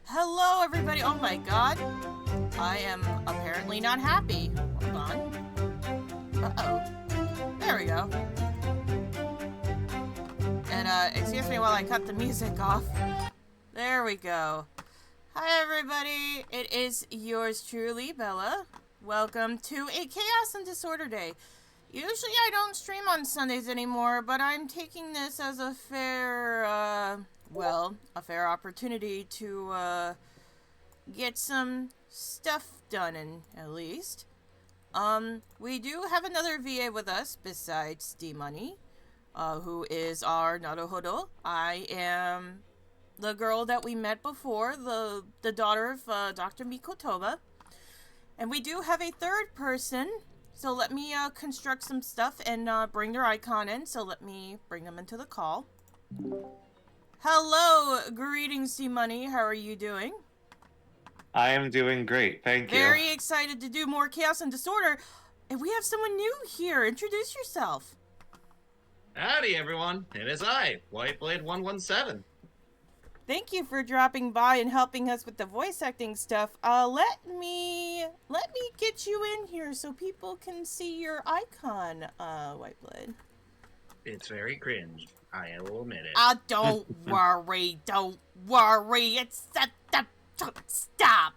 Hello, everybody. Oh my god. I am apparently not happy. Hold on. Uh-oh. There we go. And, excuse me while I cut the music off. There we go. Hi, everybody. It is yours truly, Bella. Welcome to a Chaos and Disorder Day. Usually I don't stream on Sundays anymore, but I'm taking this as a fair, a fair opportunity to, get some stuff done, at least. We do have another VA with us besides D-Money, who is our Naruhodo. I am the girl that we met before, the daughter of Dr. Mikotoba. And we do have a third person, so let me construct some stuff and bring their icon in, so let me bring them into the call. Hello, greetings, C-Money, how are you doing? I am doing great, thank you. Very excited to do more Chaos and Disorder, and we have someone new here. Introduce yourself. Howdy, everyone. It is I, Whiteblade117. Thank you for dropping by and helping us with the voice acting stuff. Let me get you in here so people can see your icon, Whiteblade. It's very cringe. I will admit it. Don't worry, don't worry. It's stop.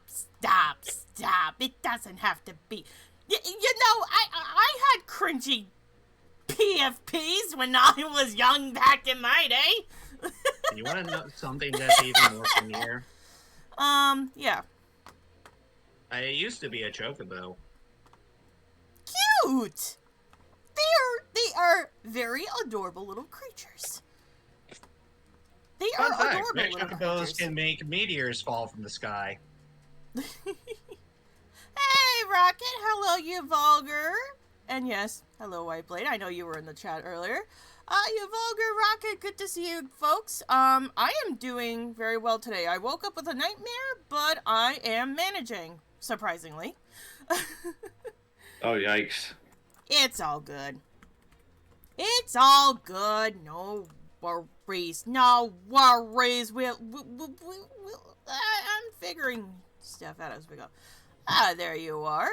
It doesn't have to be. You know, I had cringy PFPs when I was young back in my day. You want to know something that's even more familiar? Yeah. I used to be a chocobo. Cute! They are very adorable little creatures. They are Fun fact, adorable little chocobos creatures. can make meteors fall from the sky. Hey, Rocket! Hello, you vulgar! And yes, hello, Whiteblade. I know you were in the chat earlier. You vulgar Rocket, good to see you, folks. I am doing very well today. I woke up with a nightmare, but I am managing, surprisingly. Oh, yikes. It's all good. It's all good. No worries. No worries. I'm figuring stuff out as we go. There you are.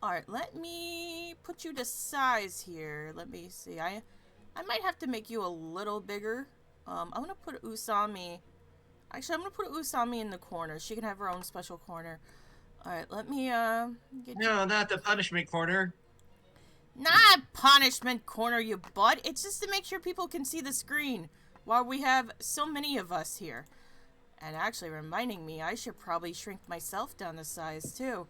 Alright, let me put you to size here. Let me see. I might have to make you a little bigger. I'm gonna put Usami. Actually, I'm gonna put Usami in the corner. She can have her own special corner. Alright, let me get No, not the punishment corner. Not punishment corner, you butt. It's just to make sure people can see the screen while we have so many of us here. And actually reminding me, I should probably shrink myself down to size too.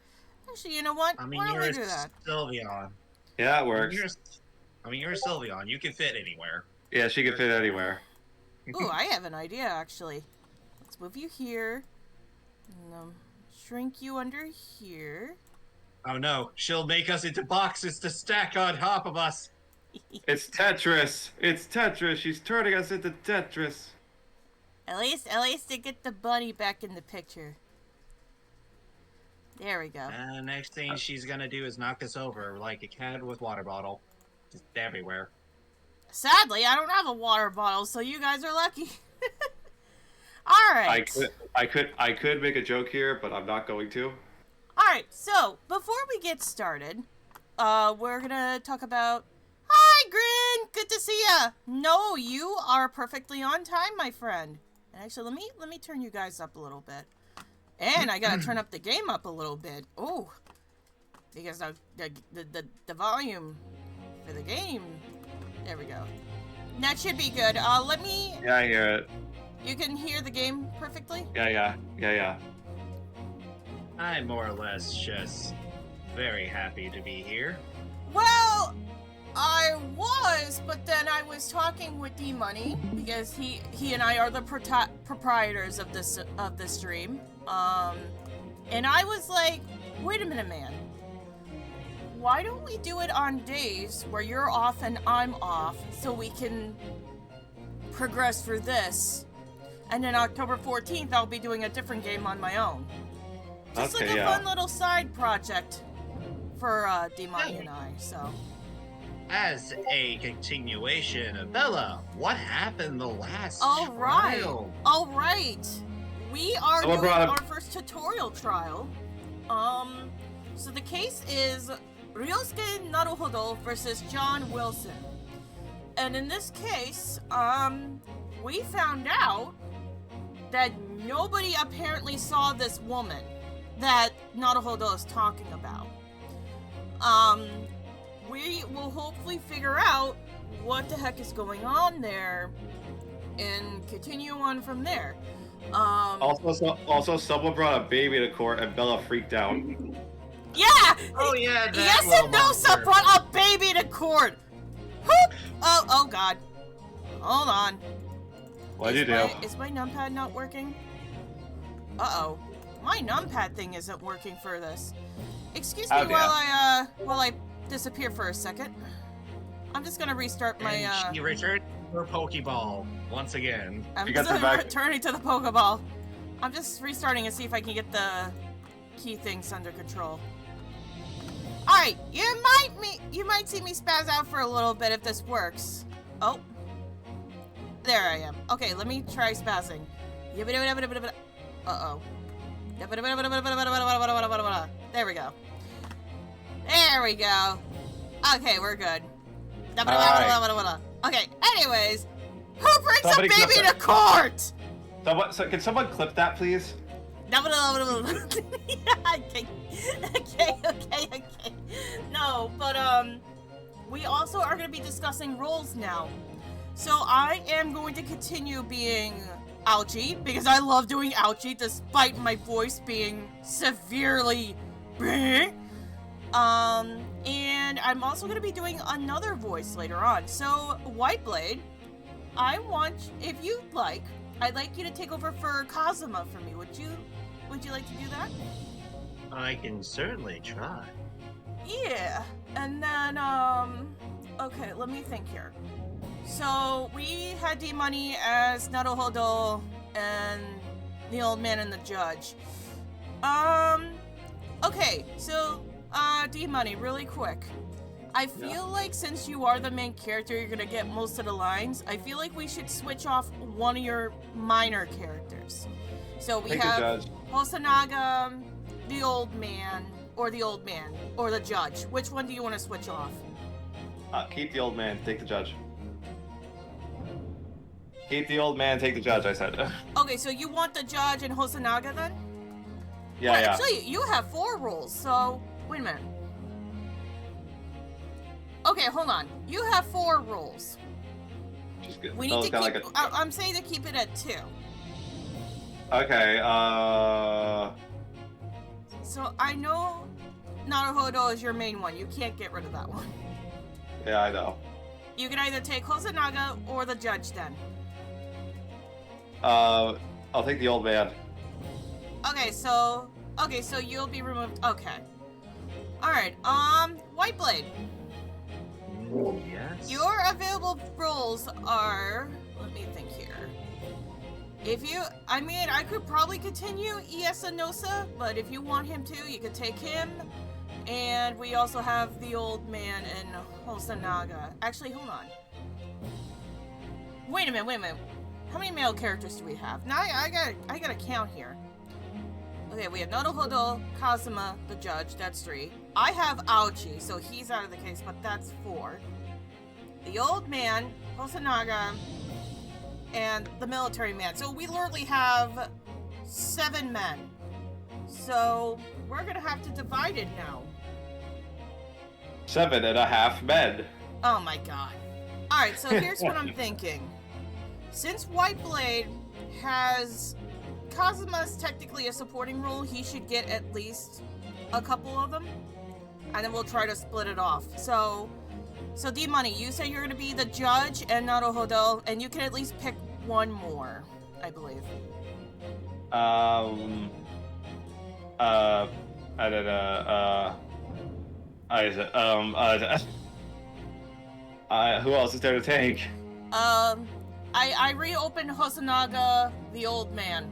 Actually, you know what? I mean, Why don't you're we do that? Sylveon. Yeah, it works. You're a Sylveon. You can fit anywhere. Yeah, she can fit anywhere. Ooh, I have an idea, actually. Let's move you here. And, shrink you under here. Oh no, she'll make us into boxes to stack on top of us. It's Tetris. It's Tetris. She's turning us into Tetris. At least to get the bunny back in the picture. There we go. Next thing she's gonna do is knock us over like a cat with water bottle. Just everywhere. Sadly, I don't have a water bottle, so you guys are lucky. Alright. I could make a joke here, but I'm not going to. Alright, so, before we get started, we're gonna talk about... Hi, Grin! Good to see ya! No, you are perfectly on time, my friend. And actually, let me turn you guys up a little bit. And I gotta turn up the game up a little bit. Oh, because the volume for the game... There we go. That should be good. Let me... Yeah, I hear it. You can hear the game perfectly? Yeah. I'm more or less just very happy to be here. Well, I was, but then I was talking with D-Money because he and I are the proprietors of this stream. And I was like, wait a minute, man. Why don't we do it on days where you're off and I'm off so we can progress through this? And then October 14th, I'll be doing a different game on my own. Just Okay, like a yeah. fun little side project for D-Money and I, so. As a continuation of Bella, what happened the last Alright. trial? Alright. We are Someone doing brought up- our first tutorial trial. So the case is Ryosuke Naruhodo versus John Wilson. And in this case, we found out that nobody apparently saw this woman that Naruhodo is talking about. We will hopefully figure out what the heck is going on there and continue on from there. Also, someone brought a baby to court and Bella freaked out. Yeah! Oh yeah, that Yes little and no, monster. son brought a baby to court! Whoop! Oh god. Hold on. What'd you do? Is my numpad not working? Uh-oh. My numpad thing isn't working for this. Excuse me while I disappear for a second. I'm just gonna restart my And she returned her Pokeball once again. I'm You got just the back- returning to the Pokeball. I'm just restarting and see if I can get the key things under control. Alright, you might see me spaz out for a little bit if this works. Oh. There I am. Okay, let me try spazzing. Uh-oh. There we go. There we go. Okay, we're good. Okay, anyways, who brings Somebody a baby clip to court? Can someone clip that, please? Okay. No, but we also are going to be discussing roles now. So I am going to continue being Ouchie because I love doing Ouchie despite my voice being severely bleh. And I'm also going to be doing another voice later on. So Whiteblade, if you'd like, I'd like you to take over for Kazuma for me. Would you like to do that? I can certainly try. Yeah. And then okay, let me think here. So we had D-Money as Naruhodo and the old man and the judge. Okay, so D-Money, really quick. I feel like since you are the main character, you're gonna get most of the lines. I feel like we should switch off one of your minor characters. So we have Hosanaga, the old man, or the judge. Which one do you want to switch off? Keep the old man, take the judge. Keep the old man, take the judge, I said. Okay, so you want the judge and Hosanaga then? Yeah, well, yeah. Actually, you have 4 roles, so wait a minute. Okay, hold on. You have 4 roles. We need to keep. I'm saying to keep it at 2. Okay. So I know Naruhodo is your main one. You can't get rid of that one. Yeah, I know. You can either take Hosanaga or the judge then. I'll take the old man. Okay, so you'll be removed. Okay. All right. Whiteblade. Yes. Your available roles are. Let me think here. I could probably continue Iesanosa, but if you want him to, you could take him. And we also have the old man and Hosanaga. Actually, hold on. Wait a minute. How many male characters do we have? Now I gotta count here. Okay, we have Naruhodo, Kazuma, the judge, that's 3. I have Aochi, so he's out of the case, but that's 4. The old man, Hosanaga, and the military man. So we literally have 7 men. So we're gonna have to divide it now. 7.5 men. Oh my god. Alright, so here's what I'm thinking. Since Whiteblade has Kazuma's technically a supporting role, he should get at least a couple of them. And then we'll try to split it off. So D-Money, you say you're gonna be the judge and Naruhodo, and you can at least pick one more, I believe. Who else is there to take? I reopened Hosanaga, the old man.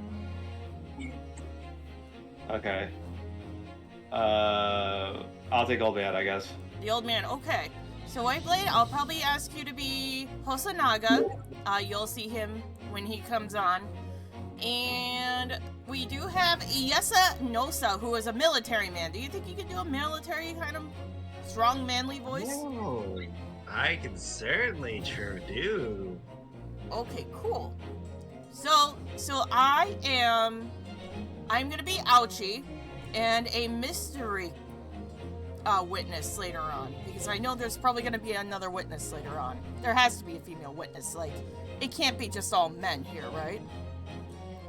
Okay. I'll take old man, I guess. The old man, okay. So Whiteblade, I'll probably ask you to be Hosanaga. You'll see him when he comes on. And we do have Iesanosa, who is a military man. Do you think you could do a military kind of strong, manly voice? Oh, I can certainly sure do. Okay, cool. So I'm gonna be Ouchie and a mystery witness later on, because I know there's probably gonna be another witness later on. There has to be a female witness, like, it can't be just all men here, right?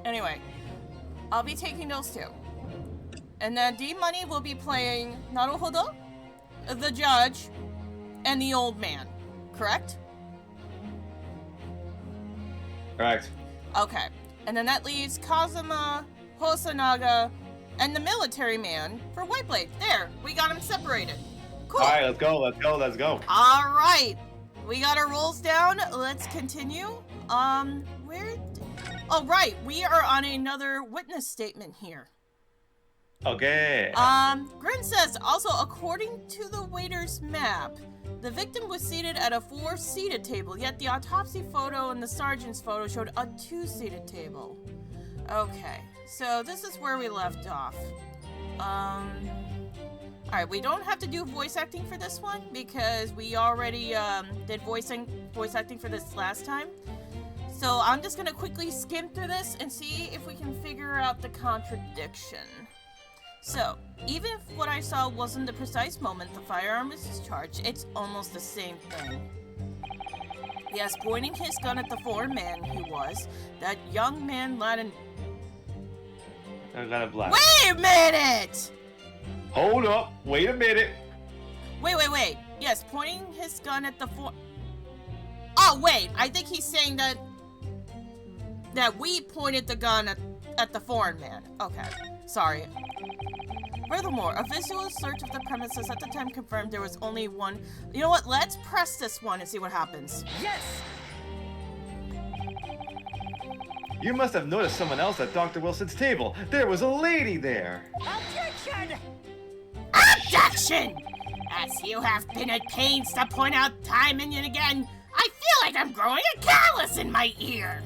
Anyway, I'll be taking those 2. And then D-Money will be playing Naruhodo, the judge, and the old man, correct? Correct. Okay. And then that leaves Kazuma, Hosanaga, and the military man for Whiteblade. There, we got them separated. Cool. Alright, let's go, let's go, let's go. Alright. We got our rules down. Let's continue. Oh, right. We are on another witness statement here. Okay. Grin says, also, according to the waiter's map, the victim was seated at a 4-seated table, yet the autopsy photo and the sergeant's photo showed a 2-seated table. Okay, so this is where we left off. Alright, we don't have to do voice acting for this one, because we already, did voice acting for this last time. So I'm just gonna quickly skim through this and see if we can figure out the contradiction. So, even if what I saw wasn't the precise moment the firearm is discharged, it's almost the same thing. Yes, pointing his gun at the foreign man he was, that young man Latin... I got a black. Wait a minute! Hold up, wait a minute. Wait. Yes, pointing his gun at the Oh, wait, I think he's saying that we pointed the gun at the foreign man. Okay, sorry. Furthermore, a visual search of the premises at the time confirmed there was only one. You know what? Let's press this one and see what happens. Yes! You must have noticed someone else at Dr. Wilson's table. There was a lady there. Objection! Objection! As you have been at pains to point out time and again, I feel like I'm growing a callus in my ear.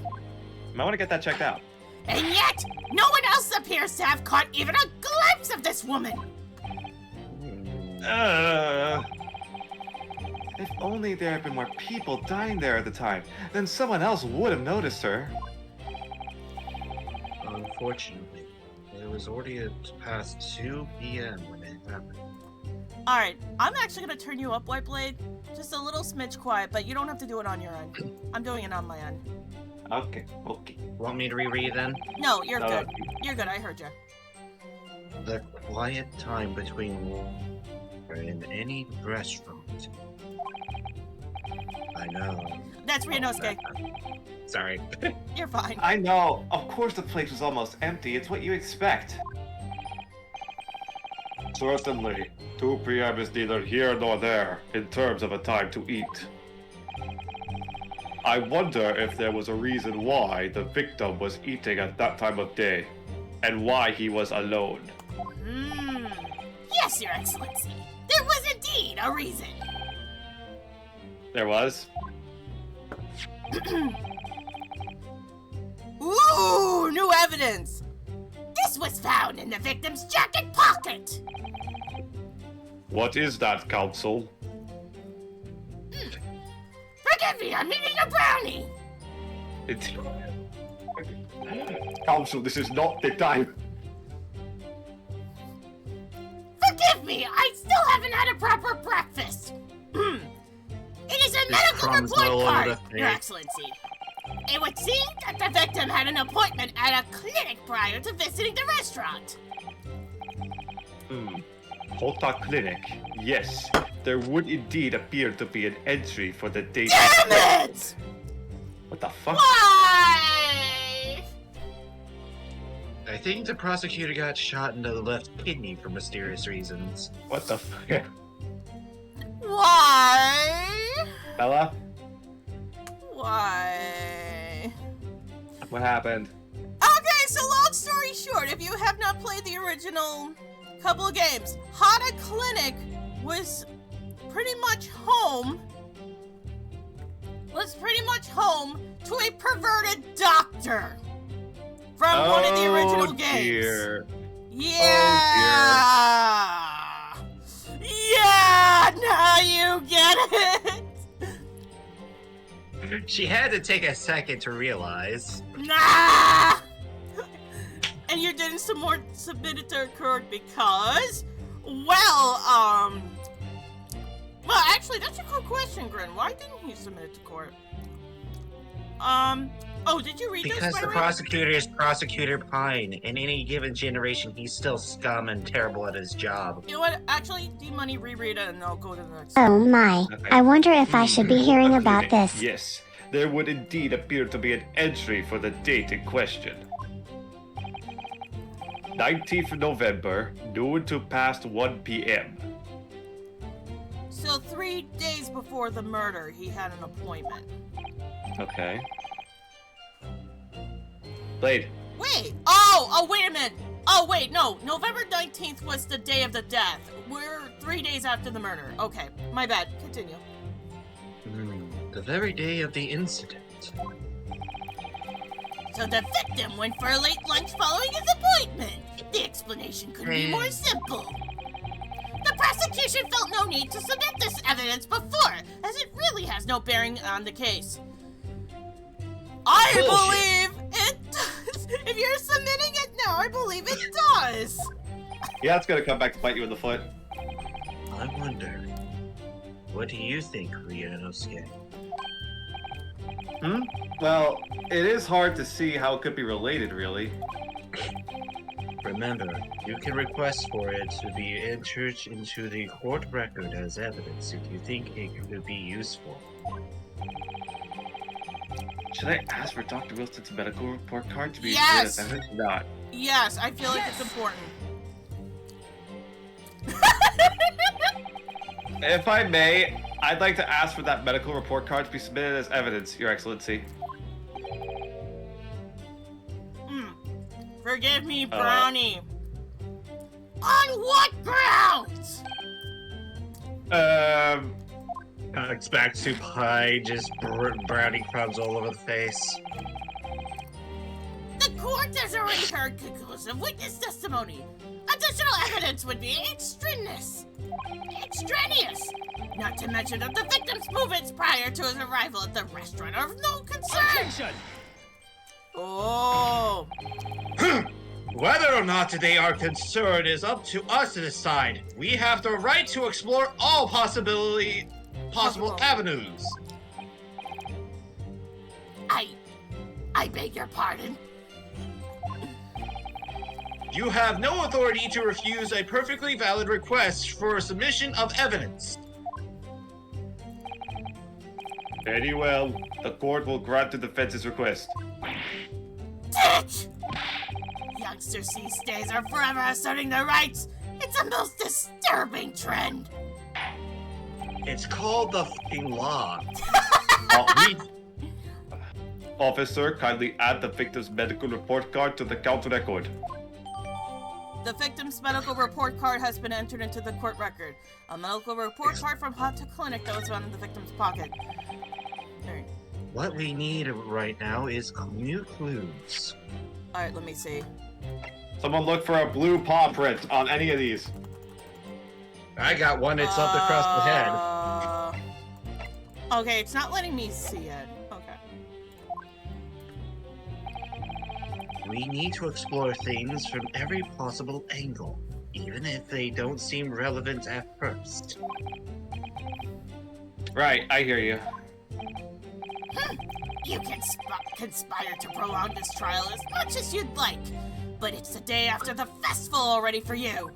Might want to get that checked out. And yet, no one else appears to have caught even a glimpse of this woman. If only there had been more people dying there at the time, then someone else would have noticed her. Unfortunately, it was already past 2 p.m. when it happened. Alright, I'm actually going to turn you up, Whiteblade. Just a little smidge quiet, but you don't have to do it on your end. I'm doing it on my end. Okay. Want me to reread then? No, you're No, good. no. You're good, I heard you. The quiet time between in any restaurant. I know. That's Ryunosuke. Sorry. You're fine. I know. Of course the place was almost empty. It's what you expect. Certainly. 2 p.m. is neither here nor there in terms of a time to eat. I wonder if there was a reason why the victim was eating at that time of day, and why he was alone. Yes, Your Excellency. There was indeed a reason. There was? Ooh, new evidence. This was found in the victim's jacket pocket. What is that, Counsel? Forgive me, I'm eating a brownie. It's... Counsel, this is not the time. Forgive me, I still haven't had a proper breakfast. It is a medical crumbs report all over card, the Your thing. Excellency. It would seem that the victim had an appointment at a clinic prior to visiting the restaurant. Hota Clinic. Yes, there would indeed appear to be an entry for the date. Damn it! What the fuck? Why? I think the prosecutor got shot into the left kidney for mysterious reasons. What the fuck? Why? Bella? Why? What happened? Okay, so long story short, if you have not played the original couple of games, Hata Clinic was pretty much home to a perverted doctor from one of the original games. Dear. Yeah. Yeah, now you get it. She had to take a second to realize. Nah! And you didn't submit it to court because, well, actually, that's a good question, Grin. Why didn't he submit it to court? Oh, did you read this? Because the prosecutor is Prosecutor Pine. In any given generation, he's still scum and terrible at his job. You know what? Actually, D-Money, reread it and I'll go to the next Oh my. Okay. I wonder if I should be hearing about this. Yes, there would indeed appear to be an entry for the date in question. 19th of November, noon to past 1 p.m. So 3 days before the murder, he had an appointment. Okay. Blade. Wait! Oh, wait a minute! Oh, wait, no. November 19th was the day of the death. We're 3 days after the murder. Okay, my bad. Continue. The very day of the incident. So the victim went for a late lunch following his appointment. The explanation couldn't be more simple. The prosecution felt no need to submit this evidence before, as it really has no bearing on the case. I believe it does! If you're submitting it now, I believe it does! Yeah, it's gonna come back to bite you in the foot. I wonder, what do you think, Ryunosuke? Well, it is hard to see how it could be related, really. Remember, you can request for it to be entered into the court record as evidence if you think it could be useful. Should I ask for Dr. Wilson's medical report card to be Yes! used as evidence? Not. Yes, I feel like it's important. If I may, I'd like to ask for that medical report card to be submitted as evidence, Your Excellency. Forgive me, Brownie. On what grounds? Alex back to pie, just brownie crumbs all over the face. The court has already heard conclusive witness testimony. Additional evidence would be extraneous. Not to mention that the victim's movements prior to his arrival at the restaurant are of no concern. Attention! Oh. Whether or not they are concerned is up to us to decide. We have the right to explore all possible avenues. I beg your pardon. You have no authority to refuse a perfectly valid request for submission of evidence. Very well. The court will grant the defense's request. Dick! Youngsters these days are forever asserting their rights. It's a most disturbing trend. It's called the fucking law. Officer, kindly add the victim's medical report card to the count record. The victim's medical report card has been entered into the court record. A medical report card from Hata Clinic that was found in the victim's pocket. Alright. What we need right now is new clues. Alright, let me see. Someone look for a blue paw print on any of these. I got one, it's up across the head. Okay, it's not letting me see it. Okay. We need to explore things from every possible angle, even if they don't seem relevant at first. Right, I hear you. You can conspire to prolong this trial as much as you'd like, but it's the day after the festival already for you.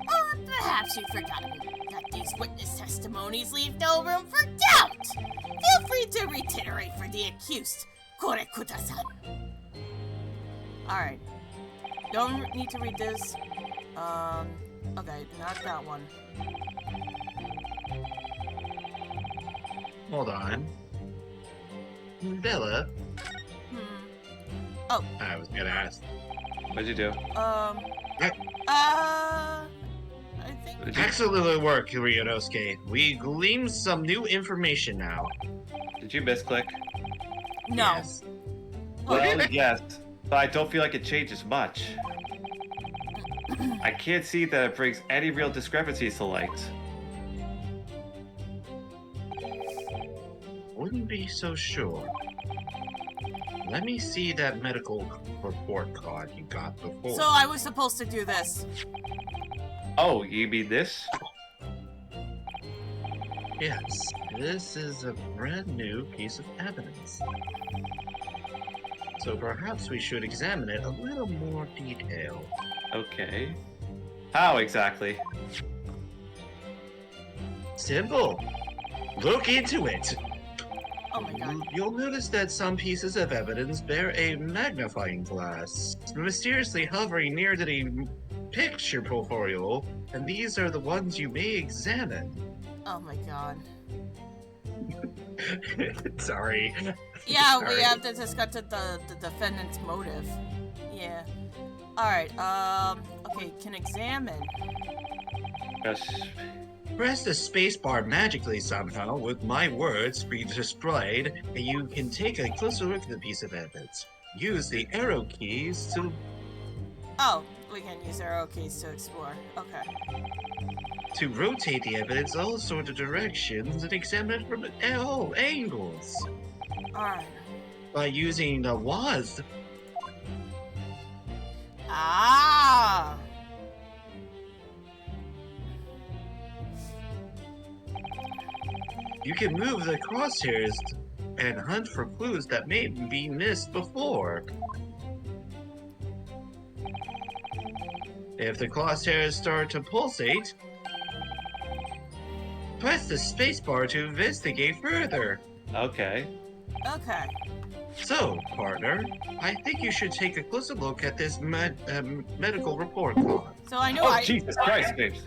Or perhaps you've forgotten that these witness testimonies leave no room for doubt. Feel free to reiterate for the accused, Korekuta-san. Alright. Don't need to read this. Okay, not that one. Hold on. Bella? Oh. I was gonna ask. What'd you do? I think... Excellent work, Ryunosuke. We gleaned some new information now. Did you misclick? No. Yes. Well, yes, but I don't feel like it changes much. I can't see that it brings any real discrepancies to light. Wouldn't be so sure. Let me see that medical report card you got before. So I was supposed to do this. Oh, you mean this? Yes, this is a brand new piece of evidence. So perhaps we should examine it a little more detailed. Okay. How exactly? Simple. Look into it. Oh my god. You'll notice that some pieces of evidence bear a magnifying glass, mysteriously hovering near to the picture portfolio, and these are the ones you may examine. Oh my god. Sorry. Yeah, Sorry. we have to discuss the defendant's motive. Yeah. Alright, okay, can examine. Yes. Press the spacebar magically somehow with my words be displayed, and you can take a closer look at the piece of evidence. Use the arrow keys to Oh, we can use arrow keys to explore. Okay. rotate the evidence all sorts of directions and examine it from all angles. Alright. By using the WASD, Ah! you can move the crosshairs and hunt for clues that may be missed before. If the crosshairs start to pulsate, press the spacebar to investigate further. Okay. Okay. So, partner, I think you should take a closer look at this medical report card. So I know Oh, Jesus Christ, James.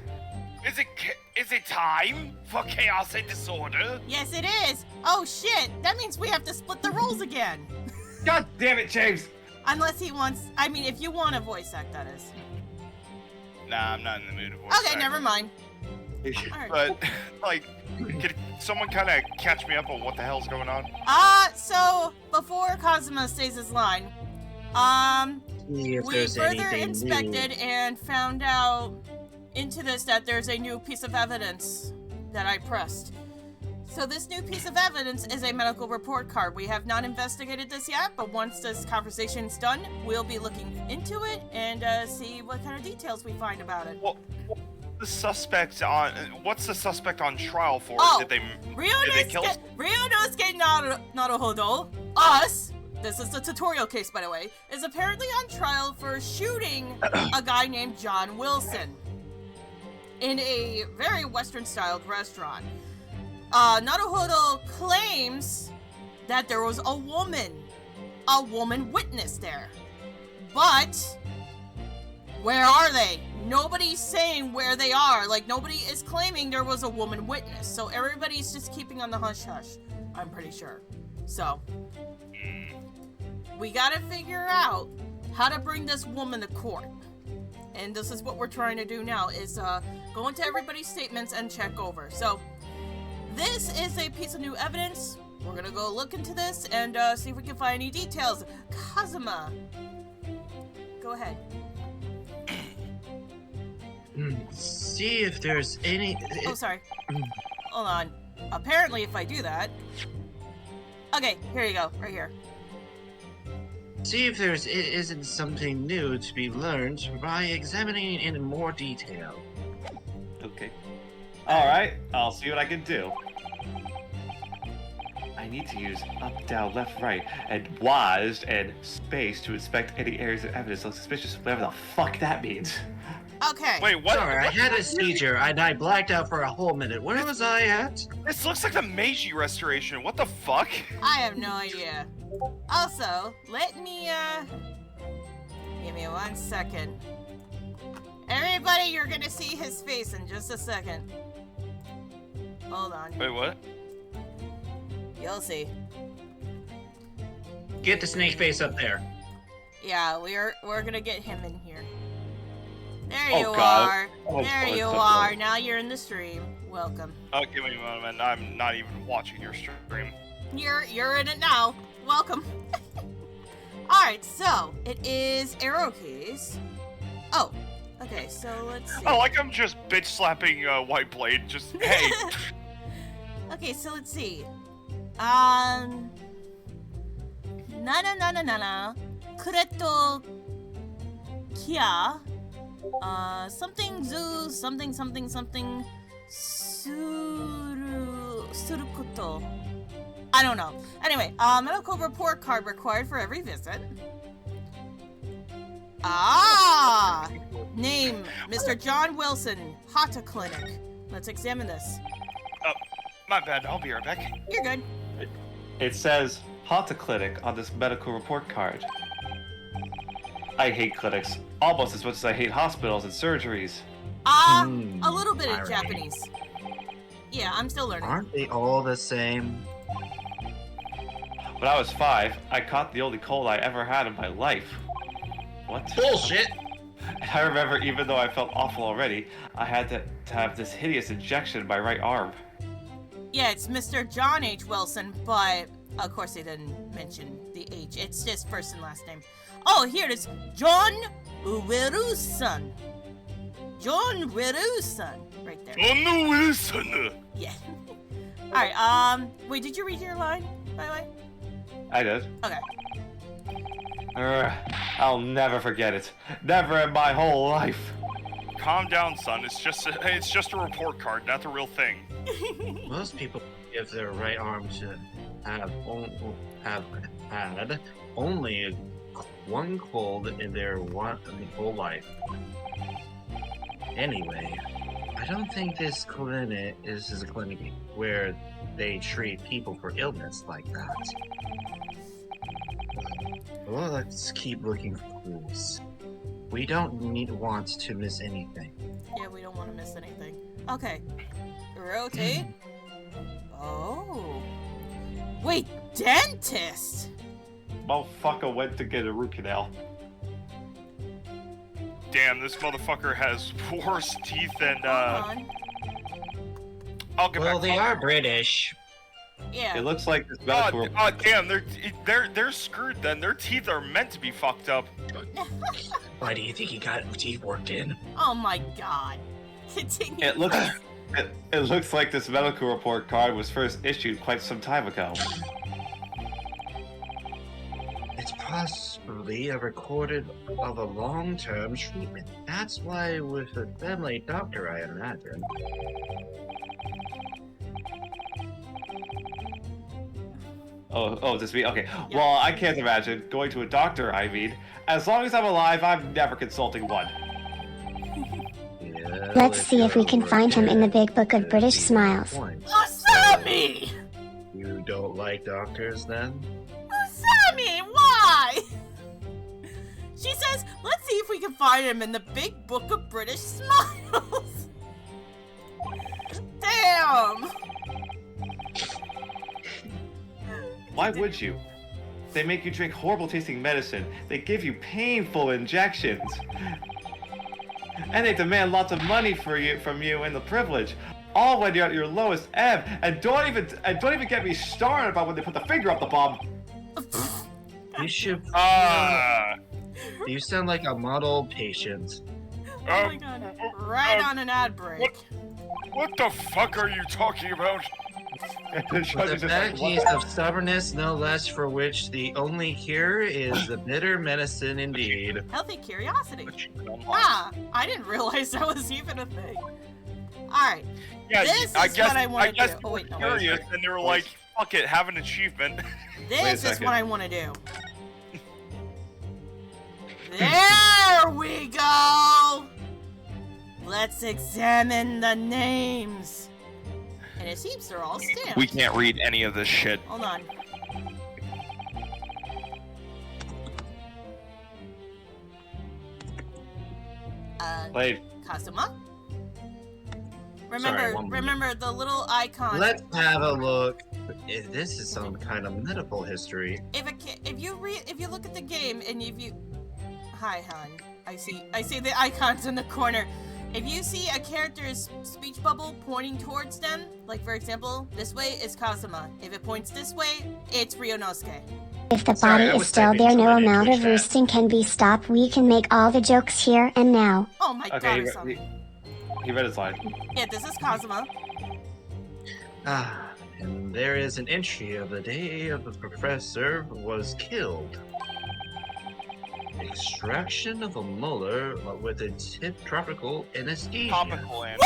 Is it time for chaos and disorder? Yes, it is! Oh shit! That means we have to split the roles again! God damn it, James! Unless he wants. I mean, if you want a voice act, that is. Nah, I'm not in the mood of voice Okay, acting. never mind. Alright. But, like, can someone kind of catch me up on what the hell's going on? So, before Kazuma says his line, See if we there's further anything inspected new. and found out into this that there's a new piece of evidence that I pressed. So this new piece of evidence is a medical report card. We have not investigated this yet, but once this conversation's done, we'll be looking into it and see what kind of details we find about it. Well, what's the suspect on trial for? Oh, Did they kill? Ryonosuke Naruhodo, us, this is the tutorial case by the way, is apparently on trial for shooting a guy named John Wilson in a very Western-styled restaurant. Naruhodo claims that there was a woman witness there. But where are they? Nobody's saying where they are. Like, nobody is claiming there was a woman witness. So everybody's just keeping on the hush-hush, I'm pretty sure. So, we gotta figure out how to bring this woman to court. And this is what we're trying to do now, is go into everybody's statements and check over. So, this is a piece of new evidence. We're gonna go look into this and see if we can find any details. Kazuma, go ahead. See if there's any. Oh, sorry. Hold on. Apparently, if I do that... Okay, here you go. Right here. See if there's isn't something new to be learned by examining in more detail. Okay. Alright, I'll see what I can do. I need to use up, down, left, right, and WASD and space to inspect any areas of evidence that look suspicious, whatever the fuck that means. Okay. Wait, what? Sorry, I had a seizure and I blacked out for a whole minute. Where was I at? This looks like the Meiji restoration. What the fuck? I have no idea. Also, let me, give me 1 second. Everybody, you're gonna see his face in just a second. Hold on. Wait, what? You'll see. Get the snake face up there. Yeah, we're gonna get him in here. There Oh, you God. are. Oh, There God, you so are. close. Now you're in the stream. Welcome. Oh, give me a moment. I'm not even watching your stream. You're in it now. Welcome. Alright, so it is arrow keys. Oh, okay, so let's see. Oh, like I'm just bitch slapping White Blade. Just hey. Okay, so let's see. Na Kureto Kia. Something zoo, something surukoto. I don't know. Anyway, medical report card required for every visit. Ah! Name, Mr. John Wilson, Hata Clinic. Let's examine this. My bad. I'll be right back. You're good. It says Clinic on this medical report card. I hate clinics almost as much as I hate hospitals and surgeries. A little bit of irony. Japanese. Yeah, I'm still learning. Aren't they all the same? When I was 5, I caught the only cold I ever had in my life. What? Bullshit! I remember, even though I felt awful already, I had to have this hideous injection in my right arm. Yeah, it's Mr. John H. Wilson, but of course they didn't mention the H. It's just first and last name. Oh, here it is. John Wilson. John Wilson. Right there. Oh no, Wilson! Yeah. Alright, wait, did you read your line, by the way? I did. Okay. I'll never forget it. Never in my whole life. Calm down, son. It's just a report card, not the real thing. Most people give their right arm to have had only one cold in their whole life. Anyway, I don't think this clinic is a clinic where they treat people for illness like that. Well, let's keep looking for clues. We don't want to miss anything. Yeah, we don't want to miss anything. Okay. Rotate. Oh. Wait, dentist? Motherfucker went to get a root canal. Damn, this motherfucker has worse teeth than, Hold on. I'll get Well, back. they are British. Yeah. It looks like this medical Damn, they're screwed then. Their teeth are meant to be fucked up. Why do you think he got teeth worked in? Oh my god. Continue. It looks like this medical report card was first issued quite some time ago. It's possibly a recorded of a long-term treatment. That's why with a family doctor, I imagine. Oh, this me? Okay. Well, I can't imagine going to a doctor, I mean. As long as I'm alive, I'm never consulting one. Yeah, Let's see if we can find him in the Big Book of British Smiles. Asami! You don't like doctors, then? Asami, why? She says, let's see if we can find him in the Big Book of British Smiles. Damn! Why would you? They make you drink horrible tasting medicine. They give you painful injections. And they demand lots of money from you and the privilege. All when you're at your lowest ebb. And don't even get me started about when they put the finger up the bum. You should. Ah. You sound like a model patient. Oh my god. Right on an ad break. What the fuck are you talking about? With a bad case of stubbornness, no less, for which the only cure is the bitter medicine indeed. Healthy curiosity. Ah, I didn't realize that was even a thing. Alright. Yeah, This I is guess, what I want to do. guess Oh wait, no. curious, and they were like, fuck it, have an achievement. This is second. what I want to do. There we go! Let's examine the names. And it seems they're all stamped. We can't read any of this shit. Hold on. Wait, Kazuma? Sorry, one moment. Remember the little icon. Let's have a look. If this is some kind of medical history. If you look at the game and if you, hi hon, I see the icons in the corner. If you see a character's speech bubble pointing towards them, like for example, this way is Kazuma. If it points this way, it's Ryunosuke. If the Sorry, body I is was still typing there, no somebody in amount of Twitch chat. roosting can be stopped. We can make all the jokes here and now. Oh my okay, god, Asami. he read his line. Yeah, this is Kazuma. Ah, and there is an entry of the day of the professor was killed. Extraction of a molar with a tropical anesthesia. Topical and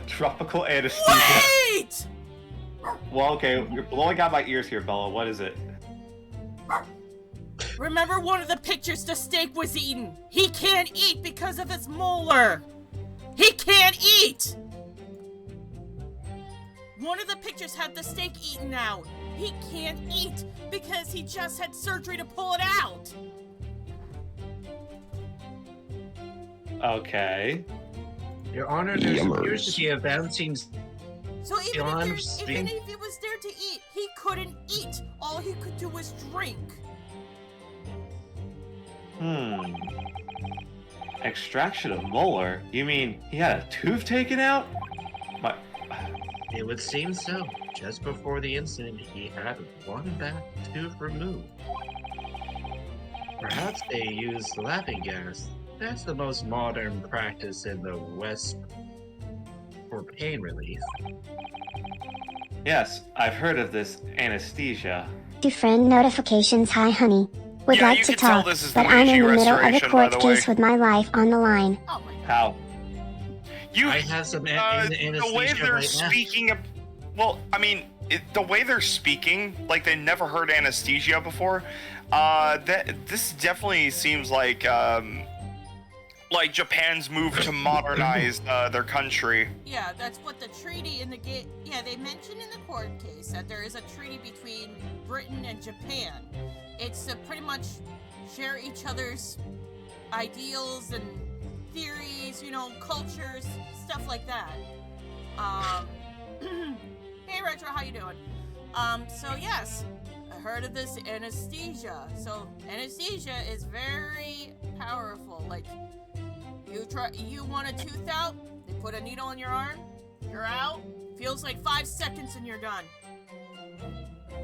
Tropical anesthesia. Wait! Well, okay, you're blowing out my ears here, Bella. What is it? Remember one of the pictures the steak was eaten? He can't eat because of his molar. He can't eat! one of the pictures had the steak eaten out. He can't eat because he just had surgery to pull it out. Okay. Your Honor, there appears to be a bouncing. So even if he was there to eat, he couldn't eat. All he could do was drink. Extraction of molar? You mean he had a tooth taken out? It would seem so. Just before the incident, he had one back tooth removed. Perhaps they used laughing gas. That's the most modern practice in the West for pain relief. Yes, I've heard of this anesthesia. To friend notifications. Hi, honey. Would Yeah, like you to can tell talk, this is the but I'm in Meiji the middle of a Restoration, court by the way. case with my life on the line. Oh my god. How? I have some the anesthesia way they're right now. speaking of, well, I mean, the way they're speaking, like they never heard anesthesia before. This definitely seems like Japan's move to modernize their country. Yeah, that's what the treaty in the gate. Yeah, they mentioned in the court case that there is a treaty between Britain and Japan. It's to pretty much share each other's ideals and theories, you know, cultures, stuff like that. Hey Retro, how you doing? So yes, I heard of this anesthesia. So anesthesia is very powerful. Like, you want a tooth out, they put a needle in your arm, you're out. Feels like 5 seconds and you're done.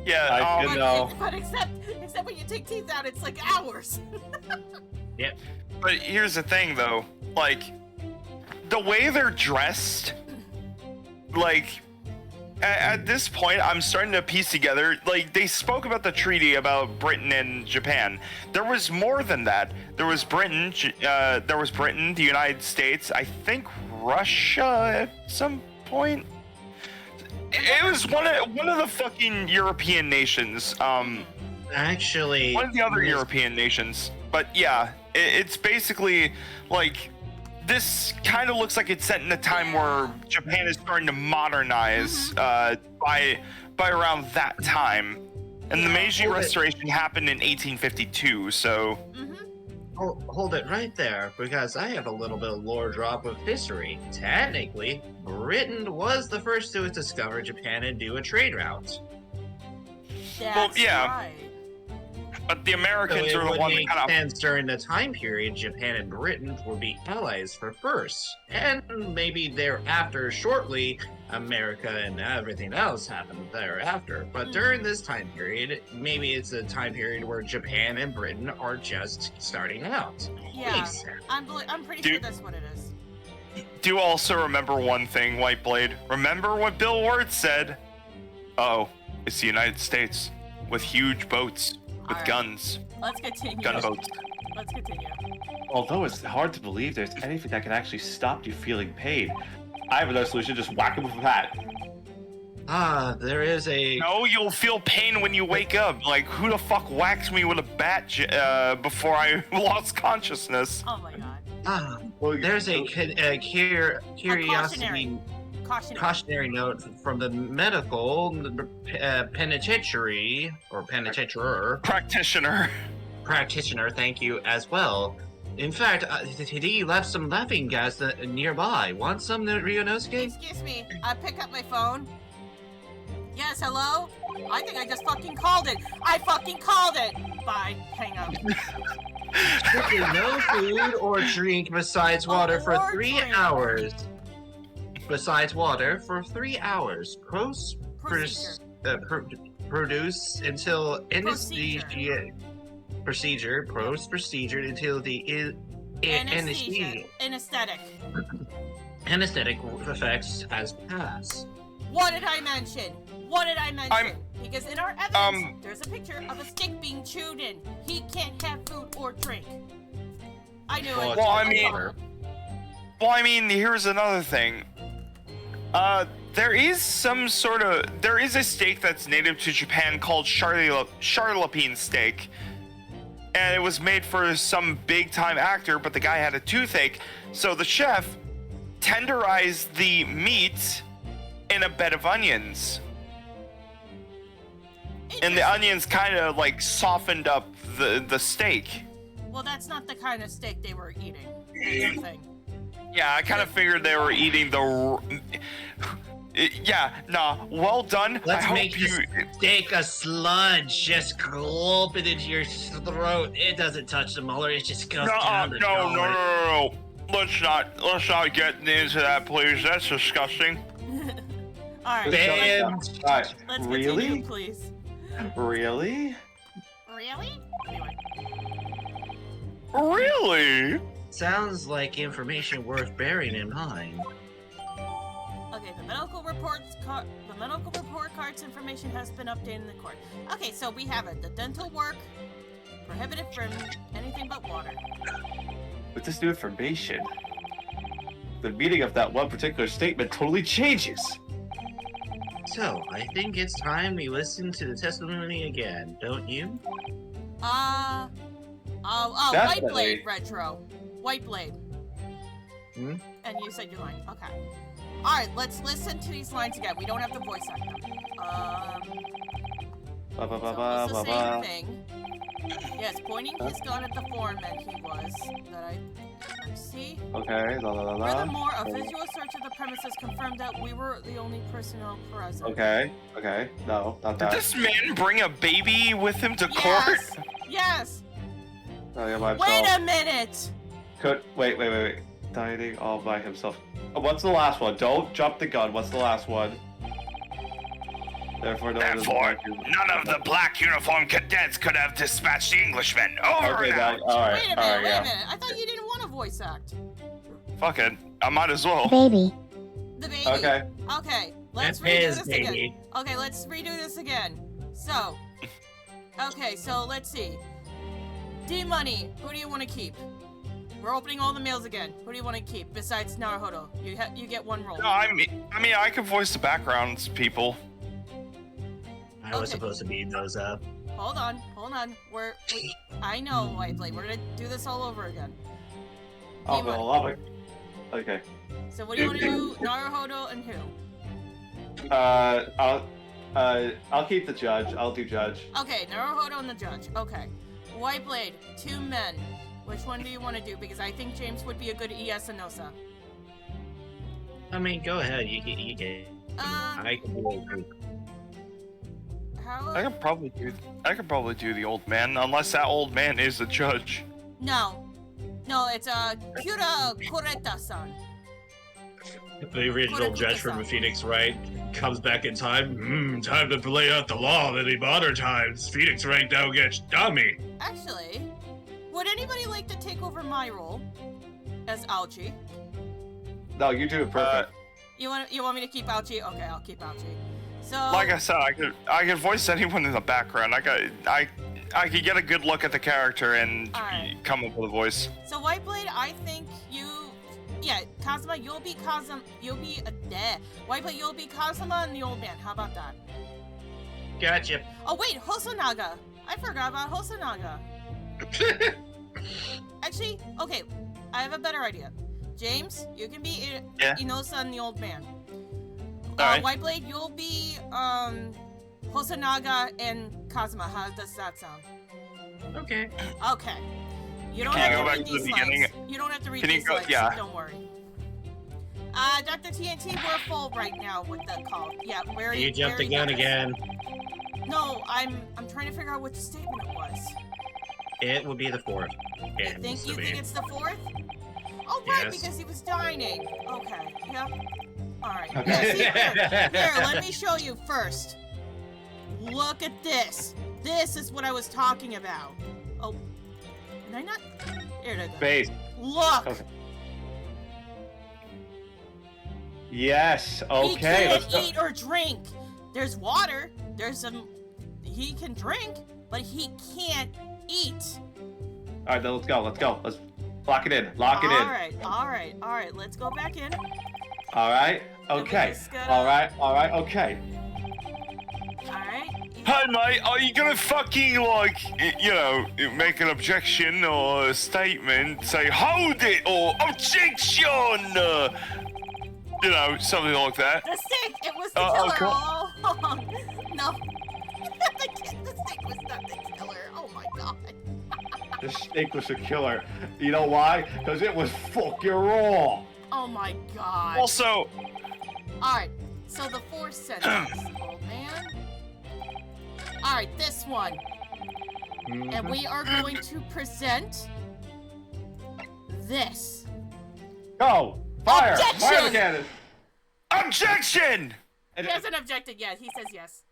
Yeah, But except when you take teeth out, it's like hours. Yep. But here's the thing, though. Like, the way they're dressed, like, at this point, I'm starting to piece together. Like, they spoke about the treaty about Britain and Japan. There was more than that. There was Britain, the United States, I think Russia at some point. It was one of the fucking European nations. Actually, One of the other European nations. But yeah, it's basically like this kind of looks like it's set in a time where Japan is starting to modernize by around that time. And the Meiji Restoration happened in 1852, so... Hold it right there, because I have a little bit of lore drop of history. Technically, Britain was the first to discover Japan and do a trade route. That's yeah. right. But the Americans So are it the would ones that make kind of... sense during the time period Japan and Britain would be allies for first. And maybe thereafter, shortly, America and everything else happened thereafter. But during this time period, maybe it's a time period where Japan and Britain are just starting out. Yeah, Makes sense. I'm pretty sure that's what it is. Do also remember one thing, Whiteblade. Remember what Bill Ward said? Oh, it's the United States with huge boats with Alright. guns. Let's continue. Gunboats. Let's continue. Although it's hard to believe there's anything that can actually stop you feeling pain, I have another solution, just whack him with a bat. There is a... No, you'll feel pain when you wake up. Like, who the fuck whacks me with a bat before I lost consciousness? Oh my god. There's a curiosity... Cautionary. note from the medical penitentiary or practitioner, thank you, as well. In fact, he left some laughing gas nearby. Want some, Ryunosuke? Excuse me. I pick up my phone. Yes, hello? I think I just fucking called it. I fucking called it. Bye. Hang up. Strictly no food or drink besides water for 3 hours. Besides water for 3 hours. Produce until anesthesia. Procedure until the anesthetic effects has passed. What did I mention? Because in our evidence, there's a picture of a stick being chewed in. He can't have food or drink. I knew it. Well, I mean, here's another thing. There is a steak that's native to Japan called charlapine steak. And it was made for some big-time actor, but the guy had a toothache. So the chef tenderized the meat in a bed of onions. And the onions kind of like softened up the steak. Well, that's not the kind of steak they were eating. That's the thing. Yeah, I kind of figured they were eating the. Yeah, nah. Well done. Let's I make hope this steak a sludge. Just gulp it into your throat. It doesn't touch the molar. It just goes down the gullet. No. Let's not get into that, please. That's disgusting. All right. Bam. Let's Really? continue, please. Really? Really? Anyway. Really? Sounds like information worth bearing in mind. Okay, the medical report card's information has been updated in the court. Okay, so we have it. The dental work prohibited from anything but water. With this new information, the meaning of that one particular statement totally changes. So, I think it's time we listen to the testimony again, don't you? White Definitely. Blade Retro. White Blade. Hmm? And you said your line. Okay. Alright, let's listen to these lines again. We don't have to voice act them. Ba ba ba So ba it's the ba same ba. thing. Yes, pointing his gun at the foreman he was. That I see. Okay, la la la la. Furthermore, a visual search of the premises confirmed that we were the only personnel present. Okay, no, not Did that. this man bring a baby with him to court? Yes! Yes! Oh, yeah, by Wait himself. a minute! Wait. Dieting all by himself. What's the last one? Don't jump the gun. What's the last one? Therefore, none of the black uniformed cadets could have dispatched the Englishmen. Over Okay, and out. alright, Wait a minute, alright, wait yeah. a minute. I thought you didn't want a voice act. Fuck it. I might as well. Baby. The baby. Okay. Okay, let's That's redo his this baby. again. Okay, let's redo this again. So, okay, so let's see. D-Money, who do you want to keep? We're opening all the mails again. Who do you want to keep besides Naruhodo? You get one roll. No, I mean, I can voice the backgrounds people. I was Okay. supposed to beat those up. Hold on. I know, White Blade. We're gonna do this all over again. Oh, D-Money. well, okay. So what do you want to do? Naruhodo and who? I'll keep the judge. I'll do judge. Okay, Naruhodo and the judge. Okay. White Blade, 2 men. Which one do you want to do? Because I think James would be a good Iasanosa. I mean, go ahead. You can. I can do it. How? I could probably do the old man, unless that old man is the judge. No, it's Kyura Koreta-san. The original judge from Phoenix Wright comes back in time. Time to lay out the law in the modern times. Phoenix Wright now gets dummy. Actually, would anybody like to take over my role as Alchi? No, you do it perfect. You want me to keep Alchi? Okay, I'll keep Alchi. So Like I said, I could voice anyone in the background. I could get a good look at the character and Alright. come up with a voice. So Whiteblade, I think Kazuma, you'll be Whiteblade, you'll be Kazuma and the old man. How about that? Gotcha. Oh wait, Hosonaga. I forgot about Hosonaga. Actually, okay, I have a better idea. James, you can be Yeah. Inosa and the old man. Alright. Whiteblade, you'll be Hosonaga and Kazuma. How does that sound? Okay. Okay. You don't Can you have go to back read to the these beginning? slides. You don't have to read Can you these go- slides. yeah. Don't worry. Dr. TNT, we're full right now with the call. Yeah, where You jumped the gun again. No, I'm trying to figure out which statement it was. It will be the fourth. You think it's the 4th? Oh, right, Yes. because he was dining. Okay, yep. Alright. Okay. Yeah, see, here, let me show you first. Look at this. This is what I was talking about. Oh, did I not? Here it is. Base. Look! Okay. Yes. He Okay. can't Let's go. eat or drink. There's water. There's some. He can drink, but he can't eat. All right, then let's go. Let's lock it in. Lock it in. All right. Let's go back in. All right. Then we Okay. just gotta- All right. Okay. All right. Hey mate, are you gonna fucking make an objection or a statement? Say hold it or objection. You know, something like that. The steak! It was the Oh, killer cool. all along! No. The steak was not the killer. Oh my god. The steak was a killer. You know why? Because it was fucking raw. Oh my god. Also, Alright, so the four senses, old man. Alright, this one. And we are going to present this. Go! Fire! Objection! Fire the cannon! objection! He hasn't objected yet. He says yes.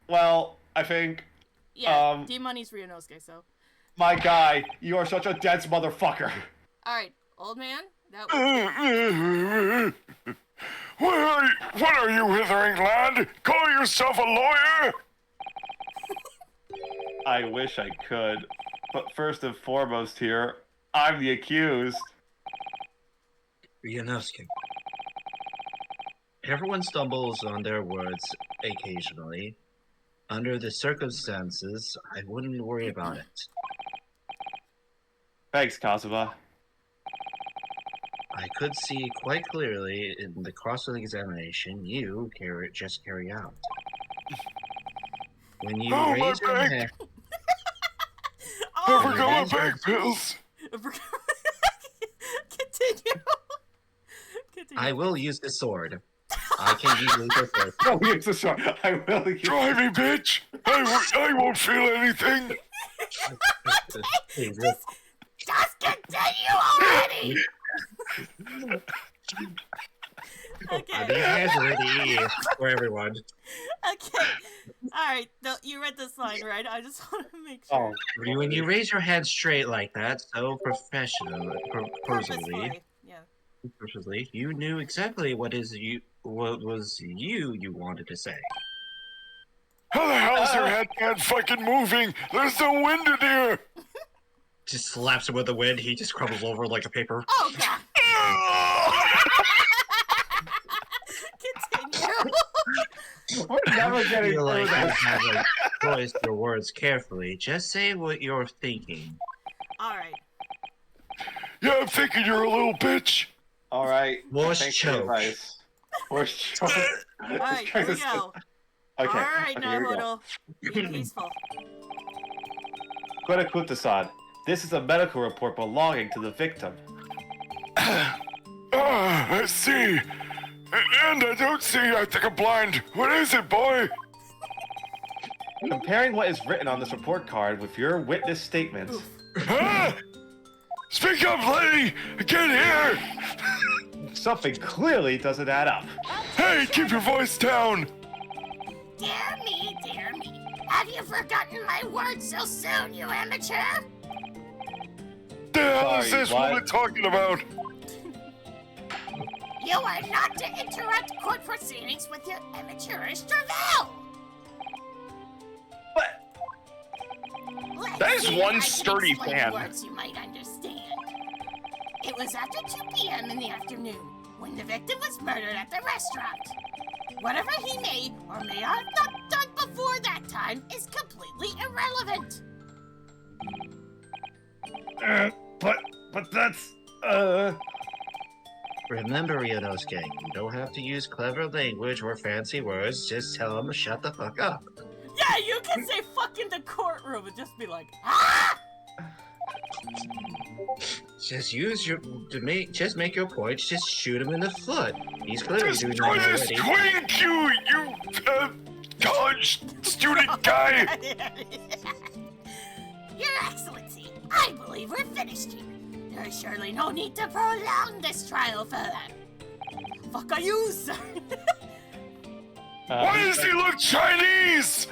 Well, I think, Yeah, D-Money's Ryunosuke, so. my guy, you are such a dense motherfucker. Alright, old man, that was... What are you, withering lad? Call yourself a lawyer? I wish I could. But first and foremost here, I'm the accused. Ryunosuke. Everyone stumbles on their words occasionally. Under the circumstances, I wouldn't worry about it. Thanks, Kazuma. I could see quite clearly in the cross-examination you just carry out. When you Oh, my raise your back. hand, Oh, I forgot my back pills. Continue. Continue. I will use the sword. I can usually go first. No, it's a short. I will use Try me, bitch. I won't feel anything. Just continue already! I mean, Okay. hands ready for everyone. Okay. Alright, you read this line, right? I just want to make sure. Oh, When you raise your hand straight like that, so personally, Purposefully. Yeah. you knew exactly what was you wanted to say. How the hell's your headband fucking moving? There's no wind in here. Just slaps him with the wind. He just crumbles over like a paper. Oh, God. Continue. we're never getting Feel through like this. you haven't choice your words carefully. Just say what you're thinking. Alright. Yeah, I'm thinking you're a little bitch. All right. Worst Thanks for the choke. advice. Worst choke. Alright, here we go. Okay. Alright, okay, here we go. Naruto. Be peaceful. Kuta-san, this is a medical report belonging to the victim. I see. And I don't see. I think I'm blind. What is it, boy? Comparing what is written on this report card with your witness statements, Huh? Speak up, lady. I can't hear. something clearly doesn't add up. Hey, keep your voice down. Dear me, dear me. Have you forgotten my words so soon, you amateur? The hell is Sorry, this what? woman talking about? You are not to interrupt court proceedings with your amateurish travail. But Let's That is see if one I can sturdy explain fan. Words you might understand. It was after 2 p.m. in the afternoon when the victim was murdered at the restaurant. Whatever he may or may have not done before that time is completely irrelevant. but that's, Remember, Ryunosuke, you don't have to use clever language or fancy words. Just tell him to shut the fuck up. Yeah, you can say fuck in the courtroom and just be like, ah! Just just make your points. Just shoot him in the foot. He's clearly doing Destroy that this already. twin Q, you college student guy. Your Excellency, I believe we're finished here. There is surely no need to prolong this trial further. Fuck are you, sir? Why does he look Chinese?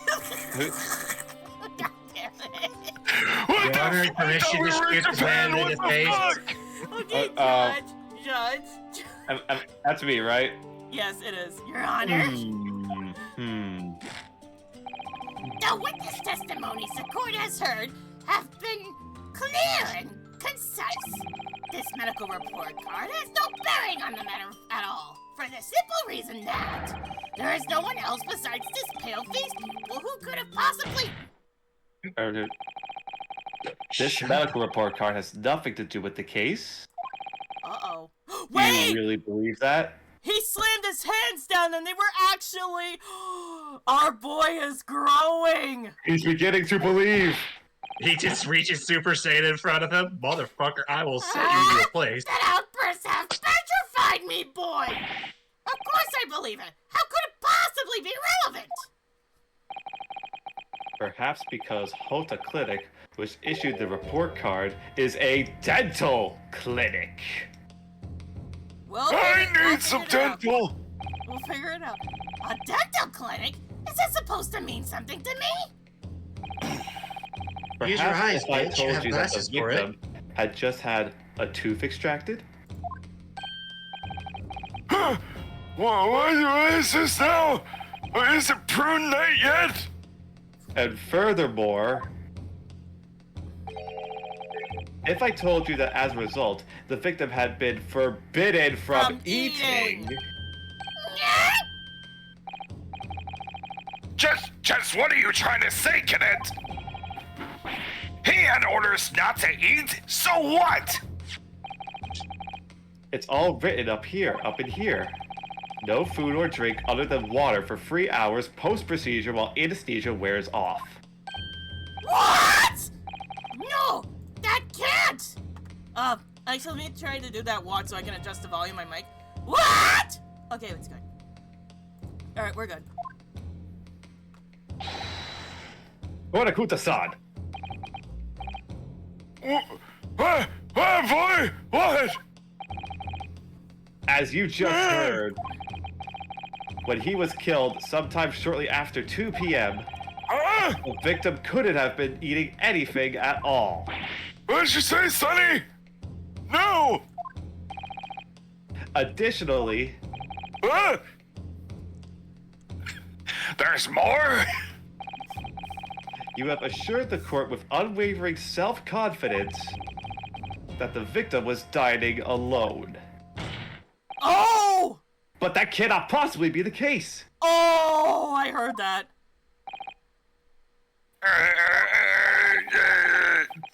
God damn it. What Your the Honor, fuck? permission to shoot this man in the face. Okay, Judge. that's me, right? Yes, it is. Your Honor. The witness testimonies the court has heard have been clear and concise. This medical report card has no bearing on the matter at all, for the simple reason that there is no one else besides this pale-faced pupil who could have possibly... This medical report card has nothing to do with the case. Wait! You really believe that? He slammed his hands down and they were actually... Our boy is growing! He's beginning to believe. He just reaches Super Saiyan in front of him. Motherfucker, I will set you in your place. That outburst have petrified me, boy! Of course I believe it! How could it possibly be relevant? Perhaps because Hota Clinic, which issued the report card, is a dental clinic. Well, I we'll need some figure it out. dental. We'll figure it out. A dental clinic? Is that supposed to mean something to me? Use your eyes, if I bitch. You told have you that the glasses for it. victim had just had a tooth extracted, What is this now? Is it prune night yet? and furthermore, if I told you that as a result, the victim had been forbidden from eating. Just what are you trying to say, Cadet? He had orders not to eat, so what? It's all written up in here. No food or drink other than water for 3 hours post-procedure while anesthesia wears off. What? No, that can't. Actually, let me try to do that walk so I can adjust the volume of my mic. What? Okay, it's good. All right, we're good. Konakuta-san, What, boy? What? as you just heard, when he was killed sometime shortly after 2 p.m., the victim couldn't have been eating anything at all. What did you say, Sonny? No! Additionally, There's more? you have assured the court with unwavering self-confidence that the victim was dining alone. Oh! But that cannot possibly be the case. Oh, I heard that.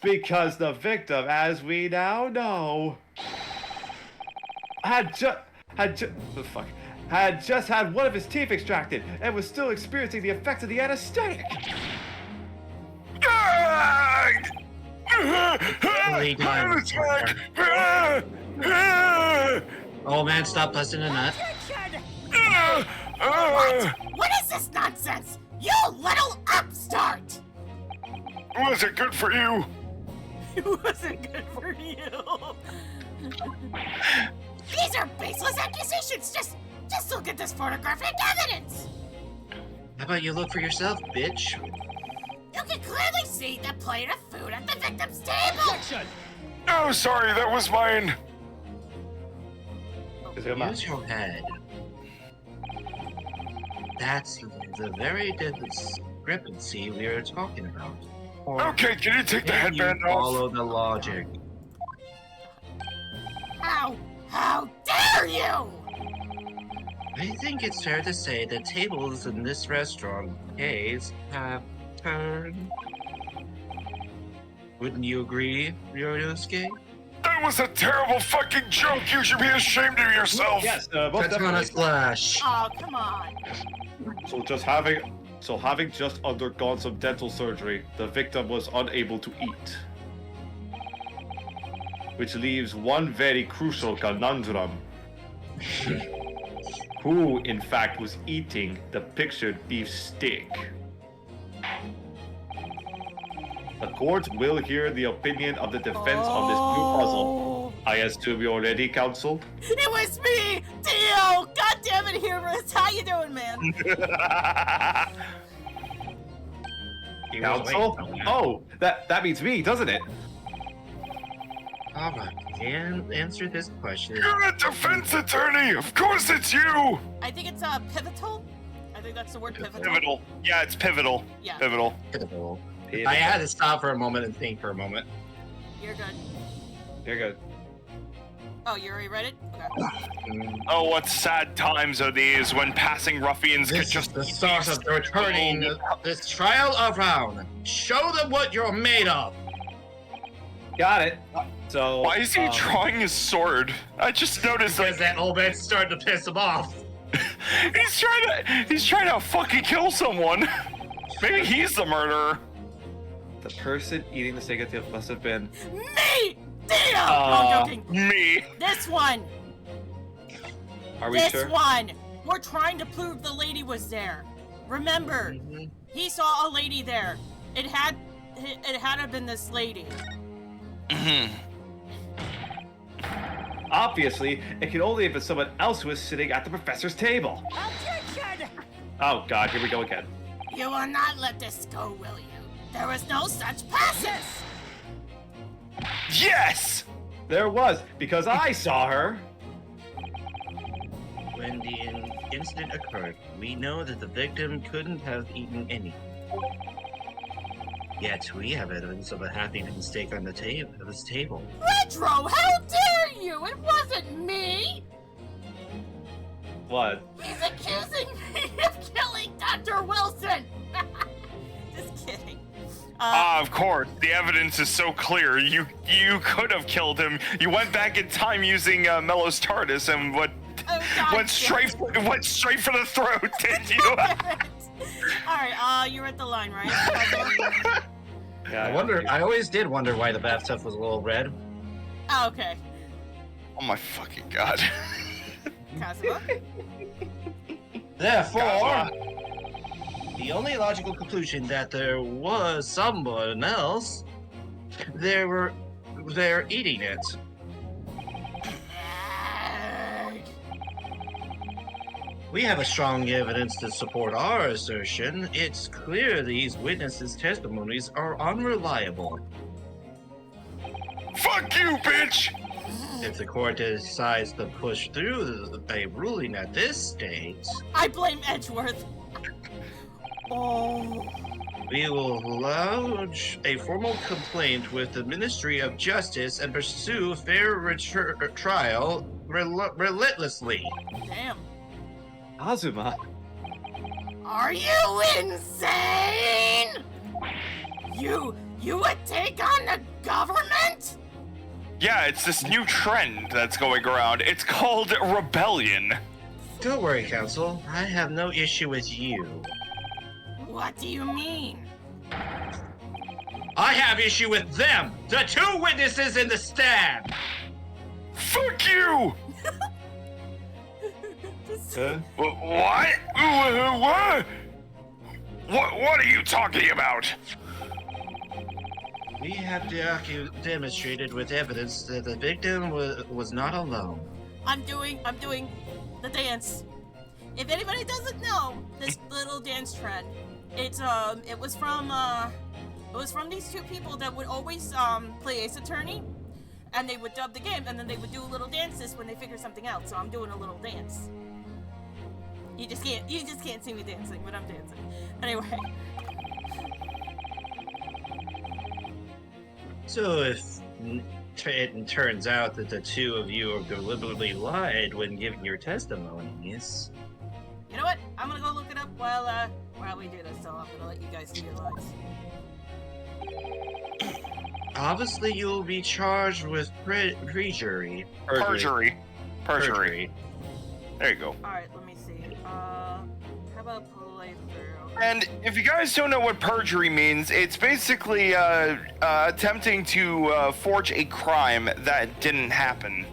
Because the victim, as we now know, had just had one of his teeth extracted and was still experiencing the effects of the anesthetic. Holy God. Oh man, stop busting a nut. What is this nonsense? You little upstart! Was it good for you? It wasn't good for you. These are baseless accusations. Just look at this photographic evidence. How about you look for yourself, bitch? You can clearly see the plate of food at the victim's table. Oh, sorry, that was mine. Use your head. That's the very discrepancy we are talking about. Or Okay, can you take the can you headband off? follow the logic? How dare you! I think it's fair to say the tables in this restaurant case have turned. Wouldn't you agree, Ryunosuke? That was a terrible fucking joke. You should be ashamed of yourself. Yes, most Katana definitely. Splash. Oh, come on. So having just undergone some dental surgery, the victim was unable to eat. Which leaves one very crucial conundrum. Who, in fact, was eating the pictured beef steak? The court will hear the opinion of the defense on this new puzzle. I assume you're ready, counsel? It was me, Dio. God damn it, Humorous. How you doing, man? He was Counsel? waiting on that. Oh, that means me, doesn't it? Alright, and answer this question. You're a defense attorney. Of course it's you. I think it's pivotal. I think that's the word pivotal. Pivotal. Yeah, it's pivotal. Yeah. Pivotal. I had to stop for a moment and think for a moment. You're good. You're good. Oh, you already read it? Okay. Oh, what sad times are these when passing ruffians could This is just the start of returning this trial around. Show them what you're made of. Got it. So Why is he drawing his sword? I just noticed Because like that old man's starting to piss him off. he's trying to fucking kill someone. Maybe he's the murderer. the person eating the steak at the must have been. Me! Dio! No, I'm joking. Me. This one! Are we This sure? one! We're trying to prove the lady was there. Remember, he saw a lady there. It had to have been this lady. Obviously, it could only have been someone else who was sitting at the professor's table. Objection! Oh God, here we go again. You will not let this go, will you? There was no such passes! Yes. There was, because I saw her. When the incident occurred, we know that the victim couldn't have eaten any. Yet we have evidence of a having a steak on the this table. Retro, how dare you? It wasn't me! What? He's accusing me of killing Dr. Wilson! Just kidding. Of course, the evidence is so clear. You could have killed him. You went back in time using Mello's TARDIS and went straight for the throat, did you? Alright, you're at the line, right? Yeah, I always did wonder why the bathtub was a little red. Oh, okay. Oh my fucking god. Kazuma? Therefore, the only logical conclusion that there was someone else, they're eating it. We have a strong evidence to support our assertion. It's clear these witnesses' testimonies are unreliable. Fuck you, bitch! If the court decides to push through a ruling at this stage, I blame Edgeworth. Oh. we will lodge a formal complaint with the Ministry of Justice and pursue fair trial relentlessly. Damn. Azuma. Are you insane? You would take on the government? Yeah, it's this new trend that's going around. It's called rebellion. Don't worry, Counsel. I have no issue with you. What do you mean? I have issue with them, the two witnesses in the stab. Fuck you! Huh? What? What are you talking about? We have demonstrated with evidence that the victim was not alone. I'm doing the dance. If anybody doesn't know this little dance trend, it was from these two people that would always play Ace Attorney, and they would dub the game, and then they would do little dances when they figure something out. So I'm doing a little dance. You just can't see me dancing, but I'm dancing. Anyway. So if it turns out that the two of you have deliberately lied when giving your testimonies, You know what? I'm gonna go look it up while we do this, so I'm gonna let you guys do your lines. obviously you'll be charged with perjury. Perjury. There you go. Alright, let me see. How about playthrough? And if you guys don't know what perjury means, it's basically attempting to forge a crime that didn't happen.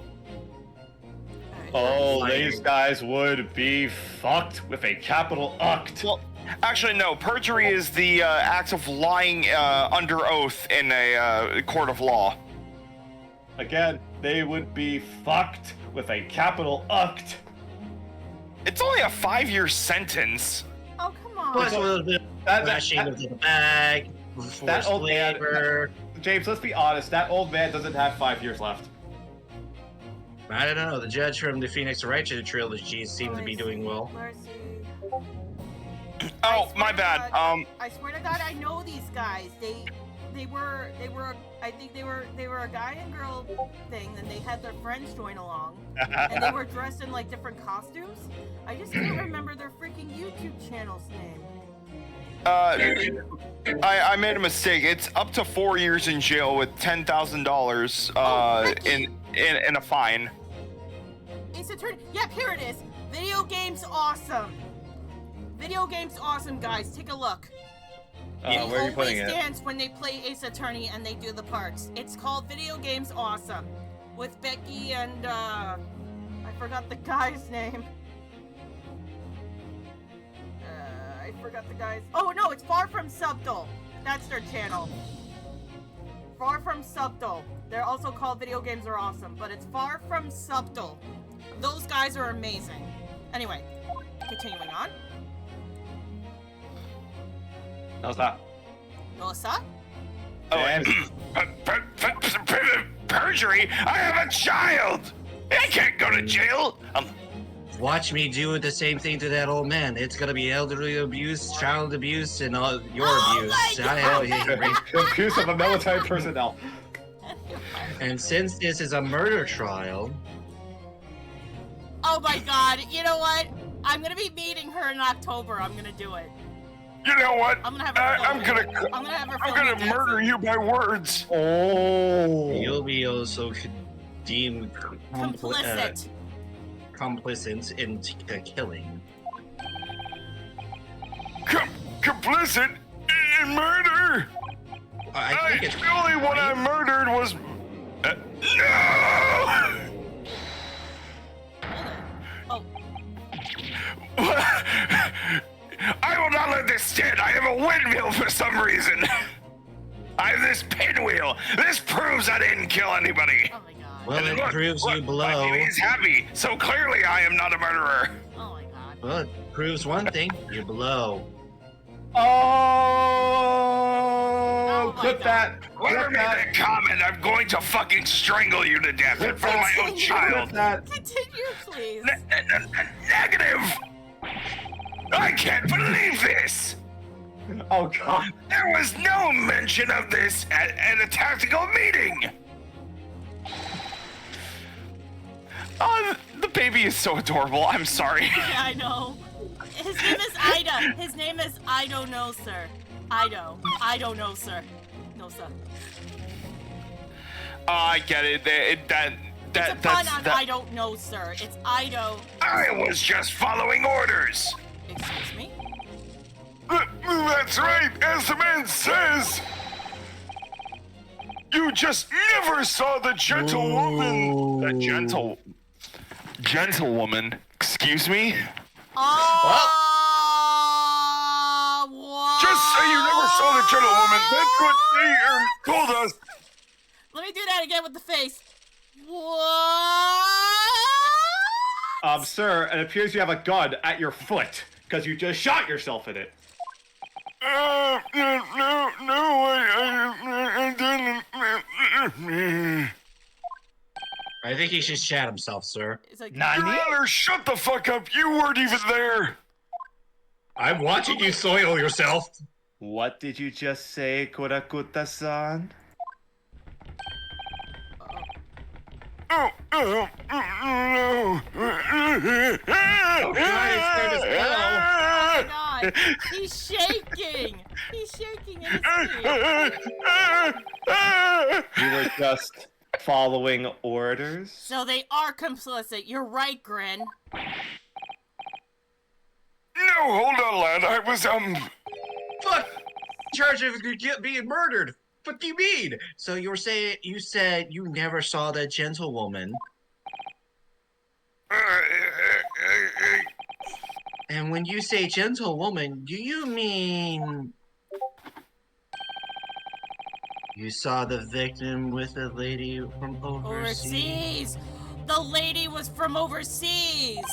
Oh, these guys would be fucked with a capital uct. Well, actually, no. Perjury is the act of lying under oath in a court of law. Again, they would be fucked with a capital uct. It's only a 5-year sentence. Oh, come on. Plus a little bit of flashing of the bag, that forced old man, labor. James, let's be honest. That old man doesn't have 5 years left. I don't know. The judge from the Phoenix Righteous trilogy seemed to be doing well. Mercy. Oh, my bad. I swear to God, I know these guys. They were I think they were a guy and girl thing, and they had their friends join along, and they were dressed in like different costumes. I just can't remember their freaking YouTube channel's name. I made a mistake. It's up to 4 years in jail with $10,000 in a fine. Ace Attorney. Yep, here it is. Video games awesome. Video games awesome, guys. Take a look. Where are you putting They it? always dance when they play Ace Attorney and they do the parts. It's called Video Games Awesome. With Becky and, I forgot the guy's name. I forgot the guy's... Oh, no, it's Far From Subtle. That's their channel. Far From Subtle. They're also called Video Games Are Awesome, but it's Far From Subtle. Those guys are amazing. Anyway, continuing on. How's that? Nosa? Oh, and perjury? I have a child! I can't go to jail! Watch me do the same thing to that old man. It's gonna be elderly abuse, child abuse, and all your abuse. Abuse of a military personnel. And since this is a murder trial, Oh my god, you know what? I'm gonna be meeting her in October. I'm gonna do it. You know what? I'm gonna have her I'm film gonna it. I'm gonna have her I'm film gonna it. murder you by words. Oh. you'll be also deemed Complicit. complicit in the killing. Complicit in murder? I think it's the only one I murdered was... no! Oh, I will not let this stand. I have a windmill for some reason. I have this pinwheel. This proves I didn't kill anybody. oh my god. Well, it proves you My blow. baby is happy, so clearly I am not a murderer. Oh my god. Well, it proves one thing: you blow. Oh, my clip God. that. Whoever Clip made that. that comment, I'm going to fucking strangle you to death in front of my own Clip child. that. Continue, please. Negative! I can't believe this! Oh god. There was no mention of this at a tactical meeting! Oh, the baby is so adorable. I'm sorry. Yeah, I know. His name is Ida. His name is I don't know, sir. Ido. I don't know, sir. No, sir. Oh, I get it. It's a pun That's on I don't know, sir. It's Ido. I was just following orders. Excuse me? That's right, as the man says. You just never saw the gentlewoman. The gentlewoman. Excuse me. What? Just say you never saw the gentlewoman. That's what they told us. Let me do that again with the face. What? Sir, it appears you have a gun at your foot because you just shot yourself in it. No, I didn't. I think he should shat himself, sir. It's like, Your Honor, shut the fuck up. You weren't even there. I'm watching you soil yourself. What did you just say, Kurakuta-san? No. Oh, God, it's good as hell. oh my god. He's shaking. He's shaking in his sleep. You were just following orders? So they are complicit. You're right, Grin. No, hold on, lad. I was, Fuck! Charge of being murdered. What do you mean? So you said you never saw that gentlewoman, and when you say gentlewoman, do you mean you saw the victim with a lady from overseas? Overseas. The lady was from overseas.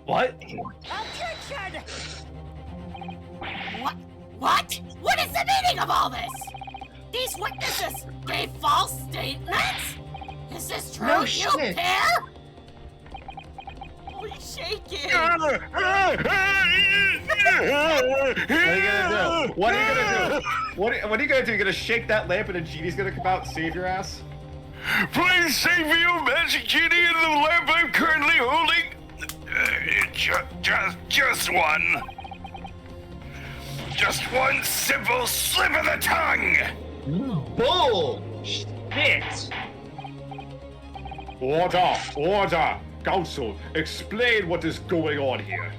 What? What? What is the meaning of all this? These witnesses gave false statements? Is this true? No you shit. care? Oh, he's shaking. What are you gonna do? What are you gonna do? What are you gonna do? You gonna shake that lamp and a genie's gonna come out and save your ass? Please save me, you magic genie, in the lamp I'm currently holding. Just one. just one simple slip of the tongue. Bullshit. Order! Council, explain what is going on here.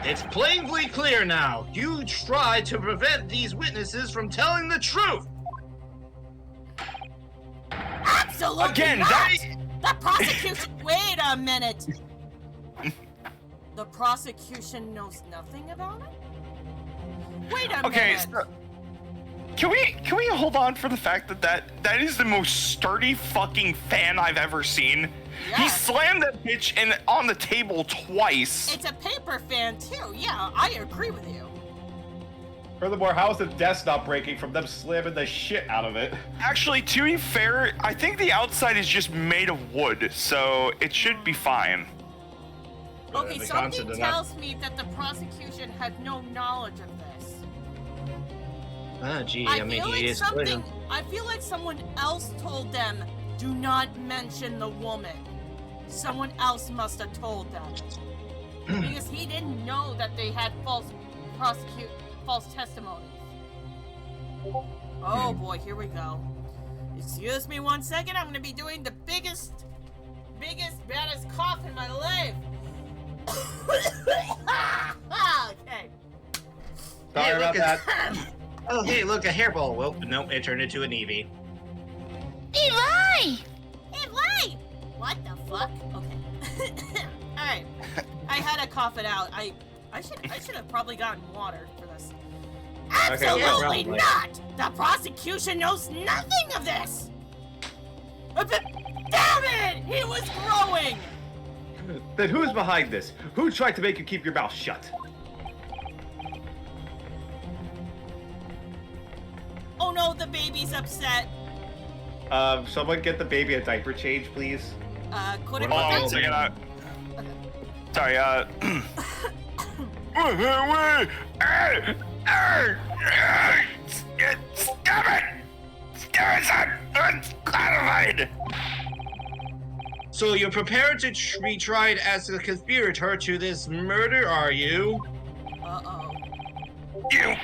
It's plainly clear now. You tried to prevent these witnesses from telling the truth. Absolutely Again, not! The prosecution. Wait a minute. The prosecution knows nothing about it? Wait a Okay, minute. so, can we hold on for the fact that is the most sturdy fucking fan I've ever seen? He Yeah. slammed that bitch on the table twice. It's a paper fan too. Yeah, I agree with you. Furthermore, how is the desk not breaking from them slamming the shit out of it? Actually, to be fair, I think the outside is just made of wood, so it should be fine. Okay, the something concept of tells me that the prosecution had no knowledge of this. Ah, gee, I mean, feel he like is clear. I feel like someone else told them, do not mention the woman. Someone else must have told them. Because he didn't know that they had false testimonies. Oh boy, here we go. Excuse me 1 second, I'm gonna be doing the biggest, baddest cough in my life. Okay. Sorry about that. Oh, hey, look, a hairball. Well, nope, it turned into an Eevee. Eli! Eli! What the fuck? Okay. Alright. I had to cough it out. I should have probably gotten water for this. Absolutely probably. not! The prosecution knows nothing of this! Damn it! He was growing! Then who's behind this? Who tried to make you keep your mouth shut? Oh no, the baby's upset. Someone get the baby a diaper change, please. Could it Hold on be one second. Sorry, stop it! Stop it, son! Unclarified! So you're prepared to be tried as a conspirator to this murder, are you? Uh-oh. You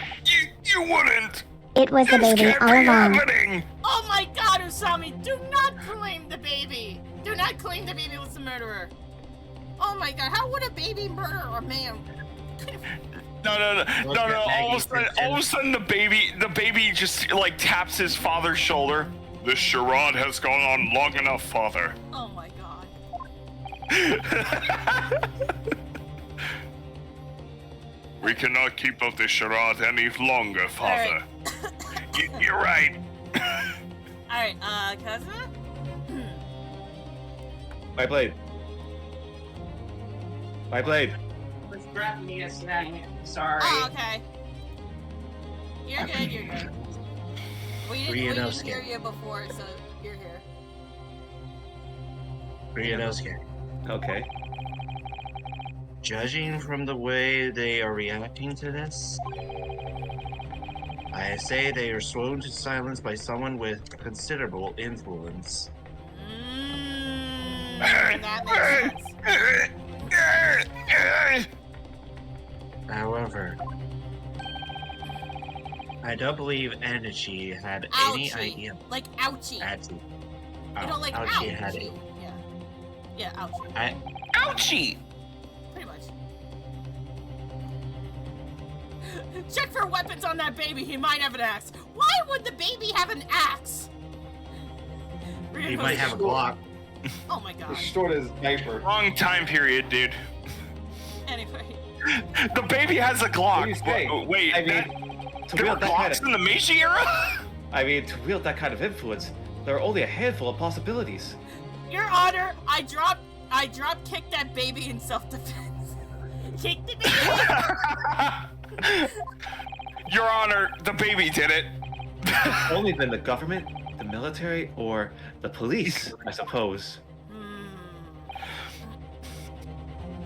wouldn't! It was the This baby can't all be along. happening! Oh my god, Usami! Do not claim the baby! Do not claim the baby was the murderer! Oh my god, how would a baby murder a man? No. All of a sudden, the baby just like taps his father's shoulder. This charade has gone on long enough, father. Oh my god. We cannot keep up this charade any longer, father. You're right. Alright, Kazuma? My blade. My blade. Was grabbing me a snack. Sorry. Oh, okay. You're good. We didn't hear you before, so you're here. Ryunosuke. Okay. Judging from the way they are reacting to this, I say they are sworn to silence by someone with considerable influence. That makes sense. However, I don't believe Energy had any Ouchie. idea. Like ouchie. Ouchie. You know, like Ouchie ouchie. had it. Yeah, ouchie. Ouchie! Pretty much. Check for weapons on that baby. He might have an axe. Why would the baby have an axe? He might have a Glock. Oh my god. Restored his diaper. Wrong time period, dude. Anyway. The baby has a Glock. What do you say? Wait, I mean, to there were wield that kind Glocks of, in the Meiji era? I mean, to wield that kind of influence, there are only a handful of possibilities. Your Honor, I drop kicked that baby in self-defense. Kick the baby! Your Honor, the baby did it. Only then the government, the military, or the police, I suppose.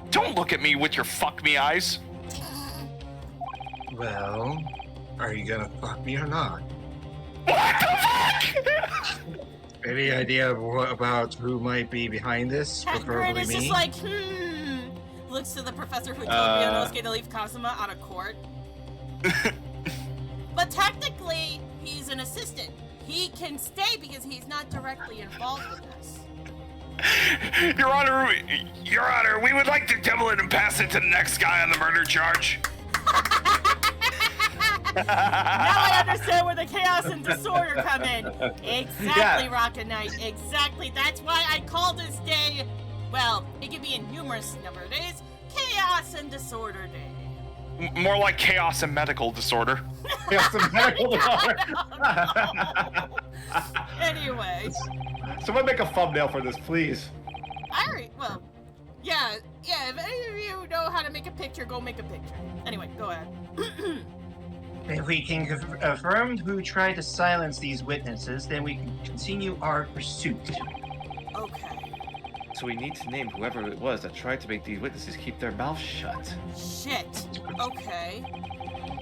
Don't look at me with your fuck me eyes. Well, are you gonna fuck me or not? What the fuck? Any idea about who might be behind this? Cat Preferably Grin is me. just like, looks to the professor who told Ryunosuke to leave Kazuma out of court. But technically, he's an assistant. He can stay because he's not directly involved in this. Your Honor, we would like to double it and pass it to the next guy on the murder charge. Now I understand where the chaos and disorder come in. Exactly, Rocket Knight. Exactly. That's why I called this day, well, it could be in numerous number of days, Chaos and Disorder Day. More like chaos and medical disorder. Chaos and medical disorder. Anyway. Someone make a thumbnail for this, please. Alright, well, yeah, if any of you know how to make a picture, go make a picture. Anyway, go ahead. If we can confirm who tried to silence these witnesses, then we can continue our pursuit. Okay. So we need to name whoever it was that tried to make these witnesses keep their mouths shut. Shit. Okay.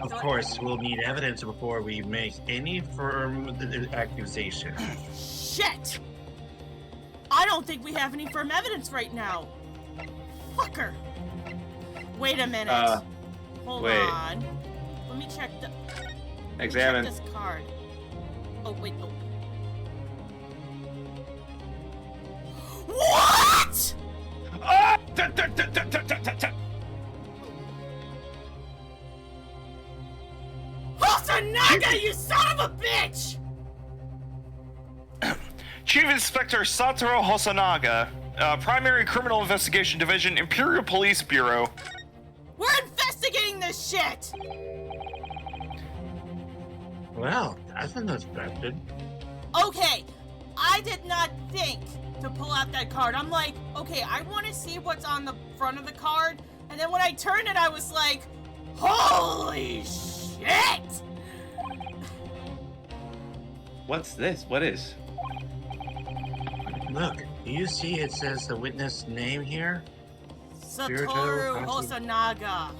Of course, we'll need evidence before we make any firm accusation. Shit! I don't think we have any firm evidence right now. Fucker. Wait a minute. Hold on. Let me check the. Examine. Check this card. Oh wait. Oh. What? Ah! Hosanaga, you son of a bitch! Chief Inspector Satoru Hosanaga, Primary Criminal Investigation Division, Imperial Police Bureau. We're investigating this shit! Well, that's unexpected. Okay, I did not think to pull out that card. I'm like, okay, I want to see what's on the front of the card. And then when I turned it, I was like, holy shit! What's this? What is? Look, do you see it says the witness name here? Satoru Hosanaga.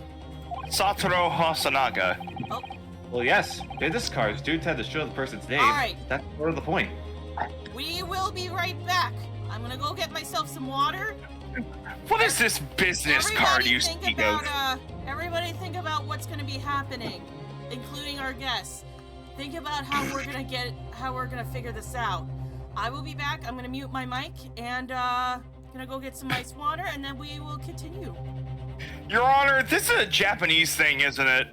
Satoru Hosanaga. Oh, Well, yes. Business cards do tend to show the person's name. all right. That's sort of the point. We will be right back. I'm gonna go get myself some water. What is this business card you speak of? Everybody think about what's gonna be happening, including our guests. Think about how we're gonna figure this out. I will be back. I'm gonna mute my mic and gonna go get some ice water, and then we will continue. Your Honor, this is a Japanese thing, isn't it?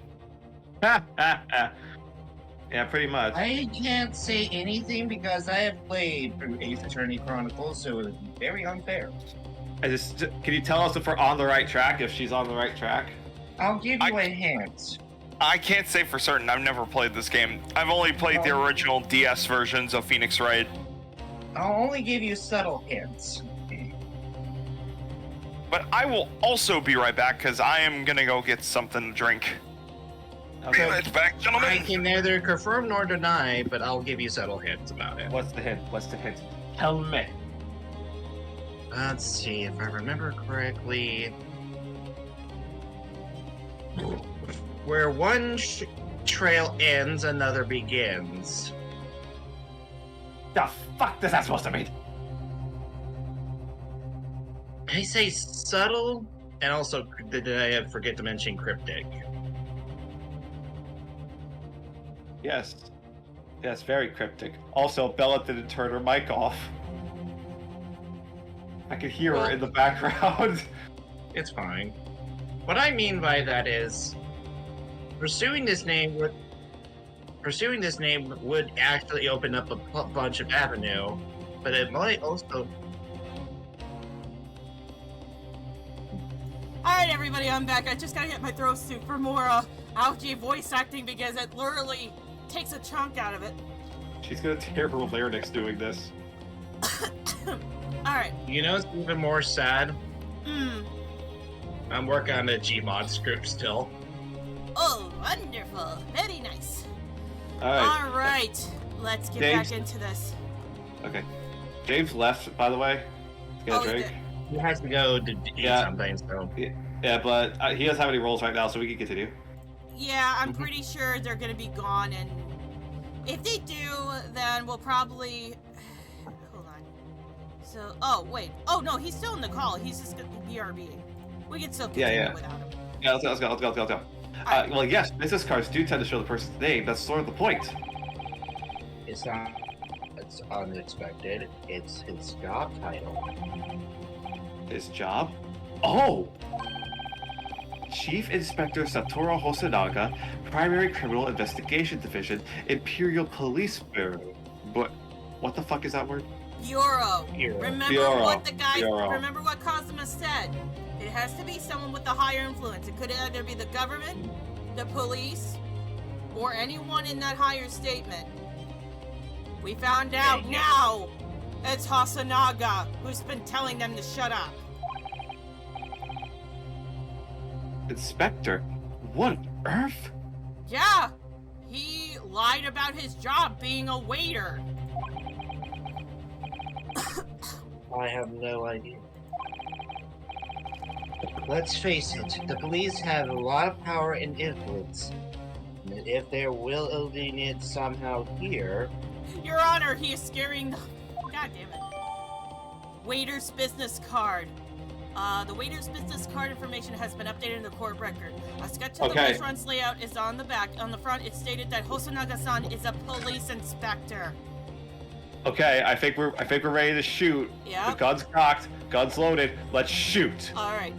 Yeah, pretty much. I can't say anything because I have played through Ace Attorney Chronicles, so it would be very unfair. Can you tell us if we're on the right track? If she's on the right track? I'll give you a hint. I can't say for certain. I've never played this game. I've only played the original DS versions of Phoenix Wright. I'll only give you subtle hints. But I will also be right back because I am gonna go get something to drink. Okay. Be right back, I gentlemen. can neither confirm nor deny, but I'll give you subtle hints about it. What's the hint? What's the hint? Tell me. Let's see if I remember correctly. Where one trail ends, another begins. The fuck is that supposed to mean? I say subtle, and also did I forget to mention cryptic? Yes. Yes, very cryptic. Also, Bella didn't turn her mic off. I could hear her in the background. It's fine. What I mean by that is, pursuing this name would actually open up a bunch of avenue, but it might also. Alright, everybody, I'm back. I just gotta get my throat suit for more algae voice acting because it literally takes a chunk out of it. She's gonna tear her larynx doing this. Alright. You know, it's even more sad. Mm. I'm working on a Gmod script still. Oh, wonderful. Very nice. Alright. Alright. Let's get James- back into this. Okay. James left, by the way. To get Oh, a he drink. did. He has to go to eat Yeah. something, so. Yeah, but he doesn't have any roles right now, so we can continue. Yeah, I'm pretty sure they're gonna be gone, and if they do, then we'll probably... Hold on. So, oh, wait. Oh, no, he's still in the call. He's just gonna BRB. We can still Yeah, continue yeah. without him. Yeah, let's go. Well, yes, business cards do tend to show the person's name. That's sort of the point. It's not. It's unexpected. It's his job title. His job? Oh! Chief Inspector Satoru Hosonaga, Primary Criminal Investigation Division, Imperial Police Bureau. But what the fuck is that word? Bureau. Bureau. Remember Bureau. what the guy. Bureau. Remember what Cosima said. It has to be someone with a higher influence. It could either be the government, the police, or anyone in that higher statement. We found out now. It's Hosonaga who's been telling them to shut up. Inspector? What on earth? Yeah, he lied about his job being a waiter. I have no idea. Let's face it, the police have a lot of power and influence. And if they're wielding it somehow here, Your Honor, he is scaring the... God damn it. Waiter's business card. The waiter's business card information has been updated in the court record. A sketch of the Okay. restaurant's layout is on the back. On the front, it stated that Hosonaga-san is a police inspector. Okay, I think we're ready to shoot. Yeah. The gun's cocked, gun's loaded. Let's shoot. All right.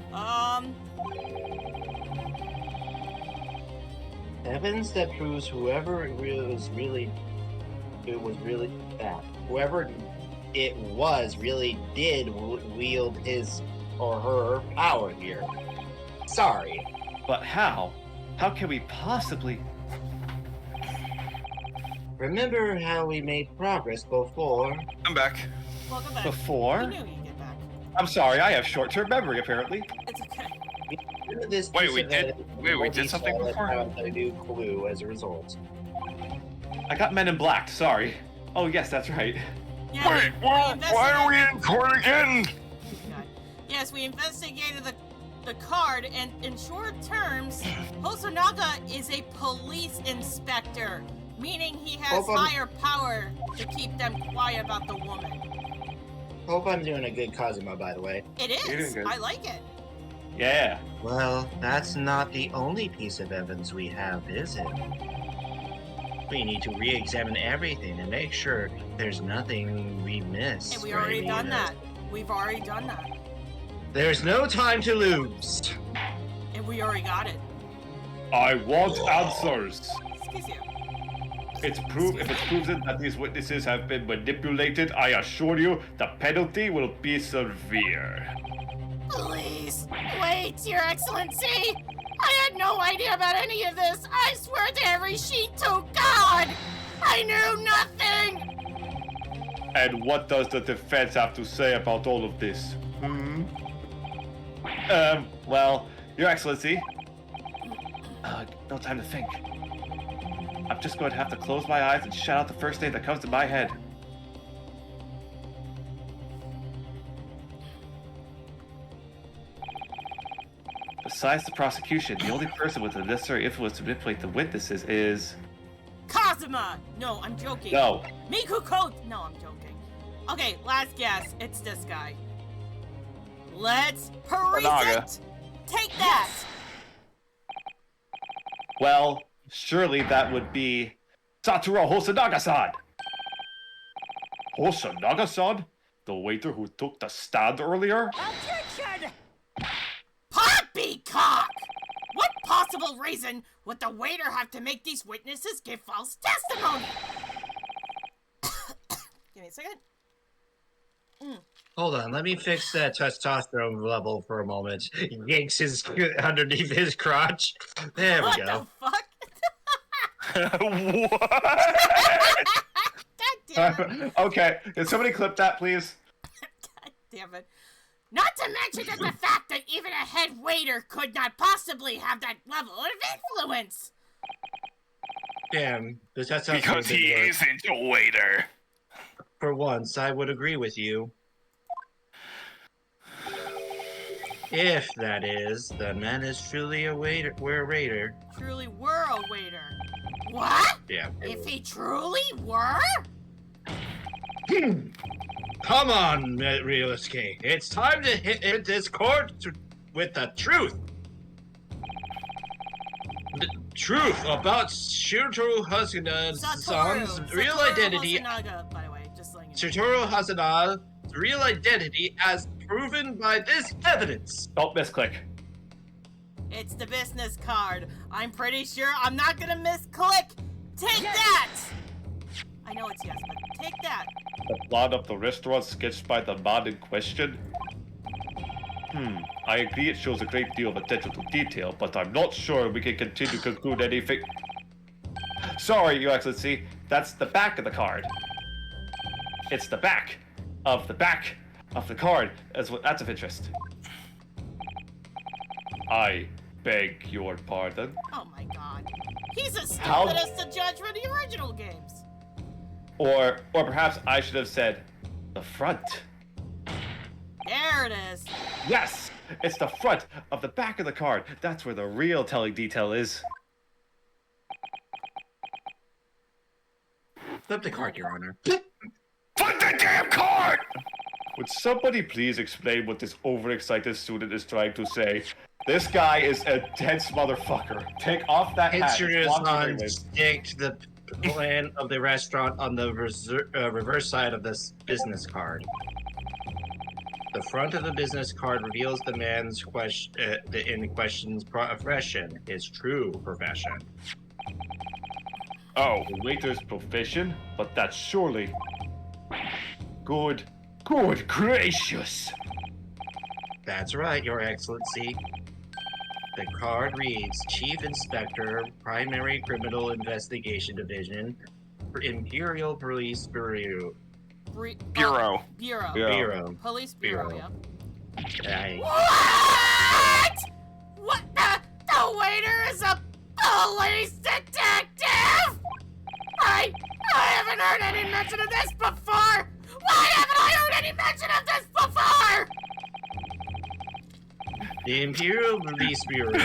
evidence that proves whoever it was really did wield his or her power here. Sorry. But how? How can we possibly? Remember how we made progress before? I'm back. Welcome back. Before? We knew you'd get back. I'm sorry, I have short-term memory apparently. It's okay. This Wait, piece we of did- evidence wait, we will did be something solid before? without a new clue as a result. I got Men in Black. Sorry. Oh yes, that's right. Yeah, Wait, why are we in court again? God. Yes, we investigated the card, and in short terms, Hosonaga is a police inspector, meaning he has Hope I'm- higher power to keep them quiet about the woman. Hope I'm doing a good Kazuma, by the way. It You're is. doing good. I like it. Yeah. Well, that's not the only piece of evidence we have, is it? We need to re-examine everything and make sure there's nothing we missed. And we already Raimi. done that. We've already done that. There's no time to lose. And we already got it. I want answers. Excuse you. If it's proven that these witnesses have been manipulated, I assure you the penalty will be severe. Please, wait, Your Excellency! I had no idea about any of this! I swear to every sheet to God! I knew nothing! And what does the defense have to say about all of this? Well, Your Excellency. No time to think. I'm just going to have to close my eyes and shout out the first name that comes to my head. Besides the prosecution, the only person with the necessary influence to manipulate the witnesses is... Kazuma! No, I'm joking. No. Mikuko! No, I'm joking. Okay, last guess. It's this guy. Let's peruse Hosonaga. it! Take that! Well, surely that would be Satoru Hosonaga-san. Hosonaga-san? The waiter who took the stand earlier? Objection! Poppycock! What possible reason would the waiter have to make these witnesses give false testimony? Give me a second. Hold on, let me fix that testosterone level for a moment. Yanks his underneath his crotch. There we What go. the fuck? What? God damn it. Okay, can somebody clip that, please? God damn it. Not to mention that the fact that even a head waiter could not possibly have that level of influence. Damn, the testosterone Because he didn't work. isn't a waiter. For once, I would agree with you. If, that is, the man is truly a waiter. We're a waiter. Truly were a waiter. What? Yeah. If he truly were? Come on, Real Escape. It's time to hit this court with the truth. The truth about Shotaro Hasanada's real identity. Hosonaga, by the way, just letting you know. Shotaro Hasanada's real identity as proven by this evidence. Don't misclick. It's the business card. I'm pretty sure I'm not gonna misclick. Take that! I know it's yes, but take that. The plot of the restaurant sketched by the man in question? I agree it shows a great deal of attention to detail, but I'm not sure we can continue to conclude anything. Sorry, Your Excellency, that's the back of the card. It's the back of the card. That's of interest. I beg your pardon. Oh my god. He's as How- stupid as the judge for the original games. Or perhaps I should have said the front. There it is. Yes! It's the front of the back of the card. That's where the real telling detail is. Flip the card, Your Honor. Put the damn card! Would somebody please explain what this overexcited student is trying to say? This guy is a tense motherfucker. Take off that hat. Picture is Walk away on with- stick to the plan of the restaurant on the reverse side of this business card. The front of the business card reveals the man's in question's profession, his true profession. Oh, The waiter's profession, but that's surely... Good gracious! That's right, Your Excellency. The card reads Chief Inspector, Primary Criminal Investigation Division, Imperial Police Bureau. Bureau. Bureau. Bureau. Police Bureau, Bureau. yeah. I- What? The waiter is a police detective? I haven't heard any mention of this before! Why haven't I heard any mention of this before? The Imperial Police Bureau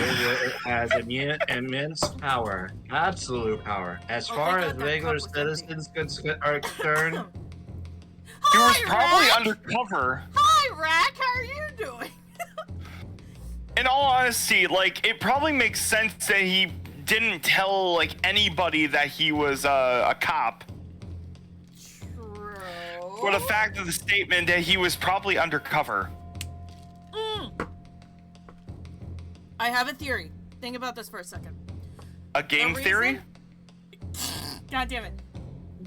has immense power, absolute power, as Oh, far thank as God that regular cup was empty. citizens are concerned. He was Hi, probably Rack. undercover. Hi, Rack. How are you doing? In all honesty, like, it probably makes sense that he didn't tell, like, anybody that he was a cop. True. For the fact of the statement that he was probably undercover. I have a theory. Think about this for a second. A game The theory? reason- God damn it.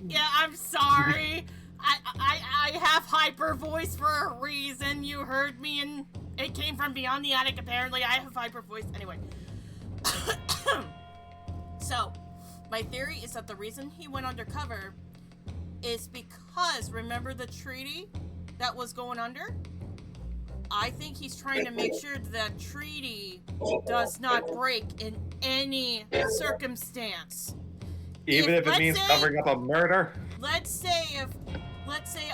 Yeah, I'm sorry. I have hyper voice for a reason. You heard me and it came from beyond the attic apparently. I have hyper voice. Anyway. So, my theory is that the reason he went undercover is because, remember the treaty that was going under? I think he's trying to make sure that treaty does not break in any circumstance. Even if it let's means say- covering up a murder? Let's say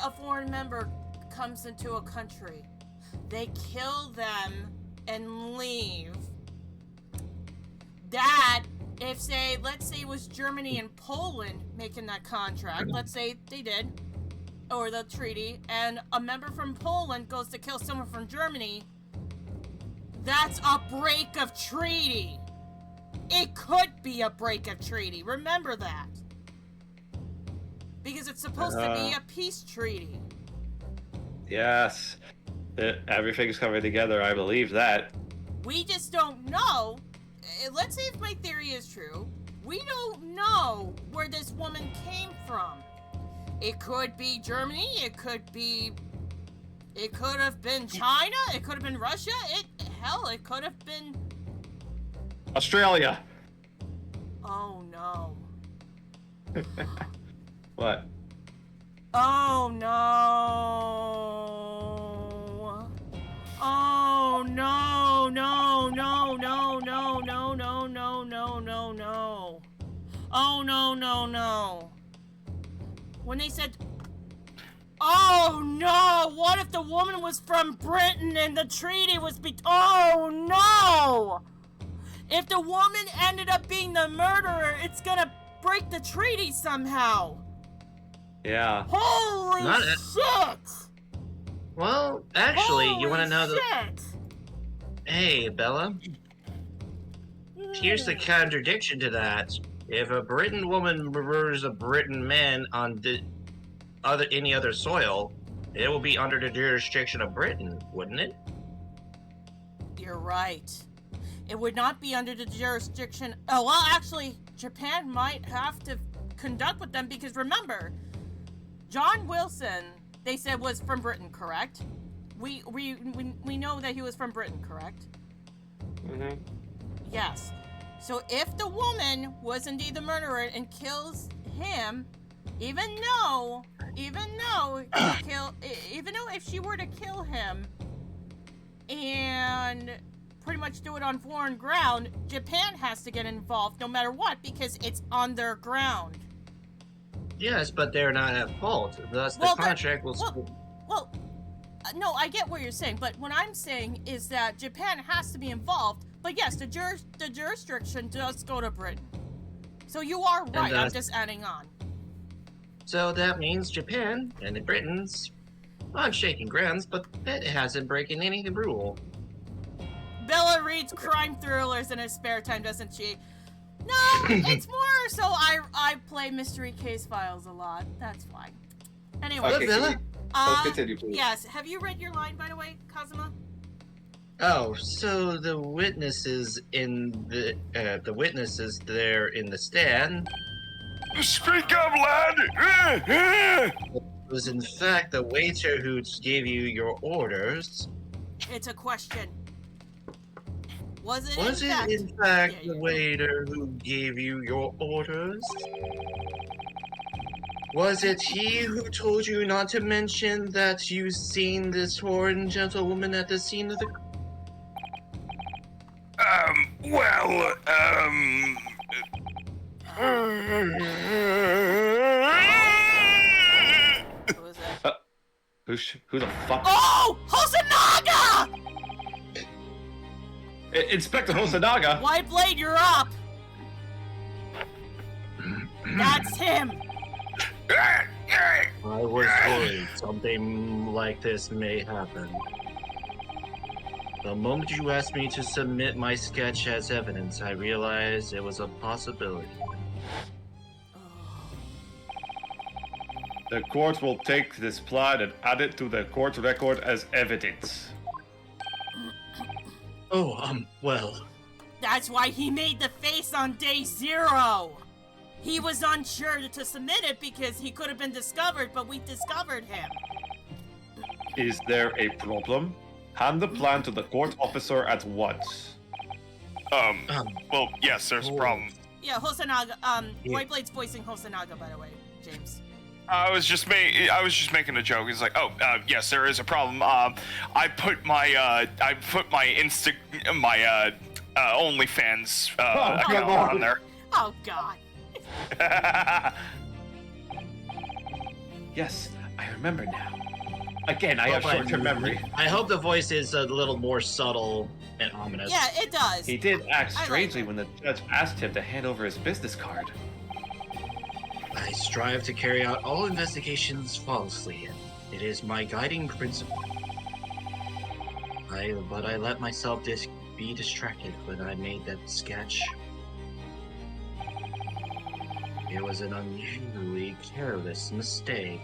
a foreign member comes into a country, they kill them and leave. That, let's say it was Germany and Poland making that contract, let's say they did, or the treaty, and a member from Poland goes to kill someone from Germany, that's a break of treaty. It could be a break of treaty, remember that. Because it's supposed to be a peace treaty. Yes. Everything's coming together, I believe that. We just don't know. Let's say if my theory is true, we don't know where this woman came from. It could be Germany, it could have been China, it could have been Russia, it could have been... Australia! Oh no. What? Oh no. Oh no, no, no, no, no, no, no, no, no, no, no. Oh no, no, no. When they said, oh no, what if the woman was from Britain and the treaty was oh no! If the woman ended up being the murderer, it's gonna break the treaty somehow. Yeah. Holy Not it. shit! Well, actually, you want to know the Shit! Hey, Bella. Here's the contradiction to that. If a Briton woman murders a Briton man on any other soil, it will be under the jurisdiction of Britain, wouldn't it? You're right. It would not be under the jurisdiction. Oh, well, actually, Japan might have to conduct with them because remember, John Wilson, they said was from Britain, correct? We know that he was from Britain, correct? Mm-hmm. Yes. So if the woman was indeed the murderer and kills him, even though if she were to kill him and pretty much do it on foreign ground, Japan has to get involved no matter what because it's on their ground. Yes, but they're not at fault. Thus, the contract will. No, I get what you're saying, but what I'm saying is that Japan has to be involved. But yes, the jurisdiction does go to Britain. So you are right. I'm just adding on. So that means Japan and the Britons on shaking grounds, but it hasn't breaking any rule. Bella reads crime thrillers in her spare time, doesn't she? No, it's more so I play mystery case files a lot. That's fine. Anyway, Okay, Bella. let's continue, please. Yes. Have you read your line, by the way, Kazuma? Oh, so the witnesses the witnesses there in the stand Speak up, lad! was in fact the waiter who gave you your orders. It's a question. Was it Was in it fact? in fact Yeah, the waiter who gave you your orders? Was it he who told you not to mention that you seen this foreign gentlewoman at the scene of the... Well, Who was that? Who the fuck? Oh! Hosonaga! Inspector Hosonaga! White Blade, you're up! That's him! I was worried something like this may happen. The moment you asked me to submit my sketch as evidence, I realized it was a possibility. The court will take this plan and add it to the court record as evidence. Oh, well. That's why he made the face on day 0! He was unsure to submit it because he could have been discovered, but we discovered him. Is there a problem? Hand the plan to the court officer at once. well, yes, there's a problem. Yeah, Hosonaga, Yeah. White Blade's voicing Hosonaga, by the way, James. I was just making a joke. It's like, yes, there is a problem. I put my OnlyFans account on there. Oh, God. Yes, I remember now. Again, I have short-term memory. I hope the voice is a little more subtle and ominous. Yeah, it does. He did act I like strangely it. when the judge asked him to hand over his business card. I strive to carry out all investigations flawlessly. It is my guiding principle. But I let myself be distracted when I made that sketch. It was an unusually careless mistake.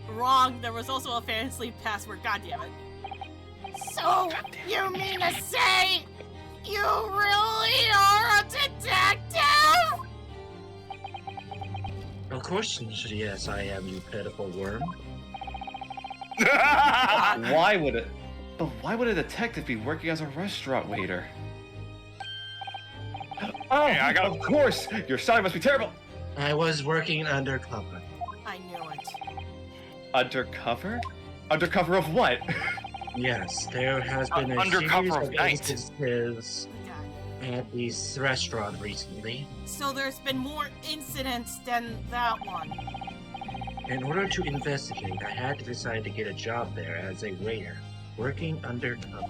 Wrong. There was also a fantasy password. God damn it. So, you mean to say you really are a detective? Of course, yes, I am, you pitiful worm. Why would it? But why would a detective be working as a restaurant waiter? Oh, Hey, I got- of course! Your side must be terrible! I was working undercover. I knew it. Undercover? Undercover of what? Yes, there has been a Undercover series of of night. instances God. at this restaurant recently. So there's been more incidents than that one. In order to investigate, I had to decide to get a job there as a waiter, working undercover.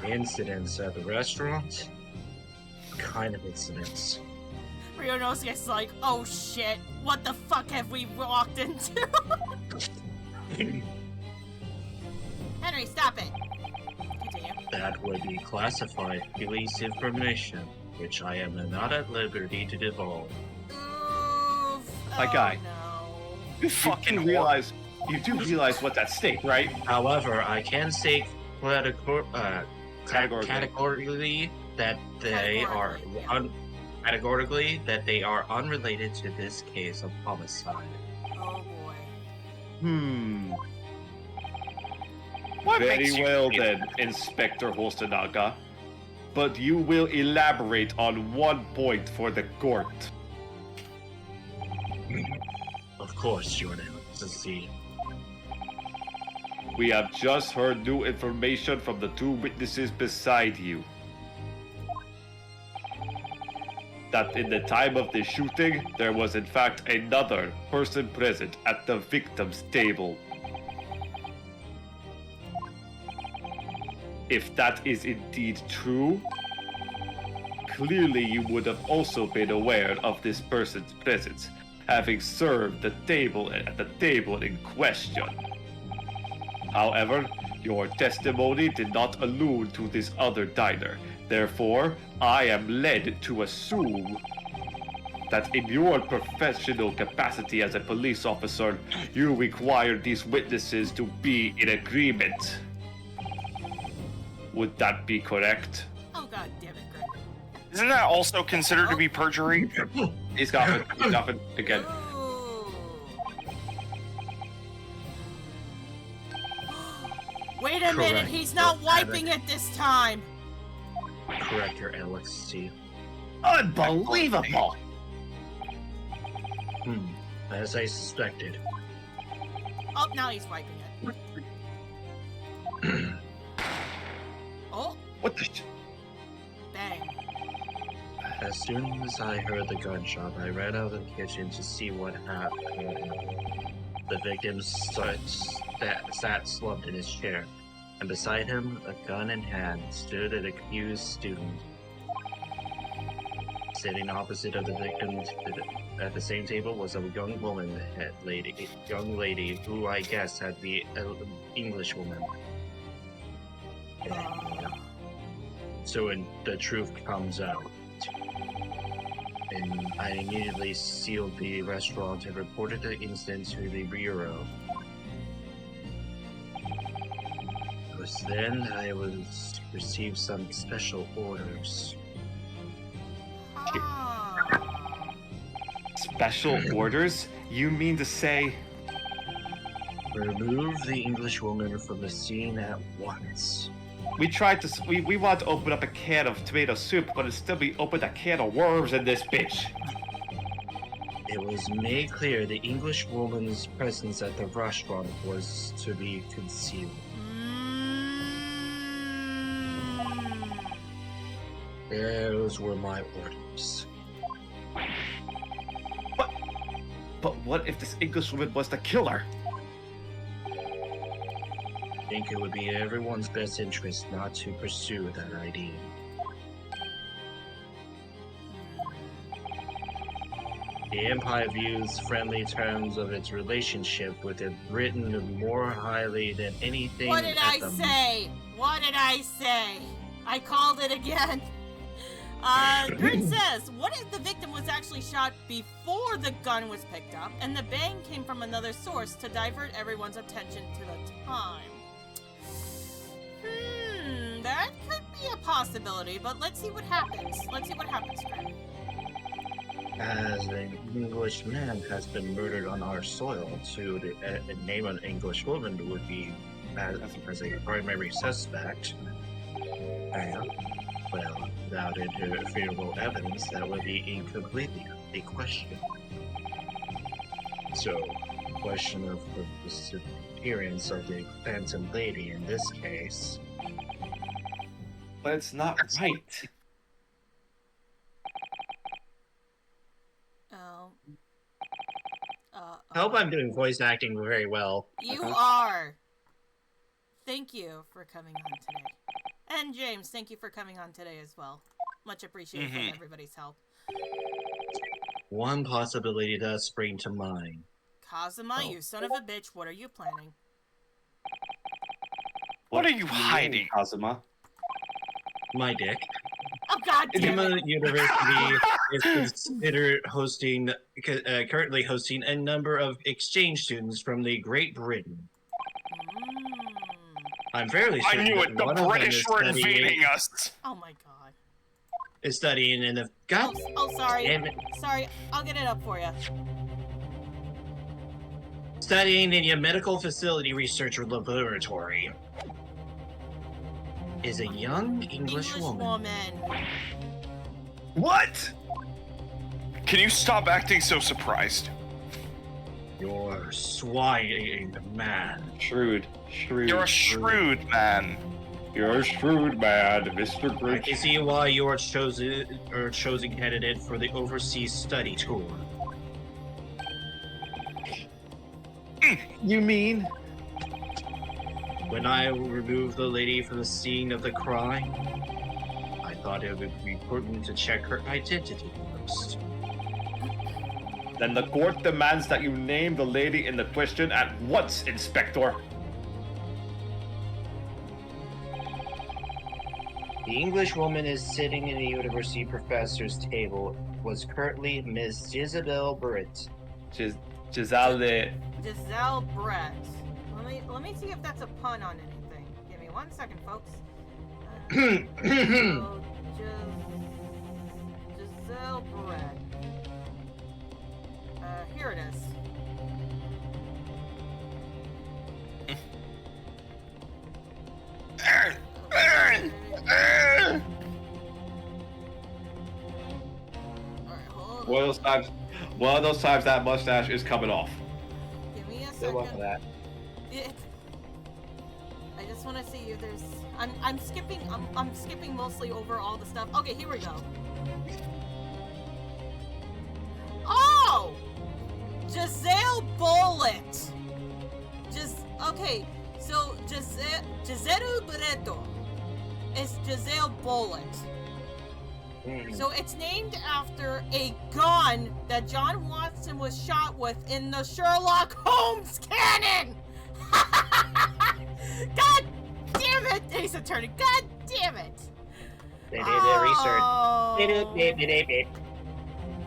Incidents at the restaurant? Kind of incidents. Ryonosuke's like, oh shit, what the fuck have we walked into? Henry, stop it. That would be classified police information, which I am not at liberty to divulge. Oof. My guy. No. You fucking You do realize what's at stake, right? However, I can say Categorically. categorically that they are categorically that they are unrelated to this case of homicide. Oh boy. What Very makes you well feel- then, Inspector Hosonaga. But you will elaborate on one point for the court. Of course, Your Excellency. We have just heard new information from the two witnesses beside you. That in the time of the shooting, there was in fact another person present at the victim's table. If that is indeed true, clearly you would have also been aware of this person's presence, having served the table at the table in question. However, your testimony did not allude to this other diner. Therefore, I am led to assume that in your professional capacity as a police officer, you require these witnesses to be in agreement. Would that be correct? Oh god damn it, Greg. Isn't that also considered to be perjury? He's coughing. He's coughing again. Ooh. Wait a minute, Correct. he's not wiping it this time. Correct, Your Excellency. Unbelievable! As I suspected. Oh, now he's wiping it. Oh, What the? bang. As soon as I heard the gunshot, I ran out of the kitchen to see what happened. The victim sat slumped in his chair, and beside him, a gun in hand, stood an accused student. Sitting opposite of the victim at the same table was a young young lady who I guess had to be an English woman. So when the truth comes out, and I immediately sealed the restaurant and reported the incident to the bureau. It was then I received some special orders. Ah. Special orders? You mean to say? Remove the English woman from the scene at once. We tried to. We want to open up a can of tomato soup, but instead we opened a can of worms in this bitch. It was made clear the English woman's presence at the restaurant was to be concealed. Those were my orders. But what if this English woman was the killer? I think it would be in everyone's best interest not to pursue that idea. The Empire views friendly terms of its relationship with Britain more highly than anything. What did I say? What did I say? I called it again. Princess, what if the victim was actually shot before the gun was picked up, and the bang came from another source to divert everyone's attention to the time? That could be a possibility, but let's see what happens. Let's see what happens, Greg. As an English man has been murdered on our soil, to name an English woman would be as a primary suspect. And, well, without interferable evidence, that would be incompletely a question. So, question of the disappearance of the phantom lady in this case. But it's not right. Oh. I hope I'm doing voice acting very well. You are. Thank you for coming on today. And James, thank you for coming on today as well. Much appreciated from everybody's help. One possibility does spring to mind. Kazuma, you son of a bitch, what are you planning? What are you hiding? Kazuma? my dick. Oh god damn Yuma it! University is considered currently hosting a number of exchange students from the Great Britain. I'm fairly I certain knew that it. The one of them British were is invading us. Oh my god. studying in the God. Oh, sorry. Damn it. Sorry, I'll get it up for you. Studying in your medical facility research laboratory is a young English woman. What? Can you stop acting so surprised? You're swine man. Shrewd. You're a shrewd man. You're a shrewd man, Mr. I Grinch. can see why you're chosen candidate for the overseas study tour. You mean? When I removed the lady from the scene of the crime, I thought it would be important to check her identity first. Then the court demands that you name the lady in the question at once, Inspector. The English woman is sitting in the university professor's table was currently Miss Isabel Britt. Giselle. Giselle Brett. Let me see if that's a pun on anything. Give me 1 second, folks. Giselle Brett. Here it is. One of those times that mustache is coming off. Give me a second. Good luck with that. I just want to see if there's. I'm skipping mostly over all the stuff. Okay, here we go. Oh, Giselle Bullet. Okay. So Giselle Barreto is Giselle Bullet. So it's named after a gun that John Watson was shot with in the Sherlock Holmes canon! God damn it, Ace Attorney! God damn it! They did their research.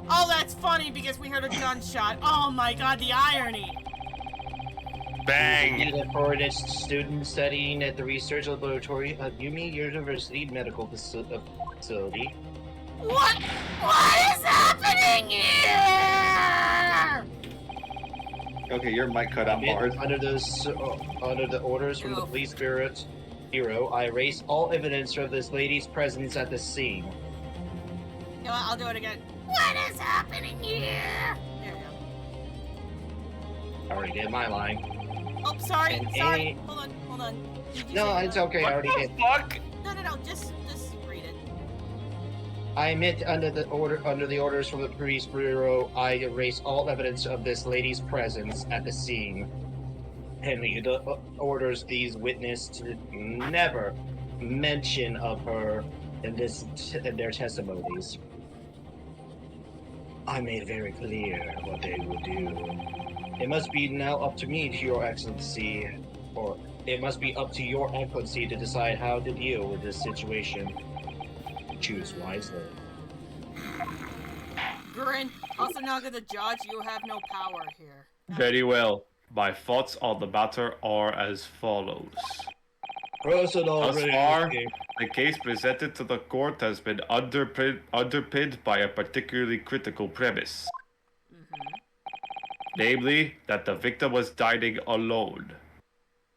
Oh, that's funny because we heard a gunshot. Oh my god, the irony! Bang! A foreign student studying at the research laboratory of Yumi University Medical Facility. What is happening here? Okay, your mic cut out hard. Under the orders from the police bureau, I erased all evidence of this lady's presence at the scene. You know what, I'll do it again. What is happening here? There we I already did my line. go. Oh, sorry. And Hold on. Did you No, say- it's okay. I already did. Fuck! No, just read it. I admit under the orders from the police bureau, I erased all evidence of this lady's presence at the scene. And the orders these witnesses to never mention of her in their testimonies. I made very clear what they would do. It must be now up to me, Your Excellency, or it must be up to Your Excellency to decide how to deal with this situation. Choose wisely. Grin, also Naga the judge, you have no power here. Very well. My thoughts on the matter are as follows. Personal Thus far, the case presented to the court has been underpinned by a particularly critical premise. Namely, that the victim was dining alone.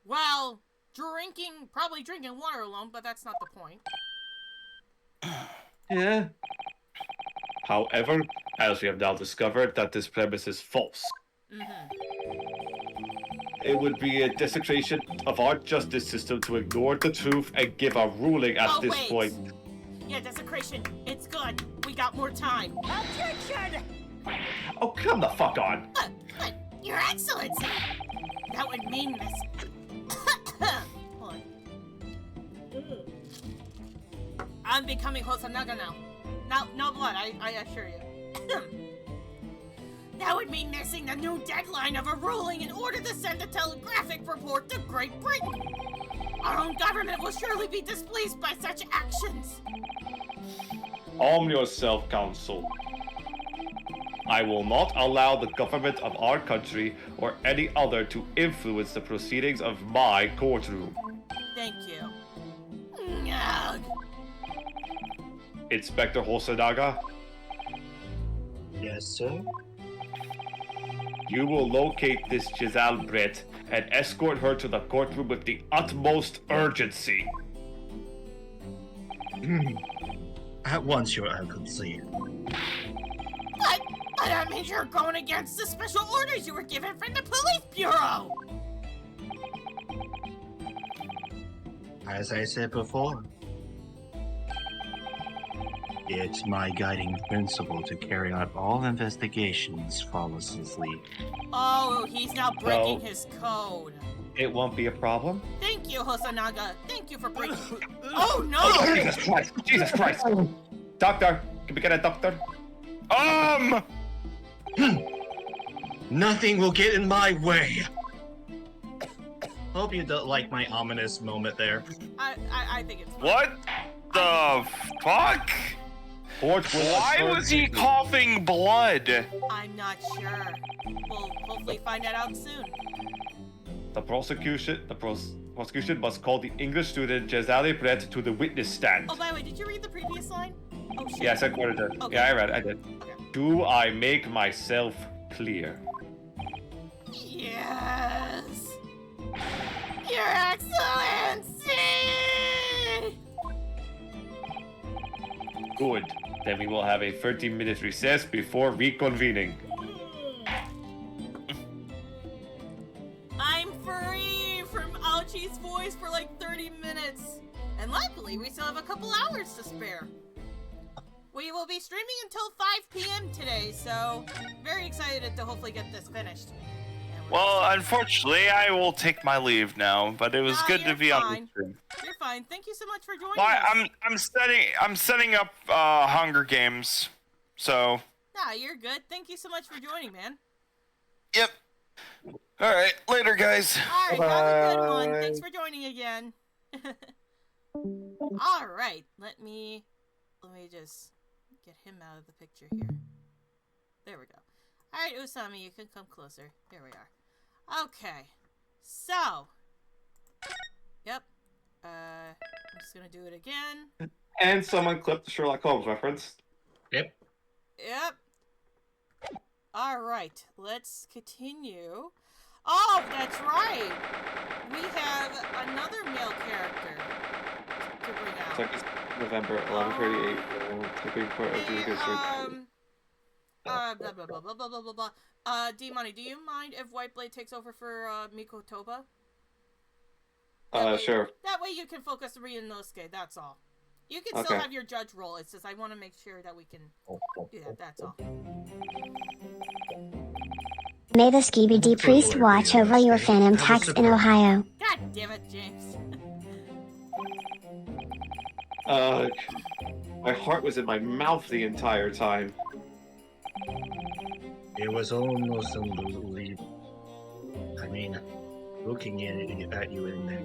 Well, probably drinking water alone, but that's not the point. Yeah. However, as we have now discovered that this premise is false. It would be a desecration of our justice system to ignore the truth and give a ruling at this point. Yeah, desecration. It's good. We got more time. Objection! Oh, come the fuck on! But, Your Excellency! That would mean this. Hold on. I'm becoming Hosanaga now. No blood, I assure you. That would mean missing the new deadline of a ruling in order to send a telegraphic report to Great Britain. Our own government will surely be displeased by such actions. Calm yourself, Council. I will not allow the government of our country or any other to influence the proceedings of my courtroom. Thank you. Ugh. Inspector Hosonaga, Yes, sir. you will locate this Giselle Britt and escort her to the courtroom with the utmost urgency. At once, Your Excellency. But that means you're going against the special orders you were given from the police bureau. As I said before, it's my guiding principle to carry out all investigations flawlessly. Oh, he's now breaking No. his code. It won't be a problem. Thank you, Hosonaga. Thank you for breaking. Oh no! Jesus Christ! Jesus Christ! Doctor, can we get a doctor? Nothing will get in my way. Hope you don't like my ominous moment there. I think it's fine. What the fuck? Court will Why adjourn was he to- coughing blood? I'm not sure. We'll hopefully find that out soon. The prosecution must call the English student Giselle Britt to the witness stand. Oh, by the way, did you read the previous line? Oh shit. Yes, I quoted it. Okay. Yeah, I read it. I did. Okay. Do I make myself clear? Yes. Your Excellency. Good. Then we will have a 30-minute recess before reconvening. I'm free from Ouchie's voice for like 30 minutes. And luckily, we still have a couple hours to spare. We will be streaming until 5 p.m. today, so very excited to hopefully get this finished. And we're Well, just- unfortunately, I will take my leave now. But it was No, good to you're be on fine. the stream. You're fine. Thank you so much for joining Well, us. I'm setting up Hunger Games. So, Nah, you're good. Thank you so much for joining, man. yep. All right, later, guys. All right, have a good one. Bye. Thanks for joining again. All right, let me just get him out of the picture here. There we go. All right, Usami, you can come closer. There we are. Okay, so, yep. I'm just gonna do it again. And someone clipped the Sherlock Holmes reference. Yep. Yep. All right, let's continue. Oh, that's right. We have another male character to bring It's out. like it's November 11:38. Supreme Court of Judiciary. Blah blah blah blah blah blah blah blah. D-Money, do you mind if Whiteblade takes over for Miko Toba? Sure. That way you can focus on Ryunosuke, that's all. You can still Okay. have your judge role, it's just I want to make sure that we can do that, that's all. May the Skibidi Priest watch over your phantom tax in Ohio. God damn it, James. My heart was in my mouth the entire time. It was almost unbelievable. I mean, looking at you in there.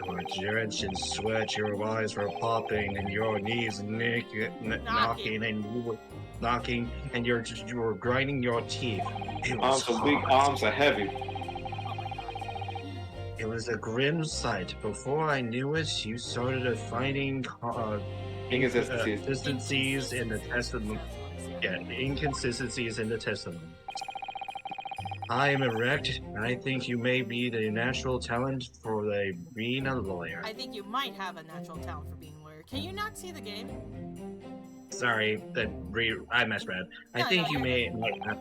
Your drenched in sweat, your eyes were popping, and your knees knocking, and you were knocking, and you were grinding your teeth. It was Arms are weak, hot. arms are heavy. It was a grim sight. Before I knew it, you started finding Inconsistencies. inconsistencies in the testimony. Yeah, inconsistencies in the testimony. I am erect, and I think you may be the natural talent for being a lawyer. I think you might have a natural talent for being a lawyer. Can you not see the game? Sorry, I misread. I No, think no, you you're might have.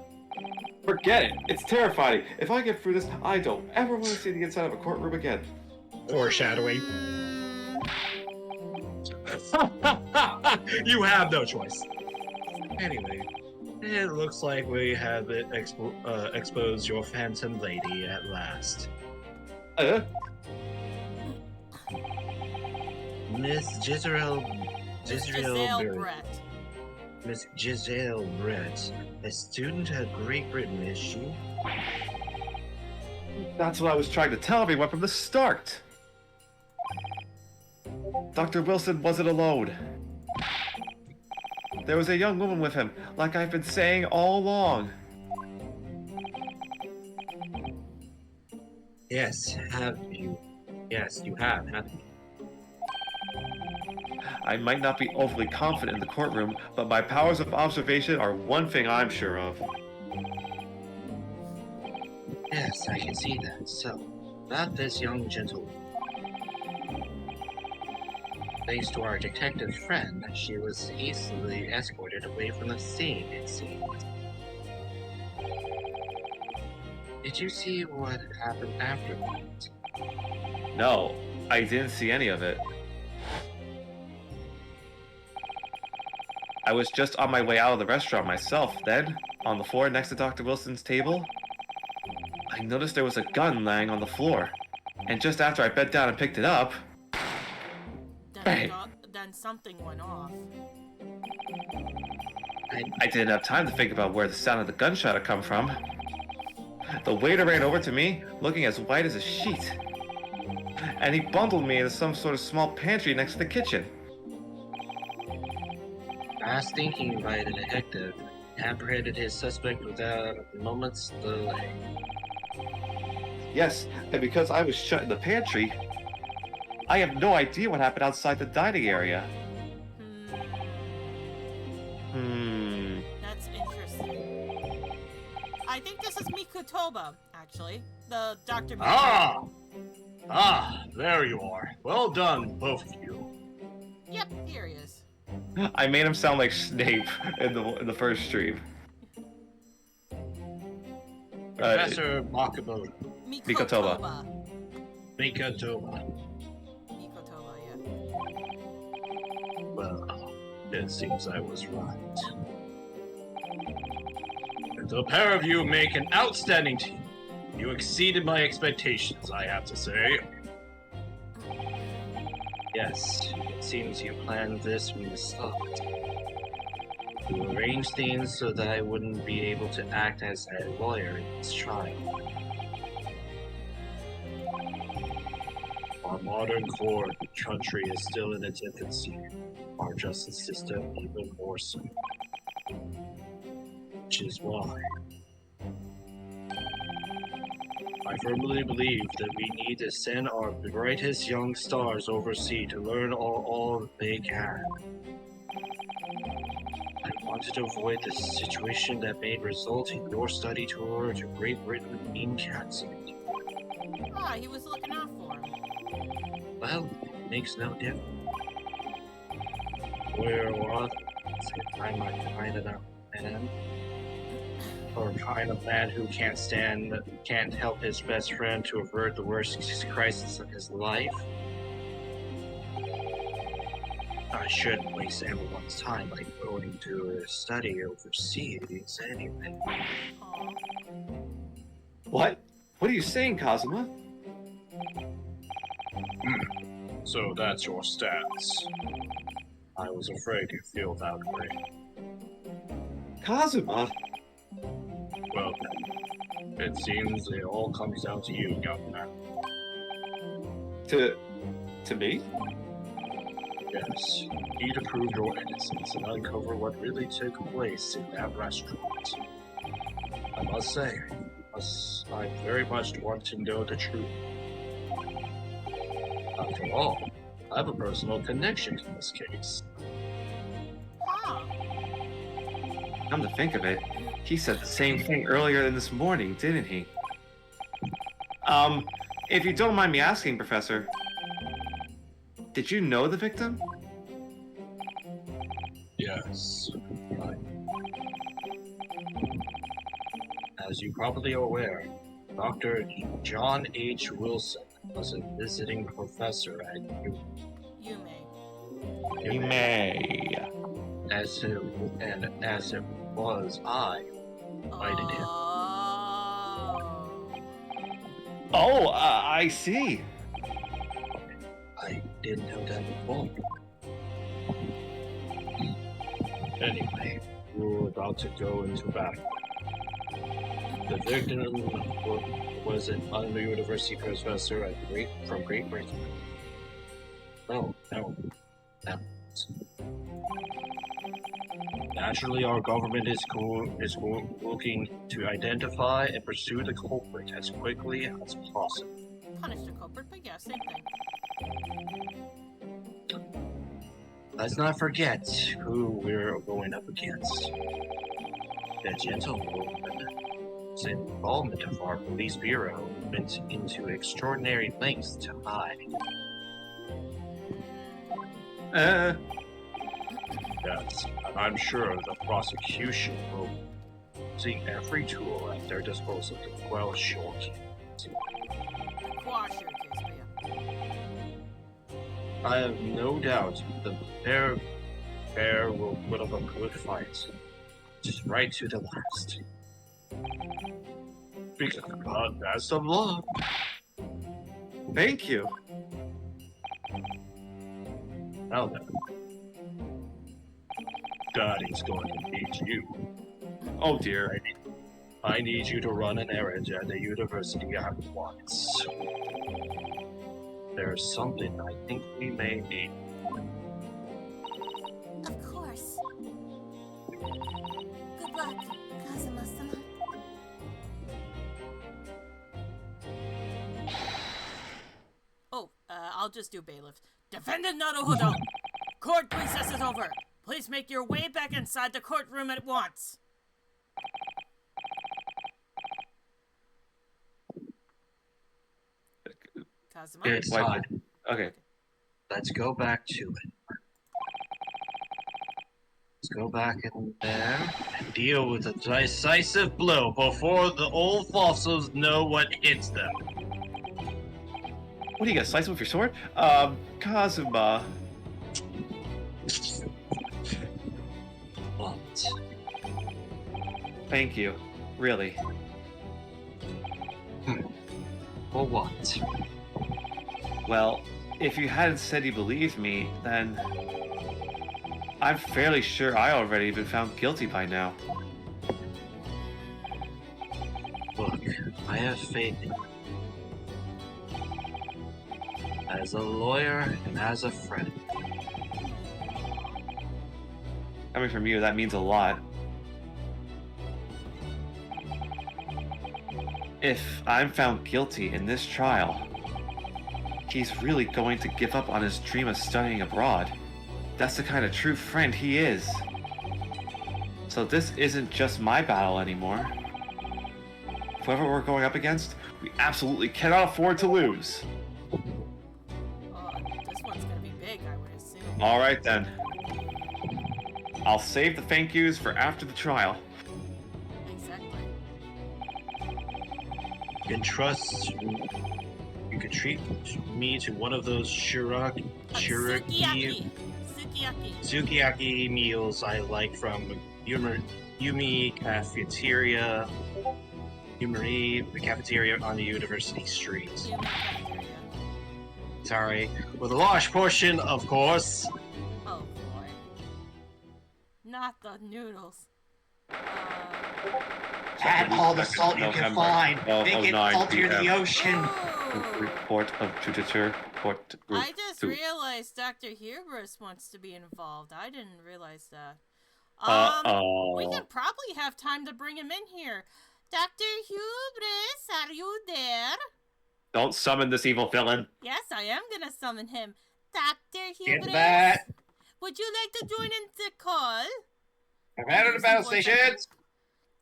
Forget it. It's terrifying. If I get through this, I don't ever want to see the inside of a courtroom again. Foreshadowing. Mm, You have no choice. Anyway, it looks like we have exposed your phantom lady at last. Miss Giselle Giselle Brett. Brett. Miss Giselle Brett, a student at Great Britain, is she? That's what I was trying to tell everyone from the start. Dr. Wilson wasn't alone. There was a young woman with him, like I've been saying all along. Yes, have you? Yes, you have, haven't you? I might not be overly confident in the courtroom, but my powers of observation are one thing I'm sure of. Yes, I can see that. So, about this young gentleman. Thanks to our detective friend, she was hastily escorted away from the scene, it seems. Did you see what happened afterwards? No, I didn't see any of it. I was just on my way out of the restaurant myself. Then, on the floor next to Dr. Wilson's table, I noticed there was a gun lying on the floor. And just after I bent down and picked it up, Then something went off. I didn't have time to think about where the sound of the gunshot had come from. The waiter ran over to me, looking as white as a sheet. And he bundled me into some sort of small pantry next to the kitchen. Fast thinking by the detective apprehended his suspect without a moment's delay. Yes, and because I was shut in the pantry, I have no idea what happened outside the dining area. That's interesting. I think this is Mikutoba, actually. The Dr. There you are. Well done, both of you. Yep, here he is. I made him sound like Snape in the first stream. Professor Makaboda. Mikotoba. Mikotoba. Mikotoba, yeah. Well, it seems I was right. The pair of you make an outstanding team. You exceeded my expectations, I have to say. Yes, it seems you planned this from the start. You arranged things so that I wouldn't be able to act as a lawyer in this trial. Our modern court country is still in its infancy. Our justice system even more so. Which is why I firmly believe that we need to send our brightest young stars overseas to learn all they can. I wanted to avoid the situation that may result in your study tour to Great Britain being cancelled. Ah, he was looking out for him. Well, it makes no difference. Lawyer or otherwise, if I might find enough man, or kind of man who can't help his best friend to avert the worst crisis of his life. I shouldn't waste everyone's time by going to a study overseas anyway. Aw. What? What are you saying, Kazuma? So that's your stance. I was afraid you'd feel that way. Kazuma? Well then, it seems it all comes down to you, young man. To me? Yes, you need to prove your innocence and uncover what really took place in that restaurant. I must say, I very much want to know the truth. After all, I have a personal connection to this case. Huh. Come to think of it, he said the same thing earlier this morning, didn't he? If you don't mind me asking, Professor, did you know the victim? Yes. As you probably are aware, Dr. John H. Wilson was a visiting professor at Yume. You may. as it was I invited him. Oh, I see. I didn't know that before. Anyway, we were about to go into battle. The victim was an university professor from Great Britain. No. Naturally, our government is looking to identify and pursue the culprit as quickly as possible. Punish the culprit, but yeah, same thing. Let's not forget who we're going up against. The gentleman's involvement of our police bureau went into extraordinary lengths to hide. Yes, and I'm sure the prosecution will see every tool at their disposal to quell your case. Quash your case, but yeah. I have no doubt the pair will put up a good fight, just right to the last. Because God, best of luck. Thank you. Now then, Daddy's going to need you. Oh dear. I need you to run an errand at the university at once. There's something I think we may need. Of course. Good luck, Kazuma-sama. Oh, I'll just do bailiff. Defendant Naruhodo! Court recess is over. Please make your way back inside the courtroom at once. Kazuma? It's Why- time. Okay. Let's go back to it. Let's go back in there and deal with a decisive blow before the old fossils know what hits them. What do you got? Slice him with your sword? Kazuma. What? Thank you. Really. For what? Well, if you hadn't said you believed me, then I'm fairly sure I already been found guilty by now. Look, I have faith in you. As a lawyer and as a friend. Coming from you, that means a lot. If I'm found guilty in this trial, he's really going to give up on his dream of studying abroad. That's the kind of true friend he is. So this isn't just my battle anymore. Whoever we're going up against, we absolutely cannot afford to lose. Oh, this one's gonna be big, I would assume. Alright then. I'll save the thank yous for after the trial. Exactly. You can trust. You can treat me to one of those Sukiyaki. sukiyaki meals I like from Yumi Cafeteria. Yumi, the cafeteria on the University Street. Human cafeteria. Sorry, with a large portion, of course. Oh boy. Not the noodles. Add all the salt you can find. Make it 9 saltier than the PM. ocean. Oh. Report of Judiciary Court Group I just 2. realized Dr. Hubris wants to be involved. I didn't realize that. Uh-oh. We can probably have time to bring him in here. Dr. Hubris, are you there? Don't summon this evil villain. Yes, I am gonna summon him. Dr. Hubris, Get that. would you like to join in the call? I'm out of the battle station.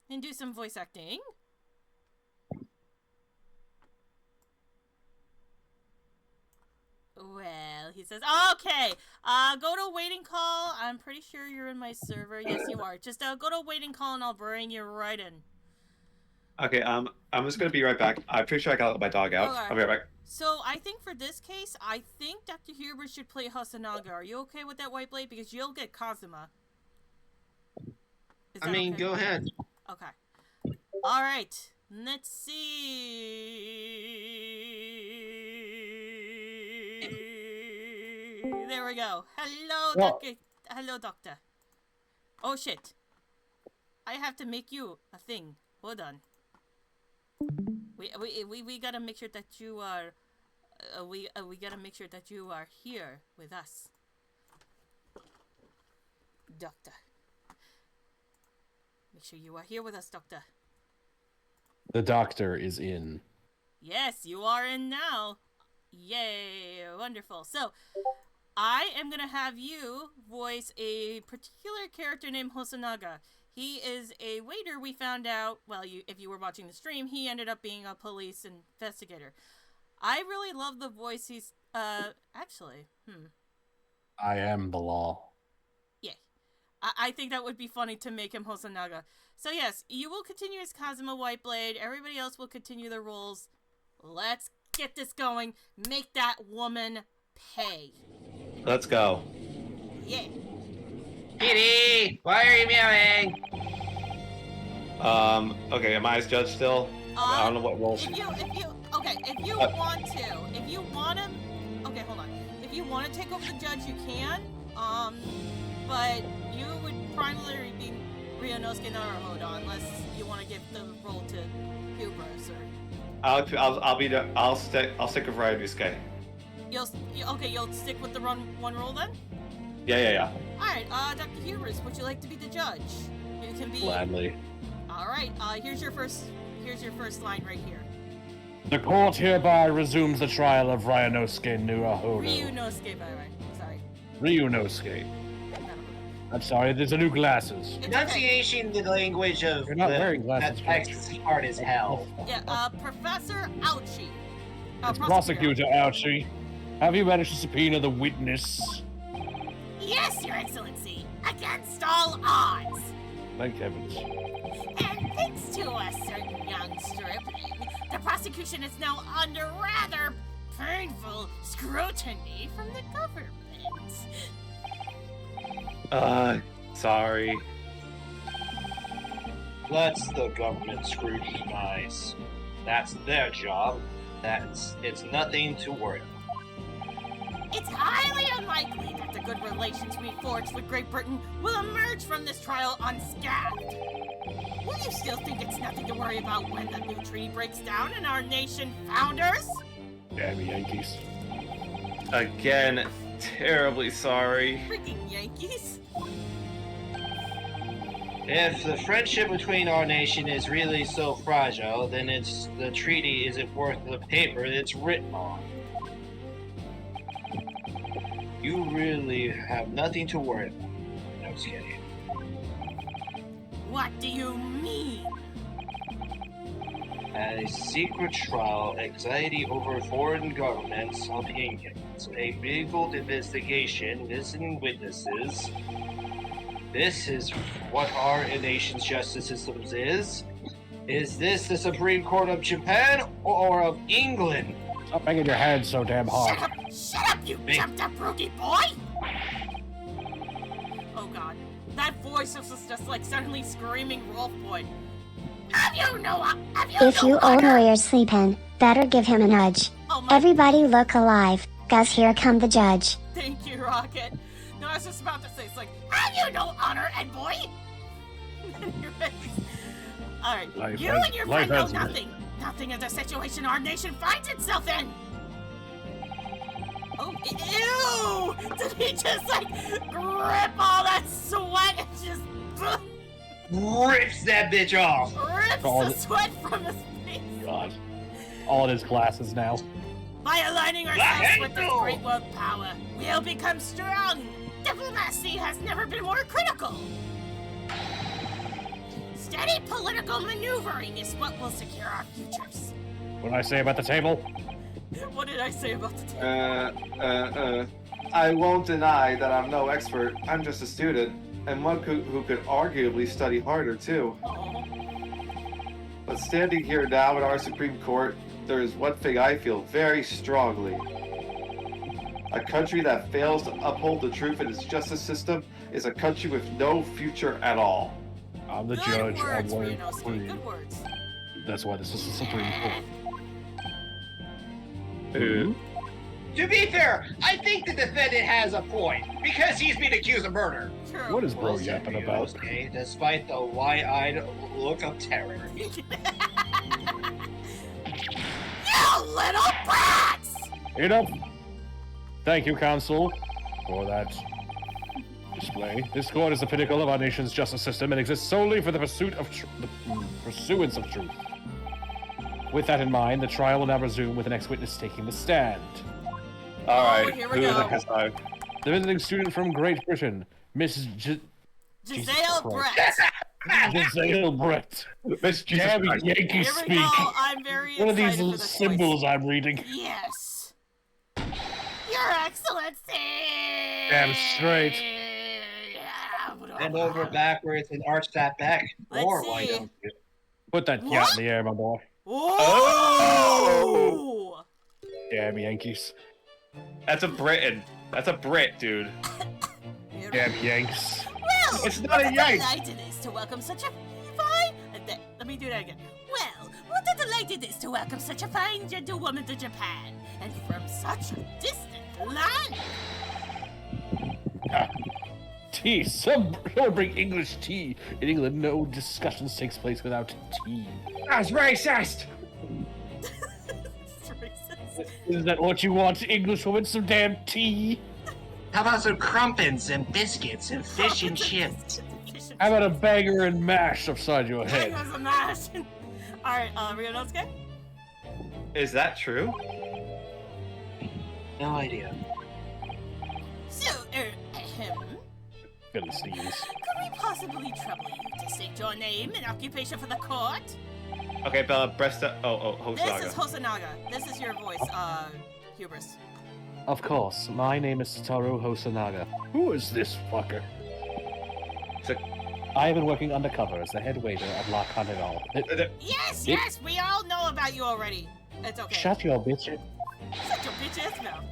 And do some voice acting? Well, he says, okay, go to waiting call. I'm pretty sure you're in my server. Yes, you are. Just go to waiting call and I'll bring you right in. Okay, I'm just gonna be right back. I'm pretty sure I gotta let my dog out. Okay. I'll be right back. So I think for this case, I think Dr. Huber should play Hasanaga. Are you okay with that, White Blade? Because you'll get Kazuma. Is that okay? Go ahead. Okay. All right. Let's see. There we go. Hello, Doctor. Hello, Doctor. Oh shit. I have to make you a thing. Hold on. We gotta make sure that you are. We gotta make sure that you are here with us, Doctor. Make sure you are here with us, Doctor. The doctor is in. Yes, you are in now. Yay, wonderful. So, I am gonna have you voice a particular character named Hosonaga. He is a waiter. We found out, well, if you were watching the stream, he ended up being a police investigator. I really love the voice he's, actually, I am the law. Yeah. I think that would be funny to make him Hosonaga. So yes, you will continue as Kazuma Whiteblade. Everybody else will continue their roles. Let's get this going. Make that woman pay. Let's go. Yeah. Petey, why are you meowing? Okay, am I as judge still? I don't know what role she... If you want to, okay, hold on. If you want to take over the judge, you can. But you would primarily be Ryunosuke Naruhodo unless you want to give the role to Hubris or. I'll stick with Ryunosuke. You'll stick with the one role then? Yeah. Alright, Dr. Hubris, would you like to be the judge? You can be. Gladly. Alright, here's your first line right here. The court hereby resumes the trial of Ryunosuke Naruhodo. Ryunosuke, by the way. Sorry. Ryunosuke. I'm sorry, there's a new glasses. Pronunciation in the language of You're not wearing glasses. that text is hard as hell. Yeah, Professor Ouchie. It's Prosecutor Ouchie. Have you managed to subpoena the witness? Yes, Your Excellency. Against all odds. Thank heavens. And thanks to a certain young stripling, the prosecution is now under rather painful scrutiny from the government. Sorry. Let's the government scrutinize. That's their job. It's nothing to worry about. It's highly unlikely that the good relations we forged with Great Britain will emerge from this trial unscathed. Will you still think it's nothing to worry about when the new treaty breaks down and our nation founders? Damn Yankees. Again, terribly sorry. Freaking Yankees. If the friendship between our nation is really so fragile, then the treaty isn't worth the paper it's written on. You really have nothing to worry about. No, just kidding. What do you mean? A secret trial, anxiety over foreign governments' opinions, a legal investigation, listening witnesses. This is what our nation's justice system is. Is this the Supreme Court of Japan or of England? Stop banging your head so damn hard. Shut up, you jumped up rookie boy! Oh god, that voice was just like suddenly screaming Wolf Boy. If you old lawyer's sleeping, better give him a nudge. Oh my. Everybody look alive, cause here come the judge. Thank you, Rocket. No, I was just about to say, it's like, have you no honor, Ed boy? Alright, you and your friend know nothing. Nothing of the situation our nation finds itself in. Oh, ew! Did he just like grip all that sweat and just Rips that bitch off! rips the sweat from his face? God. All in his glasses now. By aligning ourselves with this great world power, we'll become strong. Diplomacy has never been more critical. Steady political maneuvering is what will secure our futures. What did I say about the table? What did I say about the table? I won't deny that I'm no expert. I'm just a student, and one who could arguably study harder too. But standing here now at our Supreme Court, there is one thing I feel very strongly. A country that fails to uphold the truth in its justice system is a country with no future at all. I'm the Good judge. words, I'm Ryunosuke, one good words. That's why this is the Supreme Court. To be fair, I think the defendant has a point, because he's been accused of murder. True. What is bro yapping about? Despite the wide-eyed look of terror. You little brats! Enough. Thank you, Council, for that display. This court is the pinnacle of our nation's justice system and exists solely for the pursuance of truth. With that in mind, the trial will now resume with the next witness taking the stand. All right. here we Who go. the heck is I? The visiting student from Great Britain, Miss Giselle Christ. Brett. Giselle Brett. Miss Jesus Damn Christ. Yankee Here we speak. go. I'm very What are excited these for little this symbols voice. I'm reading? Yes. Your Excellency. Damn straight. Bend over backwards and arch that back. Let's Or why see. don't you? Put that What? yacht in the air, my boy. Oh! Damn Yankees. That's a Briton. That's a Brit, dude. Damn Yanks. Well, It's not a what yank. delight it is to welcome such a fine... Let me do that again. Well, what a delight it is to welcome such a fine gentlewoman to Japan, and from such a distant land. Tea. Someone bring English tea. In England, no discussions takes place without tea. That's racist. It's racist. Is that what you want, Englishwoman? Some damn tea? How about some crumpets and biscuits and fish and chips? How about a banger and mash upside your head? That's a mash. Alright, Ryunosuke? Is that true? No idea. So, ahem. Philistines. Could we possibly trouble you to state your name and occupation for the court? Okay, Bella, breast up. Oh, This is Hosonaga. Hosonaga. This is your voice, Hubris. Of course, my name is Satoru Hosonaga. Who is this fucker? So- I have been working undercover as the head waiter at La Carnival. Yes, we all know about you already. It's okay. Shut your bitch. Shut your bitch ass mouth.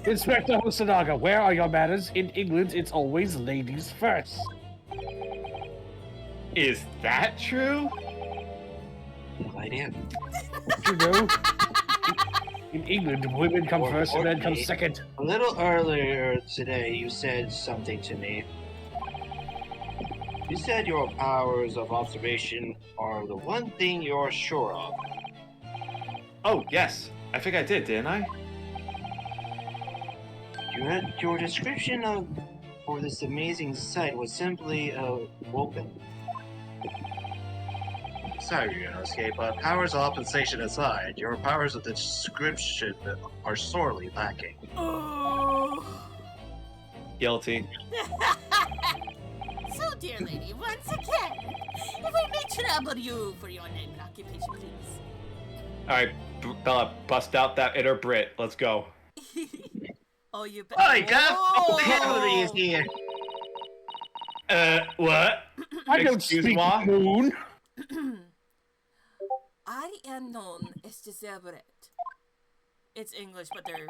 Inspector Hosonaga, where are your manners? In England, it's always ladies first. Is that true? No idea. You know? In England, women come first and men come second. A little earlier today, you said something to me. You said your powers of observation are the one thing you're sure of. Oh, yes. I think I did, didn't I? Your description for this amazing sight was simply open. Sorry, Ryunosuke, but powers of observation aside, your powers of description are sorely lacking. Oh. Guilty. So, dear lady, once again, if I may trouble you for your name and occupation, please. All right, Bella, bust out that inner Brit. Let's go. Oh, you bet. Oh, Kelly is here. What? I don't Excuse speak moi? moon. I am known as Giselle Brett. It's English, but they're...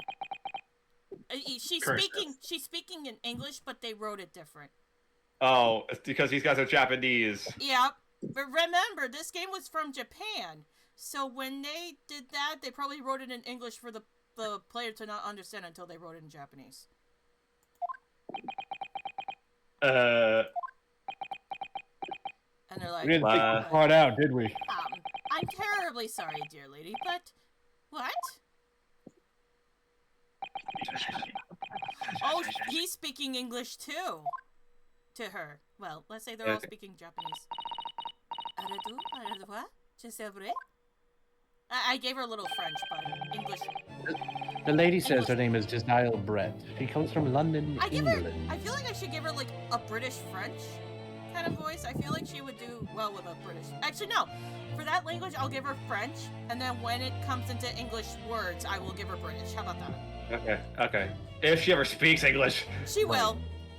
She's speaking in English, but they wrote it different. Oh, it's because these guys are Japanese. Yeah, but remember, this game was from Japan. So when they did that, they probably wrote it in English for the player to not understand until they wrote it in Japanese. We And they're like, didn't think that part out, did we? I'm terribly sorry, dear lady, but... What? Oh, he's speaking English too. To her. Well, let's say they're all speaking Japanese. I gave her a little French, but English. The lady says her name is Giselle Brett. She comes from London, I give her. England. I feel like I should give her like a British French kind of voice. I feel like she would do well with a British. Actually, no. For that language, I'll give her French, and then when it comes into English words, I will give her British. How about that? Okay. If she ever speaks English. She will.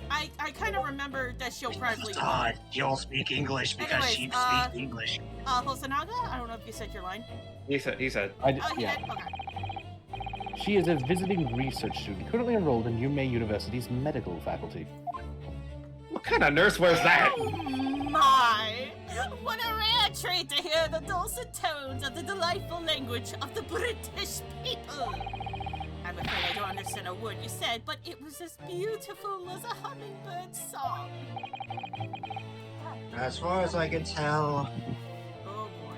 I kind of remember that she'll probably. God, you'll speak English because Anyways, she speaks English. Hosonaga, I don't know if you said your line. He said. Oh, Yeah. did? Okay. She is a visiting research student currently enrolled in UMay University's medical faculty. What kind of nurse wears that? Oh my! What a rare treat to hear the dulcet tones of the delightful language of the British people. I'm afraid I don't understand a word you said, but it was as beautiful as a hummingbird song. As far as I can tell, Oh boy.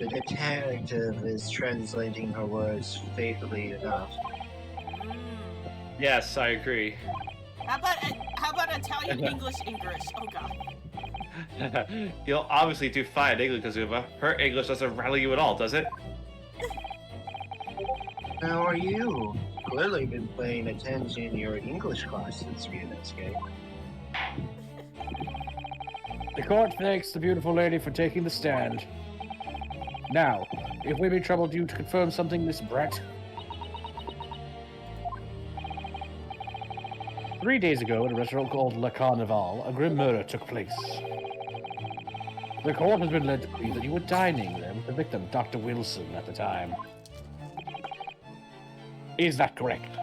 The detective is translating her words faithfully enough. Mm. Yes, I agree. How about Italian English? Oh god. You'll obviously do fine in English, Kazuma. Her English doesn't rattle you at all, does it? How are you? Clearly been paying attention in your English class since we escaped. The court thanks the beautiful lady for taking the stand. Now, if we may trouble you to confirm something, Miss Brett. 3 days ago, at a restaurant called Le Carnival, a grim murder took place. The court has been led to believe that you were dining there with the victim, Dr. Wilson, at the time. Is that correct?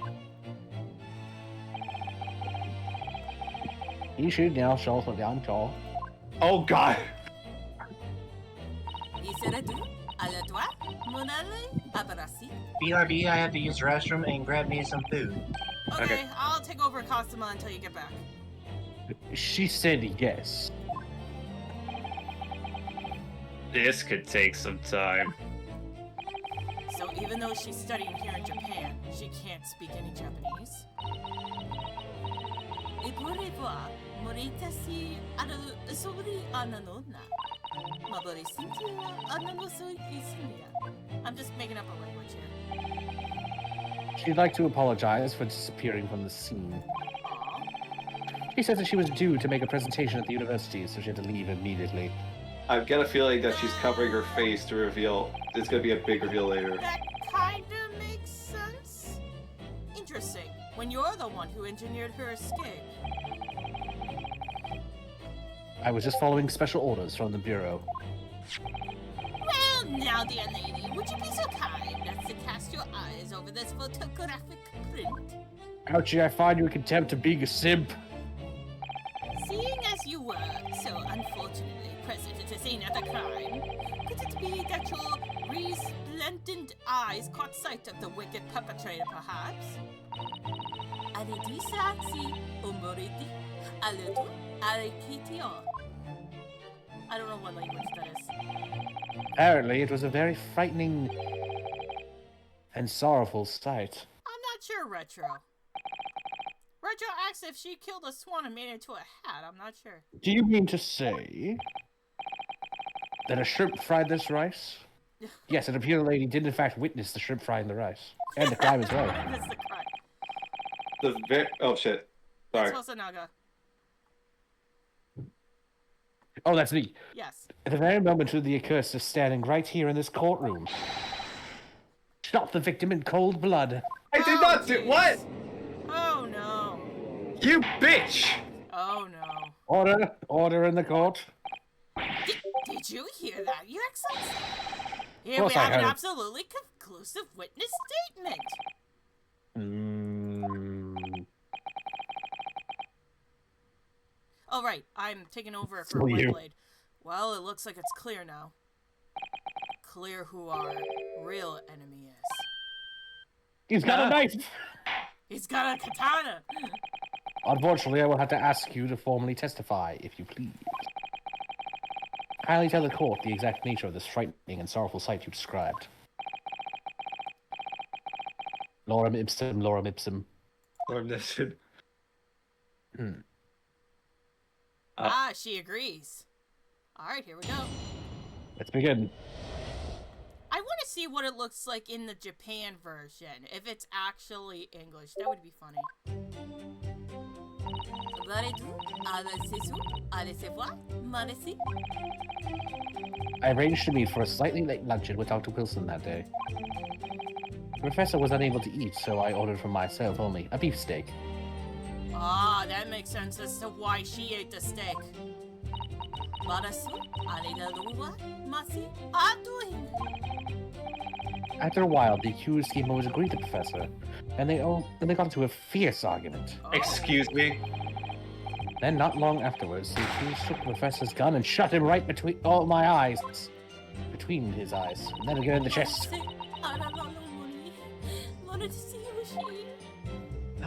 You should now show for the encore. Oh god! BRB, I have to use the restroom and grab me some food. Okay, I'll take over Costima until you get back. She said yes. This could take some time. So even though she's studying here in Japan, she can't speak any Japanese. I'm just making up a language here. She'd like to apologize for disappearing from the scene. Aw. She said that she was due to make a presentation at the university, so she had to leave immediately. I've got a feeling that she's covering her face to reveal. It's gonna be a big reveal later. That kinda makes sense. Interesting, when you're the one who engineered her escape. I was just following special orders from the Bureau. Well, now, dear lady, would you be so kind as to cast your eyes over this photographic print? Ouchie, I find you in contempt of being a simp. Seeing as you were so unfortunately present at the scene of the crime, could it be that your resplendent eyes caught sight of the wicked perpetrator, perhaps? I don't know what language that is. Apparently, it was a very frightening and sorrowful sight. I'm not sure, Retro. Retro asks if she killed a swan and made it into a hat. I'm not sure. Do you mean to say that a shrimp fried this rice? Yes, it appears the lady did in fact witness the shrimp frying the rice. And the crime as well. That's the crime. Oh shit. Sorry. It's Hosonaga. Oh, that's me. Yes. At the very moment of the accursed is standing right here in this courtroom. Shot the victim in cold blood. I did not do what? Oh no. You bitch! Oh no. Order in the court. Did you hear that, Your Excellency? Here we course I have an heard it. absolutely conclusive witness statement. Oh right, I'm taking over for So you. Whiteblade. Well, it looks like it's clear now. Clear who our real enemy is. He's got a knife! He's got a katana! Unfortunately, I will have to ask you to formally testify, if you please. Kindly tell the court the exact nature of this frightening and sorrowful sight you described. Lorem ipsum, lorem ipsum. Lord Nixon. She agrees. Alright, here we go. Let's begin. I want to see what it looks like in the Japan version. If it's actually English, that would be funny. I arranged to meet for a slightly late luncheon with Dr. Wilson that day. The professor was unable to eat, so I ordered for myself only a beefsteak. Ah, that makes sense as to why she ate the steak. After a while, the accused came over to greet the professor, and they got into a fierce argument. Oh. Excuse me? Then, not long afterwards, the accused took the professor's gun and shot him right between my eyes. Between his eyes, and then again in the chest.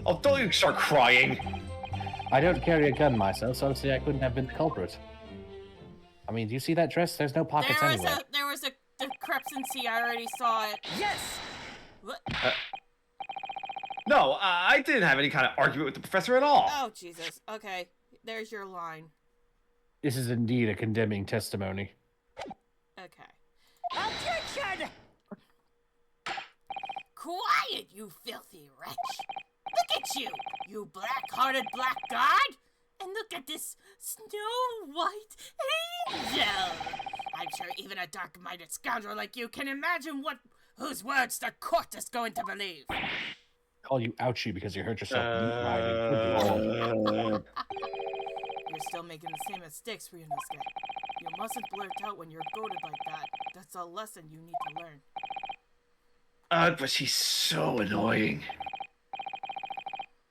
Oh, don't you start crying! I don't carry a gun myself, so obviously I couldn't have been the culprit. I mean, do you see that dress? There's no pockets anywhere. There was a discrepancy. I already saw it. Yes. What? No, I didn't have any kind of argument with the professor at all. Oh Jesus. Okay, there's your line. This is indeed a condemning testimony. Okay. Objection! Quiet, you filthy wretch! Look at you, you black-hearted blackguard! And look at this snow-white angel! I'm sure even a dark-minded scoundrel like you can imagine whose words the court is going to believe. Call you ouchie because you hurt yourself. You're still making the same mistakes, Ryunosuke. You mustn't blurt out when you're goaded like that. That's a lesson you need to learn. But she's so annoying.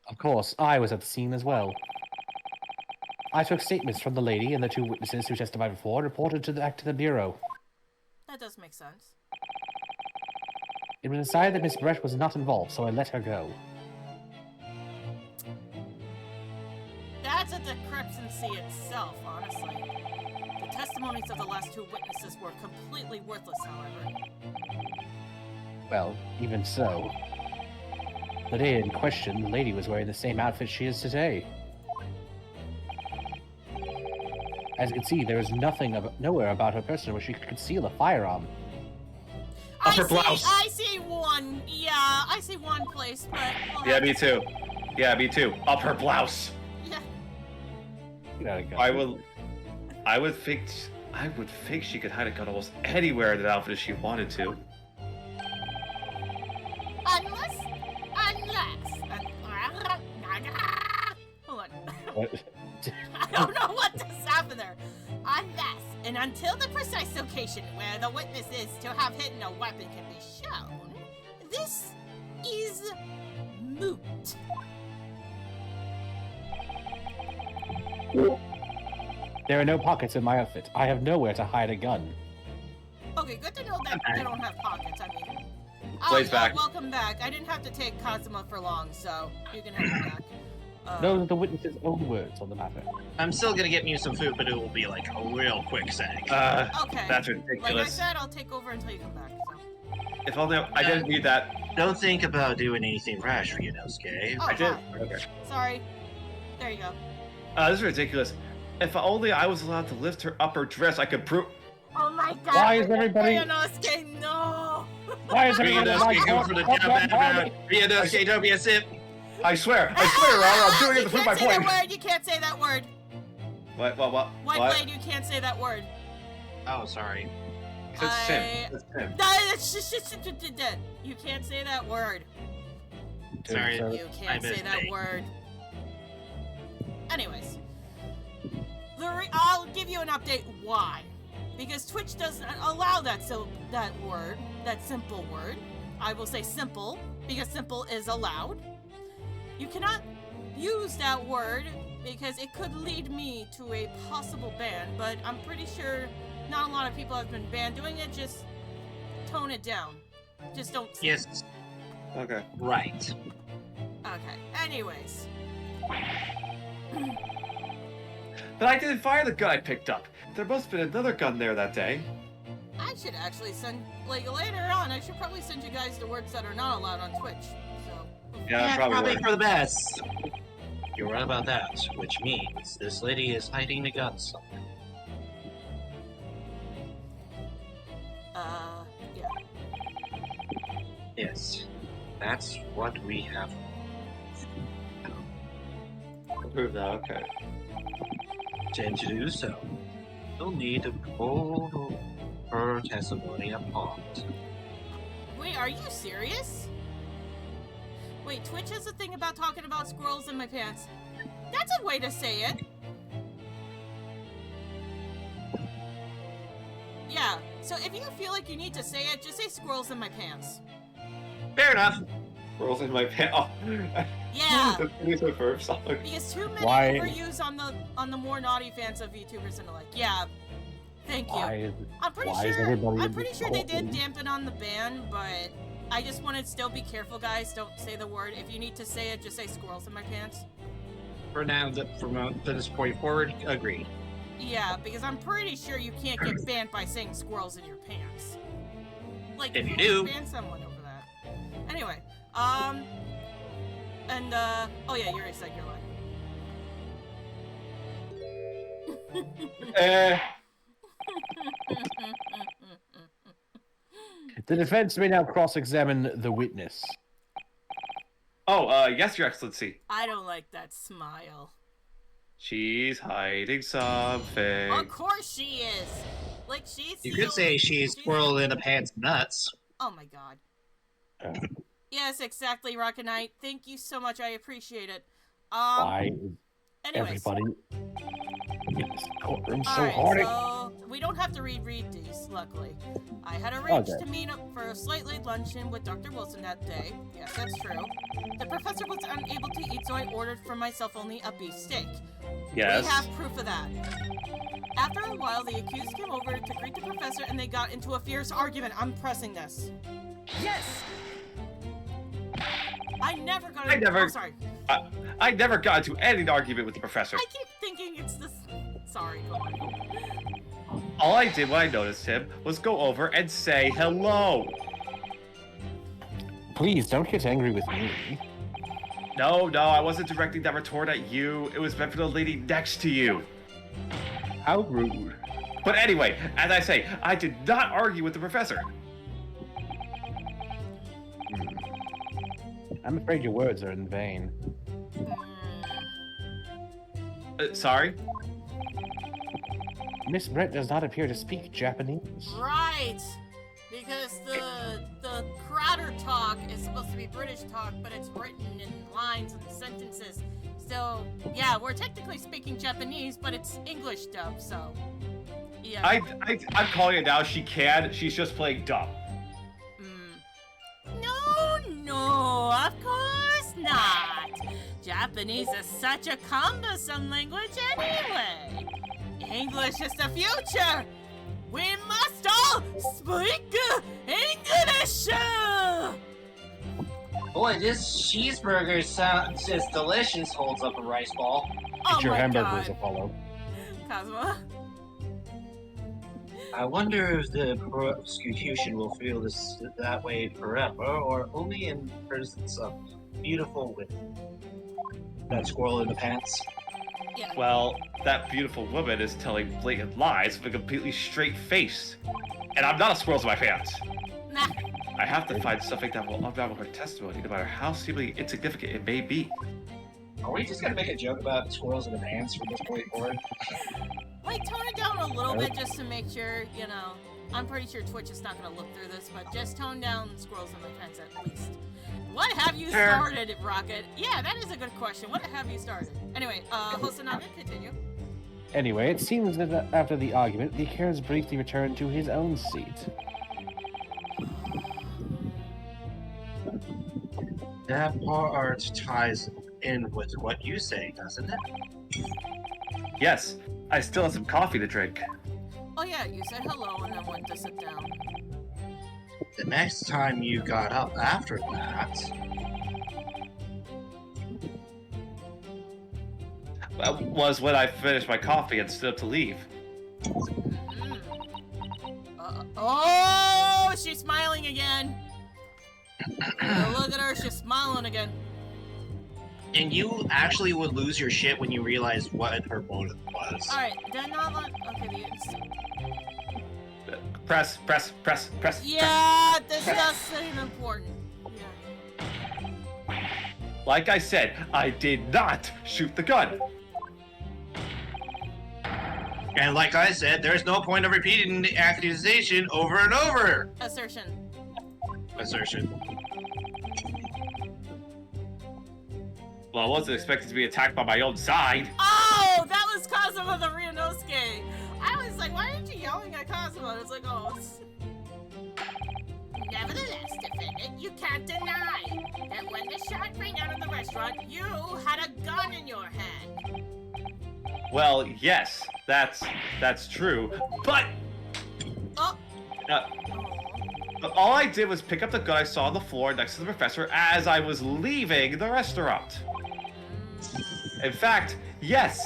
Of course, I was at the scene as well. I took statements from the lady and the two witnesses who testified before and reported back to the bureau. That does make sense. It was decided that Miss Brett was not involved, so I let her go. That's a discrepancy itself, honestly. The testimonies of the last two witnesses were completely worthless, however. Well, even so. The day in question, the lady was wearing the same outfit she is today. As you can see, there is nowhere about her person where she could conceal a firearm. Upper blouse. I see one. Yeah, I see one place, but... Well, Yeah, me too. Yeah, me too. Up her blouse. Yeah. You gotta go. I would think she could hide a gun almost anywhere in that outfit if she wanted to. Unless... Hold on. What? I don't know what just happened there. Unless, and until the precise location where the witness is to have hidden a weapon can be shown, this is moot. There are no pockets in my outfit. I have nowhere to hide a gun. Okay, good to know that they don't have pockets. I mean, Blade's back. Welcome back. I didn't have to take Kazuma for long, so you can have him back. Those are the witness's own words on the matter. I'm still gonna get me some food, but it will be like a real quick sec. Okay. That's Like I ridiculous. said, I'll take over until you come back. So. If only I didn't need that. Don't think about doing anything rash, Ryunosuke. Oh, I did. hi. Okay. Sorry. There you go. This is ridiculous. If only I was allowed to lift her up her dress, I could prove. Oh my god. Why is everybody- Ryunosuke, no! Why is everyone Ryunosuke, go for the down bad. Ryunosuke, don't be a sip. I swear, Your Honor, I'm doing it to prove my You can't say point. that word. You can't say that word. What? White Blade, you can't say that word. Oh, sorry. It's Sim. It's Sim. You can't say that word. Sorry. You can't say that word. Anyways, I'll give you an update why. Because Twitch doesn't allow that simple word. I will say simple, because simple is allowed. You cannot use that word because it could lead me to a possible ban, but I'm pretty sure not a lot of people have been banned doing it. Just tone it down. Just don't say it. Yes. Okay. Right. Okay. Anyways. But I didn't fire the gun I picked up. There must have been another gun there that day. I should actually send, like, later on, I should probably send you guys the words that are not allowed on Twitch. So. Yeah, probably. for the best. You're right about that, which means this lady is hiding the gun somewhere. Yeah. Yes. That's what we have. Prove that, okay. And to do so, you'll need to pull her testimony apart. Wait, are you serious? Wait, Twitch has a thing about talking about squirrels in my pants. That's a way to say it. Yeah, so if you feel like you need to say it, just say squirrels in my pants. Fair enough. Rolls in my pants. Oh. Yeah. The police were first. Because too many Why- overuse on the more naughty fans of VTubers and the like. Yeah. Thank you. Why I'm pretty is sure everybody I'm in pretty this sure they did courtroom? dampen on the ban, but I just want to still be careful, guys. Don't say the word. If you need to say it, just say squirrels in my pants. For now, from this point forward, agreed. Yeah, because I'm pretty sure you can't get banned by saying squirrels in your pants. Like, If you do. ban someone over that. Anyway, and, oh yeah, Yuri said your line. The defense may now cross-examine the witness. Oh, yes, Your Excellency. I don't like that smile. She's hiding something. Of course she is! Like, she's You could say she's squirrel in the pants nuts. Oh my god. Yes, exactly, Rocket Knight. Thank you so much, I appreciate it. Why is anyways. everybody in this courtroom so Alright, horny? so we don't have to read these, luckily. I had arranged to meet up for a slight late luncheon with Dr. Wilson that day. Yes, that's true. The professor was unable to eat, so I ordered for myself only a beef steak. Yes. We have proof of that. After a while, the accused came over to greet the professor and they got into a fierce argument. I'm pressing this. Yes! I never got into... Oh, sorry. I never got into any argument with the professor. I keep thinking it's this... Sorry, go on. All I did when I noticed him was go over and say hello. Please, don't get angry with me. No, I wasn't directing that retort at you. It was meant for the lady next to you. How rude. But anyway, as I say, I did not argue with the professor. I'm afraid your words are in vain. Sorry? Miss Brett does not appear to speak Japanese. Right! Because the Crowder talk is supposed to be British talk, but it's written in lines and sentences. So, yeah, we're technically speaking Japanese, but it's English dub, so... Yeah. I'm calling it now. She can. She's just playing dumb. No, of course not. Japanese is such a cumbersome language anyway. English is the future. We must all speak English. Boy, this cheeseburger sounds just delicious. Holds up a rice ball. Oh Get your my hamburgers, God. Apollo. Cosmo. I wonder if the prosecution will feel that way forever, or only in presence of beautiful women. That squirrel in the pants. Yeah. Well, that beautiful woman is telling blatant lies with a completely straight face. And I'm not a squirrel in my pants. Nah. I have to find something that will unravel her testimony, no matter how seemingly insignificant it may be. Are we just gonna make a joke about squirrels in the pants from this point forward? Like, tone it down a little bit just to make sure, you know. I'm pretty sure Twitch is not going to look through this, but just tone down squirrels in my pants at least. What have you started, Rocket? Yeah, that is a good question. What have you started? Anyway, Hosanaga, continue. Anyway, it seems that after the argument, the Cairns briefly returned to his own seat. That part ties in with what you say, doesn't it? Yes, I still have some coffee to drink. Oh yeah, you said hello and then went to sit down. The next time you got up after that... Was when I finished my coffee and stood up to leave. Oh, she's smiling again. Look at her, she's smiling again. And you actually would lose your shit when you realized what her motive was. Alright, then not let... Okay, Press. yeah, this does seem important. Yeah. Like I said, I did not shoot the gun. And like I said, there's no point of repeating the accusation over and over. Assertion. Well, I wasn't expected to be attacked by my own side. Oh, that was Cosmo the Ryunosuke. I was like, why aren't you yelling at Cosmo? It's like, oh. Nevertheless, defendant, you can't deny that when the shot rang out in the restaurant, you had a gun in your hand. Well, yes, that's true, but Oh. all I did was pick up the gun I saw on the floor next to the professor as I was leaving the restaurant. In fact, yes,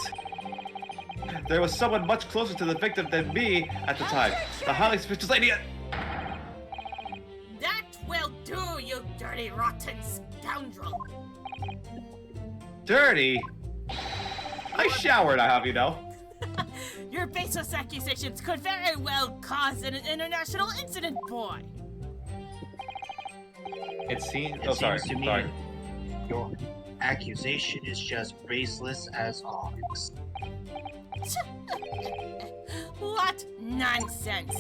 there was someone much closer to the victim than me at the time. The highly suspicious lady. dirty, rotten scoundrel. Dirty? I showered, I have you know. Your baseless accusations could very well cause an international incident, boy. It seems. It Oh, sorry. seems to me Sorry. your accusation is just baseless as ox. What nonsense!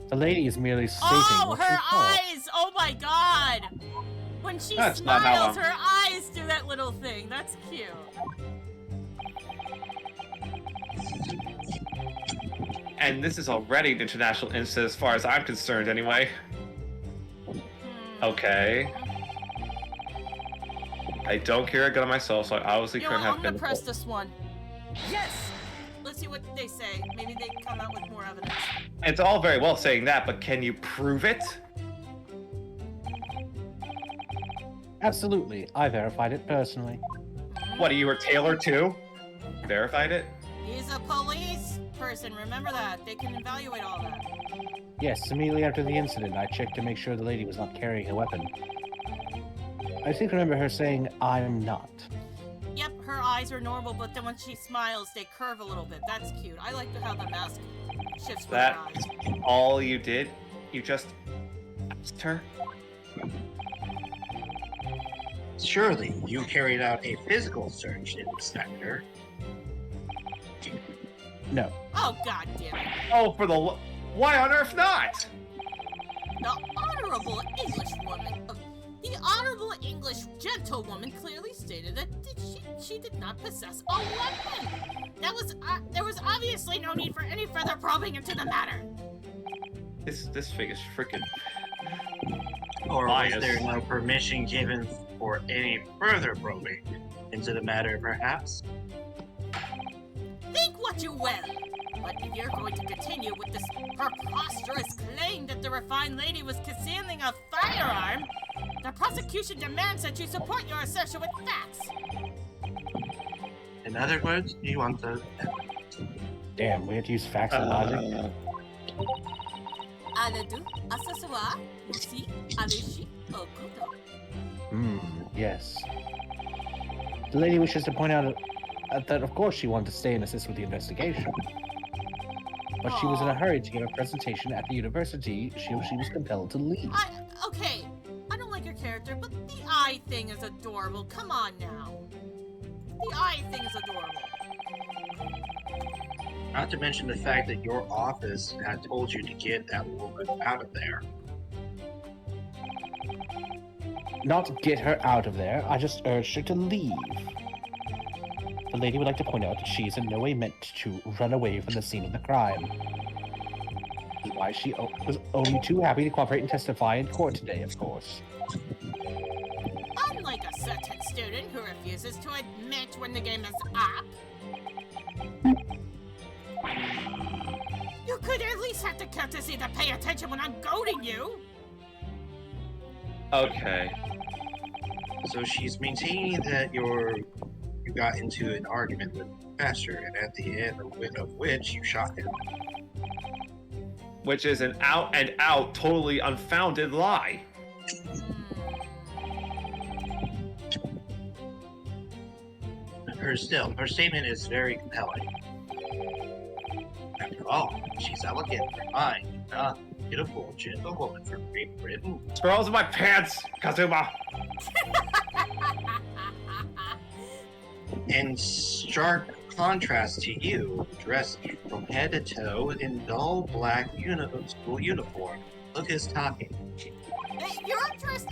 The lady is merely stating Oh, what her she saw. eyes! Oh my god! When she That's not how smiles, her eyes do that little thing. That's cute. And this is already an international incident as far as I'm concerned, anyway. Okay. I don't carry a gun on myself, so I obviously You know couldn't what, have I'm been. gonna press this one. Yes! Let's see what they say. Maybe they come out with more evidence. It's all very well saying that, but can you prove it? Absolutely. I verified it personally. What, you were Taylor too? Verified it? He's a police person, remember that. They can evaluate all that. Yes, immediately after the incident, I checked to make sure the lady was not carrying a weapon. I think I remember her saying, "I'm not." Yep, her eyes are normal, but then when she smiles, they curve a little bit. That's cute. I like how the mask shifts with her eyes. That's all you did? You just asked her? Surely you carried out a physical search, Inspector. No. Oh, god damn it. Oh, for the why on earth not? The honorable English woman, the honorable English gentlewoman clearly stated that she did not possess a weapon. There was obviously no need for any further probing into the matter. This thing is freaking. Or was Bias. there no permission given for any further probing into the matter, perhaps? Think what you will. But if you're going to continue with this preposterous claim that the refined lady was concealing a firearm, the prosecution demands that you support your assertion with facts. In other words, you want the Damn, we had to use facts and logic. Aladu, asaswa, usi, alishi, okuto. Yes. The lady wishes to point out that, of course, she wanted to stay and assist with the investigation. But she was in a hurry to give a presentation at the university, she was compelled to leave. Okay, I don't like your character, but the eye thing is adorable. Come on now. The eye thing is adorable. Not to mention the fact that your office had told you to get that woman out of there. Not get her out of there, I just urged her to leave. The lady would like to point out that she is in no way meant to run away from the scene of the crime. This is why she was only too happy to cooperate and testify in court today, of course. Unlike a certain student who refuses to admit when the game is up, you could at least have the courtesy to pay attention when I'm goading you. Okay. So she's maintaining that you got into an argument with the professor, and at the end of which you shot him. Which is an out and out, totally unfounded lie. Her statement is very compelling. After all, she's elegant, refined, beautiful, gentle woman from Great Britain. Squirrels in my pants, Kazuma. In stark contrast to you, dressed from head to toe in dull black school uniform. Look who's talking. Hey, you're dressed.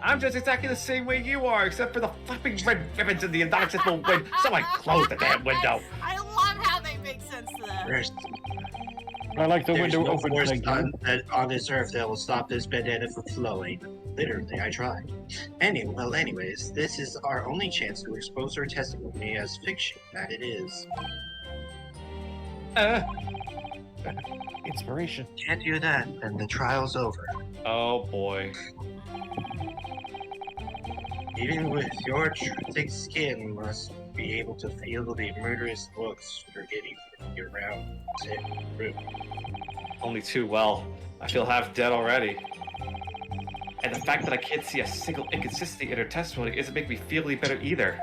I'm just exactly the same way you are, except for the flapping red ribbons in the inaccessible wind. Someone close the damn window. I love how they make sense to that. I like the There's window no open force thing. on this earth that will stop this bandana from flowing. Literally, I tried. Anyways, this is our only chance to expose her testimony as fiction that it is. Inspiration. Can't do that, then the trial's over. Oh boy. Even with your thick skin, must be able to feel the murderous looks you're getting from your round room. Only too well. I feel half dead already. And the fact that I can't see a single inconsistency in her testimony isn't making me feel any better either.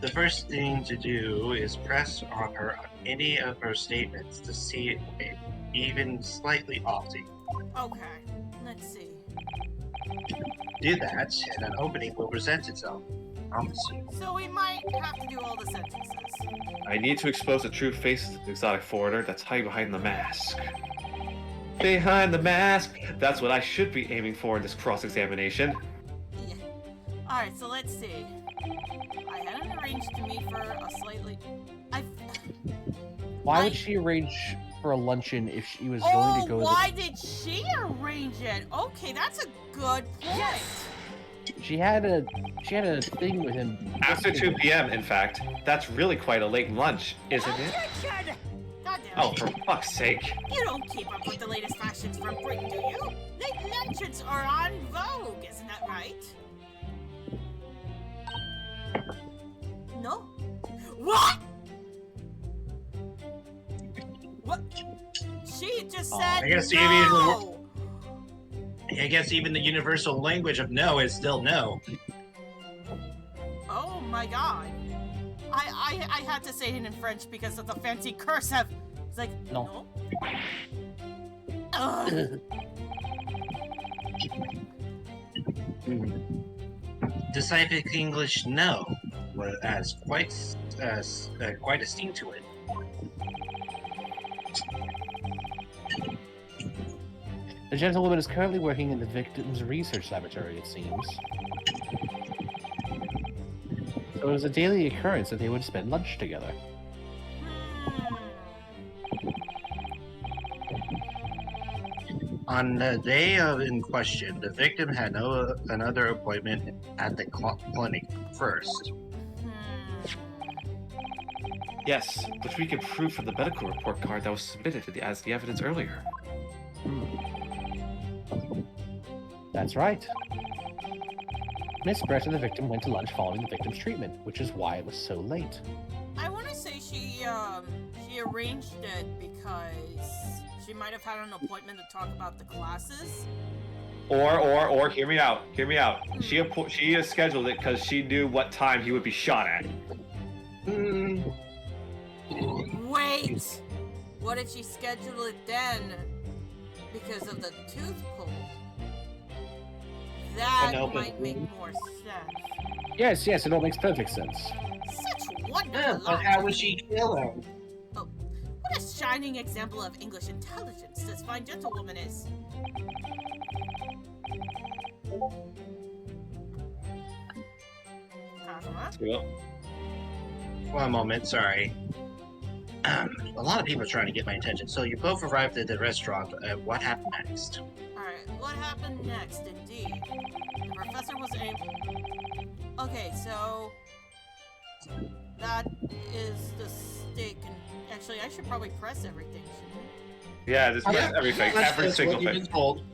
The first thing to do is press on her on any of her statements to see it even slightly faulty. Okay, let's see. Do that, and an opening will present itself. Promise you. So we might have to do all the sentences. I need to expose the true face of the exotic foreigner that's hiding behind the mask. Behind the mask! That's what I should be aiming for in this cross-examination. Yeah. Alright, so let's see. I had it arranged to meet for a slightly... Why would she arrange for a luncheon if she was going to go? Why did she arrange it? Okay, that's a good point. She had a thing with him After 2 p.m., in fact. That's really quite a late lunch, isn't it? Goddamn. Oh, for fuck's sake. You don't keep up with the latest fashions from Britain, do you? Late luncheons are on vogue, isn't that right? No? What? What? She just said I guess no! I guess even the universal language of no is still no. Oh my god. I had to say it in French because of the fancy cursive. It's like, no. Ugh. Deciphered English no has quite a sting to it. The gentlewoman is currently working in the victim's research laboratory, it seems. So it was a daily occurrence that they would spend lunch together. On the day in question, the victim had another appointment at the clinic first. Yes, which we can prove from the medical report card that was submitted as the evidence earlier. That's right. Miss Brett and the victim went to lunch following the victim's treatment, which is why it was so late. I want to say she arranged it because she might have had an appointment to talk about the classes. Or hear me out. She scheduled it because she knew what time he would be shot at. Wait! What if she scheduled it then because of the tooth pull? That might make more sense. Yes, it all makes perfect sense. Such wonderful Yeah, but how would she kill him? Oh, what a shining example of English intelligence this fine gentlewoman is. Yep. One moment, sorry. A lot of people are trying to get my attention. So you both arrived at the restaurant. What happened next? Alright, what happened next, indeed? The professor was able... Okay, so... That is the steak, and... Actually, I should probably press everything, shouldn't I? Yeah, just press everything, every single thing.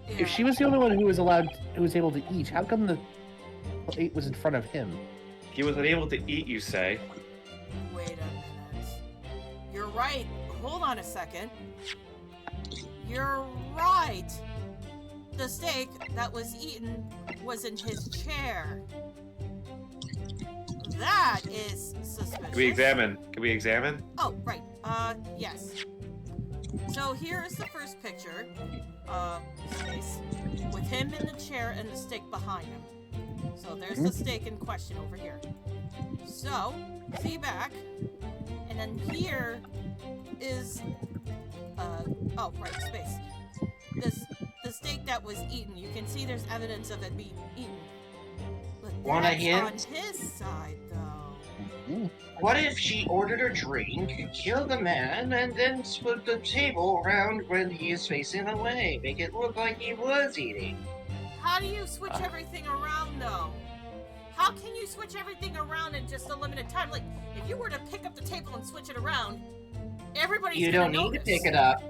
Yeah. If she was the only one who was able to eat, how come the plate was in front of him? He was unable to eat, you say? Wait a minute. You're right. Hold on a second. You're right. The steak that was eaten was in his chair. That is suspicious. Can we examine? Oh, right. Yes. So here is the first picture. Space. With him in the chair and the steak behind him. So there's the steak in question over here. So, see back. And then here is, oh, right, space. The steak that was eaten, you can see there's evidence of it being eaten. But Wanna that's hint? on his side, though. What if she ordered a drink, killed the man, and then split the table around when he is facing away? Make it look like he was eating. How do you switch everything around, though? How can you switch everything around in just a limited time? Like, if you were to pick up the table and switch it around, everybody's You gonna don't need to notice. pick it up.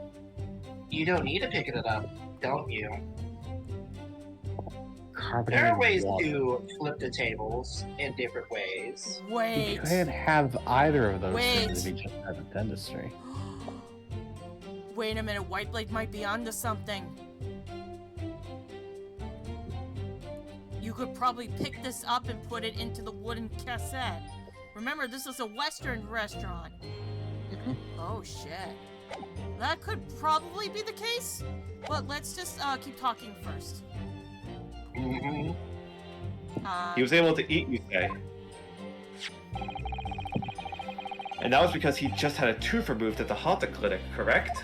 You don't need to pick it up, don't you? There are ways water. to flip the tables in different ways. You Wait. can't have either of those Wait. things if you just have a dentistry. Wait a minute, Whiteblade might be onto something. You could probably pick this up and put it into the wooden cassette. Remember, this is a Western restaurant. Oh, shit. That could probably be the case, but let's just keep talking first. Mm-hmm. He was able to eat, you say? And that was because he just had a tooth removed at the Haunted Clinic, correct?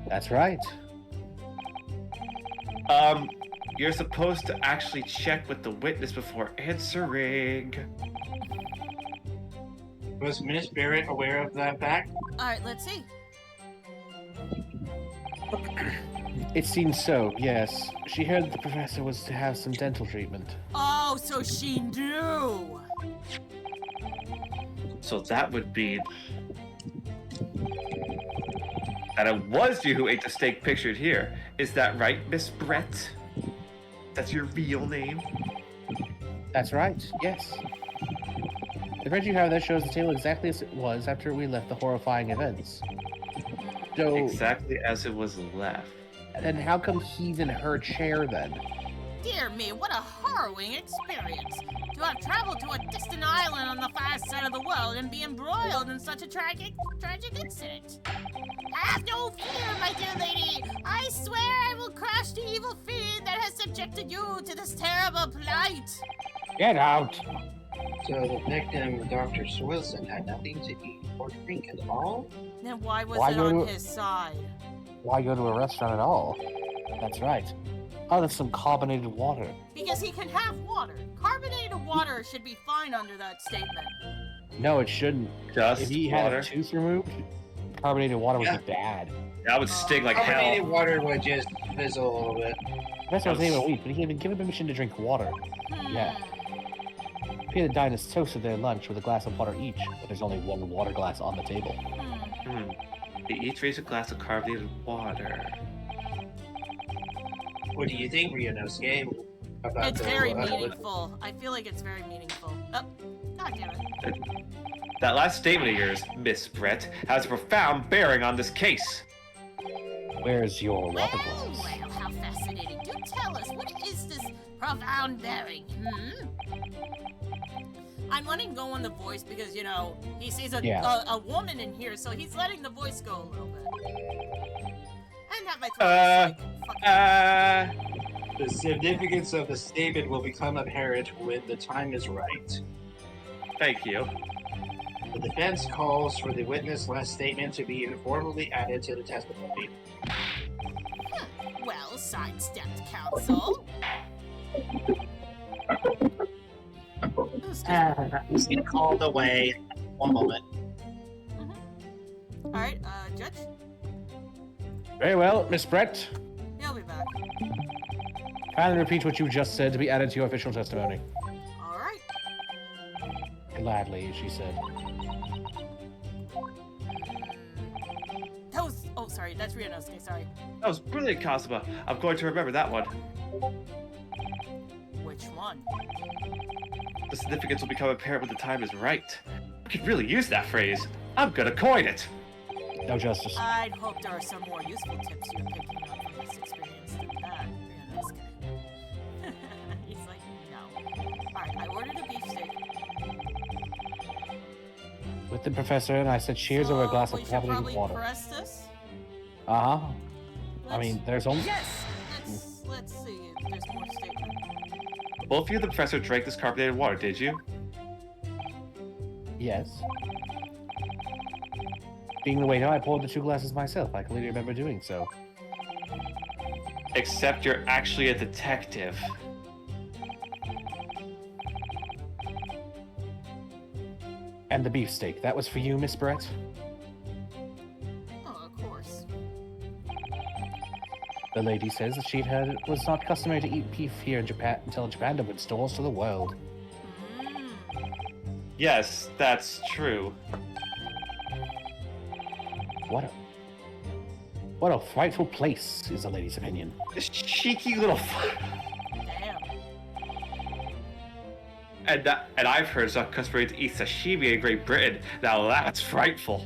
That's right. You're supposed to actually check with the witness before answering. Was Miss Barrett aware of that fact? Alright, let's see. It seems so, yes. She heard the professor was to have some dental treatment. Oh, so she knew! So that would be that it was you who ate the steak pictured here. Is that right, Miss Brett? That's your real name? That's right, yes. The record you have there shows the table exactly as it was after we left the horrifying events. So, Exactly as it was left. then how come he's in her chair then? Dear me, what a harrowing experience! To have traveled to a distant island on the far side of the world and be embroiled in such a tragic incident. Have no fear, my dear lady! I swear I will crush the evil fiend that has subjected you to this terrible plight! Get out! So the victim, Dr. Wilson, had nothing to eat or drink at all? Then why was Why it on go- his side? Why go to a restaurant at all? That's right. Out of some carbonated water. Because he can have water. Carbonated water should be fine under that statement. No, it shouldn't. Just If he had water. a tooth removed, carbonated water would Yeah. be bad. That would sting like Carbonated hell. water would just fizzle a little bit. That's what I was saying about wheat, but he had been given permission to drink water. Yeah. He had diners toasted their lunch with a glass of water each, but there's only one water glass on the table. They each raise a glass of carbonated water. What do you think, Ryunosuke? About It's the, very meaningful. I feel like it's very meaningful. Oh, god damn it. That last statement of yours, Miss Brett, has a profound bearing on this case. Where's your Well, water glass? well, how fascinating. Do tell us, what is this profound bearing, I'm letting go on the voice because, you know, he sees a woman in here, so he's letting the voice go a little bit. And that my throat is like, fucking... The significance of the statement will become apparent when the time is right. Thank you. The defense calls for the witness' last statement to be informally added to the testimony. Well, sidestepped, counsel. He's been called away. One moment. Alright, Judge? Very well, Miss Brett. He'll be back. Kindly repeat what you just said to be added to your official testimony. Alright. Gladly, she said. That was... Oh, sorry, that's Ryunosuke, sorry. That was brilliant, Kasuba. I'm going to remember that one. Which one? The significance will become apparent when the time is right. I could really use that phrase. I'm gonna coin it. No justice. I'd hope there are some more useful tips you're picking up from this experience than that, Ryunosuke. He's like, no. Alright, I ordered a beefsteak. With the professor, and I said cheers over a glass of carbonated water. Press this? Uh-huh. I Let's- mean, there's only... Yes! Let's see if there's more statement. Both of you and the professor drank this carbonated water, did you? Yes. Being the waiter, I poured the 2 glasses myself. I clearly remember doing so. Except you're actually a detective. And the beefsteak, that was for you, Miss Brett? Oh, of course. The lady says that she'd heard it was not customary to eat beef here in Japan until Japan opened stores to the world. Yes, that's true. What a... What a frightful place is the lady's opinion. This cheeky little. Damn. And I've heard it's not customary to eat sashimi in Great Britain. Now that's frightful.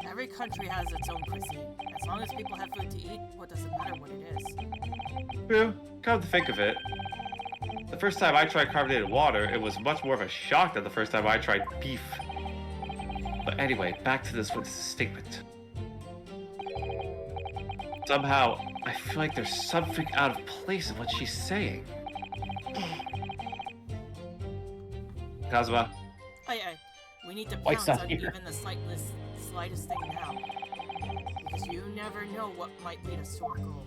Every country has its own cuisine. As long as people have food to eat, what does it matter what it is? True. Come to think of it, the first time I tried carbonated water, it was much more of a shock than the first time I tried beef. But anyway, back to this witness's statement. Somehow, I feel like there's something out of place in what she's saying. Kazuma, Aye. We need to Why pounce stop on here? even the slightest thing now. Because you never know what might lead us to our goal.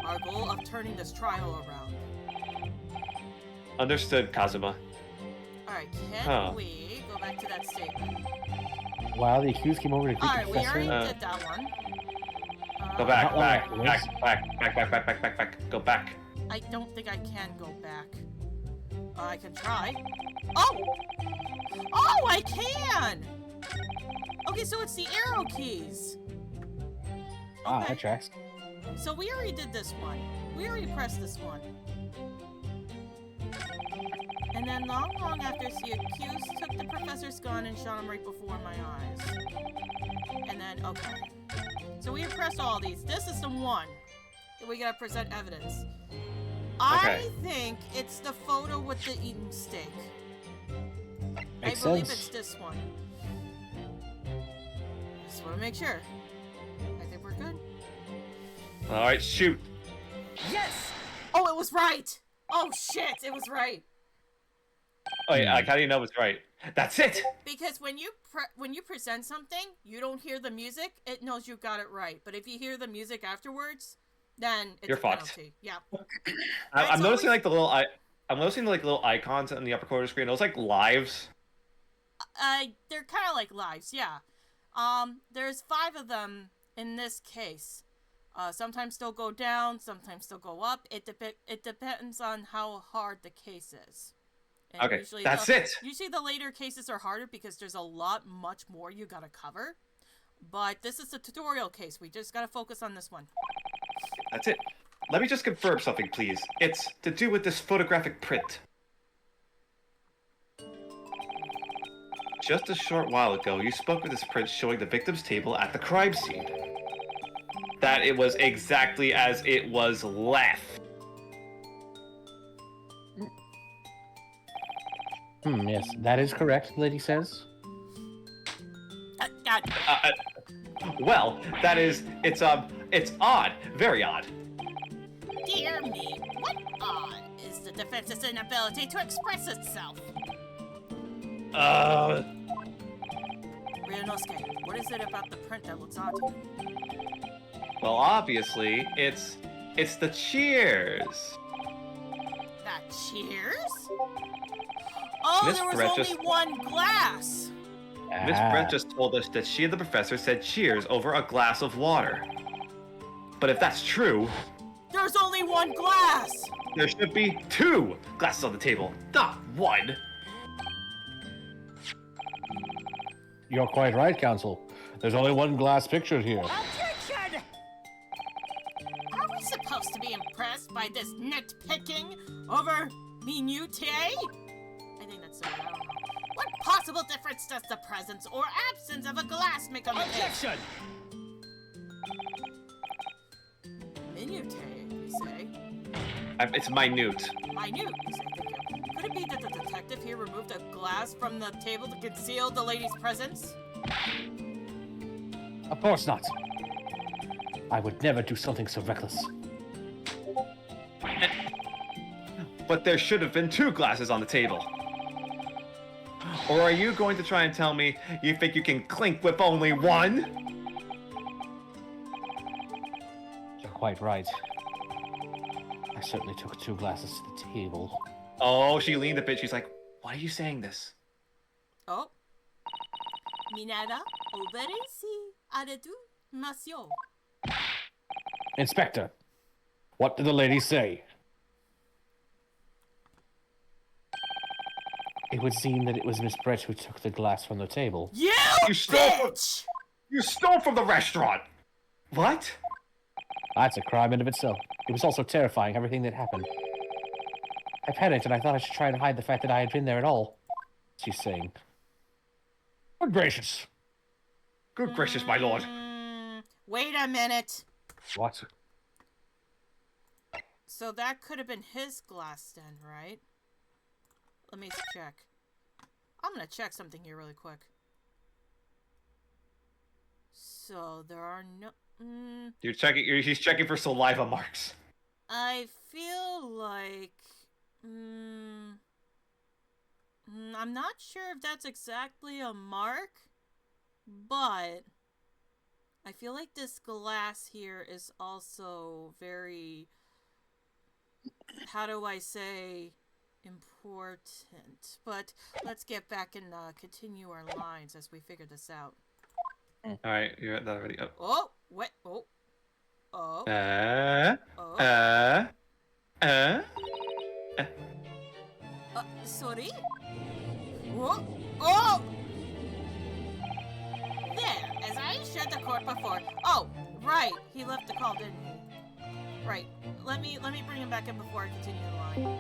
Our goal of turning this trial around. understood, Kazuma. Alright, can Huh. we go back to that statement? While the accused came over to greet the Alright, we already professor, did that one. Go back, Not back, one of back, those. back. Go back. I don't think I can go back. I can try. Oh! Oh, I can! Okay, so it's the arrow keys. ah, Okay. that tracks. So we already did this one. We already pressed this one. And then long after, the accused took the professor's gun and shot him right before my eyes. And then, okay. So we pressed all these. This is the one that we gotta present evidence. I think it's the photo with the eaten steak. Makes I believe sense. it's this one. Just want to make sure. I think we're good. All right, shoot. Yes! Oh, it was right! Oh shit, it was right. Oh yeah, like, how do you know it's right? That's it. Because when you present something, you don't hear the music, it knows you got it right. But if you hear the music afterwards, then it's You're a fucked. penalty. Yeah. I'm It's noticing always- like the little I'm noticing like little icons in the upper corner screen. Those like lives. They're kind of like lives, yeah. There's 5 of them in this case. Sometimes they'll go down, sometimes they'll go up. It depends on how hard the case is. And Okay, usually that's it. Usually the later cases are harder because there's a lot much more you gotta cover. But this is a tutorial case. We just gotta focus on this one. That's it. Let me just confirm something, please. It's to do with this photographic print. Just a short while ago, you spoke with this print showing the victim's table at the crime scene. That it was exactly as it was left. Yes, that is correct, the lady says. God. Well, that is, it's odd. Very odd. Dear me, what odd is the defense's inability to express itself? Ryunosuke, what is it about the print that looks odd to you? Well, obviously, it's the cheers. That cheers? Oh, Miss there was Brett only just- one glass! Miss Ah, Brett just told us that she and the professor said cheers over a glass of water. But if that's true, There's only one glass! there should be 2 glasses on the table, not 1. You're quite right, Counsel. There's only one glass pictured here. Objection! Are we supposed to be impressed by this nitpicking over minutiae? I think that's the word, I don't know. What possible difference does the presence or absence of a glass make on the case? Minutiae, you say? It's minute. Minute, you say, thank you. Could it be that the detective here removed a glass from the table to conceal the lady's presence? Of course not. I would never do something so reckless. But there should have been 2 glasses on the table. Or are you going to try and tell me you think you can clink with only 1? You're quite right. I certainly took 2 glasses to the table. Oh, she leaned a bit. She's like, why are you saying this? Oh. Minada, oberesi, aretu, masyo. Inspector, what did the lady say? It would seem that it was Miss Brett who took the glass from the table. You You stole from, bitch! you stole from the restaurant! What? That's a crime in of itself. It was also terrifying, everything that happened. I panicked and I thought I should try and hide the fact that I had been there at all. She's saying. Good gracious. Good gracious, my lord. Wait a minute. What? So that could have been his glass then, right? Let me check. I'm gonna check something here really quick. So there are no... He's checking for saliva marks. I feel like... I'm not sure if that's exactly a mark, but I feel like this glass here is also very, how do I say, important. But let's get back and continue our lines as we figure this out. Alright, you're at that already. Oh, what? Oh. Oh. Sorry? Whoa. Oh! There, as I assured the court before. Oh, right. He left the call, didn't he? Right. Let me bring him back in before I continue the line.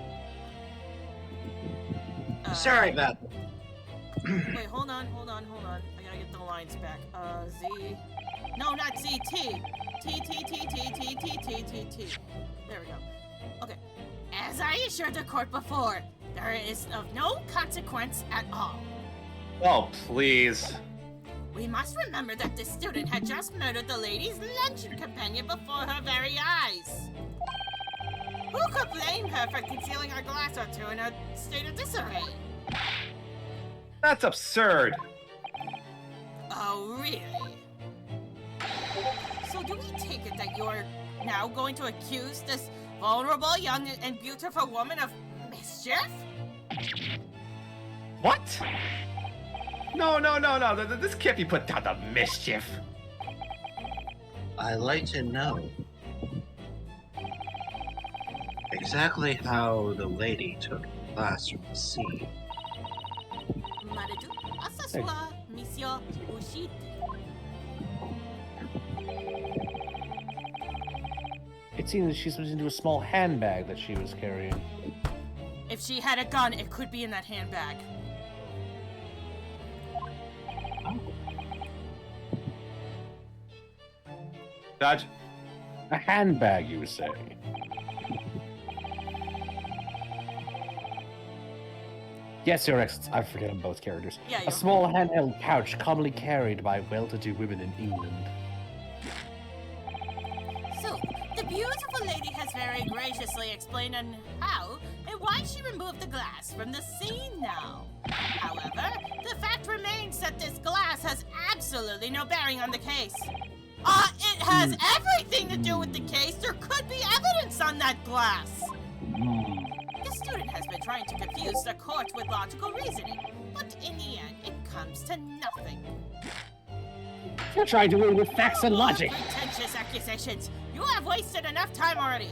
Sorry about that. Wait, hold on. I gotta get the lines back. Z. No, not Z. T. T. There we go. Okay. As I assured the court before, there is of no consequence at all. Oh, please. We must remember that this student had just murdered the lady's luncheon companion before her very eyes. Who could blame her for concealing a glass or two in a state of disarray? That's absurd. Oh, really? So do we take it that you're now going to accuse this vulnerable, young, and beautiful woman of mischief? What? No. This can't be put down to mischief. I'd like to know exactly how the lady took the glass from the sea. Maradu, asaswa, Monsieur Ushid. It seems that she slipped into a small handbag that she was carrying. If she had a gun, it could be in that handbag. Dodge. A handbag, you say? Yes, Your Excellency. I forget them both characters. Yeah, a small handheld pouch commonly carried by well-to-do women in England. So, the beautiful lady has very graciously explained on how and why she removed the glass from the scene now. However, the fact remains that this glass has absolutely no bearing on the case. It has everything to do with the case. There could be evidence on that glass. The student has been trying to confuse the court with logical reasoning, but in the end, it comes to nothing. You're trying to win with facts and logic. Pretentious accusations. You have wasted enough time already.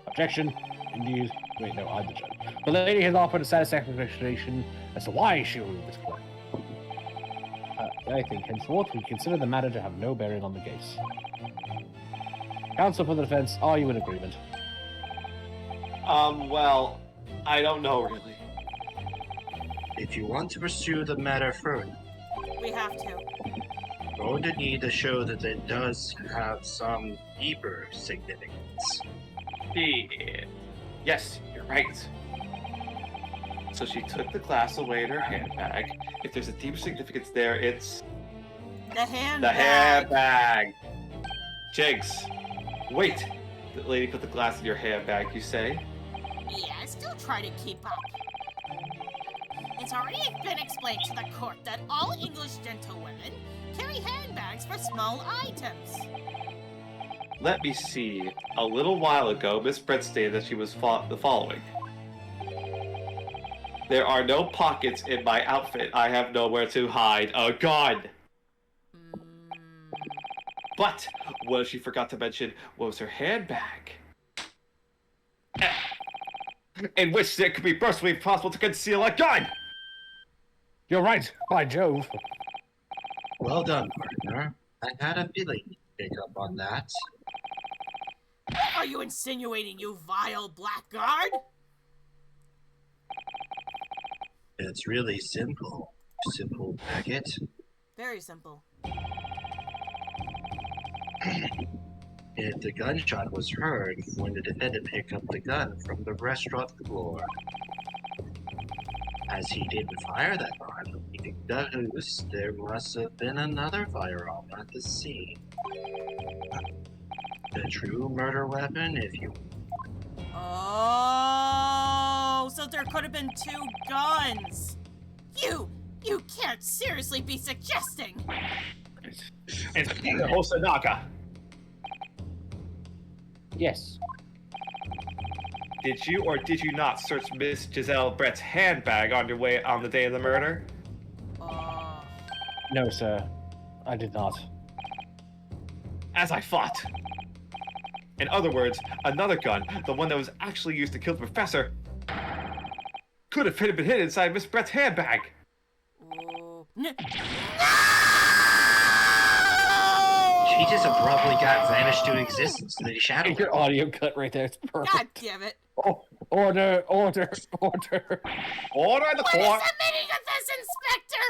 Objection. Indeed. Wait, no, I'm the judge. The lady has offered a satisfactory explanation as to why she removed this glass. I think henceforth we consider the matter to have no bearing on the case. Counsel for the defense, are you in agreement? Well, I don't know really. If you want to pursue the matter further, We have to. you're going to need to show that it does have some deeper significance. Yes, you're right. So she took the glass away in her handbag. If there's a deep significance there, it's The handbag. the handbag. Jigs, wait. The lady put the glass in your handbag, you say? Yeah, still try to keep up. It's already been explained to the court that all English gentlewomen carry handbags for small items. Let me see. A little while ago, Miss Brett stated that she was the following. There are no pockets in my outfit. I have nowhere to hide a gun. But what she forgot to mention was her handbag. In which it could be personally possible to conceal a gun! You're right, by Jove. Well done, partner. I had a feeling you'd pick up on that. What are you insinuating, you vile blackguard? It's really simple. Simple packet. Very simple. If the gunshot was heard when the defendant picked up the gun from the restaurant floor. As he didn't fire that time, he could deduce there must have been another firearm at the scene. The true murder weapon, if you... Oh, so there could have been 2 guns. You can't seriously be suggesting. Inspector Hosonaga, Yes. did you or did you not search Miss Giselle Brett's handbag on your way on the day of the murder? No, sir. I did not. As I thought. In other words, another gun, the one that was actually used to kill the professor, could have been hidden inside Miss Brett's handbag. Oh. She just abruptly got vanished to existence to the shadow. Your audio cut right there. It's perfect. God damn it. Oh, order. Order in the What is court. the meaning of this, Inspector?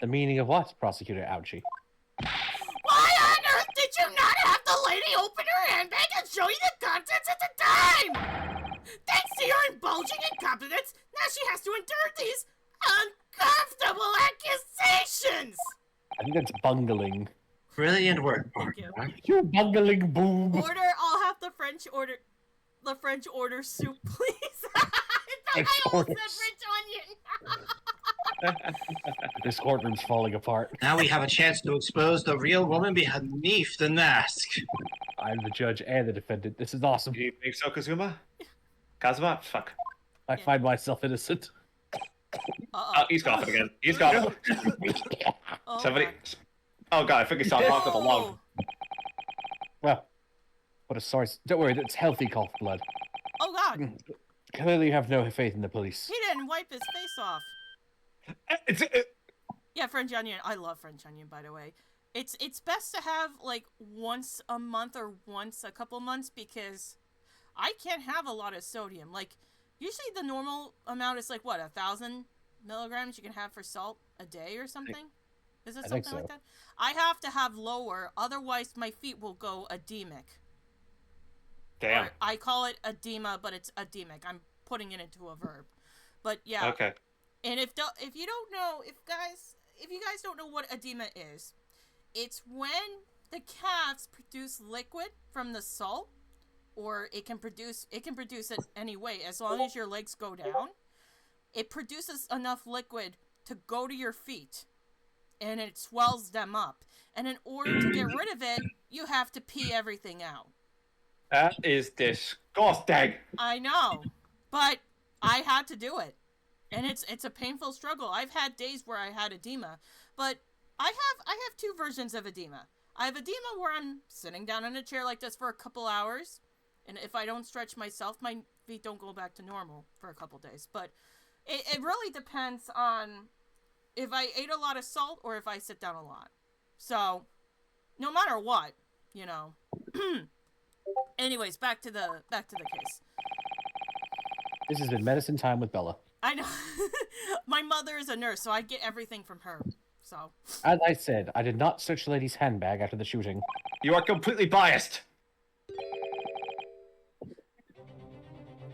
The meaning of what, Prosecutor Ouchie? Why on earth did you not have the lady open her handbag and show you the contents at the time? Thanks to your indulging incompetence, now she has to endure these uncomfortable accusations! I think that's bungling. Brilliant work, Thank you. partner. You bungling boob. Order, I'll have the French order soup, please. I French almost order said French onion. This courtroom's falling apart. Now we have a chance to expose the real woman beneath the mask. I'm the judge and the defendant. This is awesome. Do you think so, Kazuma? Kazuma? Fuck. I find myself innocent. Uh-oh. He's coughing again. He's coughing. Oh, Somebody. God. Oh god, I think he stopped coughing the lung. Well, what a source. Don't worry, it's healthy cough blood. Oh, God. Clearly you have no faith in the police. He didn't wipe his face off. Yeah, French onion. I love French onion, by the way. It's best to have, like, once a month or once a couple months because I can't have a lot of sodium. Like, usually the normal amount is, like, what, 1,000 milligrams you can have for salt a day or something? Is it I think something like so. that? I have to have lower, otherwise my feet will go edemic. Damn. Or I call it edema, but it's edemic. I'm putting it into a verb. But yeah. Okay. And if you don't know, if you guys don't know what edema is, it's when the calves produce liquid from the salt, or it can produce it anyway. As long as your legs go down, it produces enough liquid to go to your feet, and it swells them up. And in order to get rid of it, you have to pee everything out. That is disgusting. I know, but I had to do it. And it's a painful struggle. I've had days where I had edema, but I have 2 versions of edema. I have edema where I'm sitting down in a chair like this for a couple hours, and if I don't stretch myself, my feet don't go back to normal for a couple days. But it really depends on if I ate a lot of salt or if I sit down a lot. So, no matter what, you know. Anyways, back to the case. This has been medicine time with Bella. I know. My mother is a nurse, so I get everything from her. So. As I said, I did not search the lady's handbag after the shooting. You are completely biased.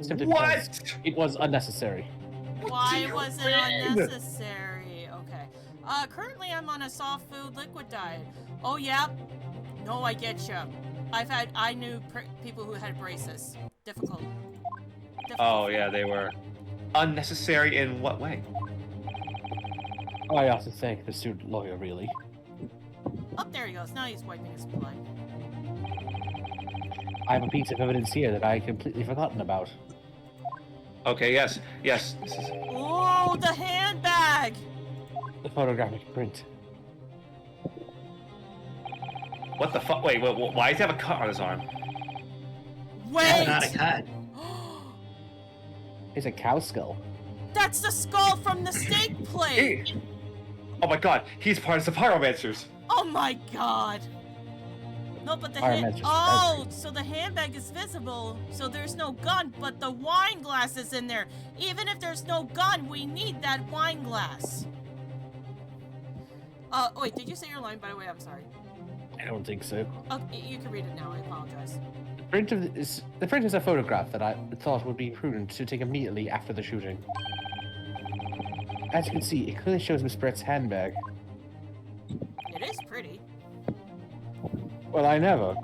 Simply What? because it was unnecessary. Why was it unnecessary? Okay. Currently I'm on a soft food liquid diet. Oh, yeah. No, I get you. I knew people who had braces. Difficult. Oh yeah, they were unnecessary in what way? I ought to thank the student lawyer, really. Oh, there he goes. Now he's wiping his blood. I have a piece of evidence here that I had completely forgotten about. Okay, yes. This is Oh, the handbag! The photographic print. what the fuck? Wait, why does he have a cut on his arm? Wait! Not a cut. It's a cow skull. That's the skull from the steak plate! Oh my god, he's part of the pyromancers. Oh my god! No, but the Fireman's just oh, so the handbag is visible, so there's no gun, but the wine glass is in there. Even if there's no gun, we need that wine glass. Wait, did you say your line, by the way? I'm sorry. I don't think so. Oh, you can read it now, I apologize. The print is a photograph that I thought would be prudent to take immediately after the shooting. As you can see, it clearly shows Miss Brett's handbag. It is pretty. Well, I never.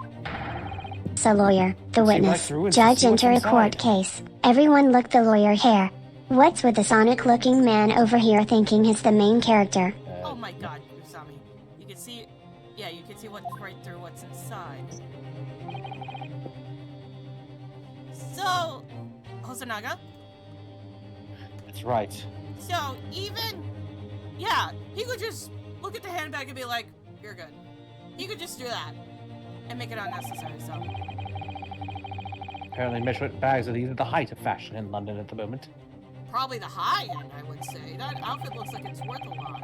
So lawyer, the See, witness, like ruins, judge see what's enter a inside. court case. Everyone look the lawyer hair. What's with the Sonic looking man over here thinking he's the main character? Oh my god, Usami. You can see, yeah, you can see what's right through what's inside. So, Hosonaga, That's right. so even, yeah, he could just look at the handbag and be like, you're good. He could just do that and make it unnecessary, so. Apparently, measurement bags are the height of fashion in London at the moment. Probably the high end, I would say. That outfit looks like it's worth a lot.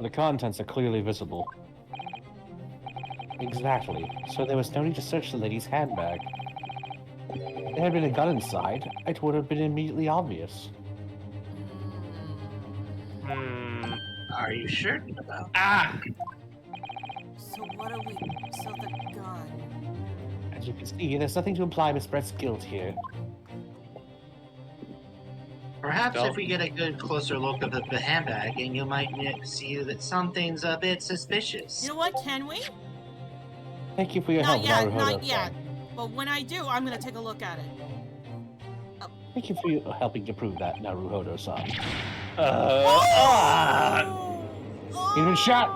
The contents are clearly visible. Exactly. So there was no need to search the lady's handbag. If there had been a gun inside, it would have been immediately obvious. Are you sure about So what are we, so the gun. As you can see, there's nothing to imply Miss Brett's guilt here. Perhaps No. if we get a good closer look at the handbag, and you might see that something's a bit suspicious. You know what, can we? Thank you for your Not help, yet, Naruhodo. not yet. But when I do, I'm gonna take a look at it. Thank you for helping to prove that, Naruhodo-san. He's been shot!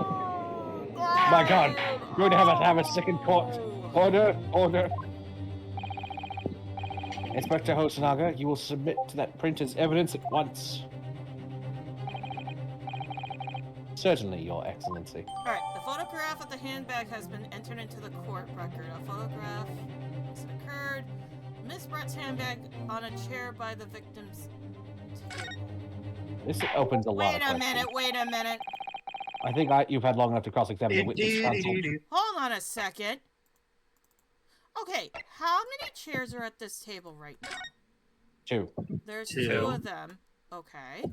My god, we're going to have a second court. Order, order. Inspector Hosonaga, you will submit to that print as evidence at once. Certainly, Your Excellency. Alright, the photograph of the handbag has been entered into the court record. A photograph has occurred. Miss Brett's handbag on a chair by the victim's table. This opens a lot Wait of a questions. minute, wait a minute. I think you've had long enough to cross-examine the witness, counsel. Hold on a second. Okay, how many chairs are at this table right now? 2. There's Two. 2 of them. Okay.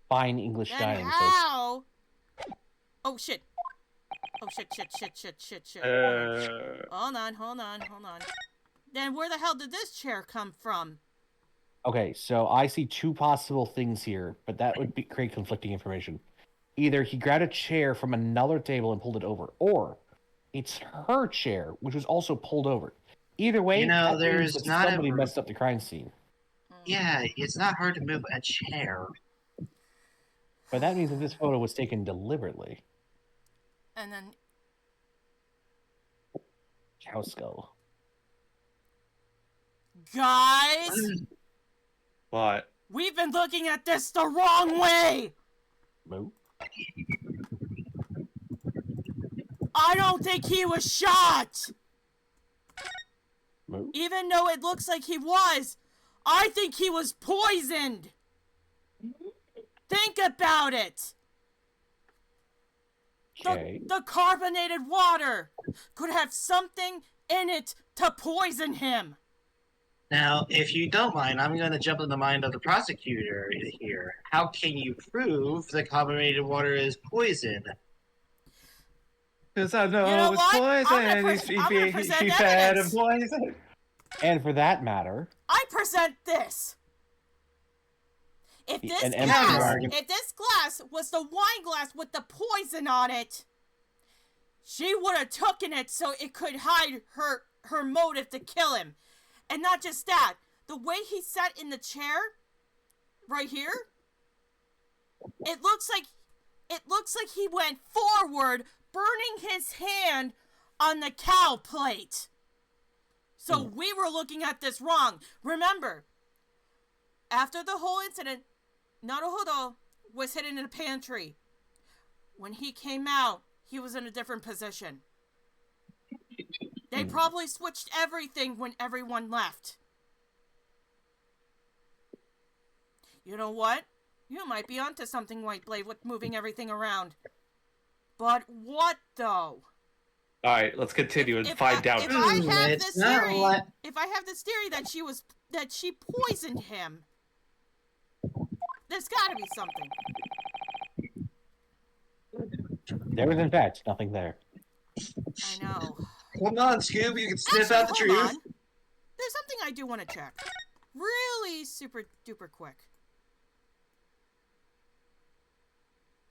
Fine English Then dining sets. how? Oh shit. Oh shit. Hold on. Then where the hell did this chair come from? Okay, so I see 2 possible things here, but that would create conflicting information. Either he grabbed a chair from another table and pulled it over, or it's her chair, which was also pulled over. Either way, You know, that means there's that not somebody ever- messed up the crime scene. Yeah, it's not hard to move a chair. But that means that this photo was taken deliberately. And then Cow skull. guys, What? we've been looking at this the wrong way. Moo? I don't think he was shot. Moo? Even though it looks like he was, I think he was poisoned. Think about it. Okay. The carbonated water could have something in it to poison him. Now, if you don't mind, I'm going to jump in the mind of the prosecutor here. How can you prove the carbonated water is poison? Because I know, You know it's what? I'm gonna poison. I'm gonna present He fed him evidence. poison. And for that matter, I present this. If The- this an empty glass, argument. if this glass was the wine glass with the poison on it, she would have taken it so it could hide her motive to kill him. And not just that, the way he sat in the chair, right here, it looks like he went forward, burning his hand on the cow plate. So we were looking at this wrong. Remember, after the whole incident, Naruhodo was hidden in a pantry. When he came out, he was in a different position. They probably switched everything when everyone left. You know what? You might be onto something, White Blade, with moving everything around. But what though? All right, let's continue and find out. If I have It's this not theory, what- if I have this theory that she poisoned him, there's got to be something. There was, in fact, nothing there. I know. Come on, Scoob, you can sniff Actually, out the hold truth. on. There's something I do want to check. Really super duper quick.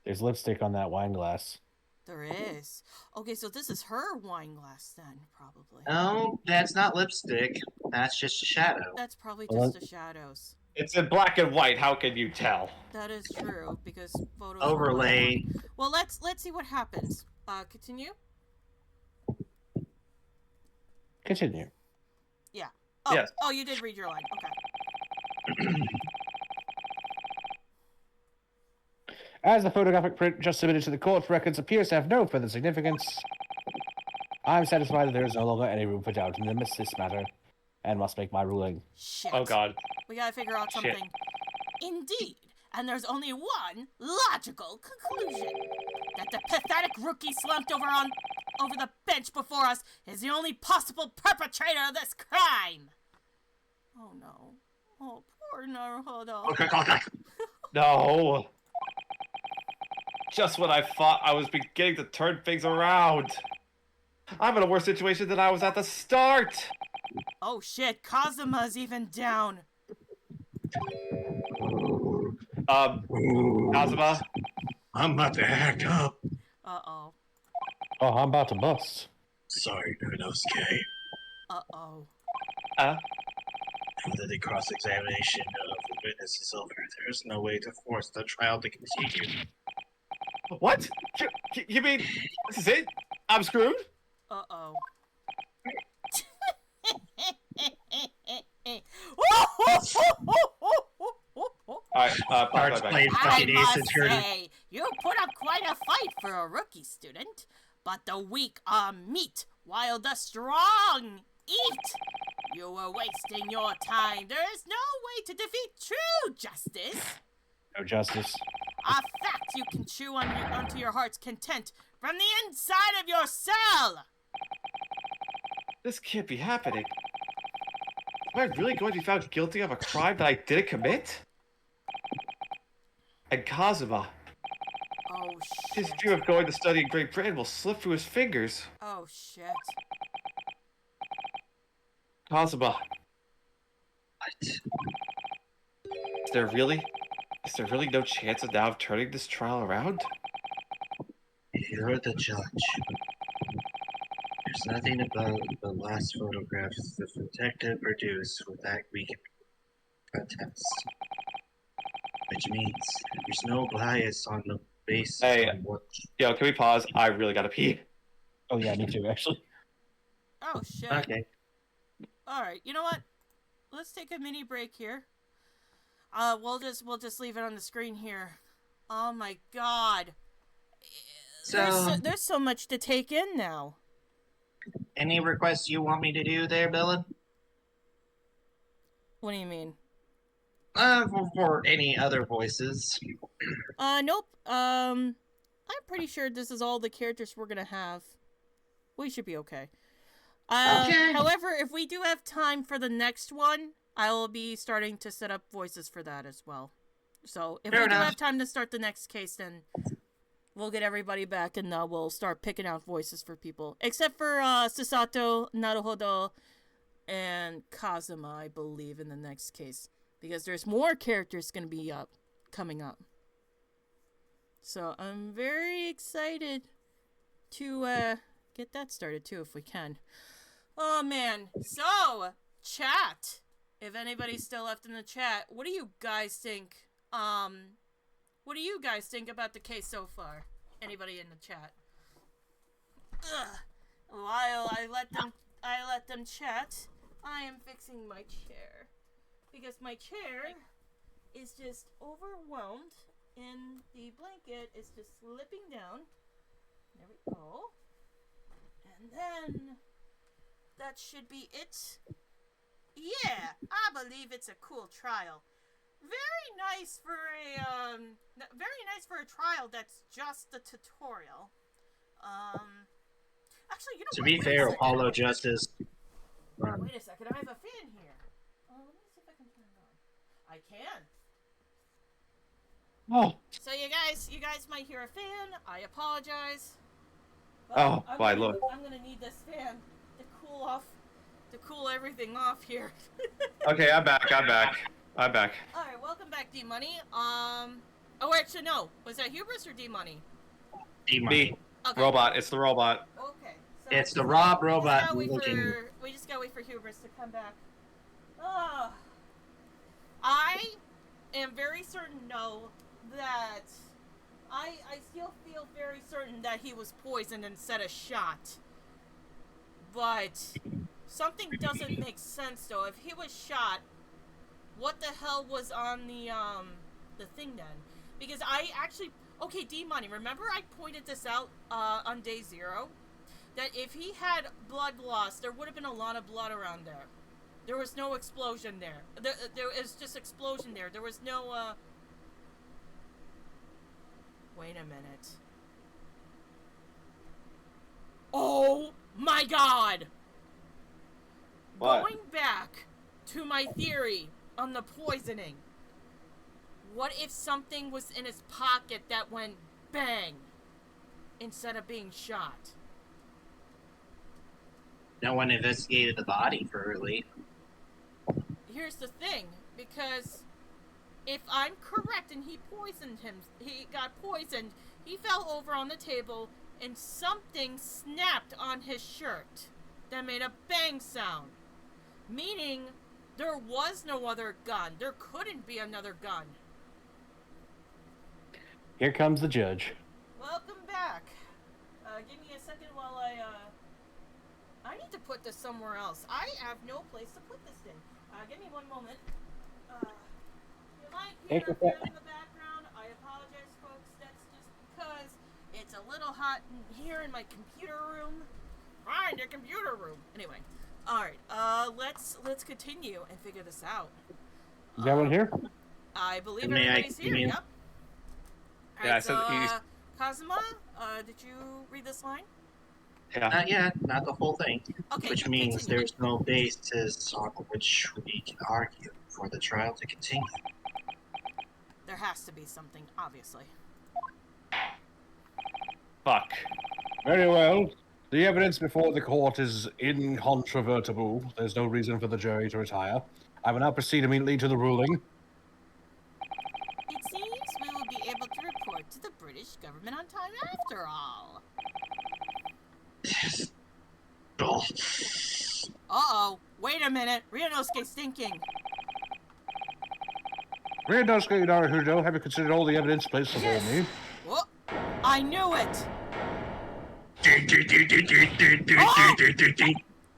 There's lipstick on that wine glass. There is. Okay, so this is her wine glass then, probably. No, that's not lipstick. That's just a shadow. That's probably Well, just the shadows. It's in black and white. How can you tell? That is true because photos. Overlay. Well, let's see what happens. Continue. Continue. Yeah. Oh, Yes. oh, you did read your line. Okay. As the photographic print just submitted to the court records appears to have no further significance, I'm satisfied that there is no longer any room for doubt in this matter, and must make my ruling. Shit. Oh God. We gotta figure out Shit. something. Indeed. And there's only one logical conclusion. That the pathetic rookie slumped over the bench before us is the only possible perpetrator of this crime. Oh no. Oh, poor Naruhodo. Okay. No. Just when I thought I was beginning to turn things around. I'm in a worse situation than I was at the start. Oh shit, Kazuma's even down. Kazuma, I'm about to act up. Uh-oh. Oh, I'm about to bust. Sorry, Nunosuke. Uh-oh. After the cross-examination of the witness is over, there is no way to force the trial to continue. what? You mean this is it? I'm screwed? Uh-oh. Alright, Starts playing I fucking Ace must Attorney. say, you put up quite a fight for a rookie student, but the weak are meat while the strong eat. You were wasting your time. There is no way to defeat true justice. No justice. A fact you can chew onto your heart's content from the inside of your cell. This can't be happening. Am I really going to be found guilty of a crime that I didn't commit? And Kazuma, Oh, his shit. dream of going to study in Great Britain will slip through his fingers. Oh, shit. Kazuma, What? is there really no chance of now turning this trial around? You're the judge. There's nothing about the last photographs the detective produced with that we can attest. Which means there's no bias on the basis Hey. on what. Yo, can we pause? I really gotta pee. Oh yeah, me too, actually. Oh, shit. Okay. All right, you know what? Let's take a mini break here. We'll just leave it on the screen here. Oh my God. There's so much to take in now. Any requests you want me to do there, Bella? What do you mean? For any other voices. Nope. I'm pretty sure this is all the characters we're gonna have. We should be okay. Okay. However, if we do have time for the next one, I will be starting to set up voices for that as well. So if Fair we do enough. have time to start the next case, then we'll get everybody back and we'll start picking out voices for people. Except for Susato, Naruhodo, and Kazuma, I believe, in the next case. Because there's more characters going to be coming up. So I'm very excited to get that started too, if we can. Oh man. So, chat. If anybody's still left in the chat, what do you guys think? What do you guys think about the case so far? Anybody in the chat? Ugh. While I let them chat, I am fixing my chair. Because my chair is just overwhelmed and the blanket is just slipping down. There we go. And then that should be it. Yeah, I believe it's a cool trial. Very nice for a trial that's just the tutorial. Actually, you know To what? be Wait a fair, second. Apollo Justice. Wait a second. I have a fan here. Let me see if I can turn it on. I can. Oh, So you guys might hear a fan. I apologize. Oh, I'm my gonna, lord. I'm gonna need this fan to cool everything off here. okay, I'm back. I'm back. All right, welcome back, D Money. Oh, actually, no. Was that Hubris or D Money? Me. Okay. Robot. It's the robot. Okay. So It's the Rob robot we looking. just gotta wait for Hubris to come back. I am very certain, that I still feel very certain that he was poisoned instead of shot. But something doesn't make sense though. If he was shot, what the hell was on the thing then? Because I actually, okay, D Money, remember I pointed this out on day 0? That if he had blood loss, there would have been a lot of blood around there. There was no explosion there. There was just explosion there. There was no, Wait a minute. Oh my god! What? Going back to my theory on the poisoning. What if something was in his pocket that went bang instead of being shot? No one investigated the body thoroughly. Here's the thing, because if I'm correct and he got poisoned, he fell over on the table and something snapped on his shirt that made a bang sound. Meaning, there was no other gun. There couldn't be another gun. Here comes the judge. Welcome back. Give me a second while I need to put this somewhere else. I have no place to put this thing. Give me one moment. You might hear a fan in the background. I apologize, folks. That's just because it's a little hot in here in my computer room. Find your computer room. Anyway, all right. Let's continue and figure this out. Is everyone here? I believe May I- everybody's here. you mean- Yep. All Yeah, right, so so he's- Kazuma, did you read this line? Yeah. Not yet, not the whole thing. Okay, Which means continue. there's no basis on which we can argue for the trial to continue. There has to be something, obviously. Fuck. Very well. The evidence before the court is incontrovertible. There's no reason for the jury to retire. I will now proceed immediately to the ruling. It seems we will be able to report to the British government on time after all. Oh, Uh-oh. Wait a minute. Ryunosuke's thinking. Ryunosuke Naruhodo, have you considered all the evidence placed before me? Whoa. I knew it.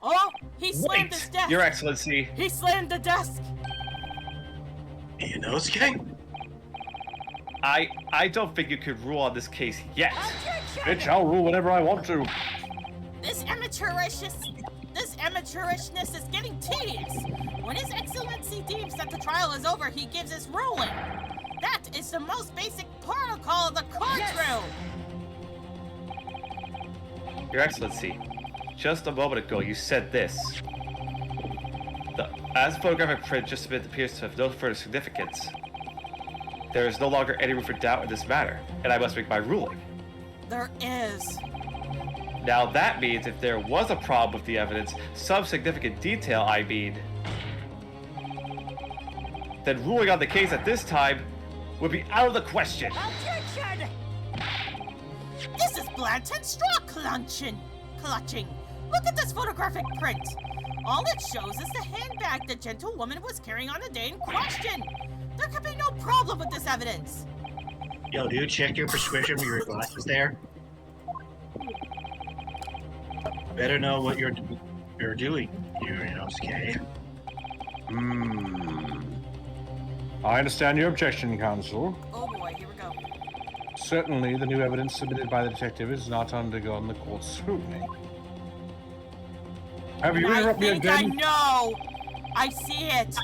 Oh, he slammed his desk. Your Excellency. He slammed the desk. Inosuke? I don't think you could rule on this case yet. Bitch, I'll rule whatever I want to. This amateurishness is getting tedious. When His Excellency deems that the trial is over, he gives his ruling. That is the most basic protocol of the courtroom. Your Excellency, just a moment ago you said this. The as photographic print just submitted appears to have no further significance. There is no longer any room for doubt in this matter, and I must make my ruling. There is. Now that means if there was a problem with the evidence, some significant detail I mean, then ruling on the case at this time would be out of the question. Objection! This is blatant straw clutching. Look at this photographic print. All it shows is the handbag the gentlewoman was carrying on the day in question. There could be no problem with this evidence. Yo, dude, check your prescription for your glasses there. Better know what you're doing, Inosuke. I understand your objection, counsel. Oh boy, here we go. Certainly, the new evidence submitted by the detective has not undergone the court's scrutiny. Have you I interrupted me think I again? know. I see it.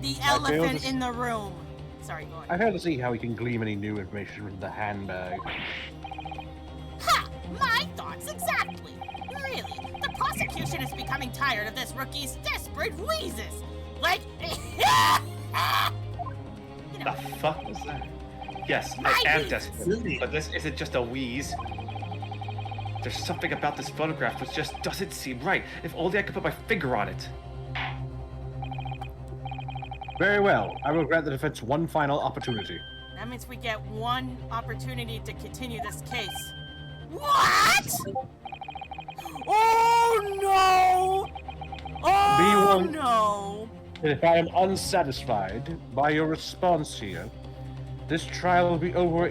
The failed elephant to- in the room. Sorry, go on. I fail to see how we can glean any new information from the handbag. Ha! My thoughts exactly. Really, the prosecution is becoming tired of this rookie's desperate wheezes. Like, you The know, fuck was that? Yes, I My am wheezes. desperate, but this isn't just a wheeze. There's something about this photograph which just doesn't seem right. If only I could put my finger on it. Very well. I will grant the defense one final opportunity. that means we get one opportunity to continue this case. What? Oh no! Oh B1. no! And if I am unsatisfied by your response here, this trial will be over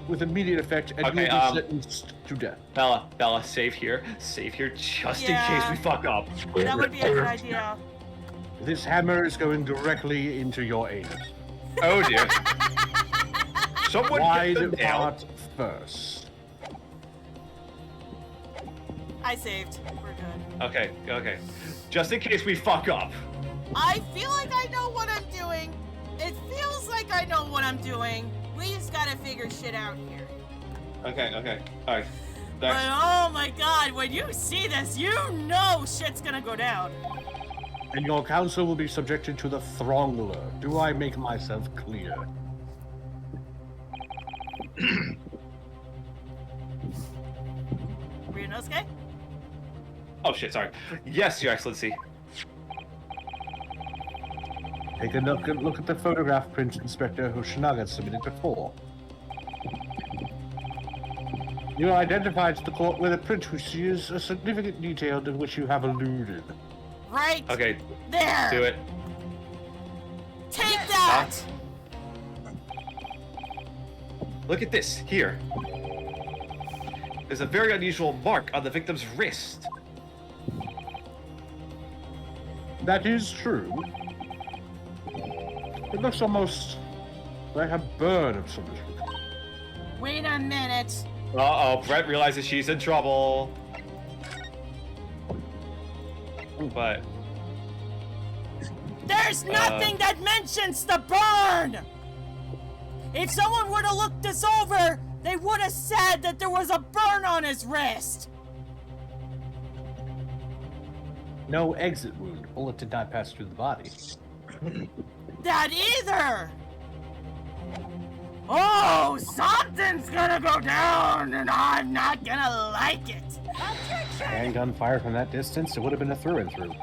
with immediate effect, and Okay, you'll be sentenced to death. Bella, save here, just in case we fuck up. That would be a good idea. This hammer is going directly into your anus. Oh dear. Someone Wide get the nail. part first. I saved. We're good. Okay. Just in case we fuck up. I feel like I know what I'm doing. It feels like I know what I'm doing. We just gotta figure shit out here. Okay. Alright. But oh my god, when you see this, you know shit's gonna go down. And your counsel will be subjected to the Throngler. Do I make myself clear? Ryunosuke? Oh shit, sorry. Yes, Your Excellency. Take a look at the photograph print Inspector Hoshinaga submitted before. You identified to the court with a print which is a significant detail to which you have alluded. Right Okay, there! do it. Take that! Look at this, here. There's a very unusual mark on the victim's wrist. That is true. It looks almost like a burn of some sort. Wait a minute. Uh-oh, Brett realizes she's in trouble. But... There's nothing that mentions the burn! If someone would have looked this over, they would have said that there was a burn on his wrist! No exit wound. Bullet did not pass through the body. That either! Oh, something's gonna go down, and I'm not gonna like it! Handgun fire from that distance, it would have been a through and through.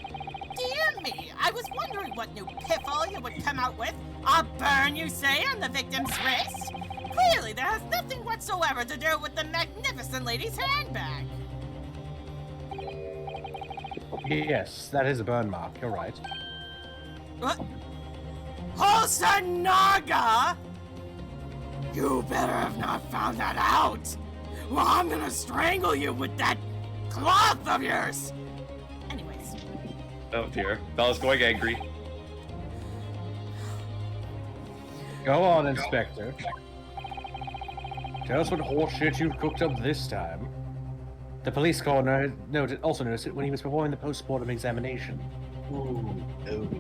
Dear me, I was wondering what new piffle you would come out with. A burn, you say, on the victim's wrist? Clearly, that has nothing whatsoever to do with the magnificent lady's handbag. Yes, that is a burn mark. You're right. What? Hoshinaga? You better have not found that out. Well, I'm gonna strangle you with that cloth of yours. Anyways. Oh dear, Bella's going angry. Go on, Inspector. Tell us what horseshit you've cooked up this time. The police coroner also noticed it when he was performing the post-mortem examination.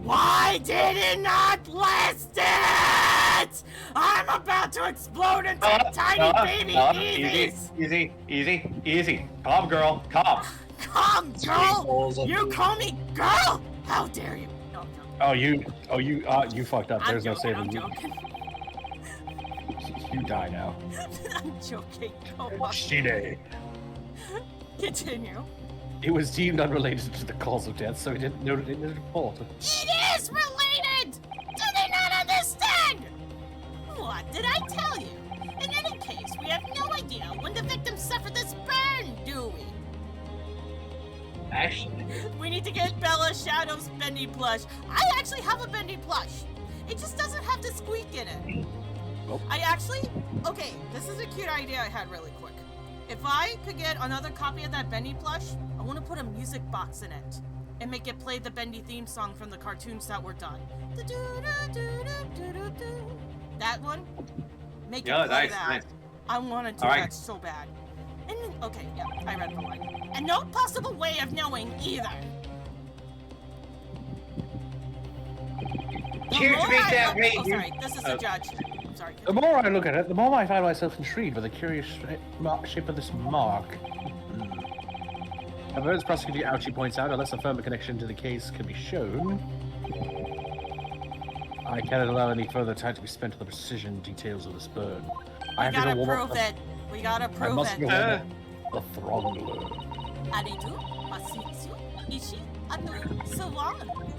Why did it not list it? I'm about to explode into tiny baby Eevees. Easy. Calm, girl, calm. Come, girl. You call me girl? How dare you? No, I'm joking. You fucked up. There's no I'm saving you. joking. You die now. I'm joking. Go on. Shide. Continue. It was deemed unrelated to the cause of death, so he didn't note it in his report. It is related! Do they not understand? What did I tell you? In any case, we have no idea when the victim suffered this burn, do we? Actually, We need to get Bella Shadow's bendy plush. I actually have a bendy plush. It just doesn't have the squeak in it. Nope. Okay, this is a cute idea I had really quick. If I could get another copy of that bendy plush, I want to put a music box in it and make it play the bendy theme song from the cartoons that were done. That one? Make it play that. Nice. I want to do All right. that so bad. And then, okay, yeah, I read the line. And no possible way of knowing either. Here to make that Oh, rating. sorry, this is the judge. sorry. The more I look at it, the more I find myself intrigued by the curious shape of this mark. However, as Prosecutor Ouchie points out, unless a firmer connection to the case can be shown, I cannot allow any further time to be spent on the precision details of this burn. We gotta prove it. We gotta prove I must it. go warm the Throngler. Aritu, Masitsu, Ishi, Anu, Sawan.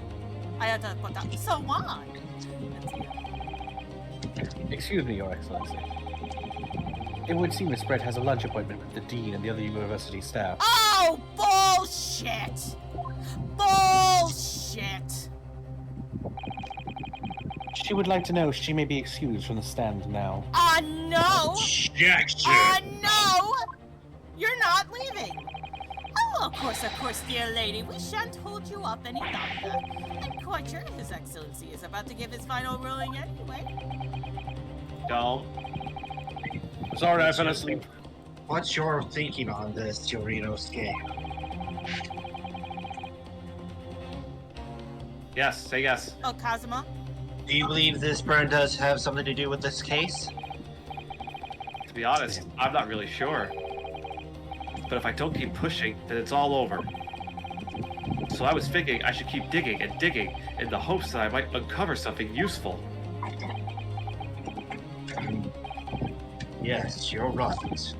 I had to put that. Sawan. Excuse me, Your Excellency. It would seem Miss Brett has a lunch appointment with the Dean and the other university staff. Oh, bullshit! Bullshit! She would like to know if she may be excused from the stand now. No! Objection! No! You're not leaving! Oh, of course, dear lady. We shan't hold you up any longer. I'm quite sure His Excellency is about to give his final ruling anyway. Don't. Sorry, I fell asleep. What's your thinking on this, Yorinosuke? Yes, say yes. Oh, Kazuma? Do you believe this burn does have something to do with this case? To be honest, I'm not really sure. But if I don't keep pushing, then it's all over. So I was thinking I should keep digging and digging in the hopes that I might uncover something useful. Yes, you're right.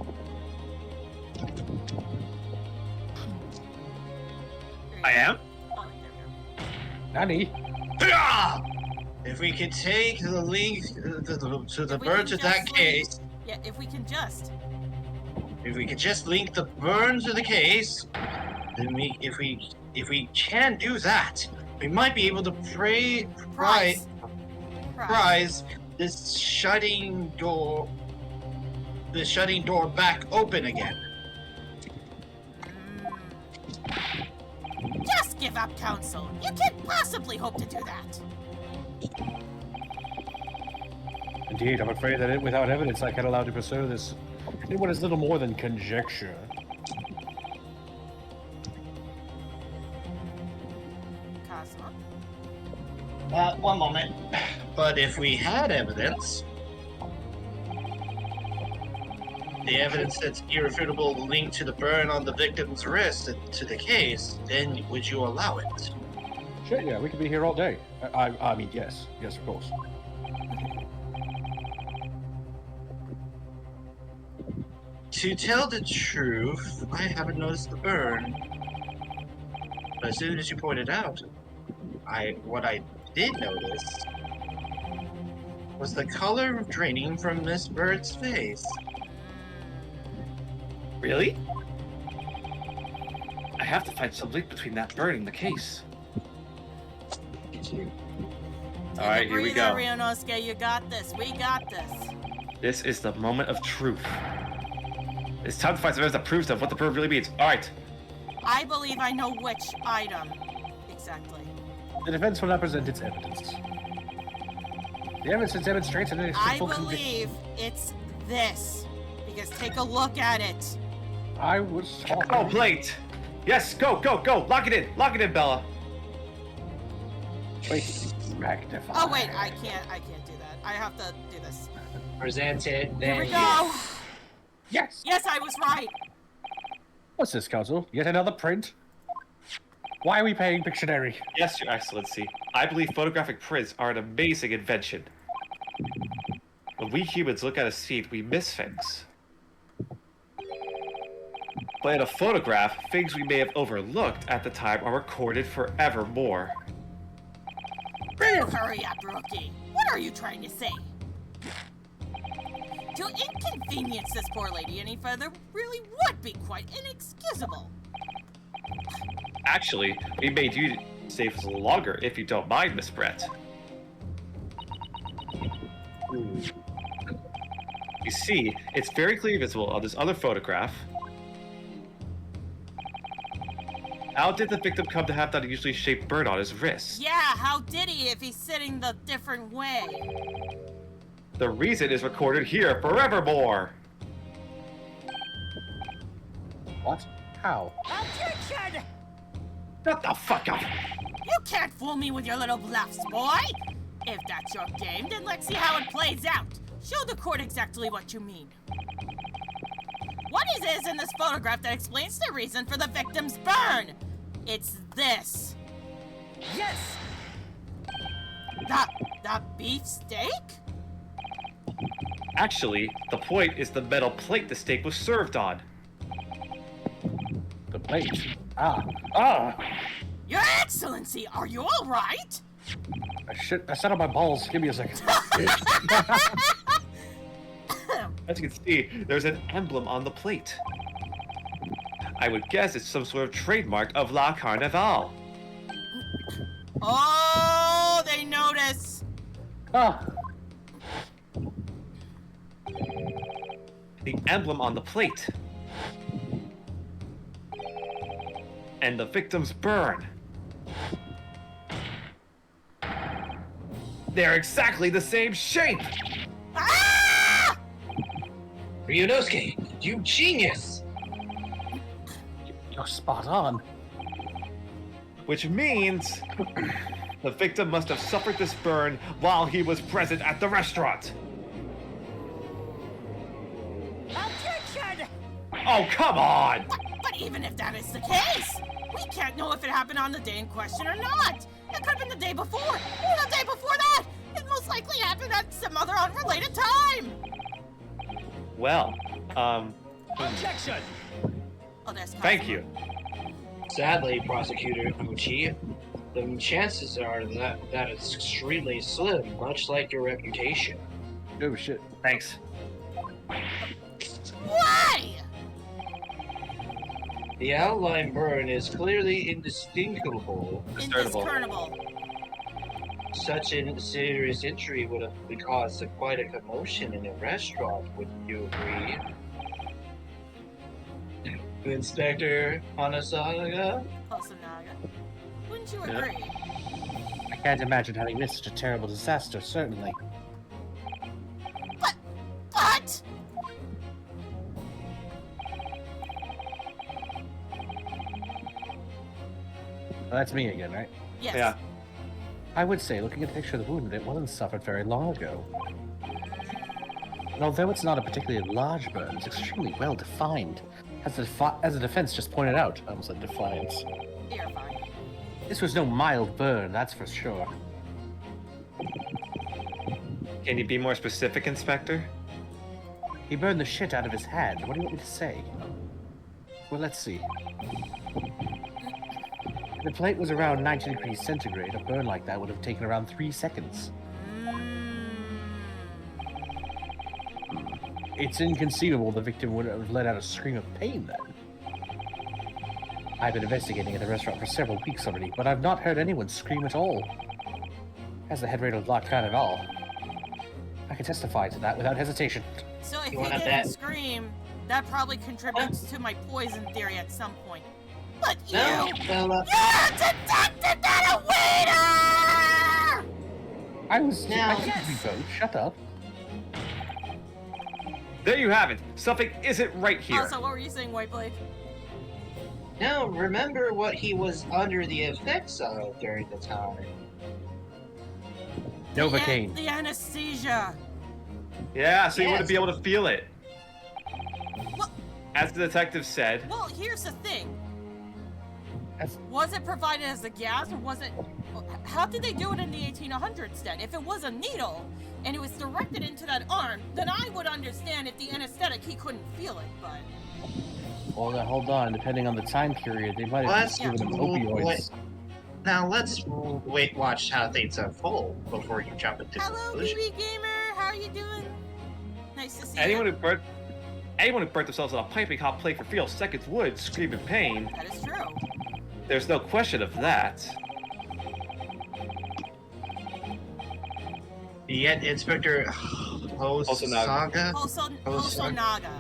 I am? Oh, there we go. Nanny? If we could take the link to the If we burn can to just that link- case, Yeah, if we can just. if we could just link the burn to the case, then if we can do that, we might be able to prize this shutting door back open again. Just give up, Council. You can't possibly hope to do that. Indeed, I'm afraid that without evidence I can't allow to pursue this in what is little more than conjecture. Kazuma? One moment. But if we had evidence, the evidence that's irrefutable link to the burn on the victim's wrist and to the case, then would you allow it? Sure, yeah, we could be here all day. I mean, yes. Yes, of course. To tell the truth, I haven't noticed the burn. But as soon as you pointed out, what I did notice was the color draining from Miss Bird's face. Really? I have to find some link between that burn and the case. Alright, here we go. Ryunosuke, you got this. We got this. This is the moment of truth. It's time to find some evidence that proves what the burn really means. Alright. I believe I know which item. Exactly. The defense will not present its evidence. The evidence demonstrates an I acceptable believe it's this. Because take a look at it. I was talking. Oh, plate! Yes, go, go, go! Lock it in! Lock it in, Bella! Wait, magnify. Oh wait, I can't do that. I have to do this. Present it, Here then we go. Yes! Yes, I was right. What's this, Council? Yet another print? Why are we paying Pictionary? Yes, Your Excellency. I believe photographic prints are an amazing invention. When we humans look at a scene, we miss things. But in a photograph, things we may have overlooked at the time are recorded forevermore. Hurry up, rookie. What are you trying to say? To inconvenience this poor lady any further really would be quite inexcusable. Actually, we made you stay for a little longer if you don't mind, Miss Brett. You see, it's very clearly visible on this other photograph. How did the victim come to have that unusually shaped burn on his wrist? Yeah, how did he if he's sitting the different way? The reason is recorded here forevermore. What? How? Objection! Shut the fuck up! You can't fool me with your little bluffs, boy! If that's your game, then let's see how it plays out. Show the court exactly what you mean. What is this in this photograph that explains the reason for the victim's burn? It's this. Yes! The beefsteak? Actually, the point is the metal plate the steak was served on. The plate. Ah! Your Excellency, are you all right? I set up my balls. Give me a second. As you can see, there's an emblem on the plate. I would guess it's some sort of trademark of La Carnival. Oh, they notice. Ah! The emblem on the plate. And the victim's burn. They're exactly the same shape! Ah! Ryunosuke, you genius! You're spot on. Which means the victim must have suffered this burn while he was present at the restaurant. Objection! Oh, come on! But even if that is the case, we can't know if it happened on the day in question or not. It could have been the day before, or the day before that. It most likely happened at some other unrelated time. Well, Objection! Oh, that's thank you. Sadly, Prosecutor Uchi, the chances are that it's extremely slim, much like your reputation. Oh shit. Thanks. Why? The outline burn is clearly indistinguishable. Indiscernible. Such a serious injury would have caused quite a commotion in a restaurant, wouldn't you agree? Inspector Hanasaga? Hosonaga. Wouldn't you agree? I can't imagine having missed such a terrible disaster, certainly. But! Well, that's me again, right? Yes. Yeah. I would say, looking at the picture of the wound, it wasn't suffered very long ago. And although it's not a particularly large burn, it's extremely well defined. As the defense just pointed out, I almost said defiance. You're fine. This was no mild burn, that's for sure. Can you be more specific, Inspector? He burned the shit out of his hand. What do you want me to say? Well, let's see. If the plate was around 90 degrees centigrade, a burn like that would have taken around 3 seconds. It's inconceivable the victim would have let out a scream of pain then. I've been investigating at the restaurant for several weeks already, but I've not heard anyone scream at all. As the head waiter of La Carnival, I can testify to that without hesitation. So if You he wanna didn't bet? scream, that probably contributes to my poison theory at some point. But you! No, fella. You're a detective, not a waiter! Now- I think we both. Shut up. There you have it. Something isn't right here. Also, what were you saying, White Blade? Now, remember what he was under the effects of during the time. Novocaine. The anesthesia. Yeah, so you Yes. wouldn't be able to feel it. Well, As the detective said, well, here's the thing. That's- Was it provided as a gas, or was it... How did they do it in the 1800s, then? If it was a needle, and it was directed into that arm, then I would understand if the anesthetic, he couldn't feel it, but... Well, now hold on. Depending on the time period, they might have What? just given him Yeah. opioids. Now let's watch how things unfold before you jump into Hello, conclusion. BB Gamer! How are you doing? Nice to see anyone you. who burnt themselves on a piping hot plate for 3 seconds would scream in pain. That is true. There's no question of that. Yet Inspector Hosonaga? Hosonaga.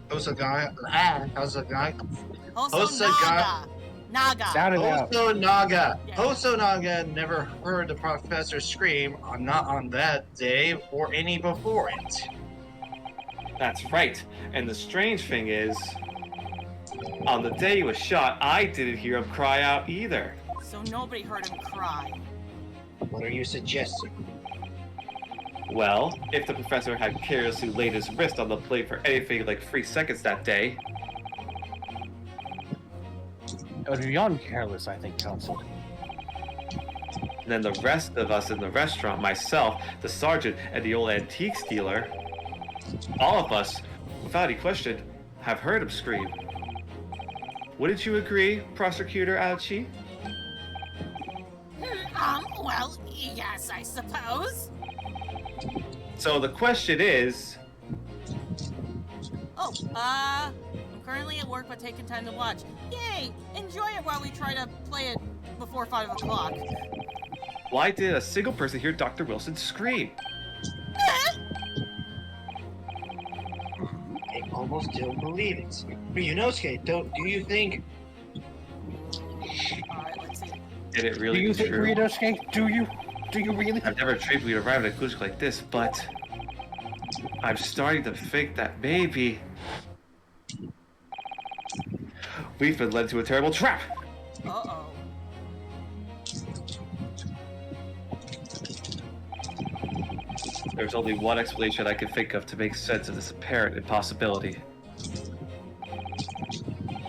Hosonaga. Naga. Sound it out. Hosonaga. Yeah. Hosonaga never heard the professor scream, not on that day or any before it. That's right. And the strange thing is, on the day he was shot, I didn't hear him cry out either. So nobody heard him cry. What are you suggesting? Well, if the professor had carelessly laid his wrist on the plate for anything like 3 seconds that day, It was beyond careless, I think, Counsel. then the rest of us in the restaurant, myself, the sergeant, and the old antiques dealer, all of us, without any question, have heard him scream. Wouldn't you agree, Prosecutor Ouchie? Well, yes, I suppose. So the question is, Oh, I'm currently at work but taking time to watch. Yay! Enjoy it while we try to play it before 5 o'clock. why did a single person hear Dr. Wilson scream? I almost don't believe it. Ryunosuke, do you think... Alright, let's see. Did it Do really you be think, true? Ryunosuke? Do you? Do you really? I've never dreamed we'd arrive at a conclusion like this, but I'm starting to think that maybe we've been led to a terrible trap. Uh-oh. There's only one explanation I can think of to make sense of this apparent impossibility.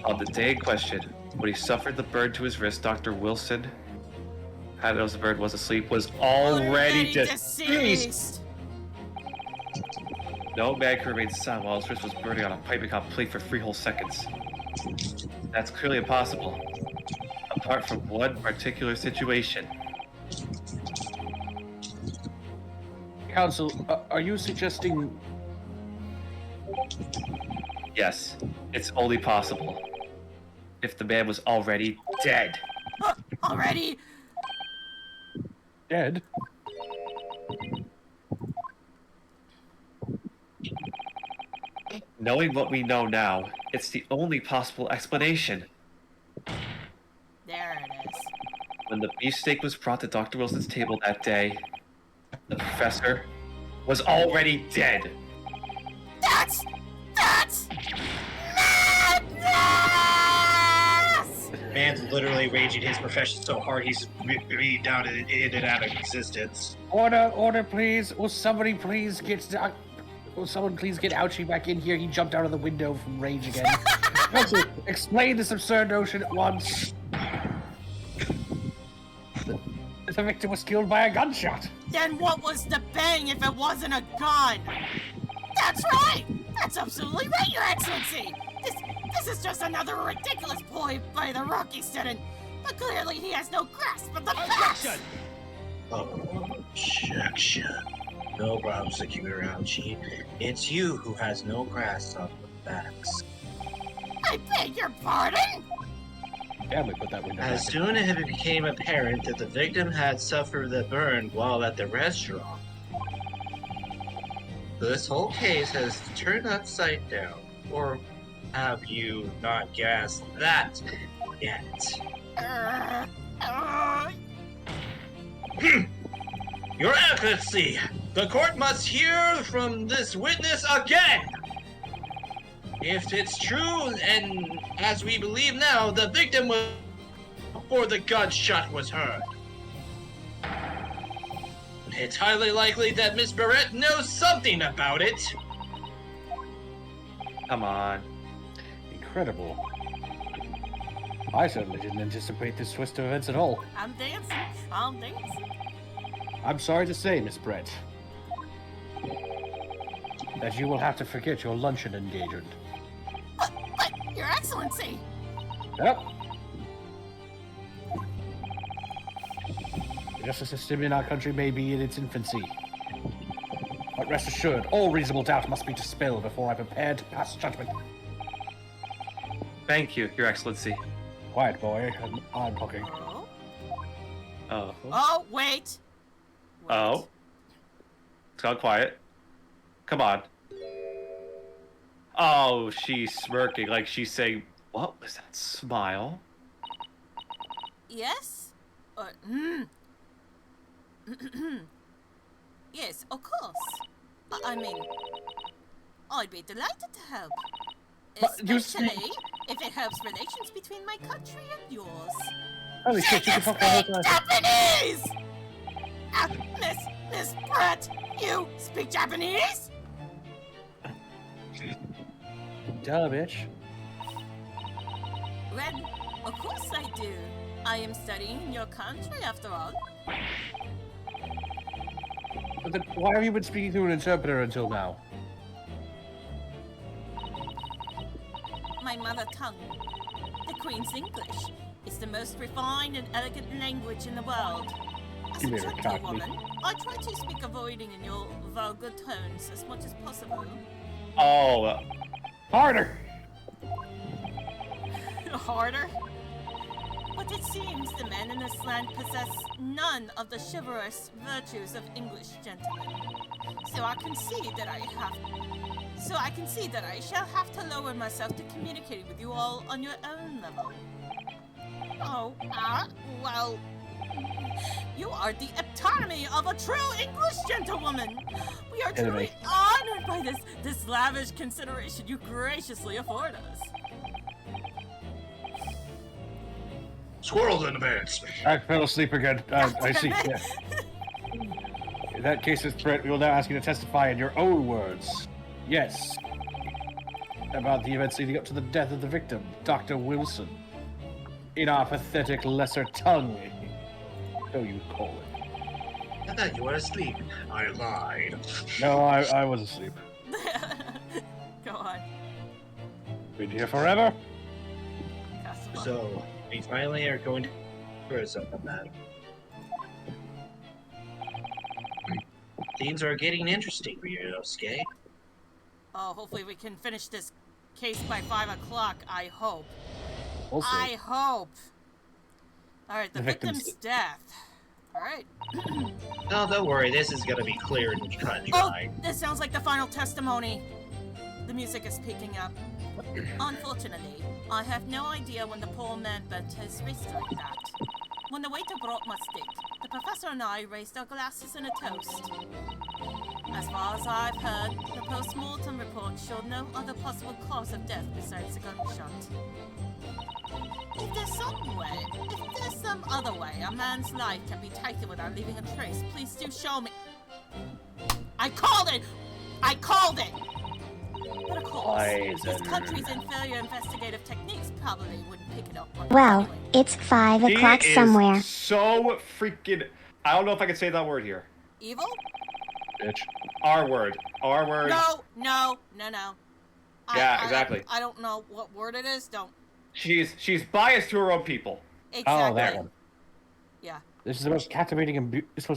On the day in question, when he suffered the burn to his wrist, Dr. Wilson, had knows the bird was asleep, was already deceased. No man could remain silent while his wrist was burning on a piping hot plate for 3 whole seconds. That's clearly impossible, apart from one particular situation. Counsel, are you suggesting? Yes, it's only possible if the man was already dead. Already? Dead? Knowing what we know now, it's the only possible explanation. There it is. When the beefsteak was brought to Dr. Wilson's table that day, the professor was already dead. That's madness! Man's literally raging his profession so hard he's breathed down in and out of existence. Order, please. Will somebody please get Ouchie back in here? He jumped out of the window from rage again. Counsel, explain this absurd notion at once. The victim was killed by a gunshot. Then what was the bang if it wasn't a gun? That's right! That's absolutely right, Your Excellency! This is just another ridiculous ploy by the Rocky student, but clearly he has no grasp of the facts! Objection. No problem, Security Ouchie. It's you who has no grasp of the facts. I beg your pardon? Damn, we put that window As back. soon as it became apparent that the victim had suffered the burn while at the restaurant, this whole case has turned upside down. Or have you not guessed that yet? Your Excellency, the court must hear from this witness again! If it's true, and as we believe now, the victim was before the gunshot was heard. It's highly likely that Miss Barrett knows something about it. Come on. Incredible. I certainly didn't anticipate this twist of events at all. I'm dancing. I'm dancing. I'm sorry to say, Miss Brett, that you will have to forget your luncheon engagement. But, Your Excellency! Yep. The justice system in our country may be in its infancy. But rest assured, all reasonable doubt must be dispelled before I'm prepared to pass judgment. Thank you, Your Excellency. Quiet, boy. I'm talking. Oh? Oh. Oh, wait! Oh. It's gone quiet. Come on. Oh, she's smirking like she's saying, what was that smile? Yes? Yes, of course. I mean, I'd be delighted to help. But you Especially if it helps relations between my country and yours. Holy shit, you can talk the whole time. Japanese! Miss Brett, You speak Japanese? Duh, bitch. Well, of course I do. I am studying in your country after all. But then why have you been speaking through an interpreter until now? My mother tongue, the Queen's English, is the most refined and elegant language in the world. As You a made it cockney. gentlewoman, I try to speak avoiding in your vulgar tones as much as possible. Oh, Harder! Harder? But it seems the men in this land possess none of the chivalrous virtues of English gentlemen. So I can see that I shall have to lower myself to communicating with you all on your own level. Oh, well, you are the epitome of a true English gentlewoman. We are truly honored by this lavish consideration you graciously afford us. Squirrels in the pants. I fell asleep again. I see. Yeah. In that case, Miss Brett, we will now ask you to testify in your own words. Yes. About the events leading up to the death of the victim, Dr. Wilson. In our pathetic lesser tongue, so you call it. I thought you were asleep. I lied. No, I was asleep. Go on. Been here forever? So, we finally are going to for something, man. Things are getting interesting for you, Yosuke. Oh, hopefully we can finish this case by 5 o'clock, I hope. We'll see. I hope. Alright, the The victim's victim's death. Alright. No, don't worry. This is gonna be clear and cut and Oh, dry. this sounds like the final testimony. The music is picking up. Unfortunately, I have no idea when the poor man bent his wrist like that. When the waiter brought my stick, the professor and I raised our glasses in a toast. As far as I've heard, the post-mortem report showed no other possible cause of death besides a gunshot. If there's some other way a man's life can be taken without leaving a trace, please do show me. I called it! But of course, this country's inferior investigative techniques probably wouldn't pick it up. Well, Anyway. it's 5 he o'clock is somewhere. so freaking. I don't know if I can say that word here. Evil? Bitch. R word. R word. No. Yeah, exactly. I don't know what word it is. Don't. She's biased to her own people. Exactly. Oh, that one. Yeah. This is the most captivating and beautiful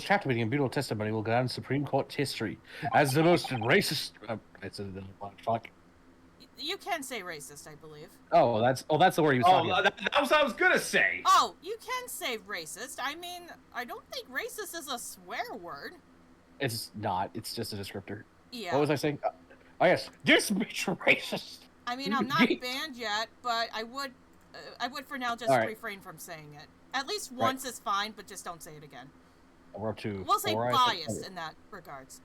testimony will go down in Supreme Court history as the most racist. Fuck. You can say racist, I believe. Oh, that's the word he was talking Oh, about. that was what I was gonna say. Oh, you can say racist. I mean, I don't think racist is a swear word. It's not. It's just a descriptor. Yeah. What was I saying? Oh yes, this bitch racist. I mean, I'm not banned yet, but I would for now just All right. refrain from saying it. At least once is fine, but just don't say it again. We're up to. We'll say four, I think. bias in that regards.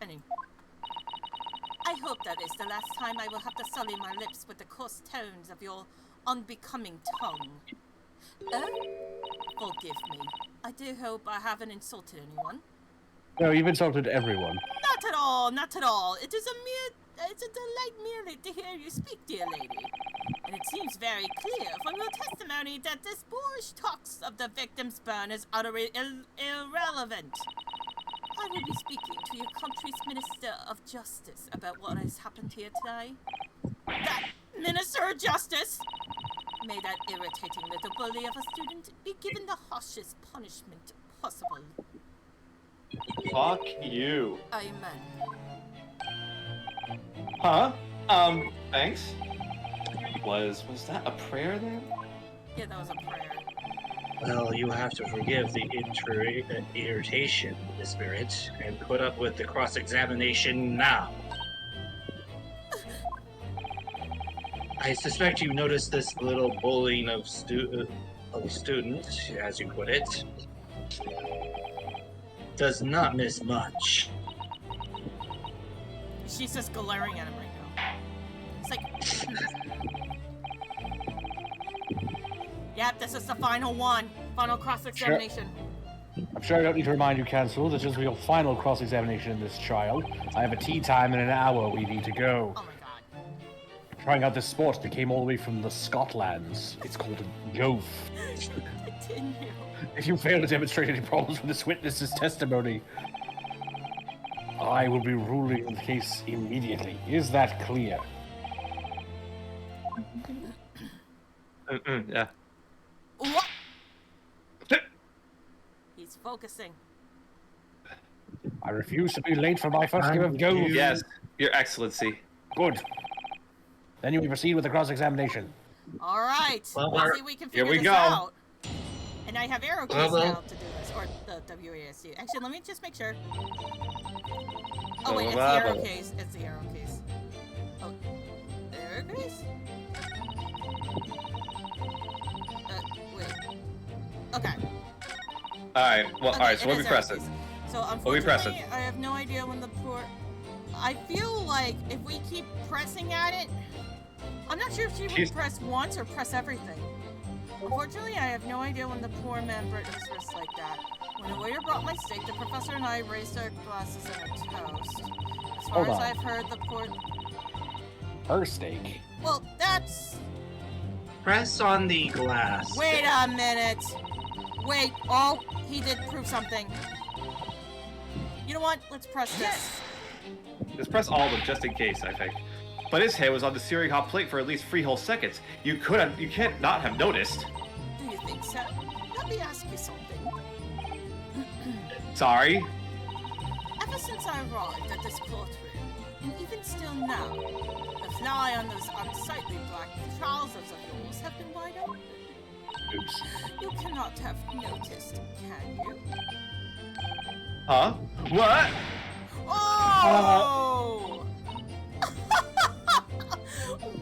I hope that is the last time I will have to sully my lips with the coarse tones of your unbecoming tongue. Forgive me. I do hope I haven't insulted anyone. No, you've insulted everyone. Not at all. It's a delight merely to hear you speak, dear lady. And it seems very clear from your testimony that this boorish talks of the victim's burn is utterly irrelevant. I will be speaking to your country's Minister of Justice about what has happened here today. That Minister of Justice! May that irritating little bully of a student be given the harshest punishment possible. Fuck you. Amen. Huh? Thanks. Was that a prayer then? Yeah, that was a prayer. Well, you have to forgive the irritation, the spirit, and put up with the cross-examination now. I suspect you noticed this little bullying of students, as you put it. Does not miss much. She's just glaring at him right now. It's like... Yep, this is the final one. Final cross-examination. I'm I'm sure I don't need to remind you, Counsel, this is your final cross-examination in this trial. I have a tea time in an hour. We need to go. Oh my god. Trying out this sport that came all the way from the Scotlands. It's called a Gove. Continue. If you fail to demonstrate any problems with this witness's testimony, I will be ruling the case immediately. Is that clear? Yeah. What? He's focusing. I refuse to be late for my first game of Go. Yes, Your Excellency. Good. Then you may proceed with the cross-examination. All right. Well, Let's see if we can here figure we this go. out. And I have arrow keys Well. now to do this, or the WASD. Actually, let me just make sure. Oh wait, it's the Blah, arrow blah. keys. It's the arrow keys. Oh, arrow keys. Wait. Okay. Alright, well, Okay, alright, so it what we is arrow pressing? keys. So we unfortunately, pressing? I have no idea when the port. I feel like if we keep pressing at it, I'm not sure if she would She's- press once or press everything. Unfortunately, I have no idea when the poor man burned his wrist like that. When the waiter brought my steak, the professor and I raised our glasses in a toast. As far Hold as on. I've heard, the poor. Her steak. Well, that's. Press on the glass. Wait a minute. Wait. Oh, he did prove something. You know what? Let's press this. Just press all of them just in case, I think. But his head was on the searing hot plate for at least 3 whole seconds. You can't not have noticed. Do you think so? Let me ask you something. Sorry. Ever since I arrived at this courtroom, and even still now, the fly on those unsightly black trousers of yours have been wide open. Oops. You cannot have noticed, can you? Huh? What? Oh!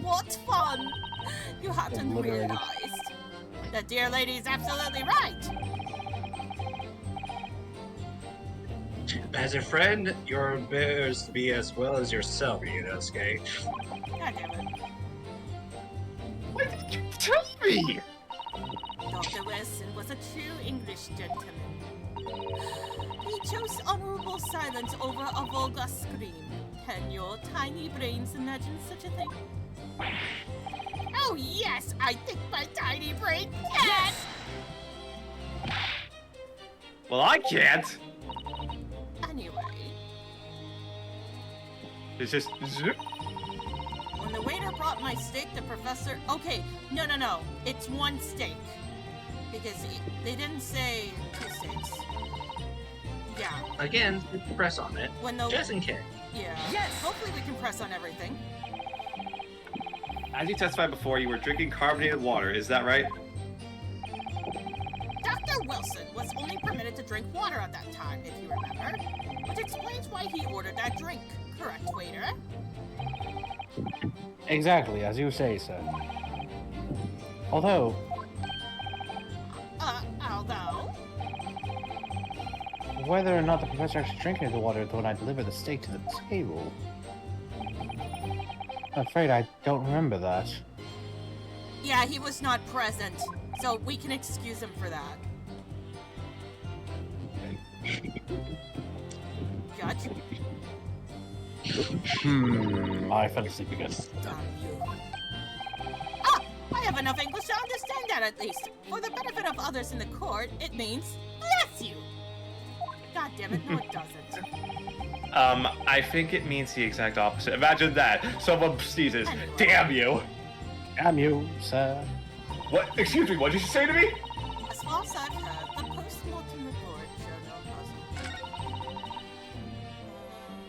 What fun! You hadn't Obliterated. realized. The dear lady is absolutely right. As a friend, you're embarrassed to be as well as yourself, Yunosuke. God damn it. Why did you tell me? Dr. Weston was a true English gentleman. He chose honorable silence over a vulgar scream. Can your tiny brains imagine such a thing? Oh yes, I think my tiny brain can! Well, I can't. Anyway, It's just... zoop. when the waiter brought my steak, the professor... Okay, no. It's one steak. Because they didn't say 2 steaks. Yeah. Again, press on it, When the... just in case. Yeah. Yes! Hopefully we can press on everything. As you testified before, you were drinking carbonated water, is that right? Dr. Wilson was only permitted to drink water at that time, if you remember. Which explains why he ordered that drink. Correct, waiter? Exactly, as you say, sir. Although, Although... whether or not the professor actually drank any of the water when I delivered the steak to the table, I'm afraid I don't remember that. Yeah, he was not present. So we can excuse him for that. Judge? I fell asleep again. Damn you. Ah! I have enough English to understand that at least. For the benefit of others in the court, it means bless you! God damn it, no it doesn't. I think it means the exact opposite. Imagine that. Someone sneezes. Damn you! Damn you, sir. What? Excuse me, what did you say to me? As far as I've heard, the post-mortem report showed no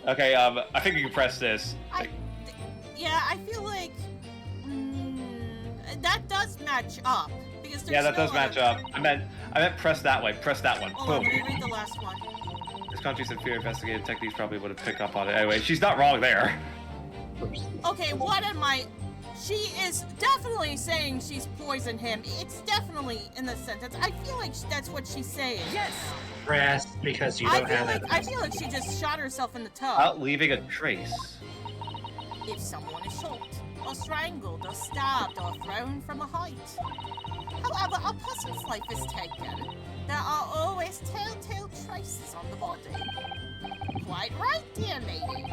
cause. Okay, I think you can press this. Yeah, I feel like that does match up because there's Yeah, that no does match other- up. I meant press that way. Press that one. Hold on, Boom. let me read the last one. This country's inferior investigative techniques probably would have picked up on it. Anyway, she's not wrong there. Okay, what am I? She is definitely saying she's poisoned him. It's definitely in the sentence. I feel like that's what she's saying. Yes! Press because you I don't feel have like it. I feel like she just shot herself in the toe. Without leaving a trace. If someone is shot, or strangled, or stabbed, or thrown from a height. However, a person's life is taken. There are always telltale traces on the body. Quite right, dear lady.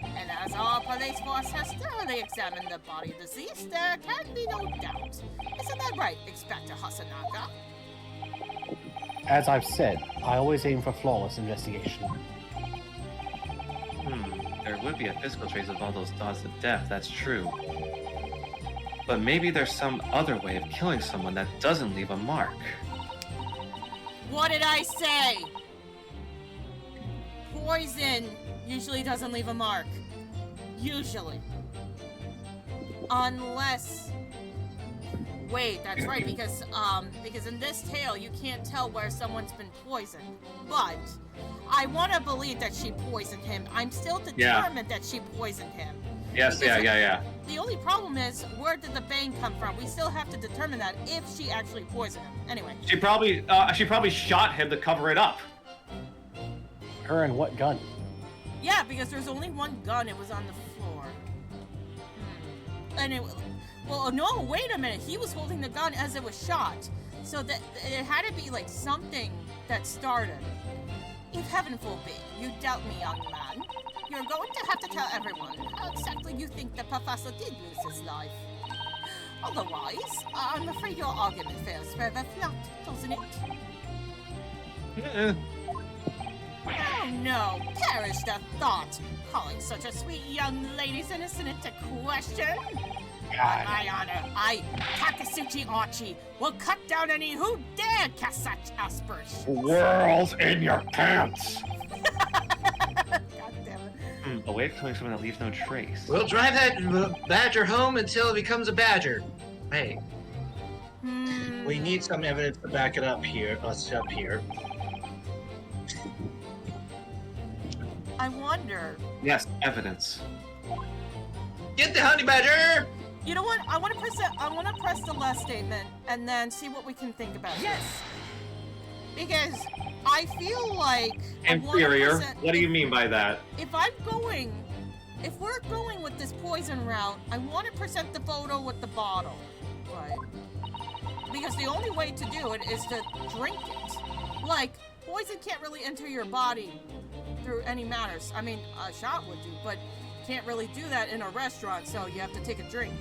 And as our police force has thoroughly examined the body of the deceased, there can be no doubt. Isn't that right, Inspector Hasanaka? As I've said, I always aim for flawless investigation. There would be a physical trace of all those thoughts of death, that's true. But maybe there's some other way of killing someone that doesn't leave a mark. What did I say? Poison usually doesn't leave a mark. Usually. Unless... Wait, that's right, because in this tale, you can't tell where someone's been poisoned. But I want to believe that she poisoned him. I'm still determined that she poisoned him. Yes, Because yeah. The only problem is, where did the bang come from? We still have to determine that if she actually poisoned him. Anyway. She probably shot him to cover it up. Her and what gun? Yeah, because there's only one gun. It was on the floor. And it... Well, no, wait a minute. He was holding the gun as it was shot. So that it had to be like something that started. If heaven forbid you doubt me, young man, you're going to have to tell everyone how exactly you think the professor did lose his life. Otherwise, I'm afraid your argument fails rather flat, doesn't it? Oh no, perish the thought! Calling such a sweet young lady's innocent into question? On my honor, I, Takasuchi Archie, will cut down any who dare cast such aspersions. Whirls in your pants! God damn it. A way of killing someone that leaves no trace. We'll drive that badger home until it becomes a badger. Hey, we need some evidence to back it up here. Us up here. I wonder. Yes, evidence. Get the honey badger! You know what? I want to press the last statement and then see what we can think about. Yes! Because I feel like Inferior? 100% What do you mean by that? If we're going with this poison route, I want to present the photo with the bottle, right? Because the only way to do it is to drink it. Like, poison can't really enter your body through any manners. I mean, a shot would do, but can't really do that in a restaurant, so you have to take a drink.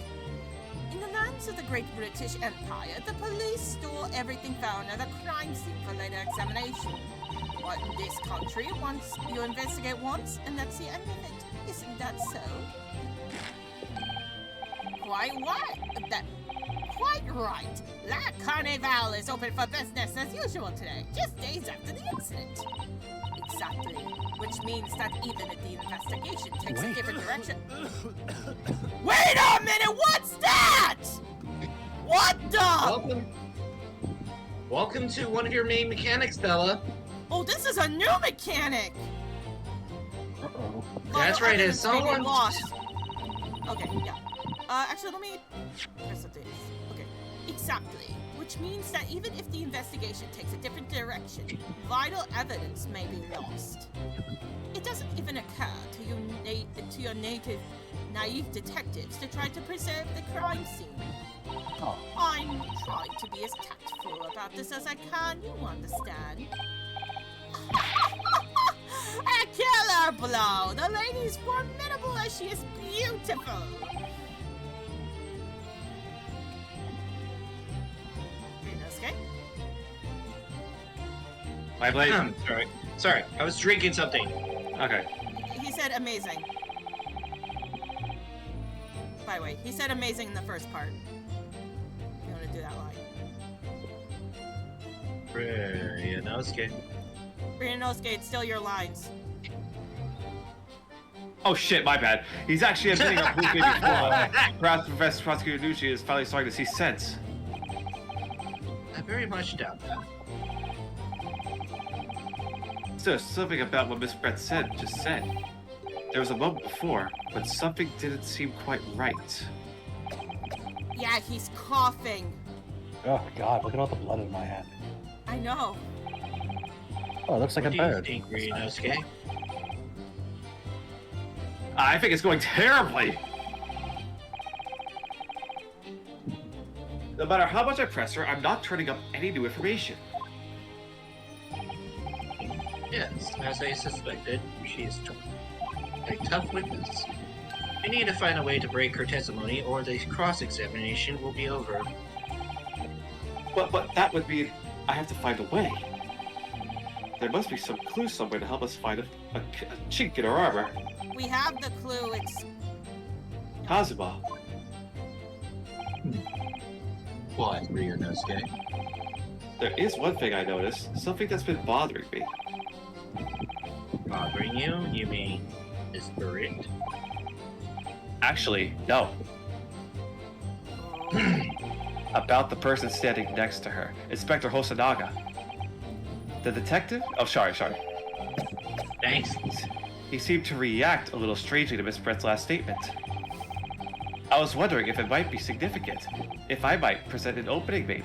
In the lands of the Great British Empire, the police store everything found at a crime scene for later examination. But in this country, once you investigate once, and that's the end of it. Isn't that so? Quite right. La Carnival is open for business as usual today, just days after the incident. Exactly. Which means that even if the investigation takes a different direction... Wait a minute! What's that? What the... Welcome to one of your main mechanics, Bella. Oh, this is a new mechanic! Uh-oh. That's right, as someone... Lost. Okay, yeah. Actually, let me... press this. Okay, exactly. Which means that even if the investigation takes a different direction, vital evidence may be lost. It doesn't even occur to your naive detectives to try to preserve the crime scene. Oh. I'm trying to be as tactful about this as I can, you understand. A killer blow! The lady's formidable as she is beautiful! Okay? My blade. Sorry, I was drinking something. Okay. He said amazing. By the way, he said amazing in the first part. If you want to do that line. Ryanosuke. Ryanosuke, it's still your lines. Oh shit, my bad. He's actually admitting up before. Perhaps Professor Prosecutor Nucci is finally starting to see sense. I very much doubt that. Still, something about what Miss Brett just said. There was a moment before, but something didn't seem quite right. Yeah, he's coughing. Oh god, look at all the blood in my hand. I know. Oh, it looks like a bird. Think, Ryanosuke? I think it's going terribly. No matter how much I press her, I'm not turning up any new information. Yes, as I suspected, she is a tough witness. We need to find a way to break her testimony, or the cross-examination will be over. But that would mean I have to find a way. There must be some clue somewhere to help us find a chink in our armor. We have the clue. It's Kazuma. What, Ryunosuke? There is one thing I noticed. Something that's been bothering me. Bothering you? You mean the spirit? Actually, no. About the person standing next to her, Inspector Hosanaga. The detective? Oh, sorry. Thanks. He seemed to react a little strangely to Miss Brett's last statement. I was wondering if it might be significant. If I might present an opening, maybe.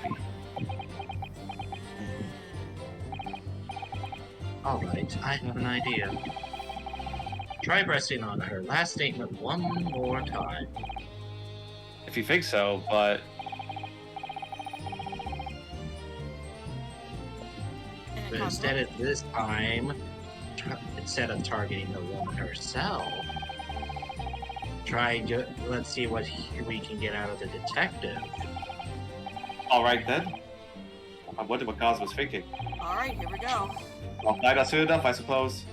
Alright, I have an idea. Try pressing on her last statement one more time. If you think so, but... But instead of this time, instead of targeting the woman herself, let's see what we can get out of the detective. Alright then. I wonder what Kazuma's thinking. alright, here we go. Well, not soon enough, I suppose.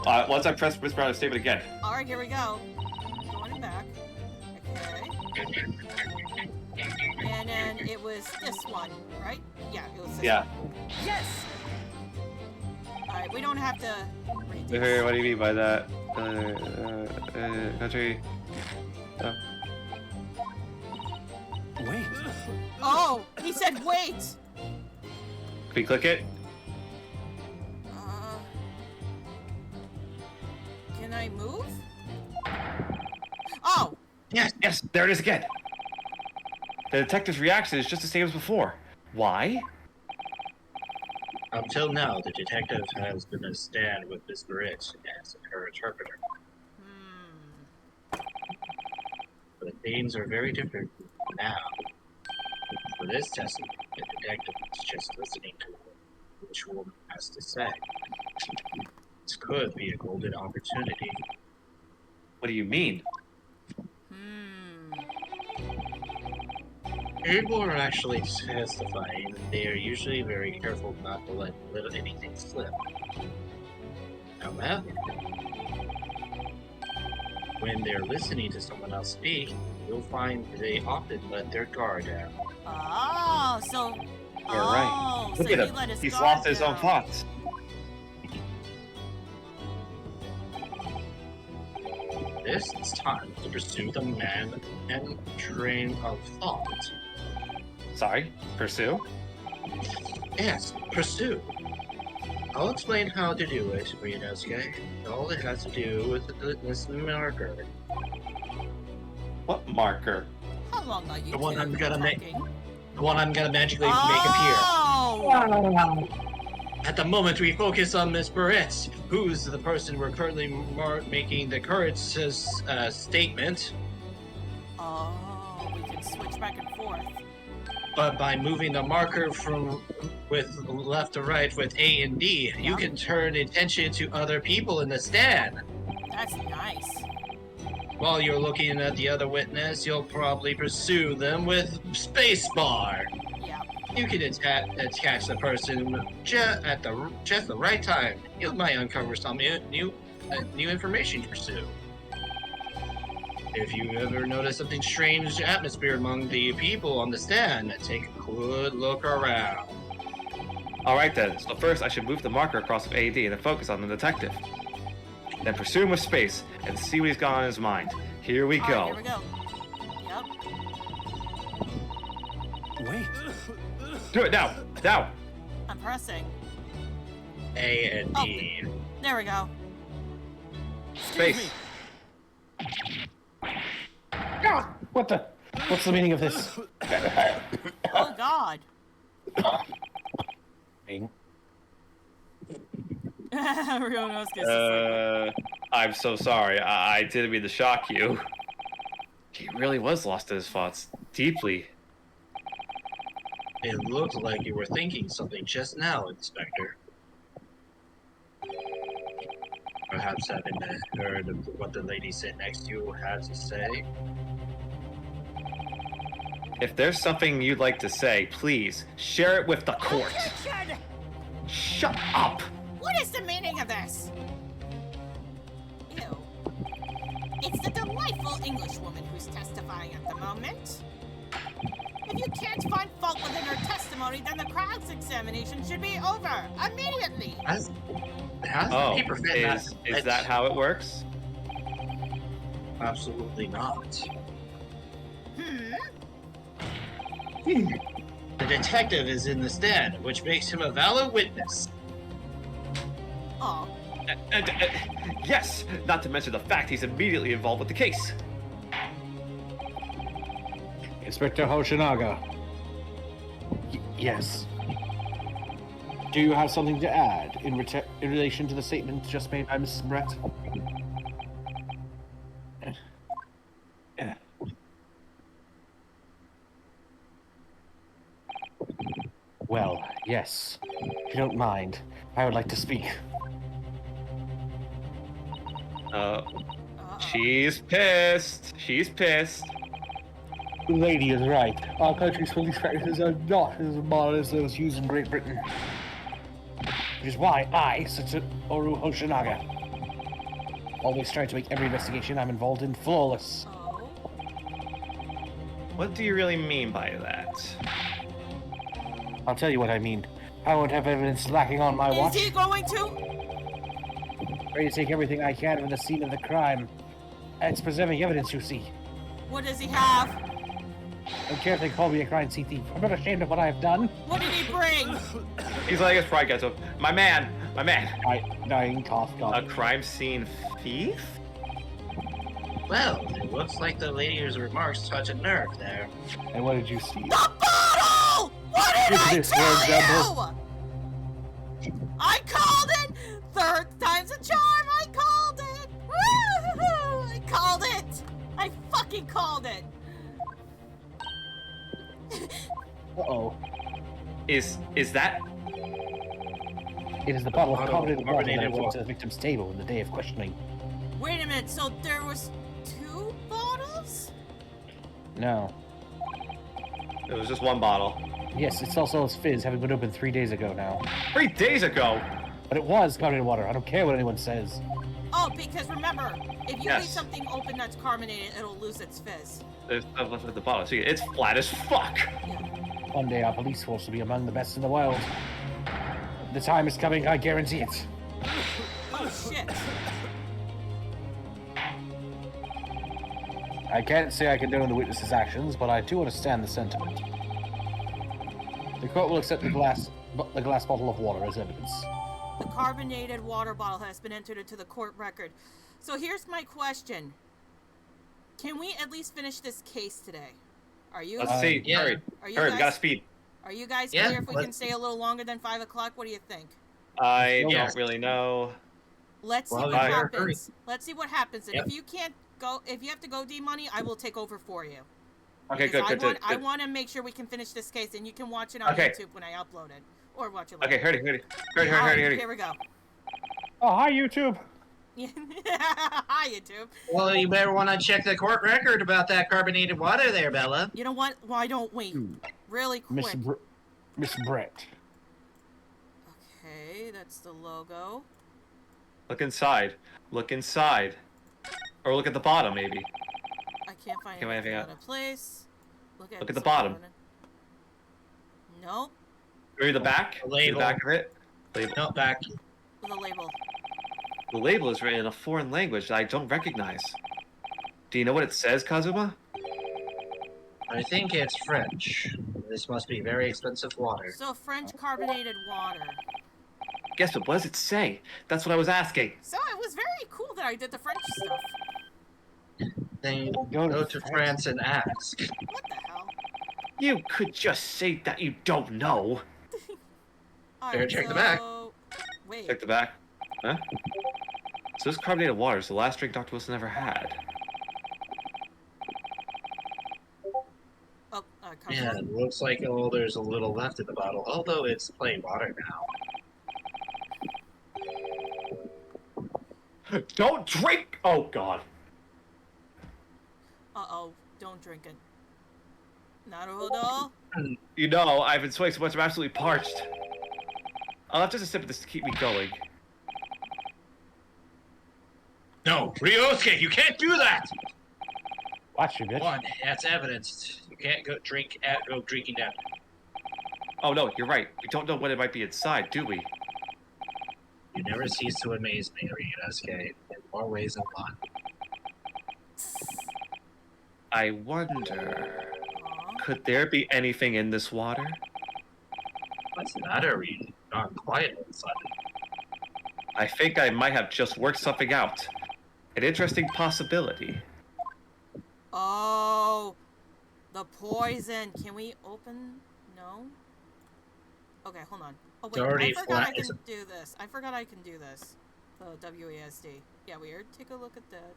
Once I press Miss Brown's statement again. Alright, here we go. Going back. Okay. And then it was this one, right? Yeah, it was this Yeah. one. Yes! Alright, we don't have to read Hey, this. what do you mean by that? Country... Wait. Oh! He said wait! Can we click it? Can I move? Oh! Yes, there it is again. The detective's reaction is just the same as before. Why? Up till now, the detective has been a stand with Miss Britt as her interpreter. But things are very different now. For this testimony, the detective is just listening to what each woman has to say. This could be a golden opportunity. What do you mean? People are actually testifying. They are usually very careful not to let anything slip. However, when they're listening to someone else speak, you'll find they often let their guard down. Oh, so... You're right. Oh, Look so at he him. let his He's guard lost his own down. thoughts. This is time to pursue the man and train of thought. Sorry, pursue? Yes, pursue. I'll explain how to do it, Ryunosuke. All it has to do with this marker. What marker? How long are you The one two I'm gonna make. talking? The one I'm gonna magically make appear. Oh! At the moment, we focus on Miss Barrett, who's the person we're currently making the current statement. Oh, we can switch back and forth. But by moving the marker from with left to right with A and D, you can turn attention to other people in the stand. That's nice. While you're looking at the other witness, you'll probably pursue them with spacebar. Yeah. You can attach the person just the right time. You might uncover some new information to pursue. If you ever notice something strange atmosphere among the people on the stand, take a good look around. Alright then, so first I should move the marker across with AD and then focus on the detective. Then pursue him with space and see what he's got on his mind. Here we go. Alright, here we go. Yep. Wait. Do it now! Now! I'm pressing. A and D. There we go. Space. What the? What's the meaning of this? Oh God. I'm so sorry. I didn't mean to shock you. He really was lost in his thoughts. Deeply. It looked like you were thinking something just now, Inspector. Perhaps having heard of what the lady sitting next to you had to say. If there's something you'd like to say, please share it with the court. Objection! Shut up! What is the meaning of this? Ew. It's the delightful Englishwoman who's testifying at the moment. If you can't find fault within her testimony, then the cross-examination should be over immediately. How's Oh, the paper fit is that how it works? Absolutely not. Hmm? The detective is in the stand, which makes him a valid witness. Oh. Yes, not to mention the fact he's immediately involved with the case. Inspector Hoshinaga. Yes. Do you have something to add in relation to the statement just made by Mrs. Brett? Well, yes. If you don't mind, I would like to speak. She's pissed. She's pissed. The lady is right. Our country's police practices are not as modern as those used in Great Britain. Which is why I, Satoru Hoshinaga, always try to make every investigation I'm involved in flawless. Oh. What do you really mean by that? I'll tell you what I mean. I won't have evidence lacking on my watch. Is he going to? Ready to take everything I can from the scene of the crime. It's preserving evidence, you see. What does he have? I don't care if they call me a crime scene thief. I'm not ashamed of what I have done. What did he bring? He's like, it's probably gets him. My man. Dying cough. A crime scene thief? Well, it looks like the lady's remarks touch a nerve there. And what did you see? The bottle! What did Is I this tell for example? you? I called it! Third time's a charm! I called it! Woo-hoo-hoo! I called it! I fucking called it! Uh-oh. Is that? It is the bottle of carbonated water that I carbonated took water. to the victim's table in the day of questioning. Wait a minute, so there was 2 bottles? No. It was just one bottle. Yes, it's also its fizz, having been opened 3 days ago now. 3 days ago. But it was carbonated water. I don't care what anyone says. Oh, because remember, if you Yes. leave something open that's carbonated, it'll lose its fizz. There's stuff left with the bottle. See, it's flat as fuck. One day our police force will be among the best in the world. The time is coming, I guarantee it. Oh shit. I can't say I condone the witness's actions, but I do understand the sentiment. The court will accept the glass bottle of water as evidence. The carbonated water bottle has been entered into the court record. So here's my question. Can we at least finish this case today? Are you Let's see. yeah. Hurry. Are you Hurry, we gotta guys speed. Are you guys Yeah, clear if we can let's- stay a little longer than 5 o'clock? What do you think? I Yes. don't really know. Let's see Well, what yeah, hurry. happens. Let's see what happens. And Yep. if you can't go, if you have to go D-Money, I will take over for you. Okay, Because good. I want to make sure we can finish this case, and you can watch it on Okay. YouTube when I upload it, or watch it later. Okay, hurry. All right, Hurry. here we go. Oh, hi, YouTube! Hi, YouTube. Well, you better want to check the court record about that carbonated water there, Bella. You know what? Why don't we? Really quick. Miss Brett. Okay, that's the logo. Look inside. Or look at the bottom, maybe. I can't find Can't find anything anything out of place. Look at the bottom. Nope. Read the back. The Read label. the back of it. Label. No, back. The label. The label is written in a foreign language that I don't recognize. Do you know what it says, Kazuma? I think it's French. This must be very expensive water. So French carbonated water. Guess what? What does it say? That's what I was asking. So it was very cool that I did the French stuff. Then Go go to to France and ask. What the hell? You could just say that you don't know. Alright, check the back. Wait. Check the back. Huh? So this carbonated water is the last drink Dr. Wilson ever had. Oh, Yeah, it looks like there's a little left in the bottle, although it's plain water now. Don't drink! Oh, God. Uh-oh. Don't drink it. Naruhodo? You know, I've been sweating so much I'm absolutely parched. I'll have just a sip of this to keep me going. No, Ryosuke, you can't do that! Watch you, bitch. One, that's evidence. You can't go drinking down. Oh, no, you're right. We don't know what it might be inside, do we? You never cease to amaze me, Ryosuke, in more ways than one. I wonder... Aw. Could there be anything in this water? What's the matter, Reed? Gone quiet inside. I think I might have just worked something out. An interesting possibility. Oh, the poison. Can we open? No? Okay, hold on. Oh, wait, already I forgot flat. I can do this. I forgot I can do this. The WASD. Yeah, weird. Take a look at that.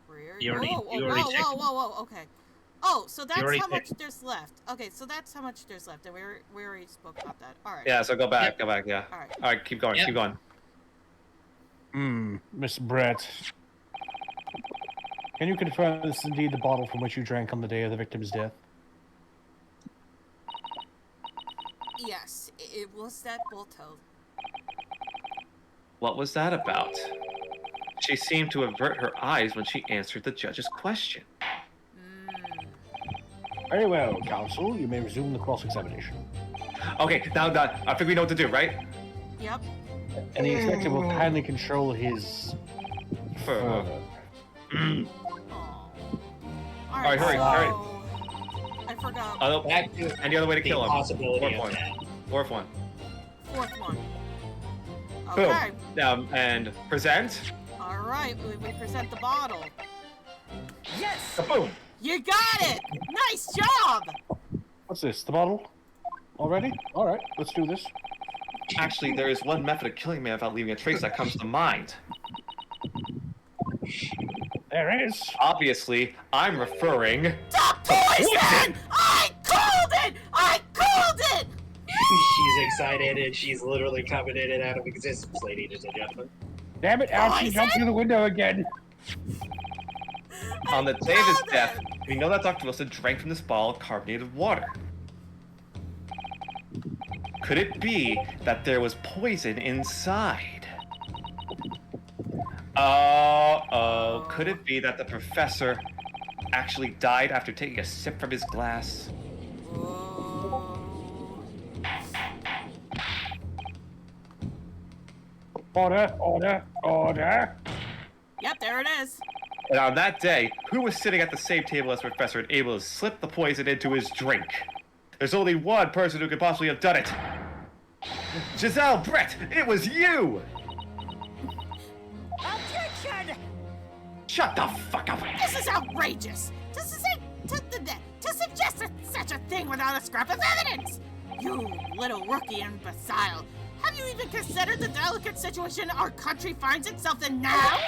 Weird. You already- whoa, you already whoa, checked. whoa, okay. Oh, so that's already how much checked. there's left. Okay, so that's how much there's left, and we already spoke about that. All right. Yeah, so go back, Yep. yeah. Alright. Alright, keep going, Yep. keep going. Miss Brett. Can you confirm this is indeed the bottle from which you drank on the day of the victim's death? Yes, it was that bottle. What was that about? She seemed to avert her eyes when she answered the judge's question. Very well, counsel. You may resume the cross-examination. Okay, now I think we know what to do, right? Yep. And the inspector will kindly control his fervor. Aw. Alright, hurry, so... hurry. I forgot. Back to Any other way to the kill him? possibility Fourth of that. one. Fourth one. Fourth one. Boom. Okay. Now, and present. Alright, we present the bottle. Boom. You got it! Nice job! What's this? The bottle? Already? Alright, let's do this. Actually, there is one method of killing me without leaving a trace that comes to mind. There is. Obviously, I'm referring... The poison! I called it! I called it! She's excited and she's literally coming in and out of existence, ladies and gentlemen. Damn it, Al, she Poison? jumped through the window again. On the day of his called death, it. we know that Dr. Wilson drank from this bottle of carbonated water. Could it be that there was poison inside? Uh-oh. Could it be that the professor actually died after taking a sip from his glass? Order, order, order. Yep, there it is. And on that day, who was sitting at the same table as the professor and able to slip the poison into his drink? There's only one person who could possibly have done it. Giselle Brett, it was you! Objection! Shut the fuck up! This is outrageous! To suggest such a thing without a scrap of evidence! You little rookie imbecile! Have you even considered the delicate situation our country finds itself in now?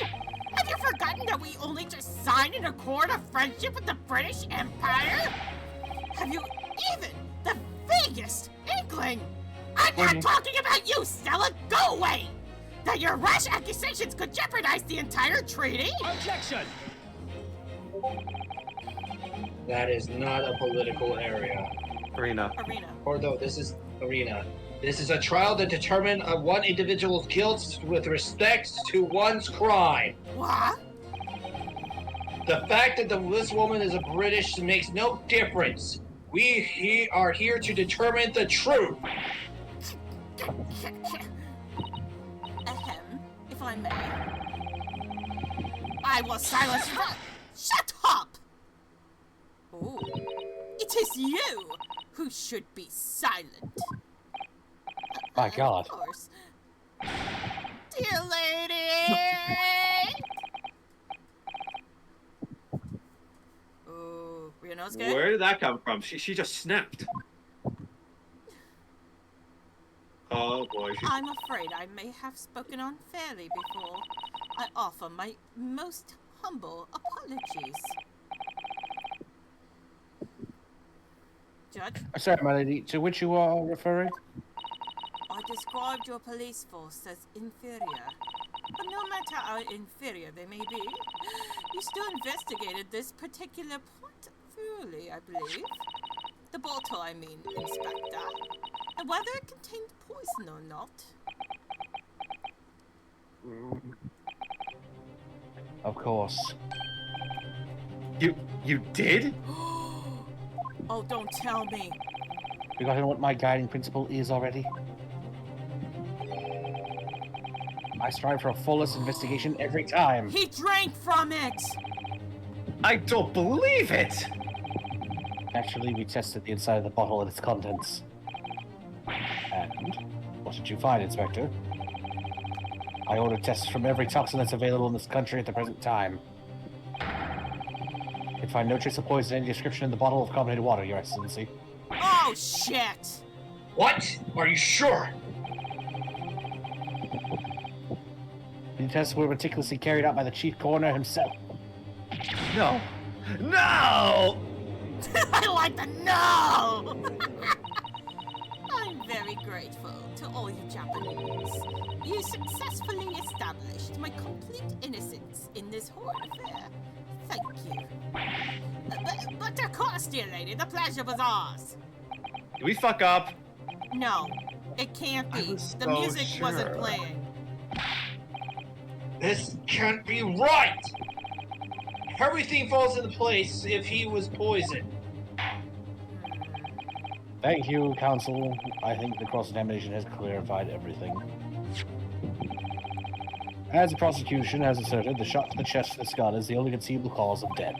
Have you forgotten that we only just signed an accord of friendship with the British Empire? Have you even the vaguest inkling? I'm not talking about you, Stella! Go away! That your rash accusations could jeopardize the entire treaty? Objection! That is not a political area. Arena. Or though this is arena. This is a trial to determine one individual's guilt with respect to one's crime. What? The fact that this woman is a British makes no difference. We are here to determine the truth. Ahem, if I may. I will silence you. Shut up! Ooh. It is you who should be silent. My God. Of course. Dear lady! Ooh, Ryunosuke? Where did that come from? She just snapped. Oh boy. I'm afraid I may have spoken unfairly before. I offer my most humble apologies. Judge, Sorry, my lady, to which you are referring? I described your police force as inferior, But no matter how inferior they may be, you still investigated this particular point thoroughly, I believe. The bottle, I mean, Inspector. And whether it contained poison or not. Of course. You did? Oh, don't tell me. You gotta know what my guiding principle is already. I strive for a flawless investigation every time. He drank from it! I don't believe it! Actually, we tested the inside of the bottle and its contents. And what did you find, Inspector? I ordered tests from every toxin that's available in this country at the present time. You can find no trace of poison in any description in the bottle of carbonated water, Your Excellency. Oh, shit! What? Are you sure? The tests were meticulously carried out by the chief coroner himself. No. No! I like the no! I'm very grateful to all you Japanese. You successfully established my complete innocence in this horrid affair. Thank you. But of course, dear lady, the pleasure was ours. Did we fuck up? No, it can't be. was The so music wasn't sure. playing. This can't be right! Everything falls into place if he was poisoned. Thank you, Counsel. I think the cross-examination has clarified everything. As the prosecution has asserted, the shot to the chest for the skull is the only conceivable cause of death.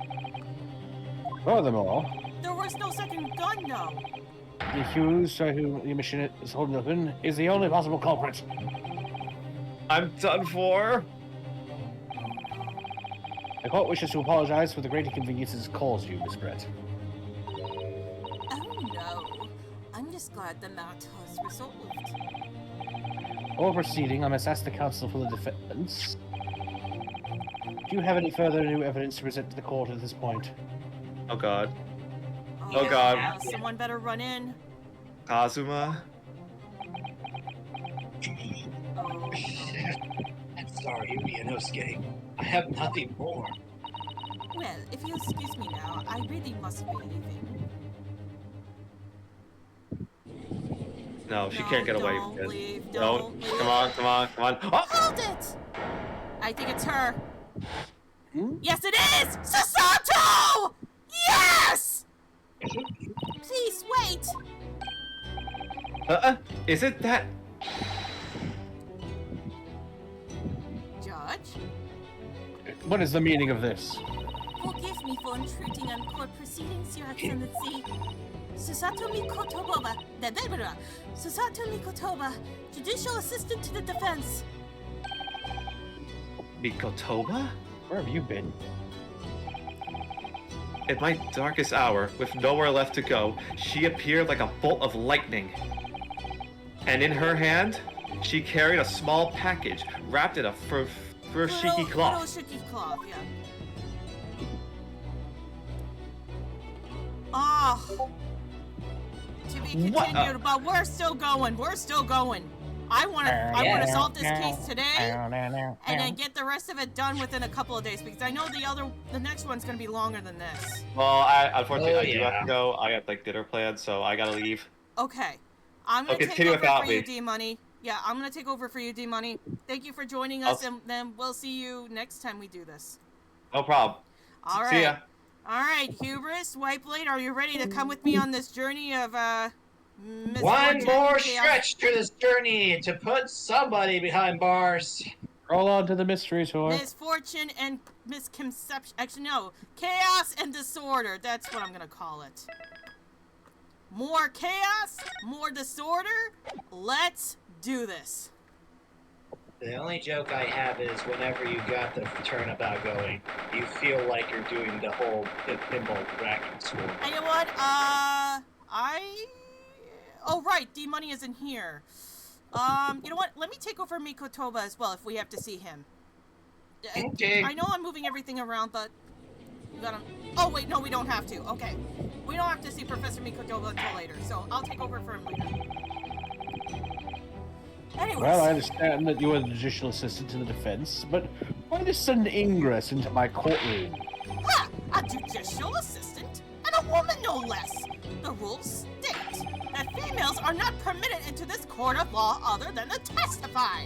Furthermore, There was no second gun, though. the accused, who the mission is holding open, is the only possible culprit. I'm done for. The court wishes to apologize for the great inconveniences caused you, Miss Brett. Oh no. I'm just glad the matter is resolved. Before proceeding, I must ask the counsel for the defense. Do you have any further new evidence to present to the court at this point? Oh god. Oh, God. Someone better run in. Kazuma? Oh. I'm sorry, Ryunosuke. I have nothing more. Well, if you excuse me now, I really must be leaving. No, she No, can't get away don't from it. leave, No, don't leave. come on, come on, come on. Oh! Hold it! I think it's her. Hmm? Yes, it is! Sasato! Yes! Please wait! Is it that? Judge? What is the meaning of this? Forgive me for intruding on court proceedings, Your Excellency. Susato Mikotoba, Susato Mikotoba, Judicial Assistant to the Defense. Mikotoba? Where have you been? In my darkest hour, with nowhere left to go, she appeared like a bolt of lightning. And in her hand, she carried a small package wrapped in a furoshiki cloth. Furoshiki cloth, yeah. Oh. To be What? continued, but we're still going. We're still going. I want to solve this case today, and then get the rest of it done within a couple of days, because I know the next one's gonna be longer than this. Well, unfortunately, I do have yeah. to go. I have like dinner plans, so I gotta leave. Okay, I'm gonna take continue over without for you, me. D-Money. Yeah, I'm gonna take over for you, D-Money. Thank you for joining us, and then we'll see you next time we do this. No problem. All right. See ya. All right, Hubris, Whiteblade, are you ready to come with me on this journey of One misfortune, more chaos? stretch to this journey to put somebody behind bars. Roll on to the mystery tour. Misfortune and misconception. Actually, no. Chaos and disorder. That's what I'm going to call it. More chaos, more disorder. Let's do this. The only joke I have is whenever you got the turnabout going, you feel like you're doing the whole pinball racket score. And you know what? Oh, right. D-Money isn't here. You know what? Let me take over Mikotoba as well if we have to see him. Okay. I know I'm moving everything around, but you gotta... Oh, wait, no, we don't have to. Okay. We don't have to see Professor Mikotoba until later, so I'll take over for him later. Anyways, Well, I understand that you are the judicial assistant to the defense, but why this sudden ingress into my courtroom? ha! A judicial assistant? And a woman, no less! The rules state that females are not permitted into this court of law other than to testify.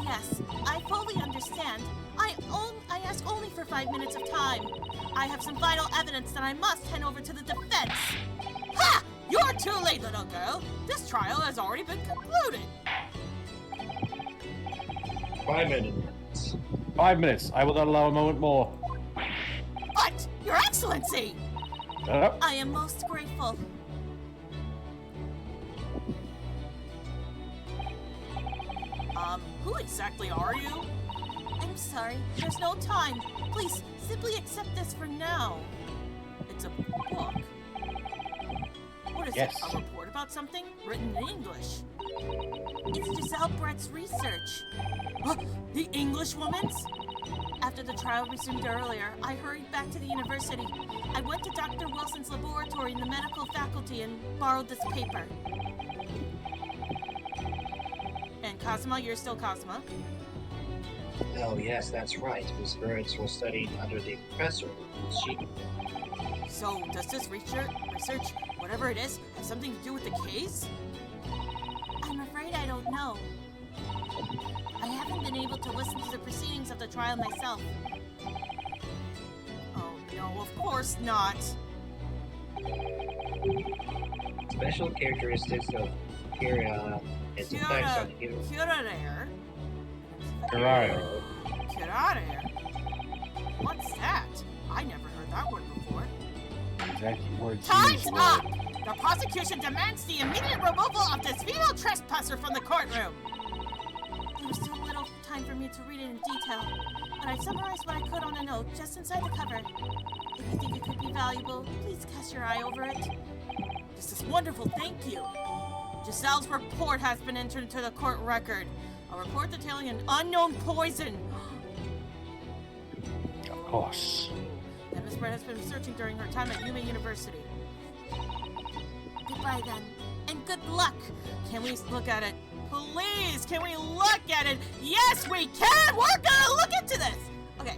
Yes, I fully understand. I ask only for 5 minutes of time. I have some vital evidence that I must hand over to the defense. Ha! You're too late, little girl. This trial has already been concluded. 5 minutes. 5 minutes. I will not allow a moment more. But, Your Excellency! Shut up. I am most grateful. Who exactly are you? I'm sorry, there's no time. Please, simply accept this for now. It's a book. What is Yes. it? A report about something? Written in English. It's Giselle Brett's research. Huh? The English woman's? After the trial resumed earlier, I hurried back to the university. I went to Dr. Wilson's laboratory in the medical faculty and borrowed this paper. And Cosima, you're still Cosima. Oh, yes, that's right. Miss Burns was studying under the professor. She... So, does this research, whatever it is, have something to do with the case? I'm afraid I don't know. I haven't been able to listen to the proceedings of the trial myself. Oh, no, of course not. Special characteristics of Kira, its effects on human... Curare? Right. Curare? What's that? I never heard that word before. Exactly words Time's used up! were- The prosecution demands the immediate removal of this female trespasser from the courtroom. There was too little time for me to read it in detail, but I've summarized what I could on a note just inside the cover. If you think it could be valuable, please cast your eye over it. This is wonderful, thank you. Giselle's report has been entered into the court record. A report detailing an unknown poison. Of course. That Miss Brett has been researching during her time at Yuma University. Goodbye then, and good luck. Can we look at it? Please, can we look at it? Yes, we can! We're gonna look into this! Okay,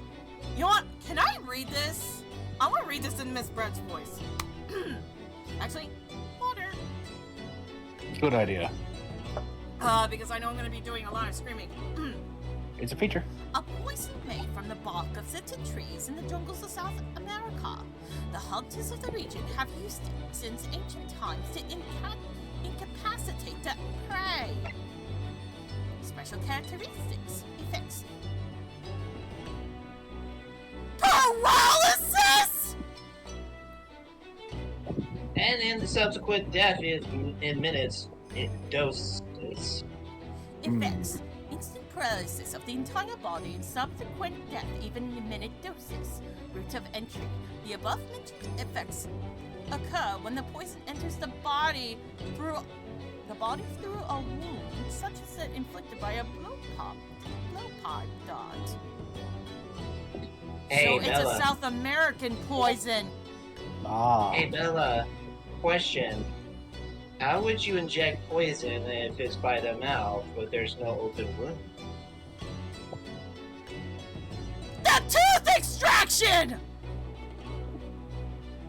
you know what? Can I read this? I wanna read this in Miss Brett's voice. Actually, water. Good idea. Because I know I'm gonna be doing a lot of screaming. It's a feature. A poison made from the bark of certain trees in the jungles of South America. The hunters of the region have used it since ancient times to incapacitate the prey. Special characteristics, effects. Paralysis! And in the subsequent death in minutes, it doses. Effects. Instant paralysis of the entire body and subsequent death, even in minute doses. Route of entry. The above mentioned effects occur when the poison enters the body through a wound, such as that inflicted by a blowpipe dot. Hey, so it's Bella. a South American poison. Ah. Hey, Bella, question. How would you inject poison if it's by the mouth, but there's no open wound? The tooth extraction!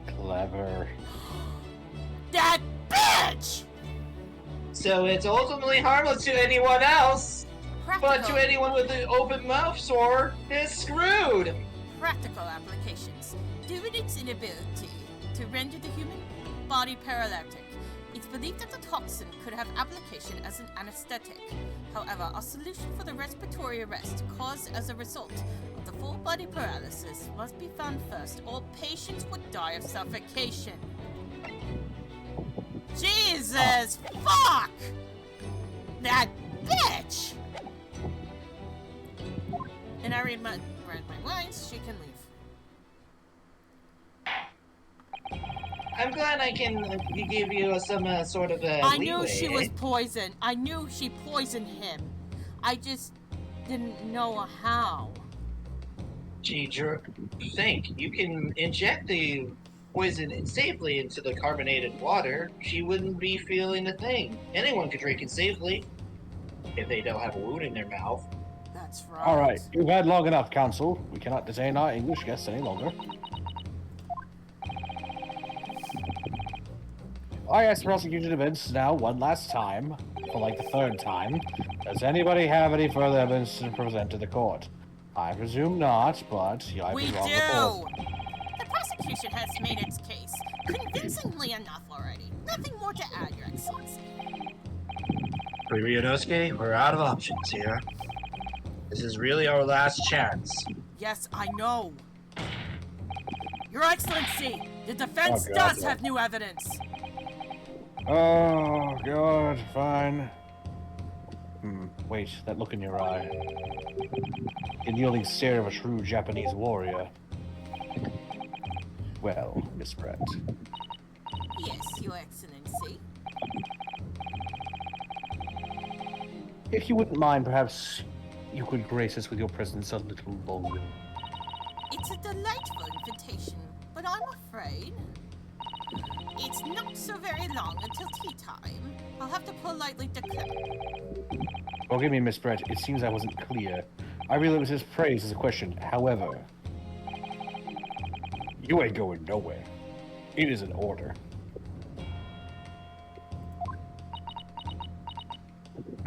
Clever. That bitch! So it's ultimately harmless to anyone else, but Practical, to anyone with an open mouth sore is screwed! practical applications. Due to its inability to render the human body paralytic, it's believed that the toxin could have application as an anesthetic. However, a solution for the respiratory arrest caused as a result of the full body paralysis must be found first, or patients would die of suffocation. Jesus fuck! That bitch! And I read my lines, she can leave. I'm glad I can give you some sort of a I knew leeway, she eh? was poisoned. I knew she poisoned him. I just didn't know how. Gee, think you can inject the poison safely into the carbonated water. She wouldn't be feeling a thing. Anyone could drink it safely. if they don't have a wound in their mouth. That's right. All right, you've had long enough, Council. We cannot detain our English guests any longer. I asked the prosecution events now one last time, for like the third time. Does anybody have any further evidence to present to the court? I presume not, but I We was wrong do! before. The prosecution has made its case convincingly enough already. Nothing more to add, Your Excellency. Ryunosuke, we're out of options here. This is really our last chance. Yes, I know. Your Excellency, the defense Oh, God, does no. have new evidence. Oh, God, fine. Wait, that look in your eye. The kneeling stare of a true Japanese warrior. Well, Miss Brett. Yes, Your Excellency. If you wouldn't mind, perhaps you could grace us with your presence a little longer. It's a delightful invitation, but I'm afraid it's not so very long until tea time. I'll have to politely declare. Forgive me, Miss Brett. It seems I wasn't clear. I really was his praise as a question. However, you ain't going nowhere. It is an order.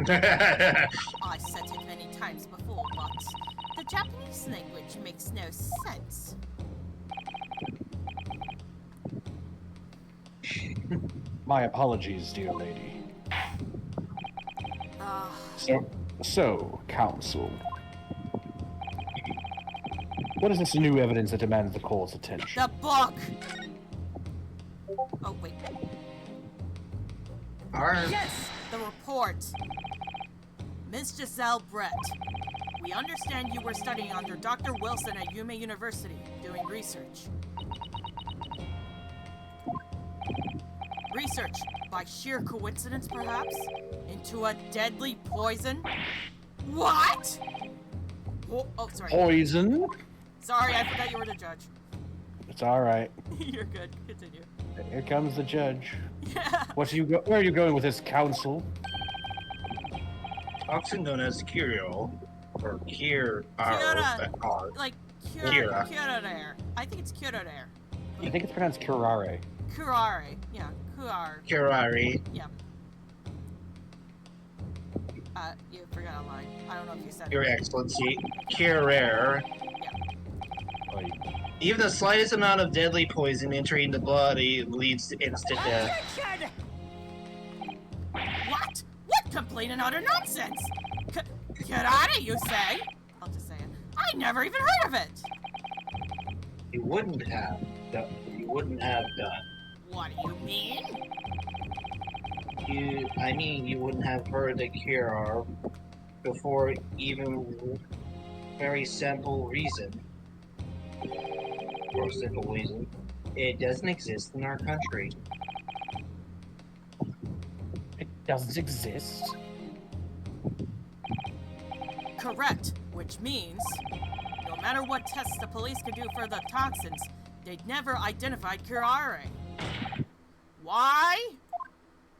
I said it many times before, but the Japanese language makes no sense. My apologies, dear lady. So, Counsel. What is this new evidence that demands the court's attention? The book! Oh, wait. Alright. Yes! The report. Ms. Giselle Brett. We understand you were studying under Dr. Wilson at Yume University, doing research. Research, by sheer coincidence perhaps, into a deadly poison? What? Oh, sorry. Poison? Sorry, I forgot you were the judge. It's alright. You're good. Continue. Here comes the judge. Yeah. Where are you going with this, Counsel? Toxin known as Kirio, or Kier, Kira. Like, Kira. Kira. I think it's Kira. I think it's pronounced Kirare. Kurare. Yeah, Kuar. Kirari. Yeah. You forgot a line. I don't know if you said Your it. Excellency, Kirer. Like, Even the slightest amount of deadly poison entering the body leads to instant death. What? What complete and utter nonsense? Kurare, you say? I'll just say it. I never even heard of it. You wouldn't have done. What do you mean? You wouldn't have heard the cure before even very simple reason. For a simple reason, it doesn't exist in our country. it doesn't exist? Correct, which means no matter what tests the police could do for the toxins, they'd never identified Kurare. Why?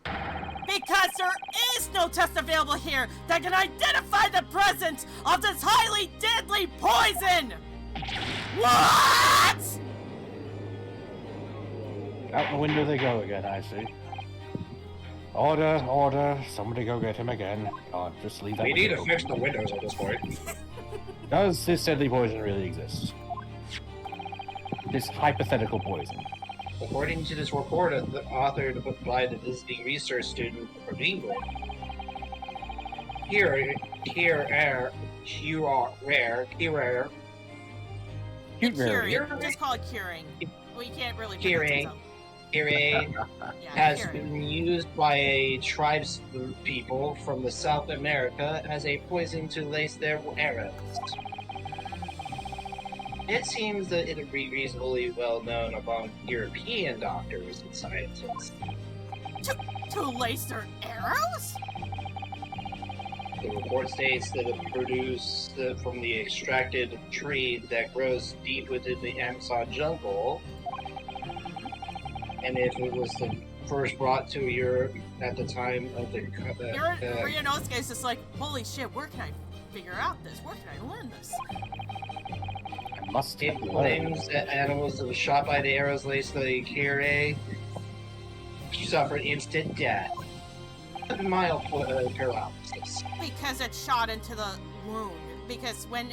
Because there is no test available here that can identify the presence of this highly deadly poison! What? Out the window they go again, I see. Order, order. Somebody go get him again. God, just leave that We need window to open. fix the windows at this point. Does this deadly poison really exist? This hypothetical poison. According to this report authored by the visiting research student from England, Curing. Just call it curing. Well, you can't really do Curing. Yeah, has curing. been used by a tribes people from the South America as a poison to lace their arrows. It seems that it would be reasonably well known among European doctors and scientists. To lace their arrows? The report states that it produced from the extracted tree that grows deep within the Amazon jungle, and if it was first brought to Europe at the time of the. Ryunosuke is just like, holy shit, where can I figure out this? Where can I learn this? I must It have learned. claims that animals that were shot by the arrows laced the Kyrie suffered instant death. Mild paralysis. Because it shot into the wound. Because when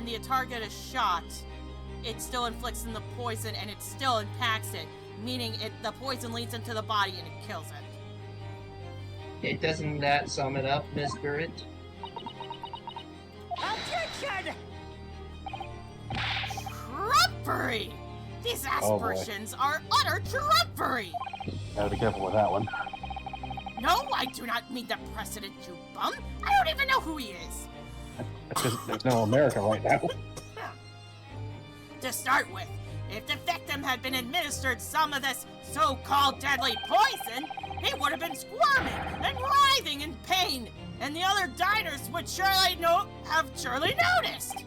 the target is shot, it still inflicts in the poison and it still impacts it, meaning the poison leads into the body and it kills it. Doesn't that sum it up, Miss Burrett? Attention! Trumpery! These aspersions are utter trumpery! Gotta be careful with that one. No, I do not mean the President, you bum! I don't even know who he is! That's because there's no America right now. To start with, if the victim had been administered some of this so-called deadly poison, he would have been squirming and writhing in pain, and the other diners would have surely noticed.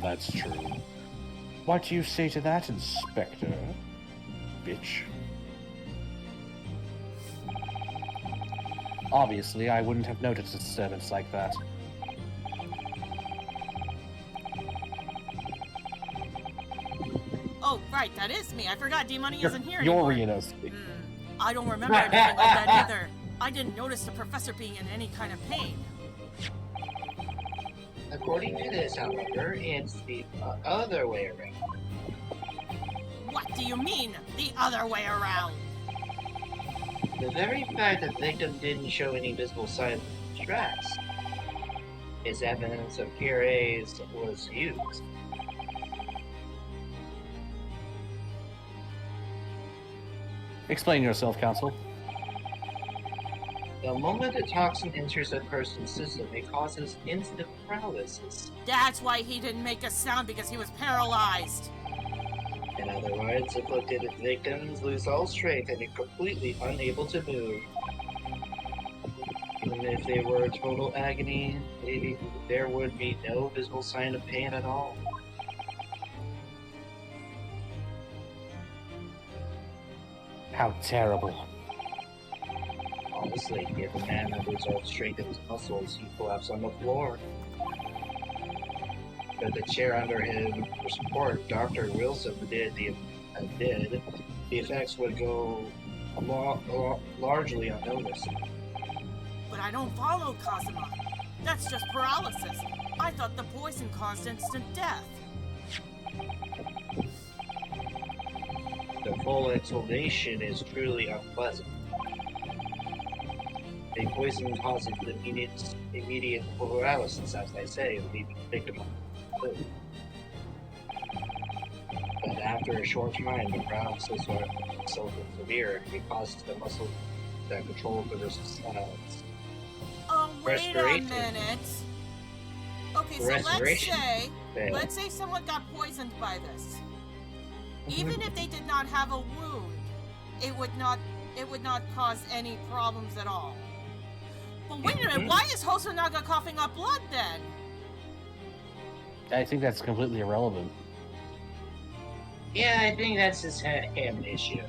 That's true. What do you say to that, Inspector? Bitch. Obviously, I wouldn't have noticed a disturbance like that. Oh, right, that is me. I forgot D-Money isn't here You're anymore. Ryunosuke. I don't remember anything like that either. I didn't notice the professor being in any kind of pain. According to this, however, it's the other way around. What do you mean, the other way around? The very fact that the victim didn't show any visible sign of distress is evidence of Kyrie's was used. Explain yourself, Counsel. The moment a toxin enters a person's system, it causes instant paralysis. That's why he didn't make a sound, because he was paralyzed. In other words, afflicted victims lose all strength and are completely unable to move. Even if they were in total agony, there would be no visible sign of pain at all. How terrible. Honestly, if a man had all strength in his muscles, he'd collapse on the floor. But the chair under him for support, Dr. Wilson did, the effects would go largely unnoticed. But I don't follow, Kazuma. That's just paralysis. I thought the poison caused instant death. The full explanation is truly unpleasant. The poison causes immediate paralysis, as I say, leaving the victim on the food. But after a short time, the paralysis was so severe, it causes the muscle that control the Oh, wait a respiration. minute. Okay, so let's say someone got poisoned by this. Even if they did not have a wound, it would not cause any problems at all. But wait a minute, why is Hosonaga coughing up blood then? I think that's completely irrelevant. Yeah, I think that's his hand issue.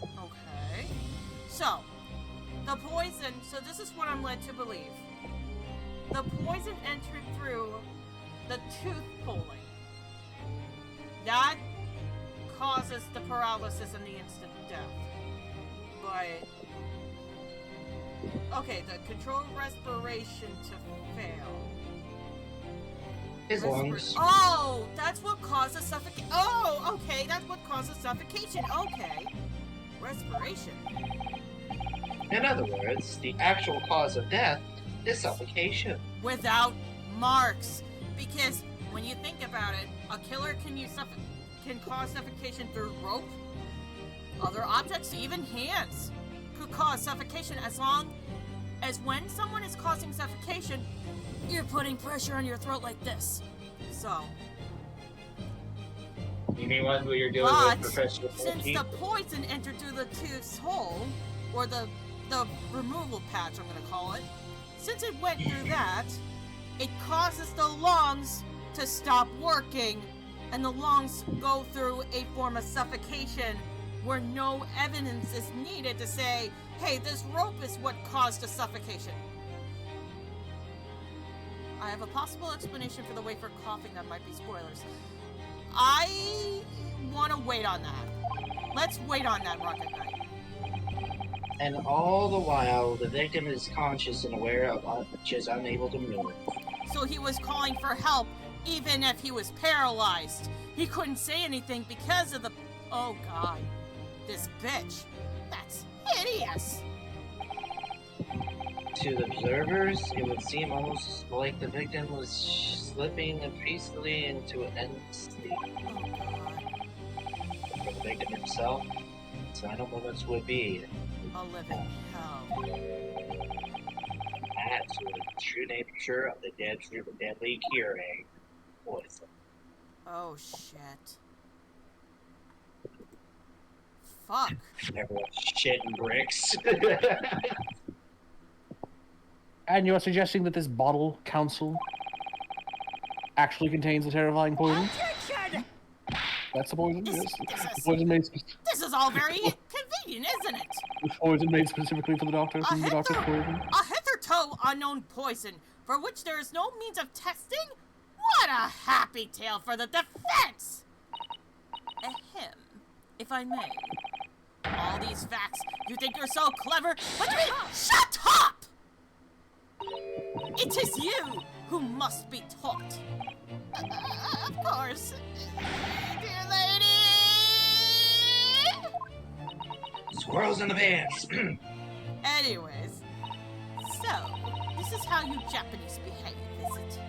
Okay. So, the poison, so this is what I'm led to believe. The poison entered through the tooth pulling. That causes the paralysis and the instant death. But, okay, the controlled respiration to fail. His lungs. Oh, that's what causes suffocation. Oh, okay, that's what causes suffocation. Okay. Respiration. In other words, the actual cause of death is suffocation. Without marks. Because when you think about it, a killer can cause suffocation through rope, other objects, even hands could cause suffocation, as long as when someone is causing suffocation, you're putting pressure on your throat like this. So. You mean what you're doing But with professional since the poison entered through the tooth's hole, or the removal patch, I'm gonna call it, since it went through that, it causes the lungs to stop working, and the lungs go through a form of suffocation where no evidence is needed to say, hey, this rope is what caused the suffocation. I have a possible explanation for the way for coughing that might be spoilers. I want to wait on that. Let's wait on that, Rocket Knight. And all the while, the victim is conscious and aware of just unable to move. So he was calling for help even if he was paralyzed. He couldn't say anything because of the... Oh, God. This bitch. That's hideous. To the observers, it would seem almost like the victim was slipping peacefully into an endless sleep. Oh, God. For the victim himself, his final moments would be A living hell. that's the true nature of the deadly Keurig poison. Oh, shit. Fuck. Everyone's shitting bricks. And you are suggesting that this bottle, Council, actually contains a terrifying poison? Objection! That's the poison? This- Yes. this is- The poison made, This is all very convenient, isn't it? the poison made specifically for the doctor from the doctor's poison? A hitherto unknown poison, for which there is no means of testing? What a happy tale for the defense! Ahem, if I may. All these facts, you think you're so clever, but you shut up! It is you who must be taught. Of course, dear lady! Squirrels in the pants. Anyways, so, this is how you Japanese behave, is it?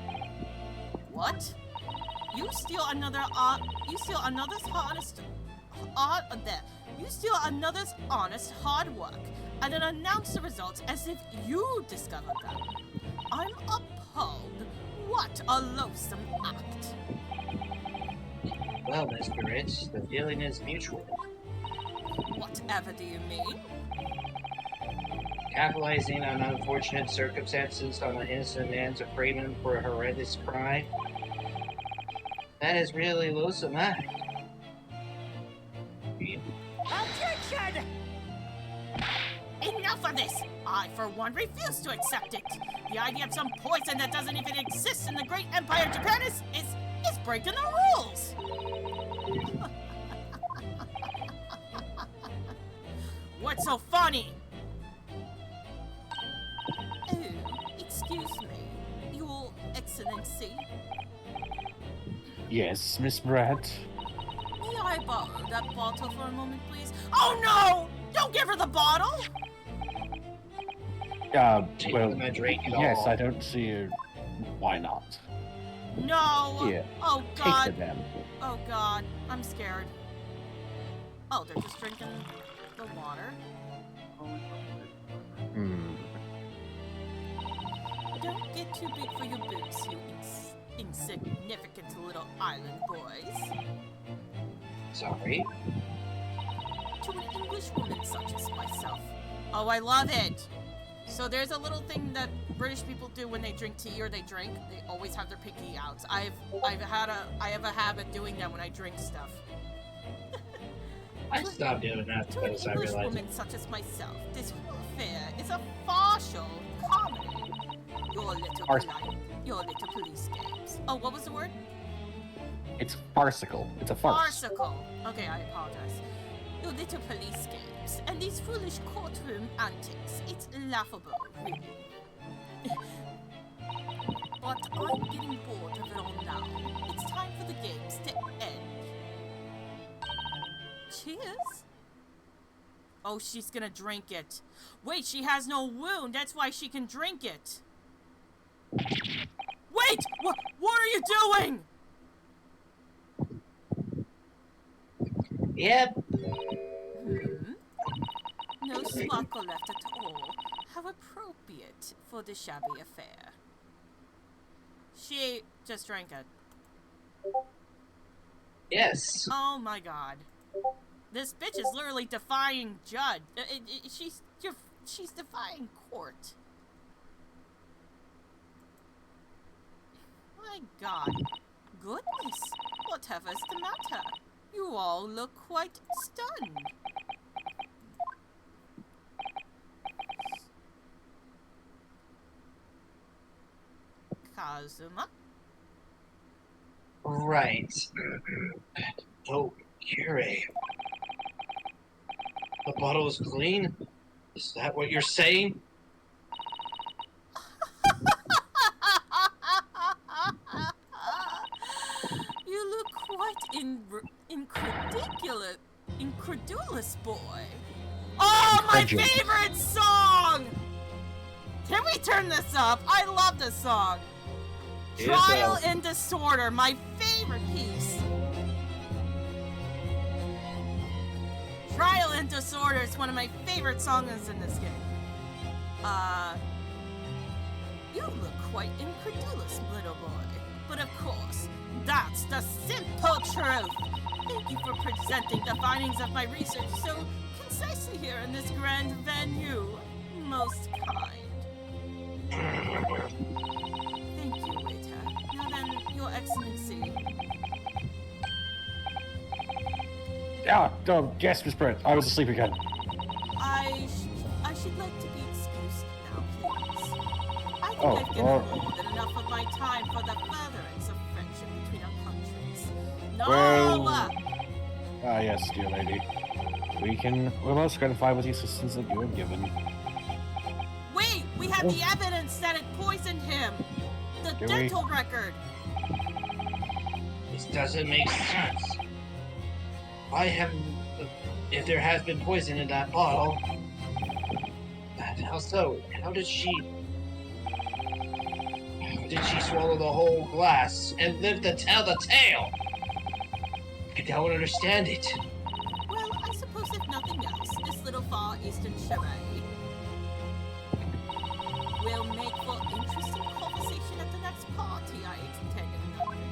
What? You steal another's honest hard work, and then announce the results as if you discovered them. I'm appalled. What a loathsome act. Well, Mr. Rich, the feeling is mutual. Whatever do you mean? Capitalizing on unfortunate circumstances on an innocent man's freedom for a horrendous crime. That is really loathsome act. Objection! Enough of this! I, for one, refuse to accept it. The idea of some poison that doesn't even exist in the great empire of Japan is breaking the rules! What's so funny? Oh, excuse me, Your Excellency. Yes, Miss Brett. May I borrow that bottle for a moment, please? Oh no! Don't give her the bottle! Well, gonna drink it yes, all. I don't see why not. No! Here, Oh take the god! damn. Oh god, I'm scared. Oh, they're just drinking the water. Hmm. Don't get too big for your boots, you insignificant little island boys. Sorry. To an English woman such as myself. Oh, I love it! So there's a little thing that British people do when they drink tea or they drink. They always have their pinky out. I have a habit doing that when I drink stuff. I stopped doing that To an because I English realized woman such as myself, this whole affair is a farcical comedy. Your little police games. Oh, what was the word? It's farcical. It's a farce. Farcical. Okay, I apologize. Your little police games and these foolish courtroom antics. It's laughable, really. But I'm getting bored of it all now. It's time for the games to end. Cheers. Oh, she's gonna drink it. Wait, she has no wound. That's why she can drink it. Wait! What are you doing? Yep. No sparkle left at all. How appropriate for the shabby affair. She just drank it. Yes. Oh my god. This bitch is literally defying judge. She's defying court. My god. Goodness. whatever's the matter? You all look quite stunned. Kazuma? Right. Oh, Kyrie. The bottle is clean? Is that what you're saying? You look quite incredulous, boy. Oh, my favorite song! Can we turn this up? I love this song. Trial and Disorder, my favorite piece. Trial and Disorder is one of my favorite songs in this game. You look quite incredulous, little boy. But of course, that's the simple truth. Thank you for presenting the findings of my research so concisely here in this grand venue. Most kind. Thank you, waiter. Now then, Your Excellency. Yes, Miss Brent. I was asleep again. I should like to be excused now, please. I think I've given more than enough of my time for the furtherance of friendship between our countries. No! Yes, dear lady. We're most gratified with the assistance that you have given. Wait! We have the evidence that it poisoned him! The dental record! This doesn't make sense. If there has been poison in that bottle, how so? How did she swallow the whole glass and live to tell the tale? I don't understand it. Well, I suppose if nothing else, this little Far Eastern charade will make for interesting conversation at the next party I attend in London.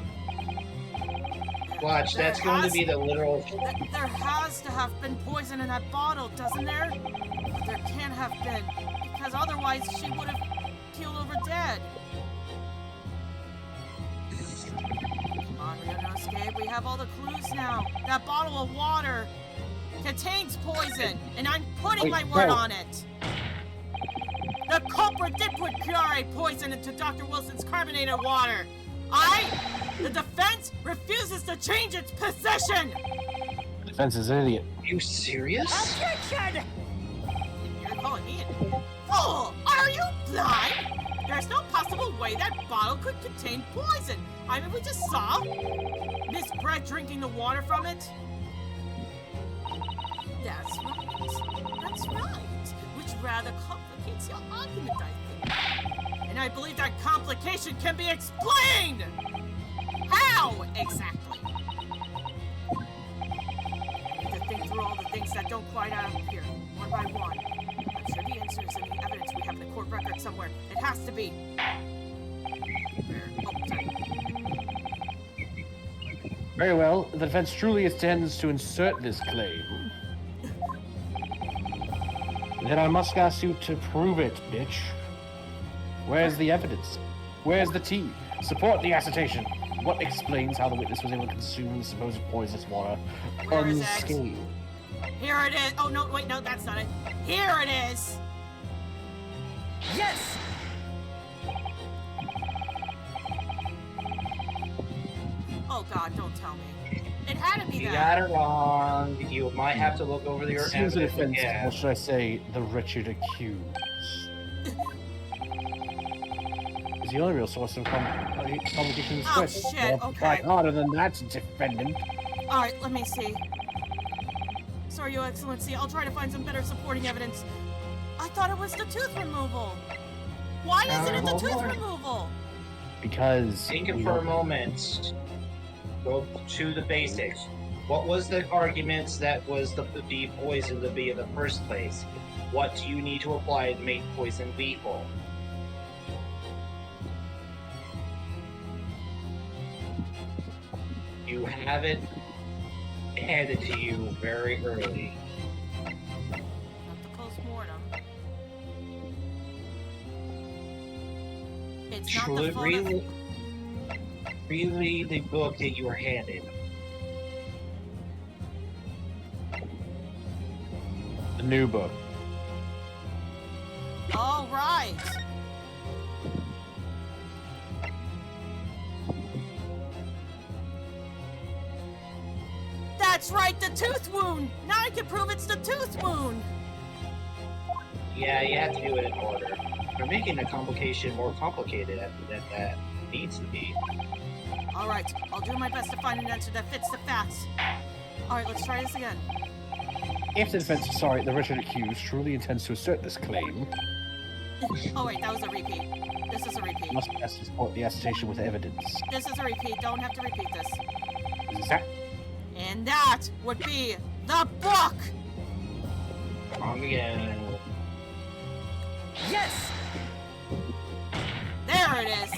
Watch, that's going to be the literal... There has to have been poison in that bottle, doesn't there? But there can't have been, because otherwise she would have keeled over dead. Come on, Ryunosuke, we have all the clues now. That bottle of water contains poison, and I'm putting my word on it. The culprit did put Kyrie poison into Dr. Wilson's carbonated water. The defense refuses to change its position! The defense is an idiot. Are you serious? Objection! You're calling me an idiot? Fool! Are you blind? There's no possible way that bottle could contain poison. I mean, we just saw Miss Brett drinking the water from it. That's right. That's right. Which rather complicates your argument, I think. And I believe that complication can be explained! How exactly? I need to think through all the things that don't quite add up here, one by one. I'm sure the answer is in the evidence we have in the court record somewhere. It has to be. Very well. The defense truly intends to insert this claim. Then I must ask you to prove it, bitch. Where's the evidence? Where's the tea? Support the assertion. What explains how the witness was able to consume the supposed poisonous water unscathed? Here it is. Oh, no, wait, no, that's not it. Here it is. Yes! Oh, God, don't tell me. It had to be You that. got it wrong. You might have to look over your Seems an evidence offense, again. or should I say, the wretched accused. Is the only real source of complication in this Oh, case. shit, Well, okay. try harder than that, defendant. Alright, let me see. Sorry, Your Excellency, I'll try to find some better supporting evidence. I thought it was the tooth removal. Why isn't it the tooth removal? Because... Think for a moment. Go to the basics. What was the arguments that was the poison to be in the first place? What do you need to apply to make poison lethal? You have it handed to you very early. Not the post-mortem. It's not the Truly, photo. really? reread the book that you were handed. The new book. All right. That's right, the tooth wound! Now I can prove it's the tooth wound! Yeah, you have to do it in order. You're making the complication more complicated than that needs to be. Alright, I'll do my best to find an answer that fits the facts. Alright, let's try this again. If the defense is sorry, the wretched accused truly intends to assert this claim, Oh wait, that was a repeat. This is a repeat. must best support the assertion with evidence. This is a repeat, don't have to repeat this. Zap. And that would be the book! Wrong again. Yes! There it is!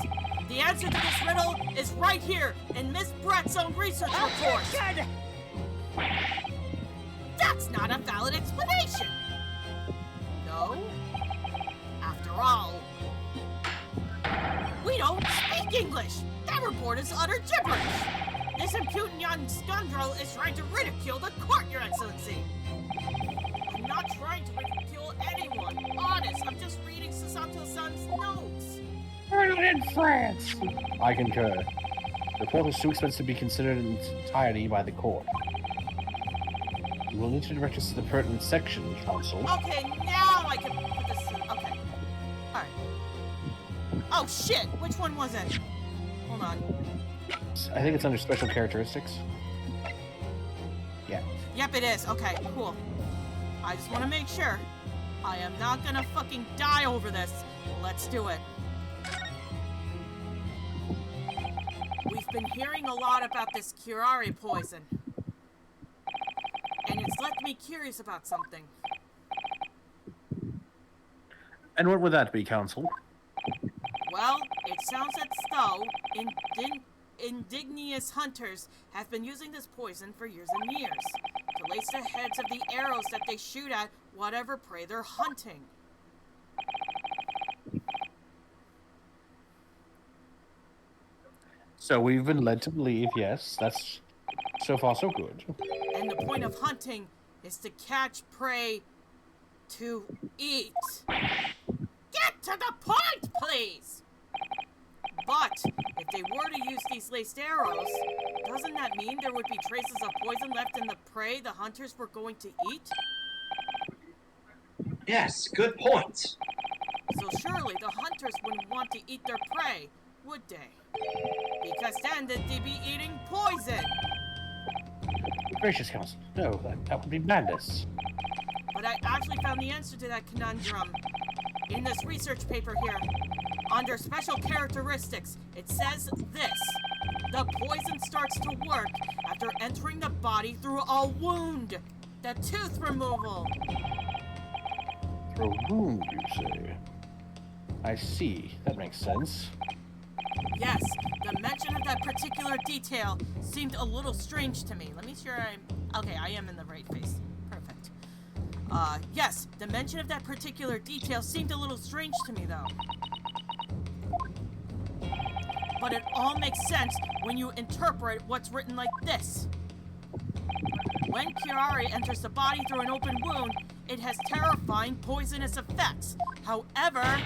The answer to this riddle is right here in Miss Brett's own research report! That's not a valid explanation! No? After all, we don't speak English! That report is utter gibberish! This impudent young scoundrel is trying to ridicule the court, Your Excellency! I'm not trying to ridicule anyone. Honest, I'm just reading Sasanto-san's notes. We're not in France! I concur. The report is too expensive to be considered in its entirety by the court. You will need to direct us to the pertinent section, Counsel. Okay, now I can put this in. Okay. Alright. Oh shit! Which one was it? Hold on. I think it's under special characteristics. Yeah. Yep, it is. Okay, cool. I just want to make sure. I am not gonna fucking die over this. Let's do it. We've been hearing a lot about this curare poison. And it's left me curious about something. And what would that be, Counsel? Well, it sounds as though indigenous hunters have been using this poison for years and years to lace the heads of the arrows that they shoot at whatever prey they're hunting. So we've been led to believe, yes, that's so far so good. And the point of hunting is to catch prey to eat. Get to the point, please! But if they were to use these laced arrows, doesn't that mean there would be traces of poison left in the prey the hunters were going to eat? Yes, good point. So surely the hunters wouldn't want to eat their prey, would they? Because then they'd be eating poison! Gracious Counsel, no, that would be madness. But I actually found the answer to that conundrum in this research paper here. Under special characteristics, it says this. The poison starts to work after entering the body through a wound. The tooth removal. Through a wound, you say? I see. That makes sense. Yes, the mention of that particular detail seemed a little strange to me. Let me sure okay, I am in the right face. Perfect. Yes, the mention of that particular detail seemed a little strange to me, though. But it all makes sense when you interpret what's written like this. When curare enters the body through an open wound, it has terrifying poisonous effects. However,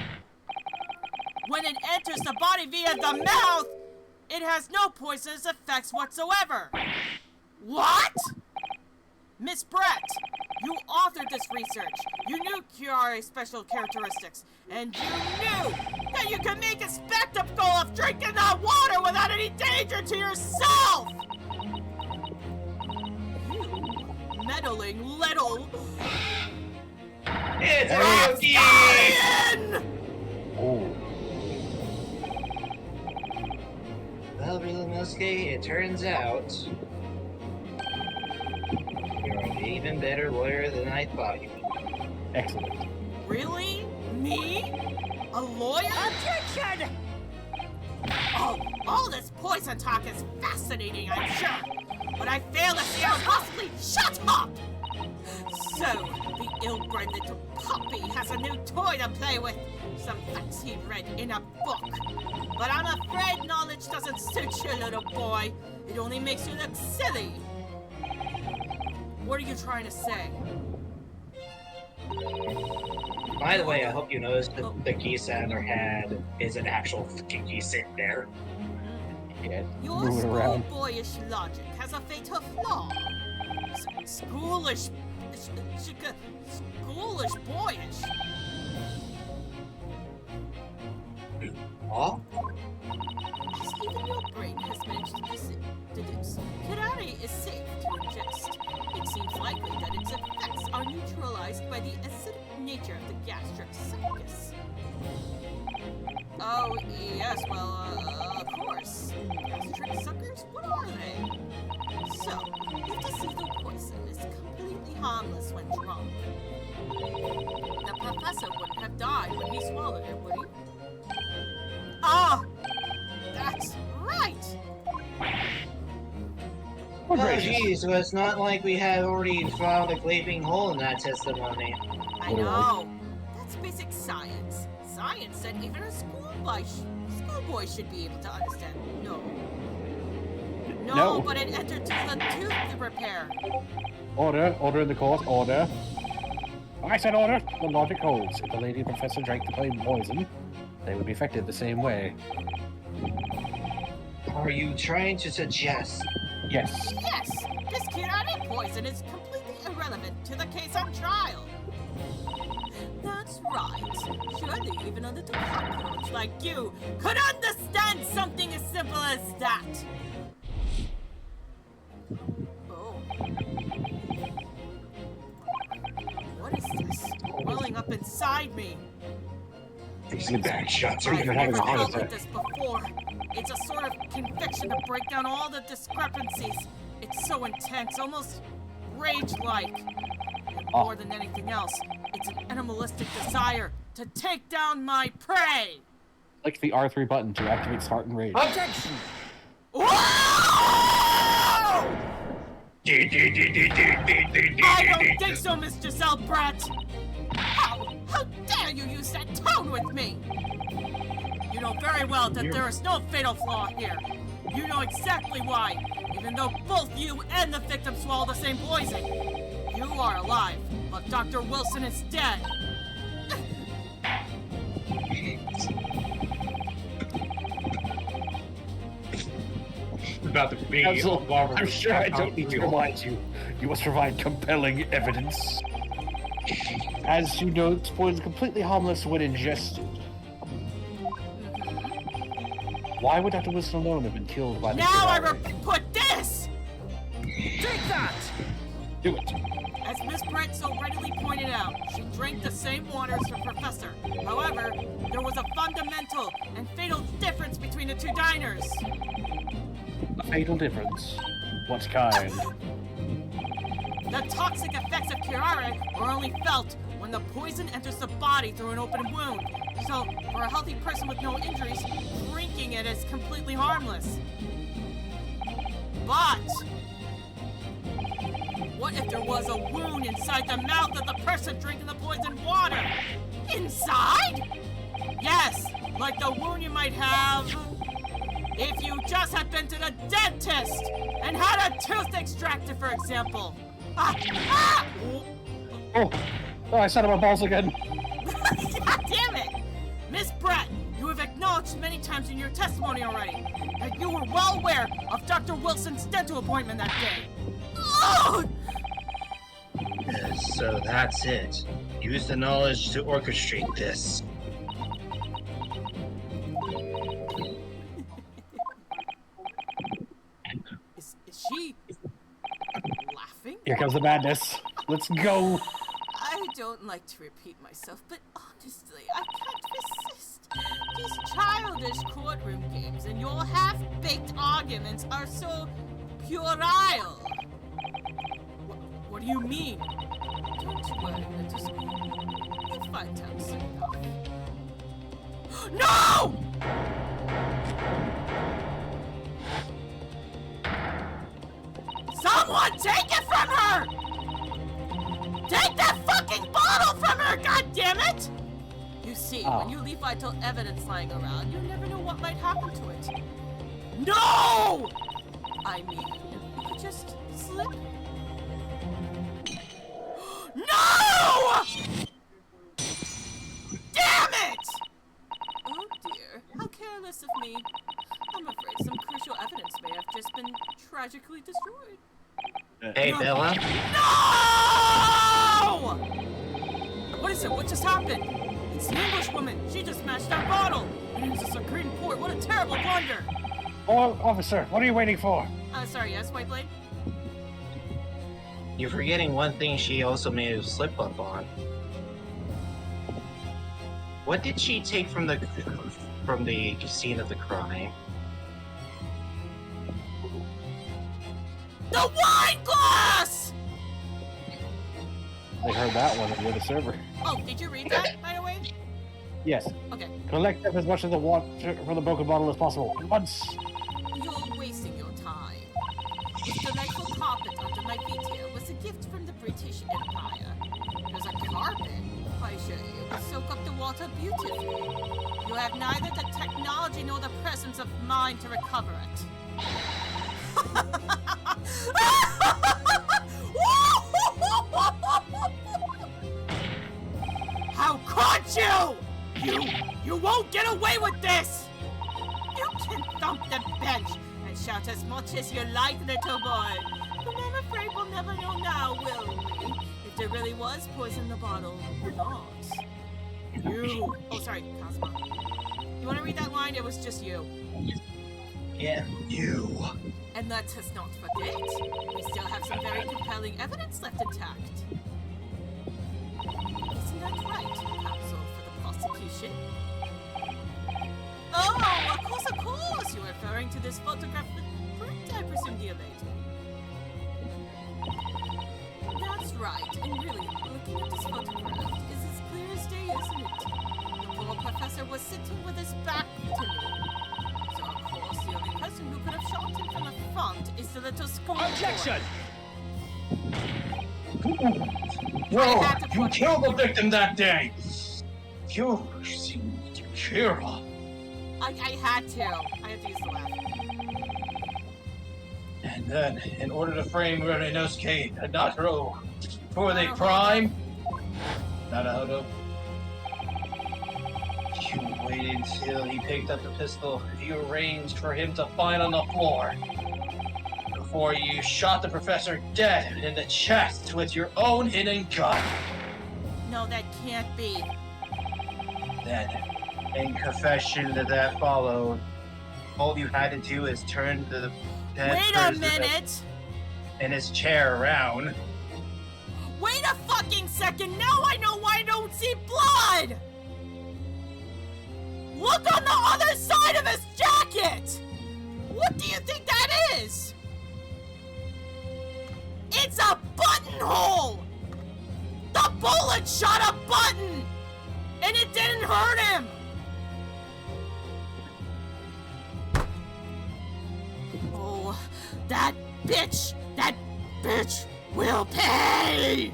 when it enters the body via the mouth, it has no poisonous effects whatsoever. What? Miss Brett, you authored this research. You knew curare's special characteristics, and you knew that you could make a spectacle of drinking that water without any danger to yourself! You meddling little... It's Ruffian! Oh. Well, Rilanosuke, it turns out you're an even better lawyer than I thought you would be. Excellent. Really? Me? A lawyer? Objection! Oh, all this poison talk is fascinating, I'm sure. But I fail to see how possibly... Shut up! So, the ill-bred little puppy has a new toy to play with. Some facts he read in a book. But I'm afraid knowledge doesn't suit you, little boy. It only makes you look silly. What are you trying to say? By the way, I hope you noticed that the geese on their head is an actual fucking geese sitting there. Yeah, Your moving around. schoolboyish logic has a fatal flaw. Schoolish boyish. Huh? As even your brain has managed to deduce, curare is safe to ingest. It seems likely that its effects are neutralized by the acidic nature of the gastric succus. Oh, yes, well, of course. Gastric suckers? What are they? So, if the lethal poison is completely harmless when drunk, the professor wouldn't have died when he swallowed it, would he? Ah! That's right! Oh, jeez, so it's not like we have already found a gaping hole in that testimony. I know. That's basic science. Science said even a schoolboy should be able to understand. No, but it entered through the tooth to repair. Order in the court, order. I said order. The logic holds. If the lady professor drank the plain poison, they would be affected the same way. Are you trying to suggest? Yes. Yes, this curare poison is completely irrelevant to the case on trial. That's right. Surely even a little cockroach like you could understand something as simple as that. Oh. What is this welling up inside me? These back shots are I've even never having a heart felt like attack. this before. It's a sort of conviction to break down all the discrepancies. It's so intense, almost rage-like. And more than anything else, it's an animalistic desire to take down my prey. Click the R3 button to activate Spartan Rage. Objection! Whoa! I don't think so, Miss Giselle Pratt. How dare you use that tone with me? You know very well that there is no fatal flaw here. You know exactly why, even though both you and the victim swallow the same poison. You are alive, but Dr. Wilson is dead. About to be Counsel, I'm sure I don't need to remind you. You must provide compelling evidence. As you know, this poison is completely harmless when ingested. Why would Dr. Wilson alone have been killed by the Now I curare? put this! Take that! Do it. As Miss Brett so readily pointed out, she drank the same water as her professor. However, there was a fundamental and fatal difference between the two diners. A fatal difference. What kind? The toxic effects of curare are only felt when the poison enters the body through an open wound. So, for a healthy person with no injuries, drinking it is completely harmless. But what if there was a wound inside the mouth of the person drinking the poisoned water? Inside? Yes, like the wound you might have if you just had been to the dentist and had a tooth extracted, for example. Oh, I set up my balls again. God damn it! Miss Brett, you have acknowledged many times in your testimony already that you were well aware of Dr. Wilson's dental appointment that day. Oh! So that's it. Use the knowledge to orchestrate this. Is she laughing? Here comes the madness. Let's go. I don't like to repeat myself, but honestly, I can't resist. These childish courtroom games and your half-baked arguments are so puerile. What do you mean? Don't worry, little school. You'll find out soon enough. No! Someone take it from her! Take that fucking bottle from her, goddammit! You see, Oh. when you leave vital evidence lying around, you never know what might happen to it. No! I mean, you could just slip. No! Damn it! Oh dear, how careless of me. I'm afraid some crucial evidence may have just been tragically destroyed. Hey, No. Bella. No! What is it? What just happened? It's the English woman. She just smashed that bottle. It was just a green port. What a terrible blunder. Oh, officer, what are you waiting for? Sorry, yes, White Blade? You're forgetting one thing she also made a slip up on. What did she take from the scene of the crime? The wine glass! They heard that one at the other server. Oh, did you read that, by the way? Yes. Okay. Collect as much of the water from the broken bottle as possible. At once! You're wasting your time. This delightful carpet under my feet here was a gift from the British Empire. It was a carpet. I assure you, it would soak up the water beautifully. You have neither the technology nor the presence of mind to recover it. How could you? You won't get away with this! You can thump the bench and shout as much as you like, little boy. But I'm afraid we'll never know now, will we? If there really was poison in the bottle or not. You. Oh, sorry, Cosmo. You want to read that line? It was just you. Yeah, you. And let us not forget, we still have some very compelling evidence left intact. Isn't that right, counsel for the prosecution? Oh, of course! You're referring to this photograph with print, I presume, dear lady. That's right, and really, looking at this photograph is as clear as day, isn't it? The poor professor was sitting with his back to me. So, of course, the only person who could have shot him from the front is the little school Objection! Bro, you killed the victim that day! You seemed to care. I had to. I had to use the laugh. And then, in order to frame Renenosuke and Nataro for the crime, Naruto, you waited until he picked up the pistol you arranged for him to find on the floor. Before you shot the professor dead in the chest with your own hidden gun. No, that can't be. Then, in confession that followed, all you had to do is turn the dead Wait a person minute! in his chair around. Wait a fucking second! Now I know why I don't see blood! Look on the other side of his jacket! What do you think that is? It's a buttonhole! The bullet shot a button! And it didn't hurt him! Oh, that bitch will pay!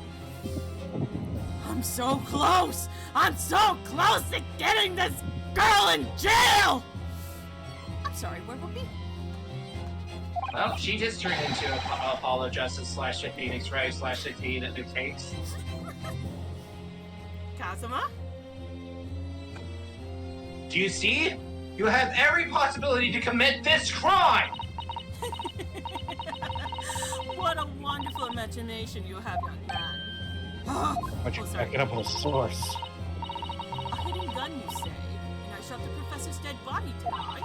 I'm so close! I'm so close to getting this girl in jail! I'm sorry, where were we? Well, she just turned into Apollo Justice / the Phoenix Ray / the Tea that it takes. Kazuma? Do you see? You have every possibility to commit this crime! What a wonderful imagination you have, young man. But you Oh, sorry. back it up with a source. A hidden gun, you say? And I shot the professor's dead body, did I?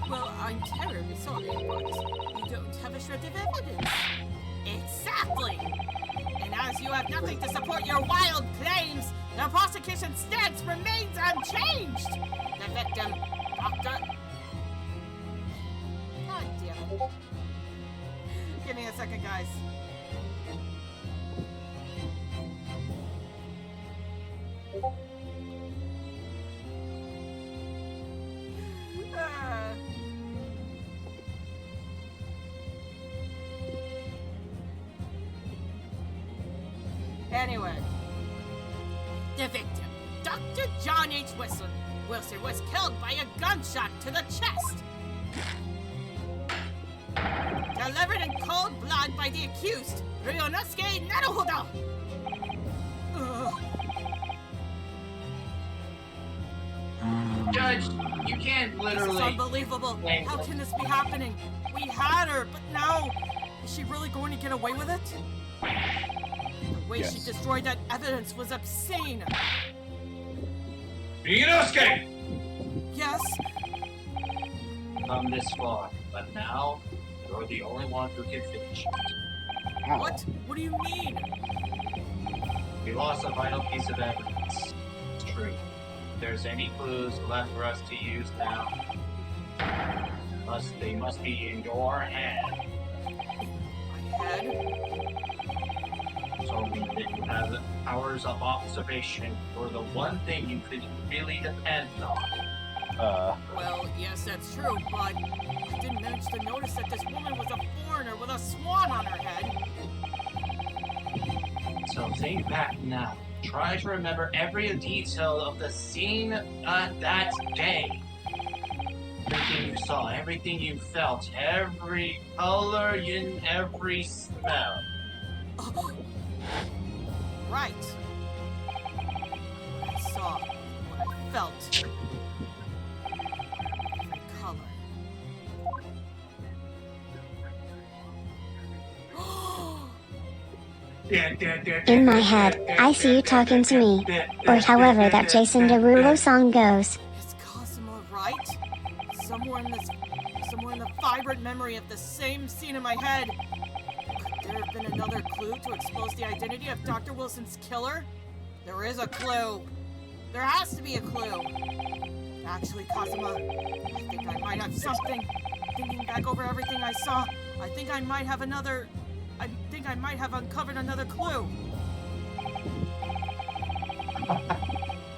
Well, I'm terribly sorry, but you don't have a shred of evidence. Exactly! And as you have nothing to support your wild claims, the prosecution's stance remains unchanged! The victim, Dr. God damn it. Give me a second, guys. Ah. Anyway, the victim, Dr. John H. Wilson, was killed by a gunshot to the chest. Delivered in cold blood by the accused, Ryonosuke Naruhodo. Judge, you can't This literally. is unbelievable. How can this be happening? We had her, but now, is she really going to get away with it? The way she Yes. destroyed that evidence was obscene. Ryonosuke! Yes? Come this far, but now you're the only one who can finish it. What? What do you mean? We lost a vital piece of evidence. It's true. If there's any clues left for us to use now, they must be in your hand. My head? You told me that you have hours of observation for the one thing you could really depend on. Well, yes, that's true, but I didn't manage to notice that this woman was a foreigner with a swan on her head. So think back now. Try to remember every detail of the scene that day. Everything you saw, everything you felt, every color in every smell. Right. What I saw, what I felt. Every color. In my head, I see you talking to me. Or however that Jason Derulo song goes. Is Cosimo right? Somewhere in the vibrant memory of the same scene in my head. Could there have been another clue to expose the identity of Dr. Wilson's killer? There is a clue. There has to be a clue. Actually, Cosimo, I think I might have something. Thinking back over everything I saw, I think I might have uncovered another clue.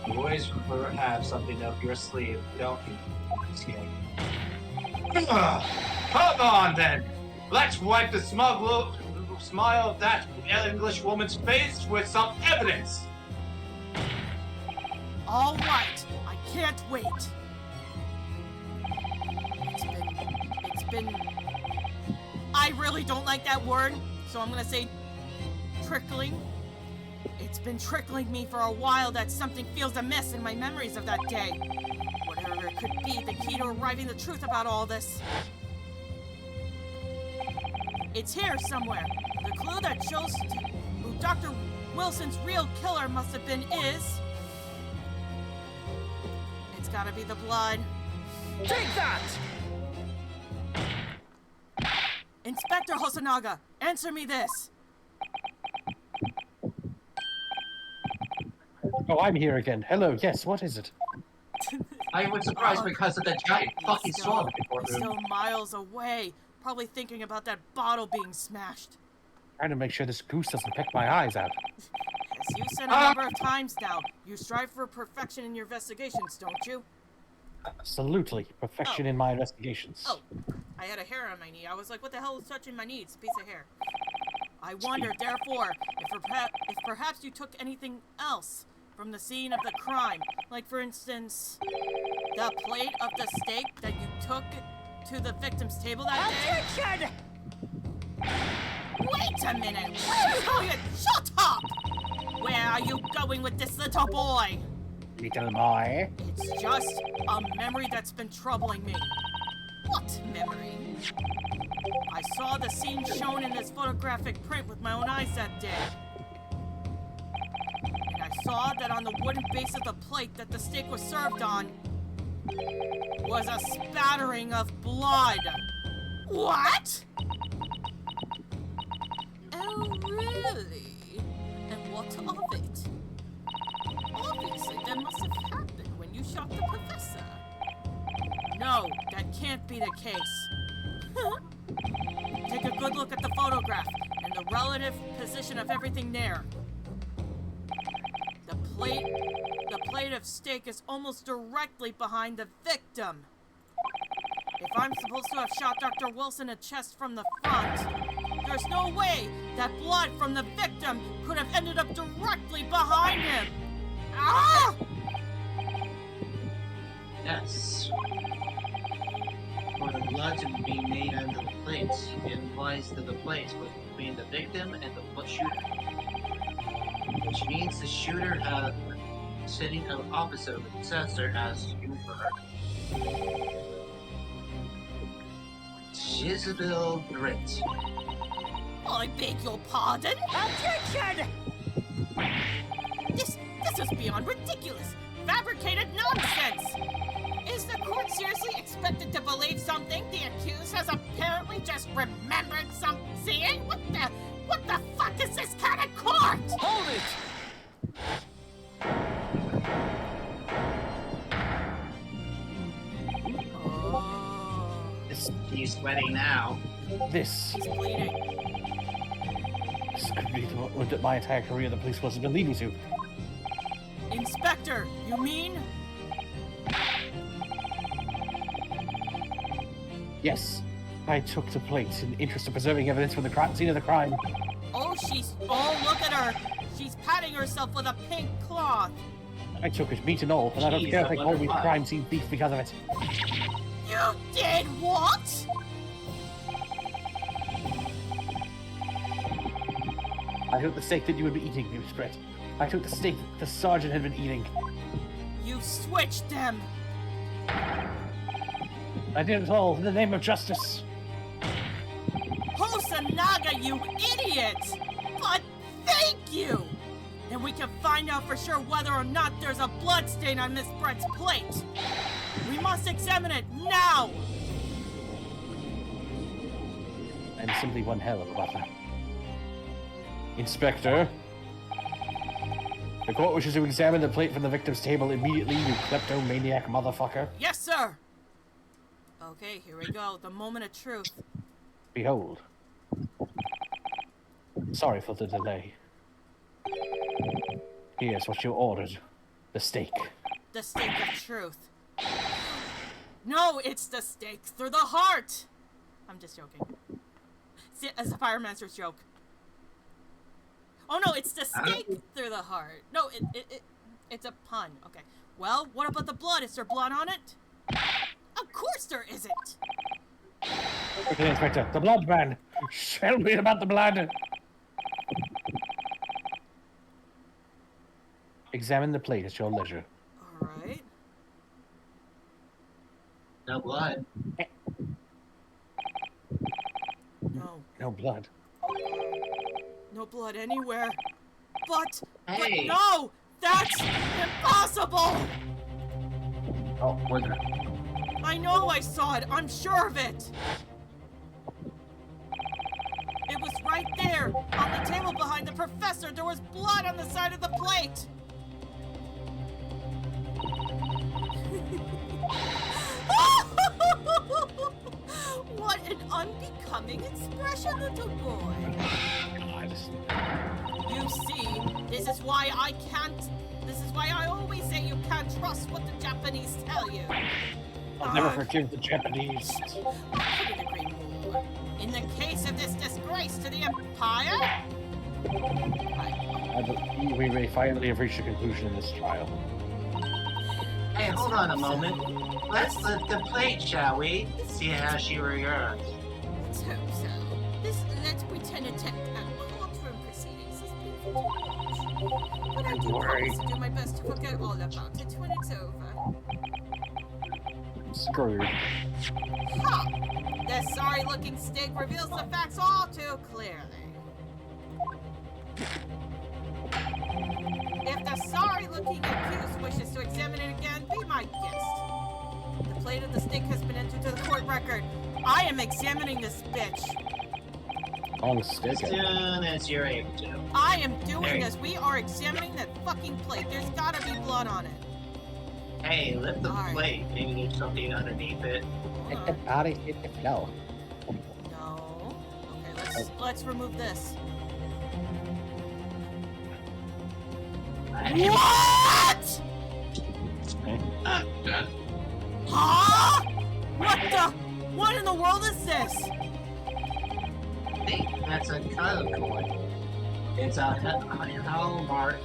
You always have something up your sleeve, don't you? Come on then! Let's wipe the smile of that English woman's face with some evidence! All right, I can't wait. It's been. I really don't like that word, so I'm gonna say trickling. It's been trickling me for a while that something feels amiss in my memories of that day. Whatever it could be, the key to arriving the truth about all this. It's here somewhere. The clue that shows who Dr. Wilson's real killer must have been is. It's gotta be the blood. Take that! Inspector Hosonaga, answer me this. Oh, I'm here again. Hello, yes, what is it? I was surprised because of the giant fucking storm before He's still miles away, probably thinking about that bottle being smashed. Trying to make sure this goose doesn't peck my eyes out. As you said a number of times now, you strive for perfection in your investigations, don't you? Absolutely. Perfection in my investigations. Oh, I had a hair on my knee. I was like, what the hell is touching my knee? It's a piece of hair. I wonder, therefore, if perhaps you took anything else from the scene of the crime. Like, for instance, the plate of the steak that you took to the victim's table that day. Wait a minute! Shut up! Where are you going with this little boy? Little boy. It's just a memory that's been troubling me. What memory? I saw the scene shown in this photographic print with my own eyes that day. And I saw that on the wooden base of the plate that the steak was served on was a spattering of blood. What? Oh, really? And what of it? Obviously, that must have happened when you shot the professor. No, that can't be the case. Take a good look at the photograph and the relative position of everything there. The plate of steak is almost directly behind the victim. If I'm supposed to have shot Dr. Wilson a chest from the front, There's no way that blood from the victim could have ended up directly behind him. Ah! Yes. For the blood to be made on the plate, it implies that the plate was between the victim and the shooter. Which means the shooter sitting opposite of the possessor as you heard. Jezebel Grit. I beg your pardon? Objection! This is beyond ridiculous. Fabricated nonsense. Is the court seriously expected to believe something the accused has apparently just remembered seeing? What the fuck is this kind of court? Hold it! He's sweating now. This He's bleeding. could be what my entire career the police force has been leading to. Inspector, you mean? Yes, I took the plate in the interest of preserving evidence from the scene of the crime. Oh, look at her. She's patting herself with a pink cloth. I took it, meat and all, and I don't care if they call me the crime scene thief because of it. You did what? I took the steak that you would be eating, Miss Brett. I took the steak that the sergeant had been eating. You switched them. I did it all in the name of justice. Hosanaga, you idiot! But thank you! And we can find out for sure whether or not there's a blood stain on Miss Brett's plate. We must examine it now! I'm simply one hell of a butler. Inspector, the court wishes to examine the plate from the victim's table immediately, you kleptomaniac motherfucker. Yes, sir! Okay, here we go. The moment of truth. Behold. Sorry for the delay. Here's what you ordered. The steak. The stake of truth. No, it's the stake through the heart! I'm just joking. See, as a Firemaster's joke. Oh no, it's the stake through the heart. No, it's a pun. Okay. Well, what about the blood? Is there blood on it? Of course there isn't! Okay, Inspector, the blood man. Tell me about the blood. Examine the plate at your leisure. Alright. No blood. No. No blood. No blood anywhere. But Hey. no! That's impossible! Oh, was it? I know I saw it. I'm sure of it. It was right there, on the table behind the professor. There was blood on the side of the plate. What an unbecoming expression, little boy. God. You see, this is why I always say you can't trust what the Japanese tell you. I'll never forgive the Japanese. I couldn't agree more. In the case of this disgrace to the Empire, I believe we may finally have reached a conclusion in this trial. Hey, hold on a moment. Let's lift the plate, shall we? See how she reacts. let's hope so. Let's pretend a courtroom proceedings is painful to watch. But I do promise to do my best to forget all about it when it's over. Screwed. Ha! This sorry-looking steak reveals the facts all too clearly. If the sorry-looking accused wishes to examine it again, be my guest. The plate of the steak has been entered to the court record. I am examining this bitch. Long stick. As soon as you're able to. I am doing this. We are examining that fucking plate. There's gotta be blood on it. Hey, lift the Alright. plate. Maybe there's something underneath it. Hold on. Body hit the floor. No. Okay, let's remove this. What? Huh? What in the world is this? I think That's a cut of coin. It's a hallmark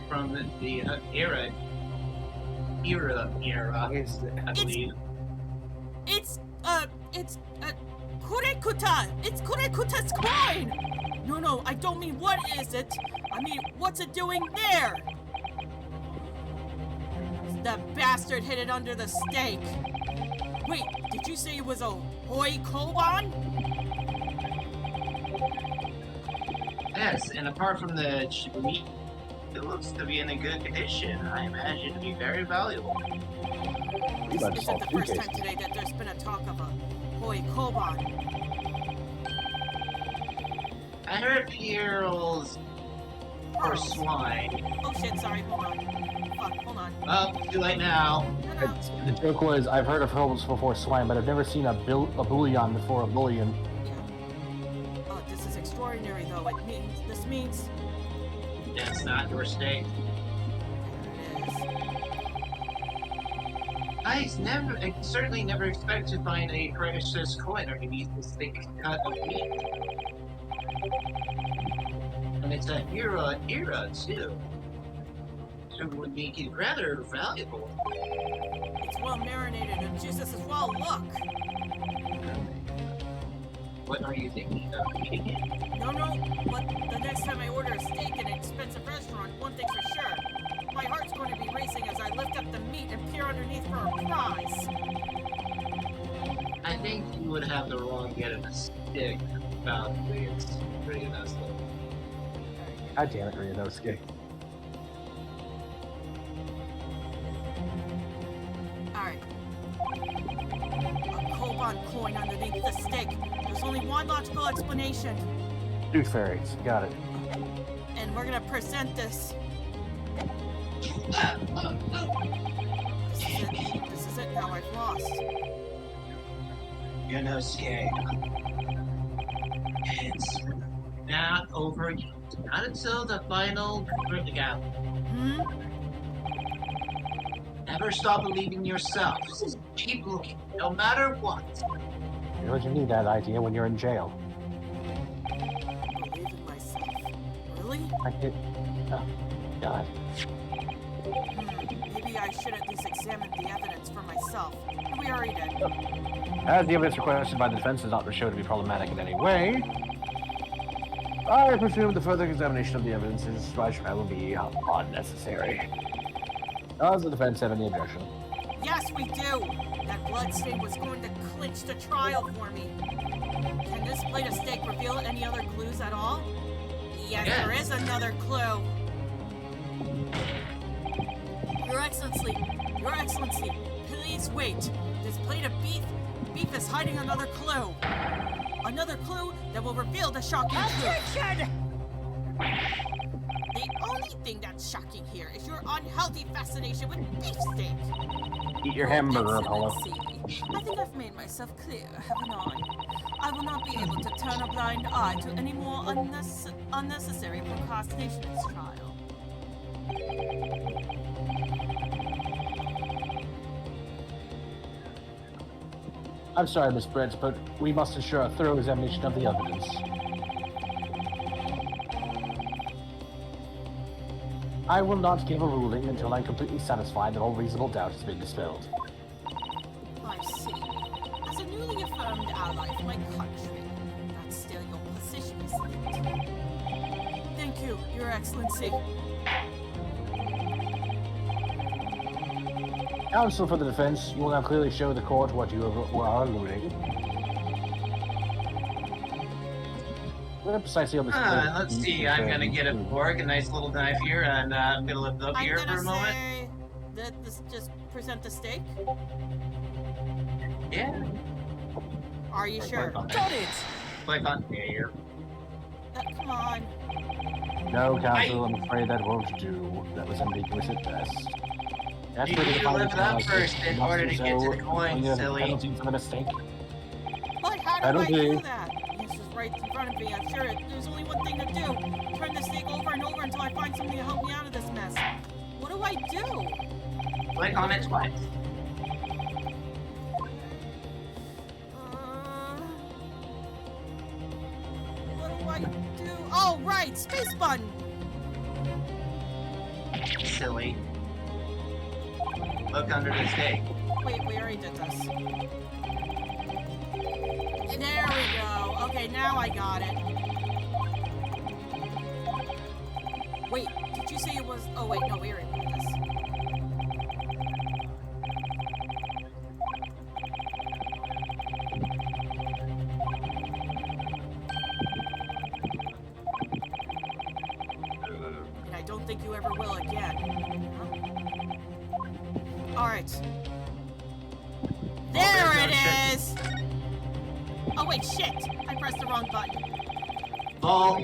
from the era, I believe. It's Kurekuta! It's Kurekuta's coin! No, I don't mean what is it. I mean, what's it doing there? That bastard hid it under the steak. Wait, did you say it was a hoi koban? Yes, and apart from the meat, it looks to be in a good condition. I imagine it to be very valuable. This isn't the first time today that there's been a talk of a hoi koban. I heard the earls or swine. Oh shit, sorry, hold on. Fuck, hold on. Oh, too late now. No. The joke was, I've heard of hurdles before swine, but I've never seen a bullion before a bullion. Yeah. Oh, this is extraordinary though. This means... It's not your steak. There it is. I certainly never expect to find a precious coin underneath this thick cut of meat. And it's a era too. So it would make it rather valuable. It's well marinated and juices as well. Look. What are you thinking of eating it? No, but the next time I order a steak in an expensive restaurant, one thing's for sure. My heart's going to be racing as I lift up the meat and peer underneath for a prize. I think you would have the wrong get of a stick about it's pretty nice though. God damn it, Ryunosuke. Alright. A koban coin underneath the steak. There's only one logical explanation. Tooth fairies, got it. And we're gonna present this. This is it now, I've lost. Yunosuke. It's not over yet. Not until the final gap. Never stop believing in yourself. Just keep looking, no matter what. You know, you need that idea when you're in jail. Believe in myself. Really? I did. Oh, God. Maybe I should at least examine the evidence for myself. We already did. As the evidence requested by the defense is not shown to be problematic in any way, I presume the further examination of the evidence is by trial will be unnecessary. Does the defense have any objection? Yes, we do! That bloodstain was going to clinch the trial for me. Can this plate of steak reveal any other clues at all? Yes, there is another clue. Your Excellency, please wait. This plate of beef is hiding another clue. Another clue that will reveal the shocking truth. The only thing that's shocking here is your unhealthy fascination with beefsteak. Eat your hamburger, Apollo. I think I've made myself clear, haven't I? I will not be able to turn a blind eye to any more unnecessary procrastination in this trial. I'm sorry, Miss Brent, but we must ensure a thorough examination of the evidence. I will not give a ruling until I'm completely satisfied that all reasonable doubt has been dispelled. I see. As a newly affirmed ally for my country, that's still your position, isn't it? Thank you, Your Excellency. Counsel for the defense, you will now clearly show the court what you are alluding. Where precisely on this Let's see, I'm gonna get a fork, a nice little knife here, and I'm gonna lift up here for a moment. Say that this just present the steak? Yeah. Are you sure? Got it! Click on here. Come on. No, Counsel, I'm afraid that won't do. That was ambiguous at best. That's You need to lift it up first in order to get to the coin, silly. Penalty for the mistake. But how do I do that? This is right in front of me. I'm sure there's only one thing to do. Turn the steak over and over until I find something to help me out of this mess. What do I do? Click on it twice. What do I do? Oh, right, space button. Silly. Look under the steak. Wait, we already did this. There we go. Okay, now I got it. Wait, did you say it was... Oh, wait, no, we already did this. And I don't think you ever will again. Huh? Alright. There it is! Oh wait, shit! I pressed the wrong button. Oh,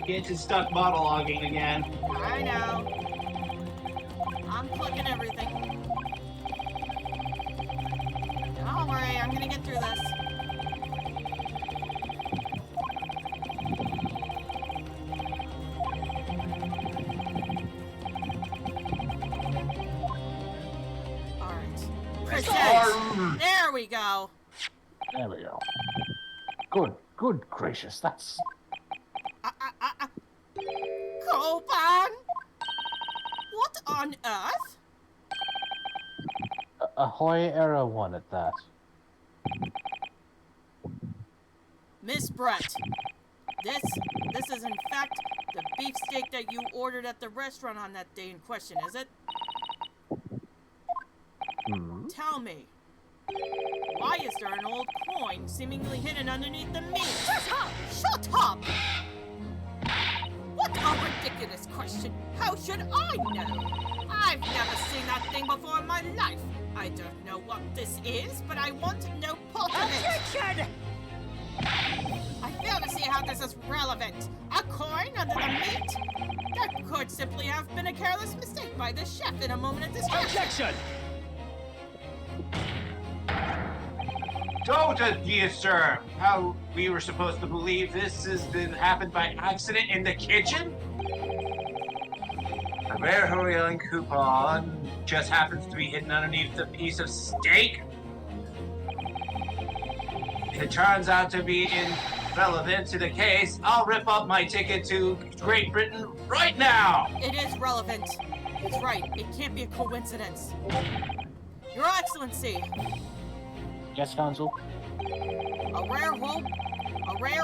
get stuck monologuing again. I know. I'm clicking everything. Don't worry, I'm gonna get through this. Alright. Present! There we go! There we go. Good gracious, that's... Koban? What on earth? Ahoy Era 1 at that. Miss Brett, this is in fact the beefsteak that you ordered at the restaurant on that day in question, is it? Tell me, why is there an old coin seemingly hidden underneath the meat? Shut up! Shut up! What a ridiculous question! How should I know? I've never seen that thing before in my life. I don't know what this is, but I want no part of it. I fail to see how this is relevant. A coin under the meat? That could simply have been a careless mistake by the chef in a moment of distraction. Objection! Don't dear sir. How we were supposed to believe this has been happened by accident in the kitchen? A rare Horion coupon just happens to be hidden underneath a piece of steak. If it turns out to be irrelevant to the case, I'll rip up my ticket to Great Britain right now! It is relevant. It's right. It can't be a coincidence. Your Excellency, Yes, Counsel? a rare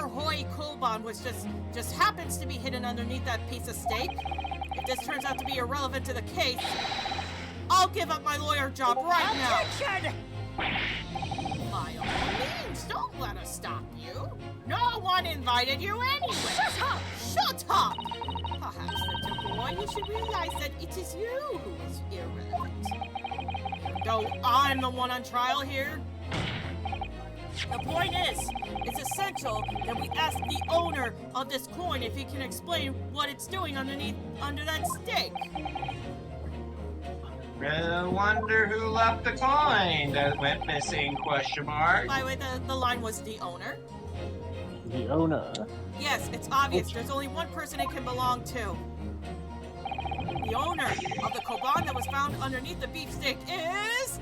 Hoi Koban was just happens to be hidden underneath that piece of steak. If this turns out to be irrelevant to the case, I'll give up my lawyer job right now. By all means, don't let us stop you. No one invited you anyway. Shut up! Shut up! Perhaps, little boy, you should realize that it is you who is irrelevant. Though I'm the one on trial here. The point is, it's essential that we ask the owner of this coin if he can explain what it's doing under that steak. Wonder who left the coin that went missing, question mark. By the way, the line was the owner. The owner? Yes, it's obvious. There's only one person it can belong to. The owner of the koban that was found underneath the beefsteak is...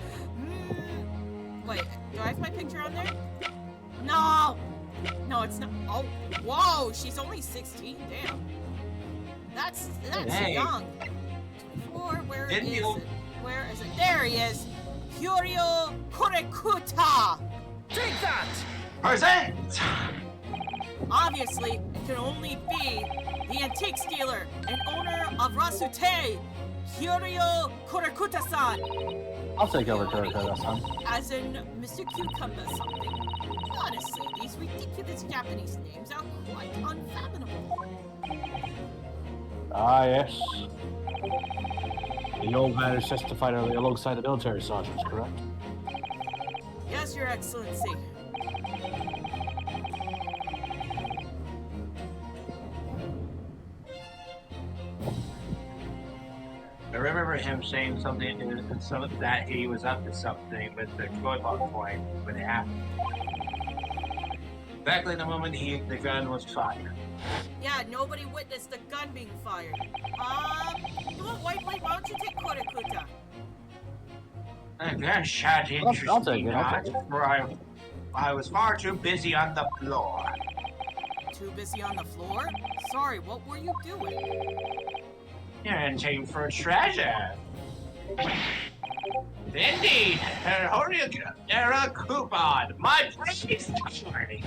Wait, do I have my picture on there? No! No, it's not. Oh, whoa, she's only 16. Damn. That's Hey. young. 24, where is Didn't it? you- Where is it? There he is. Kyoryo Kurekuta. Take that! Present! Obviously, it can only be the antique dealer and owner of Rasute, Kyoryo Kurekuta-san. I'll take over Kurikuta-san. As in Mr. Cucumber something. Honestly, these ridiculous Japanese names are quite unfathomable. Ah, yes. The old man is testified alongside the military sergeants, correct? Yes, Your Excellency. I remember him saying something that he was up to something with the Koiba coin when it happened. Exactly the moment the gun was fired. Yeah, nobody witnessed the gun being fired. You want wait, why don't you take Kurekuta? That's that interesting. I'll take it, I'll take it. For I was far too busy on the floor. Too busy on the floor? Sorry, what were you doing? You're hunting for treasure. Indeed, era coupon, my praise story.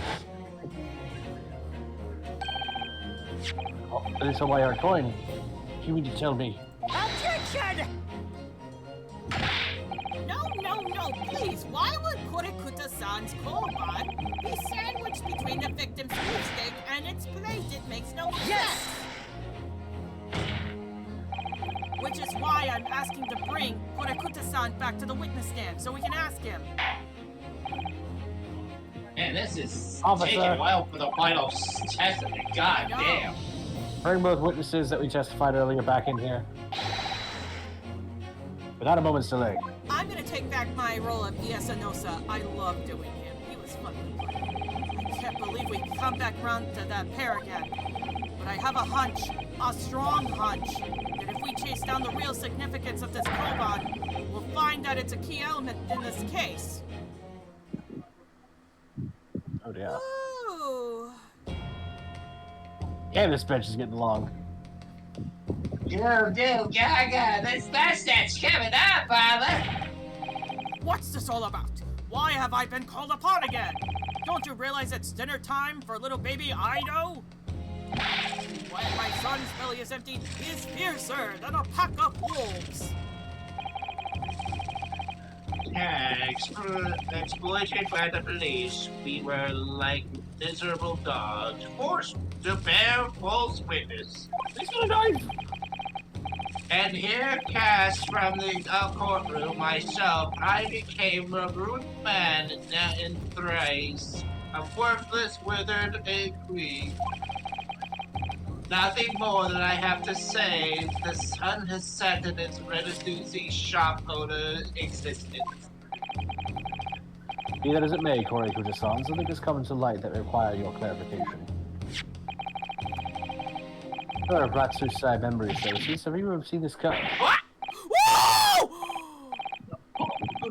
Oh, so why our coin? You mean to tell me? Objection! No, please. Why would Kurikuta-san's koban be sandwiched between the victim's beefsteak and its plate? It makes no sense. Which is why I'm asking to bring Kurikuta-san back to the witness stand so we can ask him. Man, this is Officer. taking a while for the final testament. God No. damn. Bring both witnesses that we testified earlier back in here. Without a moment's delay. I'm gonna take back my role of Iasanosa. I love doing him. He was fucking great. I can't believe we come back round to that pair again. But I have a hunch, a strong hunch, that if we chase down the real significance of this koban, we'll find that it's a key element in this case. Oh dear. Ooh. Yeah, this bench is getting long. Go, Gaga, this that's coming up, Father. What's this all about? Why have I been called upon again? Don't you realize it's dinner time for little baby Ido? When my son's belly is empty, he is fiercer than a pack of wolves. Exploited by the police, we were like miserable dogs, forced to bear false witness. He's gonna die! And here, cast from the courtroom, myself, I became a ruined man now in thrice, a worthless, withered queen. Nothing more that I have to say. The sun has set in its reducing shop owner existence. Be that as it may, Corey Kujasan, something has come to light that require your clarification. There are Ratsusai memory services. Have you ever seen this cut? What? Whoa!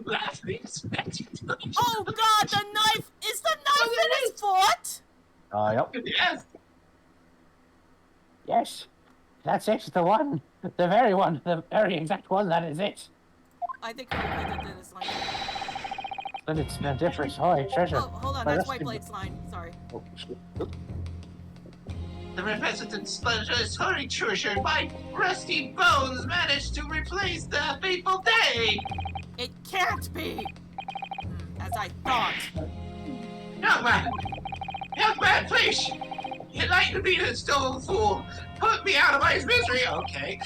Last expected. Oh god, the knife! Is the knife in his foot? Yep. Yes. Yes. That's it, the one. The very exact one, that is it. I think I did this line. Then it's a different toy, treasure. Oh, hold on, My that's rusty- White Blade's line. Sorry. Oh, shit. The resident splinters hurry treasure. My rusty bones managed to replace the fateful day. It can't be! As I thought. Young man, please! Enlighten me to still a fool! Put me out of my misery! Okay.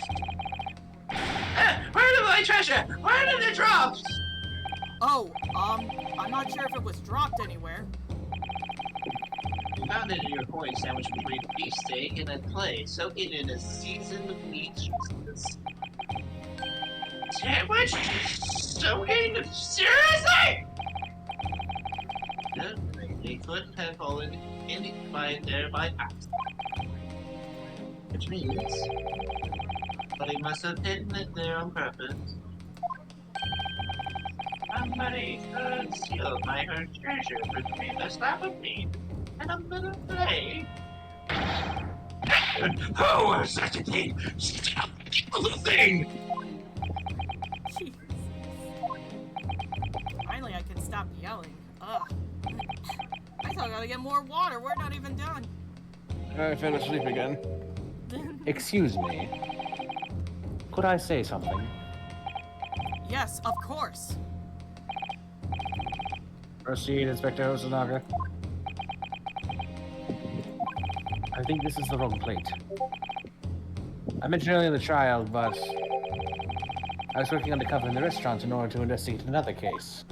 Where did my treasure? Where did it drop? Oh, I'm not sure if it was dropped anywhere. Found it in your coin sandwich between beefsteak and a plate, soaking in a seasoned meat juices. Sandwich? Soaking? Seriously? No, they couldn't have fallen in by there by accident. Which means, but he must have hidden it there on purpose. Somebody concealed my hurt treasure between the slab of meat and a bit of play. Who was such a thing? Stop the thing! Jesus. Finally, I can stop yelling. Ugh. I thought I gotta get more water. We're not even done. I fell asleep again. Excuse me. Could I say something? Yes, of course. Proceed, Inspector Hosonaga. I think this is the wrong plate. I mentioned earlier the trial, but I was working undercover in the restaurant in order to investigate another case.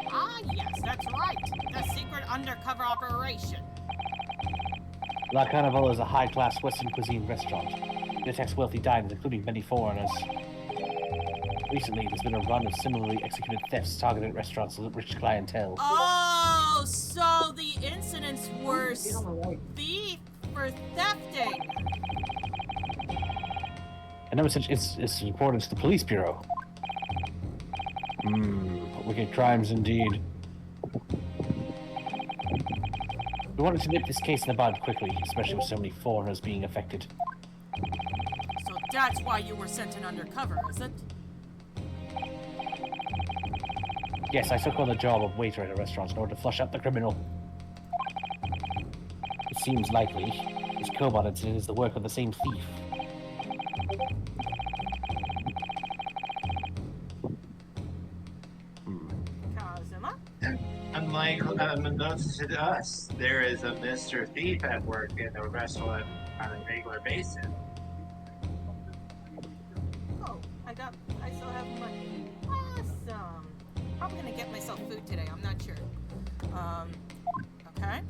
Ah, yes, that's right. The secret undercover operation. La Carnival is a high-class Western cuisine restaurant. It attracts wealthy diners, including many foreigners. Recently, there's been a run of similarly executed thefts targeted at restaurants with rich clientele. Oh, so the incidents were thief for thefting. And ever since it's reported to the police bureau. Wicked crimes indeed. We wanted to nip this case in the bud quickly, especially with so many foreigners being affected. So that's why you were sent in undercover, is it? Yes, I took on the job of waiter at a restaurant in order to flush out the criminal. It seems likely this cobalt incident is the work of the same thief. Kazuma? Unlike unbeknownst to us, there is a Mr. Thief at work in the restaurant on a regular basis. Oh, I still have money. Awesome. Probably gonna get myself food today, I'm not sure. Okay.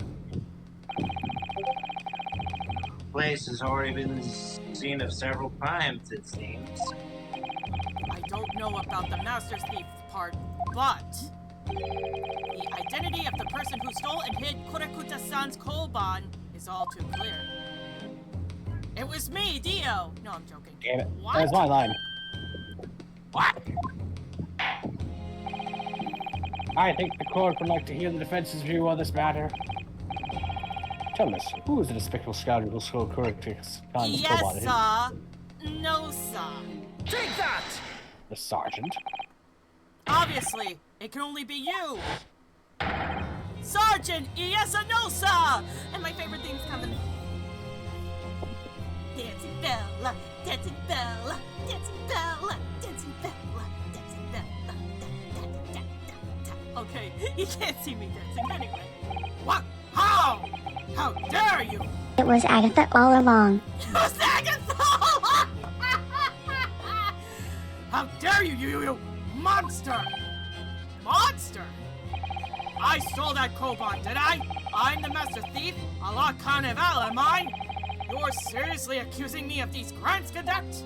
Place has already been seen of several crimes, it seems. I don't know about the Master Thief part, but the identity of the person who stole and hid Kurekuta-san's koban is all too clear. It was me, Dio! No, I'm joking. Damn it. What? That was my line. What? I think the court would like to hear the defense's view on this matter. Tell us, who is the despicable scoundrel who stole Kurekuta-san's koban? Yes, sir. No, sir. Take that! The sergeant? Obviously, it can only be you. Sergeant, yes or no, sir? And my favorite theme's coming. Dancing Bella, Dancing Bella, Dancing Bella, Dancing Bella, Dancing Bella. Da, da, da, da, da. Okay, you can't see me dancing anyway. What? How? How dare you? It was Agatha all along. How dare you, you monster! Monster? I stole that koban, did I? I'm the master thief, a la Carnival, am I? You're seriously accusing me of these crimes, cadet?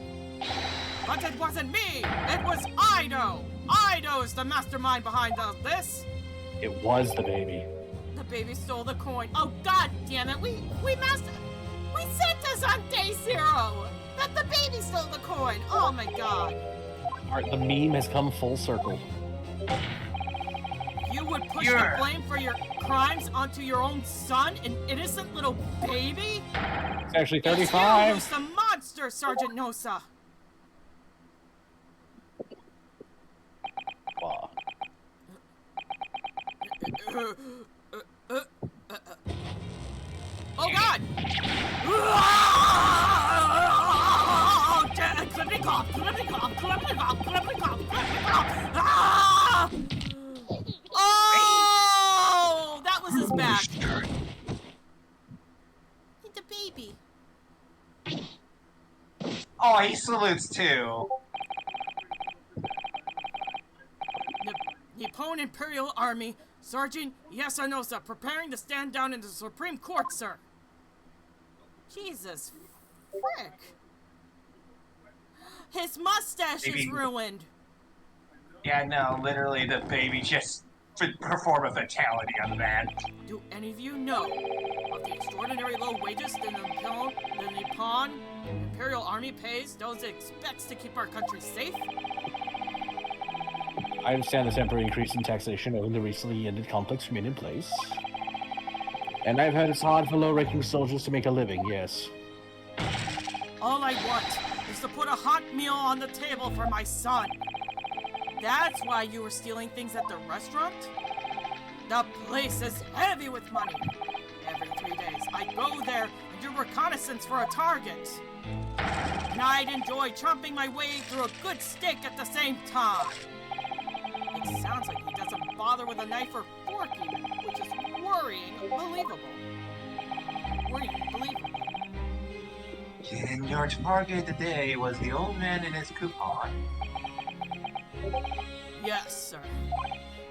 But it wasn't me! It was Ido! Ido's the mastermind behind all this! It was the baby. The baby stole the coin. Oh, god damn it! We said this on day 0! That the baby stole the coin! Oh my god! Art, the meme has come full circle. You would push the blame for your crimes onto your own son, an innocent little baby? It's actually 35. It's you who's the monster, Sergeant Nosa. Wow. Oh god! Oh! That was his back. The baby. Oh, he salutes too. Nippon Imperial Army, Sergeant Yasunosa, preparing to stand down in the Supreme Court, sir. Jesus frick. His mustache is ruined. Yeah, no, literally the baby just performed a fatality on the man. Do any of you know of the extraordinary low wages the Nippon Imperial Army pays those it expects to keep our country safe? I understand the temporary increase in taxation owing to the recently ended conflicts remain in place. And I've heard it's hard for low-ranking soldiers to make a living, yes. All I want is to put a hot meal on the table for my son. That's why you were stealing things at the restaurant? The place is heavy with money. Every 3 days, I'd go there and do reconnaissance for a target. And I'd enjoy chomping my way through a good steak at the same time. It sounds like he doesn't bother with a knife or fork even, which is worrying believable. Worrying believable. And your target today was the old man and his coupon. Yes, sir.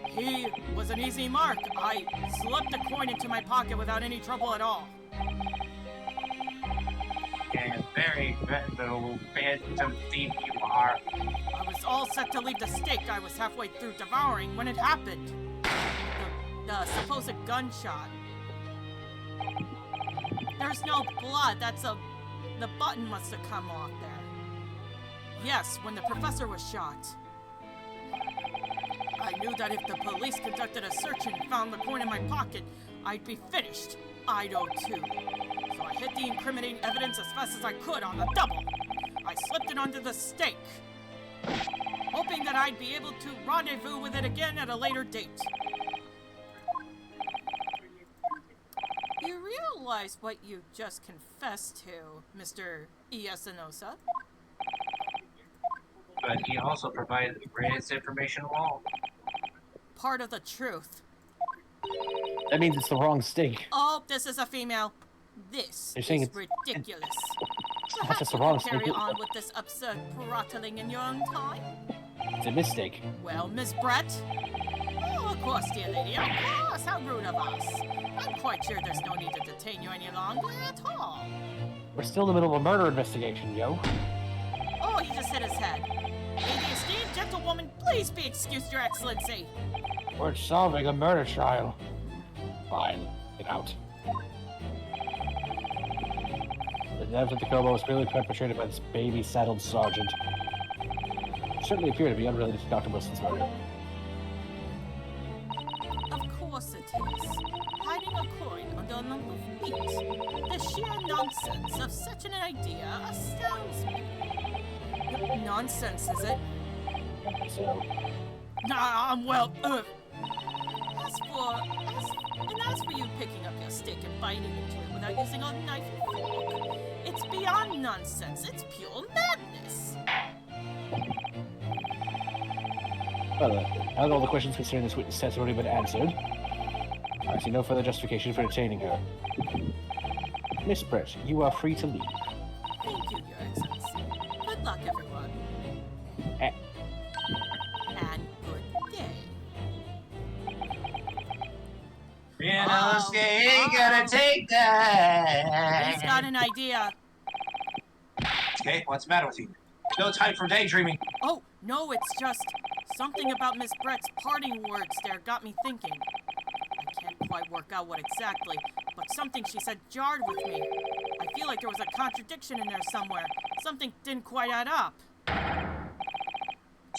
He was an easy mark. I slipped a coin into my pocket without any trouble at all. And very little phantom thief you are. I was all set to leave the steak I was halfway through devouring when it happened. The supposed gunshot. There's no blood. The button must have come off there. Yes, when the professor was shot. I knew that if the police conducted a search and found the coin in my pocket, I'd be finished. I know too. So I hit the incriminating evidence as fast as I could on the double. I slipped it onto the stake, hoping that I'd be able to rendezvous with it again at a later date. You realize what you just confessed to, Mr. Iasanosa? But he also provided the greatest information of all. Part of the truth. That means it's the wrong stake. Oh, this is a female. This You're saying is it's- ridiculous. That's Perhaps just you the wrong can carry stake. on with this absurd prattling in your own time. It's a mistake. Well, Miss Brett? Oh, of course, dear lady, of course. How rude of us. I'm quite sure there's no need to detain you any longer at all. We're still in the middle of a murder investigation, yo. Oh, he just hit his head. Lady esteemed gentlewoman, please be excused, Your Excellency. We're solving a murder trial. Fine, get out. The death of the Kobo was clearly perpetrated by this baby-saddled sergeant. It certainly appeared to be unrelated to Dr. Wilson's murder. Of course it is. Hiding a coin under a lump of meat. The sheer nonsense of such an idea astounds me. Nonsense, is it? So, Well, As for you picking up your stick and biting into it without using a knife and fork, it's beyond nonsense. It's pure madness. well, now that all the questions concerning this witness has already been answered, I see no further justification for detaining her. Miss Brett, you are free to leave. Thank you, Your Excellency. Good luck, everyone. Eh. And good day. Realistic ain't gonna take that. He's got an idea. Okay, what's the matter with you? No time for daydreaming. Oh, no, it's just something about Miss Brett's parting words there got me thinking. I can't quite work out what exactly, but something she said jarred with me. I feel like there was a contradiction in there somewhere. Something didn't quite add up.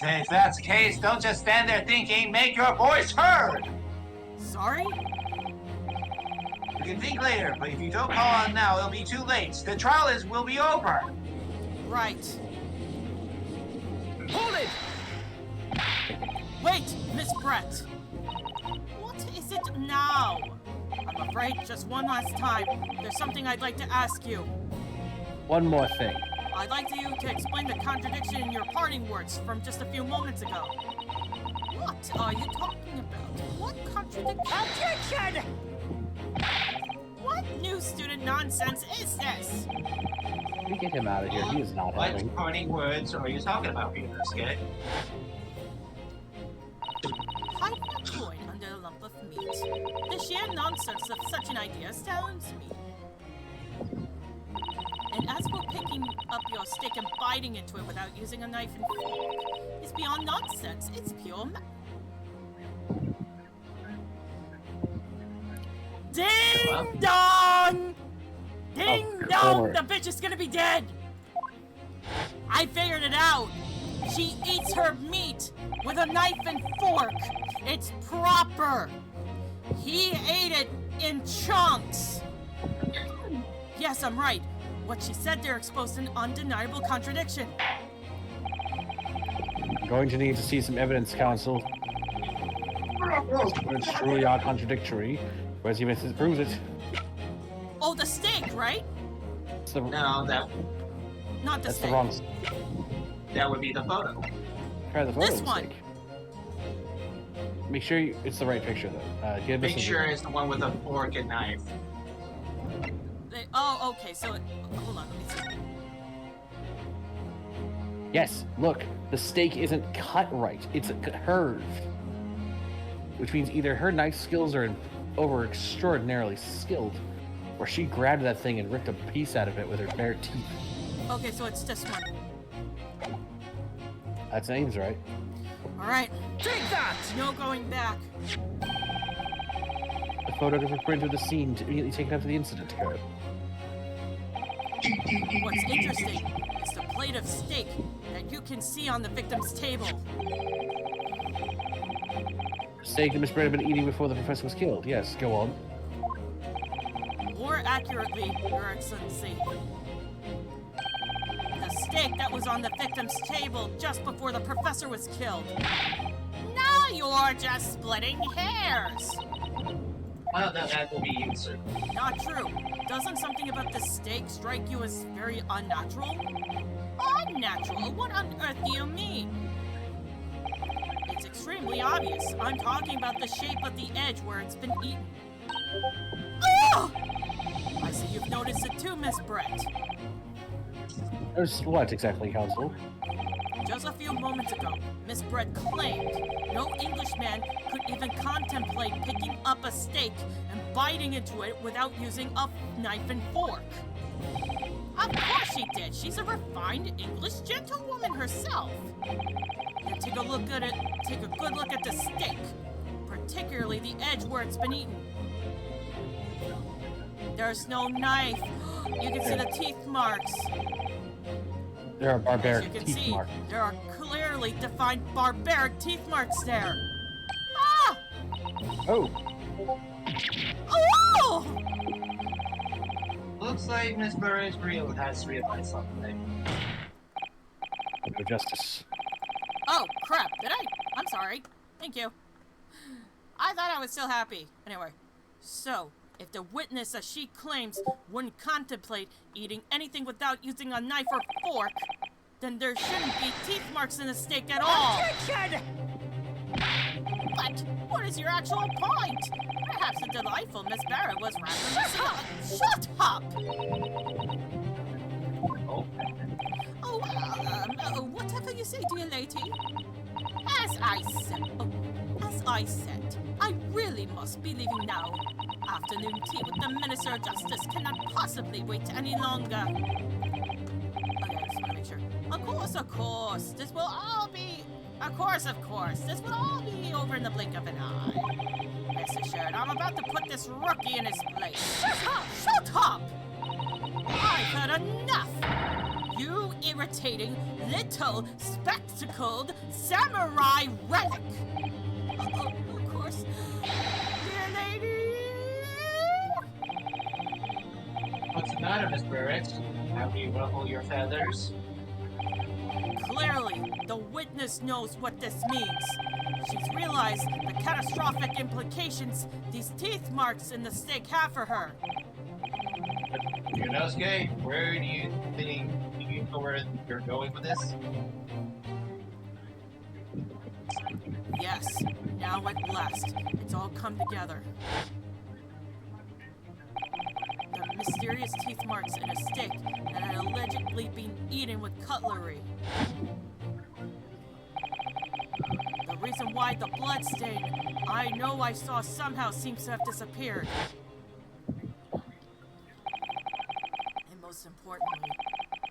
Okay, if that's the case, don't just stand there thinking, make your voice heard! Sorry? You can think later, but if you don't call on now, it'll be too late. The trial will be over. Right. Hold it! Wait, Miss Brett. What is it now? I'm afraid just one last time. There's something I'd like to ask you. One more thing. I'd like you to explain the contradiction in your parting words from just a few moments ago. What are you talking about? What contradiction? Objection! What new student nonsense is this? We get him out of here. He is not What helping. parting words are you talking about, Realistic? Hiding a coin under a lump of meat. The sheer nonsense of such an idea astounds me. And as for picking up your stick and biting into it without using a knife and fork, it's beyond nonsense. It's pure Ding dong! Ding Oh, dong! Lord. The bitch is gonna be dead! I figured it out! She eats her meat with a knife and fork! It's proper! He ate it in chunks! Yes, I'm right. What she said there exposed an undeniable contradiction. I'm going to need to see some evidence, Counsel. It's truly not contradictory. Where's the evidence that proves it? Oh, the steak, right? It's the, No, Not the that's steak. the wrong. that would be the photo. Try the photo This one. mistake. Make sure it's the right picture, though. Give us Make a- sure it's the one with a fork and knife. Oh, okay, so hold on, let me see. Yes, look, the steak isn't cut right. It's curved. Which means either her knife skills are over extraordinarily skilled, or she grabbed that thing and ripped a piece out of it with her bare teeth. Okay, so it's this one. That seems right. Alright, Take that! no going back. The photographer printed the scene to immediately take it up to the incident code. What's interesting is the plate of steak that you can see on the victim's table. The steak that Miss Brett had been eating before the professor was killed. Yes, go on. accurately, Your Excellency. The steak that was on the victim's table just before the professor was killed. Now you're just splitting hairs! Well, that will be you, sir. Not true. Doesn't something about the steak strike you as very unnatural? Unnatural? What on earth do you mean? It's extremely obvious. I'm talking about the shape of the edge where it's been eaten. Oh! I see you've noticed it too, Miss Brett. There's what exactly, Counsel? Just a few moments ago, Miss Brett claimed no Englishman could even contemplate picking up a steak and biting into it without using a knife and fork. Of course she did. She's a refined English gentlewoman herself. Now take a good look at the steak, particularly the edge where it's been eaten. There's no knife. You can see the teeth marks. There are As barbaric you can teeth see, marks. there are clearly defined barbaric teeth marks there. Ah! Oh, Oh! Looks like Miss Burridge has realized something. no justice. Oh, crap. Did I? I'm sorry. Thank you. I thought I was still happy. Anyway, so, if the witness, as she claims, wouldn't contemplate eating anything without using a knife or fork, then there shouldn't be teeth marks in the steak at all. Attention! But what is your actual point? Perhaps the delightful Miss Barrett was rather Shut up! Oh, whatever you say, dear lady. As I said, I really must be leaving now. Afternoon tea with the Minister of Justice cannot possibly wait any longer. Okay, I just want to make sure. Of course. This will all be... Of course. This will all be over in the blink of an eye. Rest assured, I'm about to put this rookie in his place. Shut up! I've had enough! You irritating, little, spectacled samurai relic! Of course. Dear lady! What's the matter, Miss Burridge? Have you ruffled your feathers? Clearly, the witness knows what this means. She's realized the catastrophic implications these teeth marks in the steak have for her. Yunosuke, where do you think you know where you're going with this? Yes, now at last, it's all come together. The mysterious teeth marks in a steak that had allegedly been eaten with cutlery. The reason why the blood stain I know I saw somehow seems to have disappeared. And most importantly,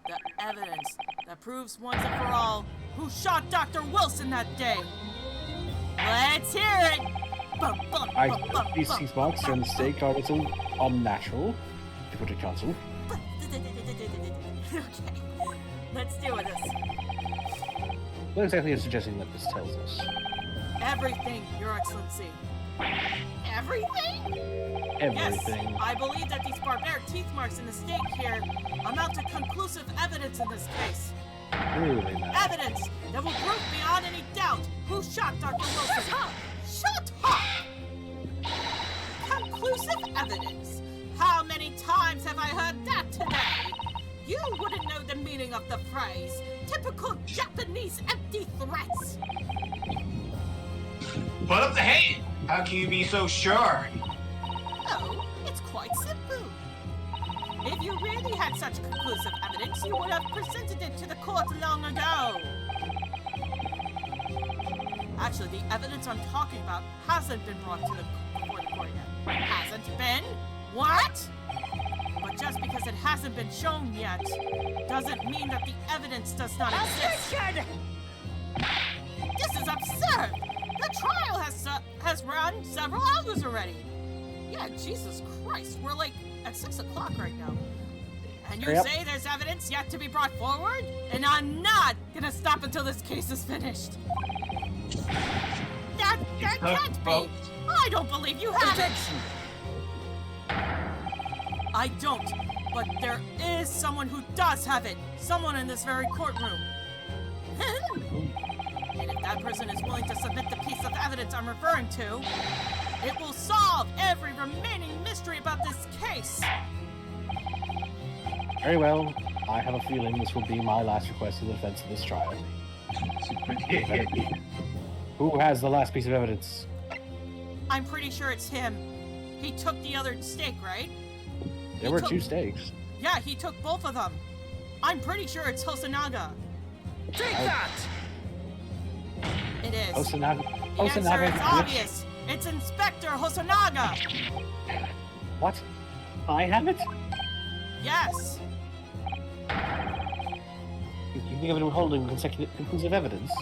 the evidence that proves once and for all who shot Dr. Wilson that day. Let's hear it! Bum, bum, I bum, bum, these bum, teeth marks bum, on the steak are a little unnatural, to put it, Counsel. Okay, let's deal with this. What exactly are you suggesting that this tells us? Everything, Your Excellency. Everything? Everything. Yes, I believe that these barbaric teeth marks in the steak here amount to conclusive evidence in this case. Really, man. Evidence that will prove beyond any doubt who shot Dr. Wilson. Shut up! Conclusive evidence? How many times have I heard that today? You wouldn't know the meaning of the phrase. Typical Japanese empty threats. Put up the hand! How can you be so sure? Oh, it's quite simple. If you really had such conclusive evidence, you would have presented it to the court long ago. Actually, the evidence I'm talking about hasn't been brought to before the court yet. Hasn't been? What? But just because it hasn't been shown yet, doesn't mean that the evidence does not exist. Attention! This is absurd! The trial has run several hours already. Yeah, Jesus Christ, we're like at 6 o'clock right now. And you Yep. say there's evidence yet to be brought forward? And I'm not gonna stop until this case is finished. That can't be! I don't believe you have it! Objection! I don't, but there is someone who does have it. Someone in this very courtroom. And if that person is willing to submit the piece of evidence I'm referring to, it will solve every remaining mystery about this case. Very well. I have a feeling this will be my last request in the defense of this trial. Who has the last piece of evidence? I'm pretty sure it's him. He took the other stake, right? There were 2 stakes. Yeah, he took both of them. I'm pretty sure it's Hosonaga. Take that! It is. Hosonaga. The answer Hosonaga. is obvious. It's Inspector Hosonaga. What? I have it? Yes. You think of it holding conclusive evidence?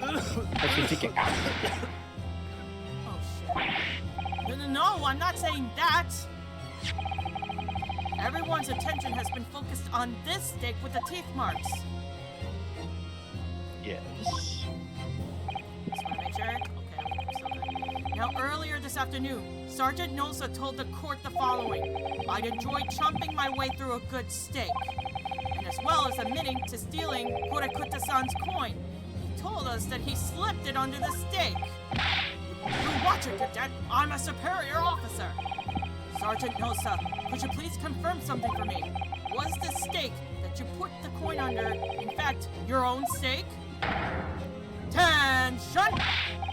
Let's see, take it out. Oh shit. No, I'm not saying that. Everyone's attention has been focused on this stake with the teeth marks. Yes. Just want to make sure. Okay, I'm still good. Now, earlier this afternoon, Sergeant Nosa told the court the following. I'd enjoy chomping my way through a good steak. And as well as admitting to stealing Kurekuta-san's coin, he told us that he slipped it under the steak. You watch it, Cadet. I'm a superior officer. Sergeant Nosa, could you please confirm something for me? Was the steak that you put the coin under, in fact, your own steak? Attention!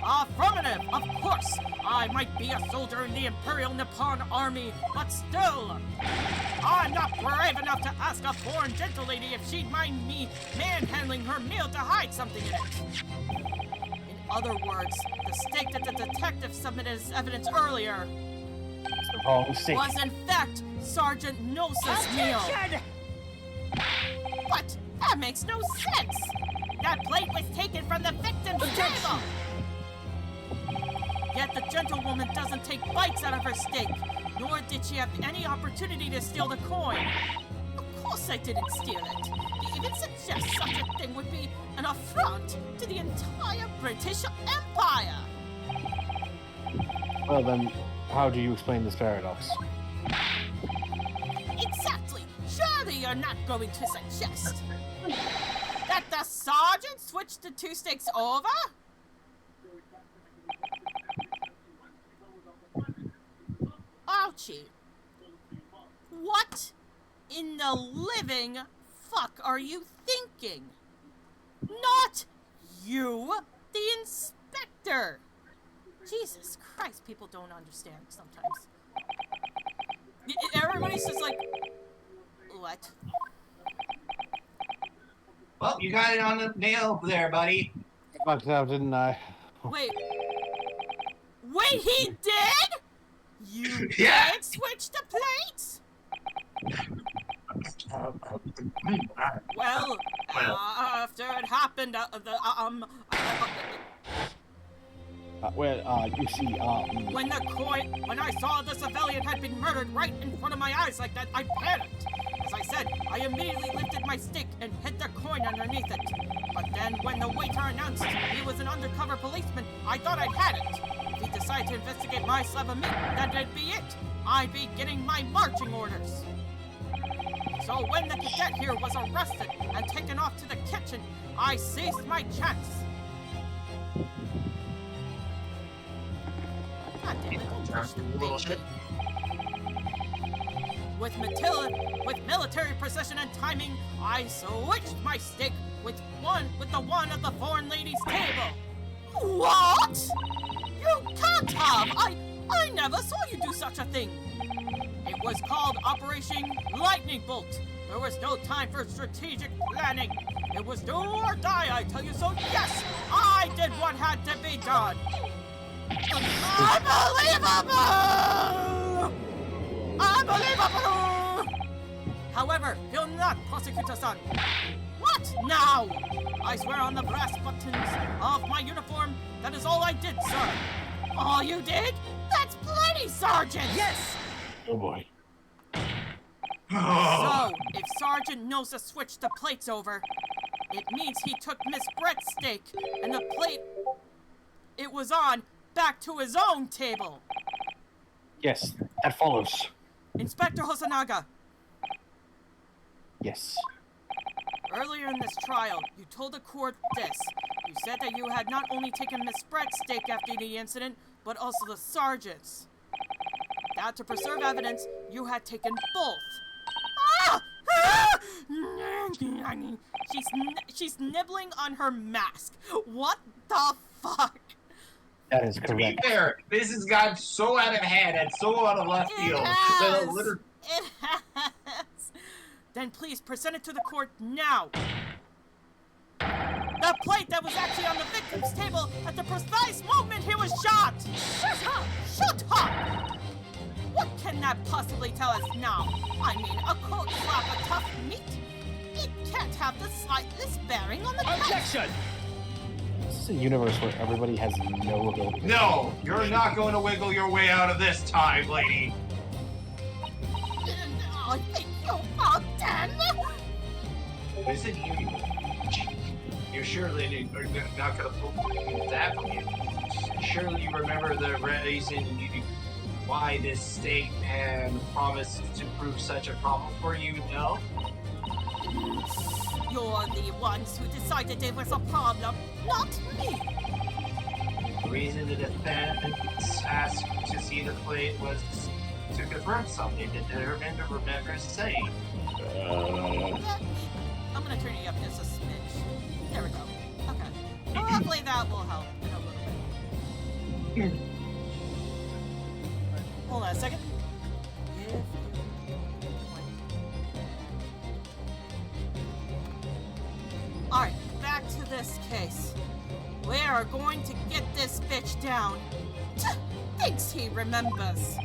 Affirmative, of course. I might be a soldier in the Imperial Nippon Army, but still, I'm not brave enough to ask a foreign gentle lady if she'd mind me manhandling her meal to hide something in it. In other words, the steak that the detective submitted as evidence earlier The wrong steak. was in fact Sergeant Nosa's meal. Attention! But that makes no sense. That plate was taken from the victim's table. Yet the gentlewoman doesn't take bites out of her steak, nor did she have any opportunity to steal the coin. Of course I didn't steal it. To even suggest such a thing would be an affront to the entire British Empire. Well then, how do you explain this paradox? Exactly. Surely you're not going to suggest that the sergeant switched the 2 stakes over? Ouchie. What in the living fuck are you thinking? Not you, the inspector. Jesus Christ, people don't understand sometimes. Everybody's just like, what? Well, you got it on the nail there, buddy. Fucked up, didn't I? Wait, he did? You Yeah. did switch the plates? Well, after it happened, You see, when I saw the civilian had been murdered right in front of my eyes like that, I panicked. As I said, I immediately lifted my stick and hid the coin underneath it. But then when the waiter announced he was an undercover policeman, I thought I'd had it. If he decided to investigate my slab of meat, that'd be it. I'd be getting my marching orders. So when the cadet here was arrested and taken off to the kitchen, I seized my chance. God damn it, don't touch the baby. With military precision and timing, I switched my stick with the one at the foreign lady's table. What? You can't have! I never saw you do such a thing. It was called Operation Lightning Bolt. There was no time for strategic planning. It was do or die, I tell you so. Yes, I did what had to be done. Unbelievable! Unbelievable! However, you'll not, Prosecutor-san. What now? I swear on the brass buttons of my uniform, that is all I did, sir. All you did? That's plenty, Sergeant! Yes! oh boy. So, if Sergeant Nosa switched the plates over, it means he took Miss Brett's steak and the plate it was on back to his own table. Yes, that follows. Inspector Hosonaga, Yes. earlier in this trial, you told the court this. You said that you had not only taken Miss Brett's stake after the incident, but also the sergeant's. That to preserve evidence, you had taken both. Ah! Ah! She's nibbling on her mask. What the fuck? That is To be correct. fair, this has gotten so out of hand and so out of left field that a little. It has. Then please present it to the court now. The plate that was actually on the victim's table at the precise moment he was shot. Shut up! Shut up! What can that possibly tell us now? I mean, a cold slap of tough meat? It can't have the slightest bearing on the case. Objection! This is a universe where everybody has no ability. No, you're not going to wiggle your way out of this time, lady. I think you're done. Listen here, you surely are not going to pull that from you. Surely you remember the reason why this state and promised to prove such a problem for you, no? You're the ones who decided there was a problem, not me. The reason the defense asked to see the plate was to confirm something that the defender remembers saying. I'm gonna turn you up just a smidge. There we go. Okay. Hopefully that will help in a little bit. Hold on a second. Alright, back to this case. We are going to get this bitch down. Thinks he remembers.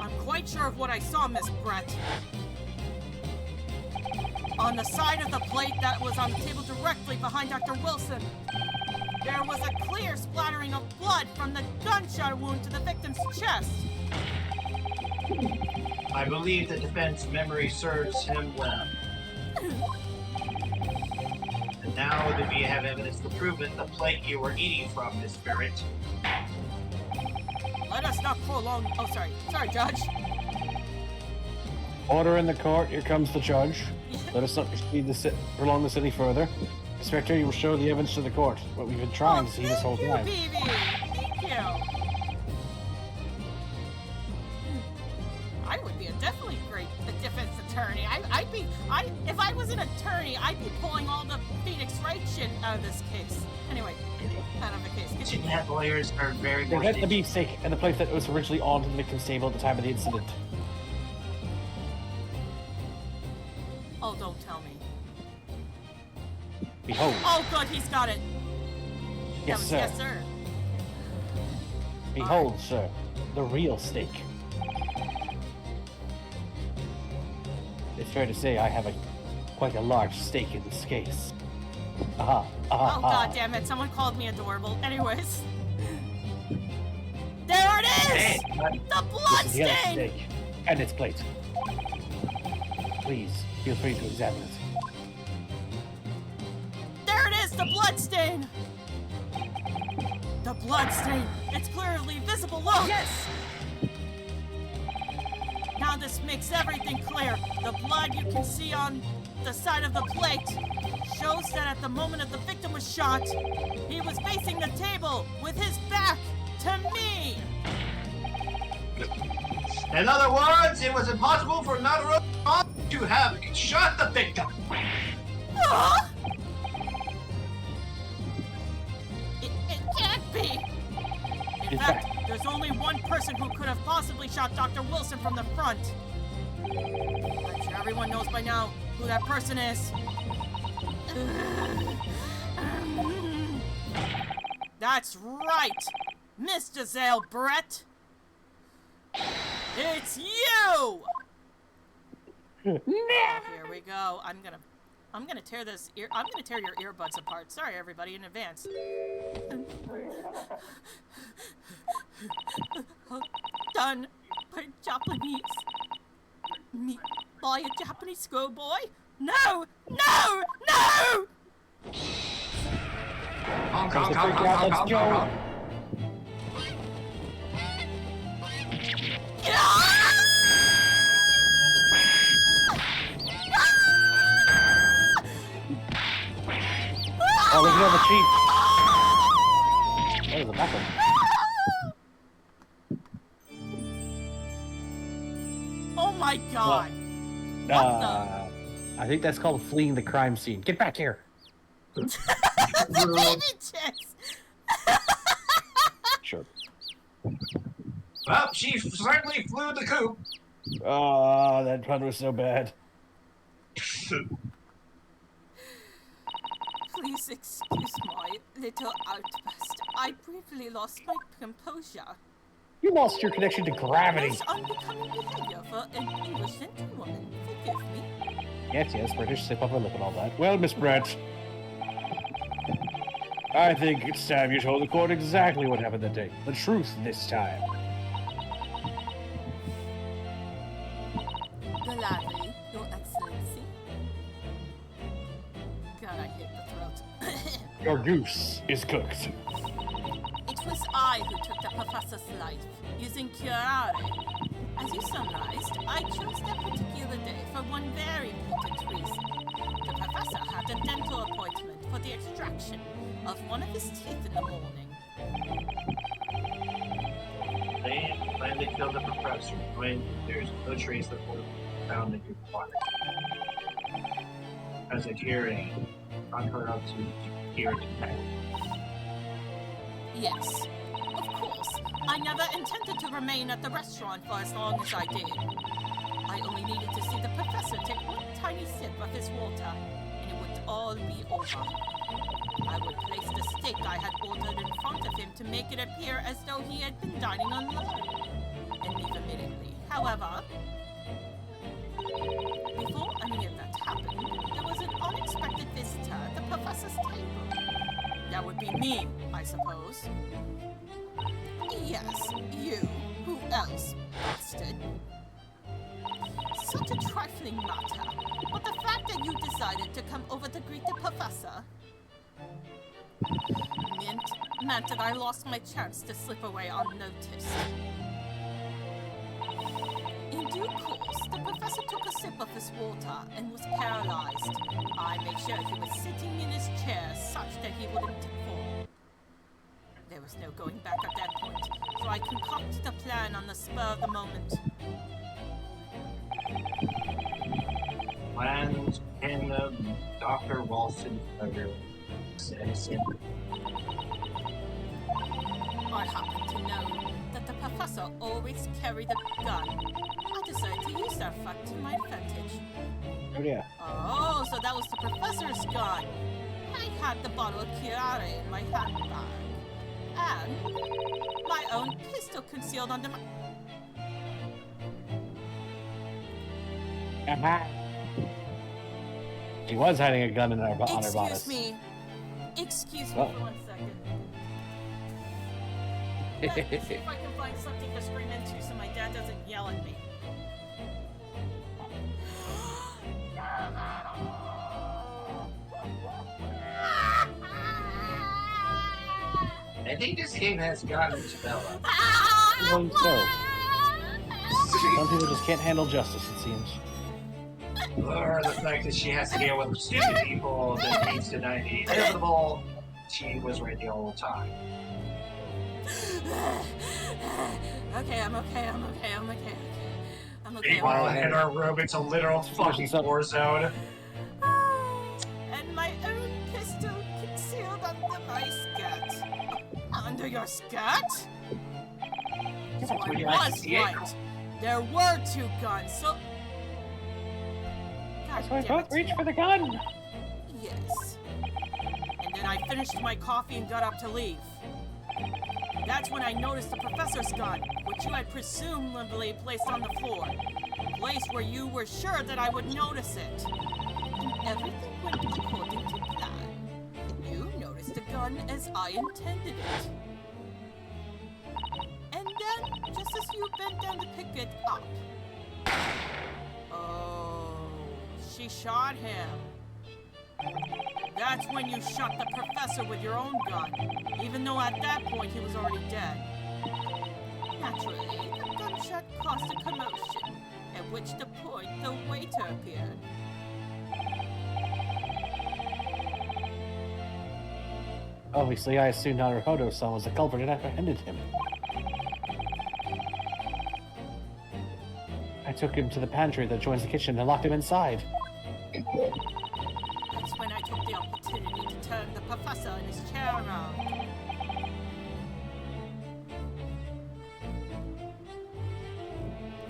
I'm quite sure of what I saw, Miss Brett. On the side of the plate that was on the table directly behind Dr. Wilson, there was a clear splattering of blood from the gunshot wound to the victim's chest. I believe the defense memory serves him well. And now that we have evidence to prove it, the plate you were eating from, Miss Barrett. Let us not prolong. Oh, sorry. Sorry, Judge. Order in the court. Here comes the judge. Let us not prolong this any further. Inspector, you will show the evidence to the court. What we've been trying to see this whole time. Thank you, Thank you. I would be a definitely great defense attorney. If I was an attorney, I'd be pulling all the Phoenix Wright shit out of this case. Anyway, out of the case. Internet lawyers are very They had the beefsteak and the plate that was originally on the victim's table at the time of the incident. Oh, don't tell me. Behold. Oh, good, he's got it. Yes, sir. Yes, sir. Behold, sir, the real steak. It's fair to say I have quite a large stake in this case. Aha, aha, Oh, god damn it, someone called me adorable. Anyways. There it is! The blood This is the other stain! steak and its plate. Please, feel free to examine it. There it is, the blood stain! The blood stain! It's clearly visible, look! Yes! Now this makes everything clear. The blood you can see on the side of the plate shows that at the moment that the victim was shot, he was facing the table with his back to me! In other words, it was impossible for Naruto to have shot the victim. Huh? It can't be! In fact, there's only one person who could have possibly shot Dr. Wilson from the front. I'm sure everyone knows by now who that person is. That's right, Miss Giselle Brett. It's you! Here we go. I'm gonna tear this ear. I'm gonna tear your earbuds apart. Sorry, everybody, in advance. Done by Japanese. Me by a Japanese schoolboy? No! No! No! Let's go. Ah! Oh, look at the cheat. That was a back one. Oh my god! I think that's called fleeing the crime scene. Get back here. That's a baby chicks! Sure. Well, she certainly flew the coop. Oh, that pun was so bad. Please excuse my little outburst. I briefly lost my composure. You lost your connection to gravity. Most unbecoming behavior for an English gentlewoman. Forgive me. Yes, British sip upper lip and all that. Well, Miss Brett, I think it's time you told the court exactly what happened that day. The truth this time. Gladly, Your Excellency. God, I hate the throat. Your goose is cooked. It was I who took the professor's life, using curare. As you summarized, I chose that particular day for one very important reason. The professor had a dental appointment for the extraction of one of his teeth in the morning. They finally killed the professor when there's no trace of what found in your body. As a hearing, unheard of to hear tonight. Yes, of course. I never intended to remain at the restaurant for as long as I did. I only needed to see the professor take one tiny sip of his water, and it would all be over. I would place the steak I had ordered in front of him to make it appear as though he had been dining alone, and leave immediately. However, before any of that happened, there was an unexpected visitor at the professor's table. That would be me, I suppose. Yes, you. Who else, bastard? Such a trifling matter, but the fact that you decided to come over to greet the professor meant that I lost my chance to slip away unnoticed. In due course, the professor took a sip of his water and was paralyzed. I made sure he was sitting in his chair such that he wouldn't fall. There was no going back at that point, so I concocted a plan on the spur of the moment. And in Dr. Walston says I happen to know that the professor always carried a gun. I decided to use that fact to my advantage. Oh, yeah. Oh, so that was the professor's gun. I had the bottle of curare in my handbag. And my own pistol concealed under my... She was hiding a gun in her, on her bodice. Excuse me Oh. for 1 second. Let me see if I can find something to scream into so my dad doesn't yell at me. I think this game has gotten to Bella. Well, so. Some people just can't handle justice, it seems. Or the fact that she has to deal with stupid people that needs to deny the inevitable. She was right the whole time. Okay, I'm okay. Meanwhile, in our room, it's a literal fucking war zone. And my own pistol concealed under my skirt. Under your skirt? So I was right. There were 2 guns, so... God So I damn both it. reach for the gun. Yes. And then I finished my coffee and got up to leave. That's when I noticed the professor's gun, which you had presumably placed on the floor. A place where you were sure that I would notice it. And everything went according to plan. You noticed the gun as I intended it. And then, just as you bent down to pick it up... Oh, she shot him. That's when you shot the professor with your own gun, even though at that point he was already dead. Naturally, the gunshot caused a commotion, at which the point the waiter appeared. Obviously, I assumed Naruhodo-san was the culprit and apprehended him. I took him to the pantry that joins the kitchen and locked him inside. That's when I took the opportunity to turn the professor in his chair around.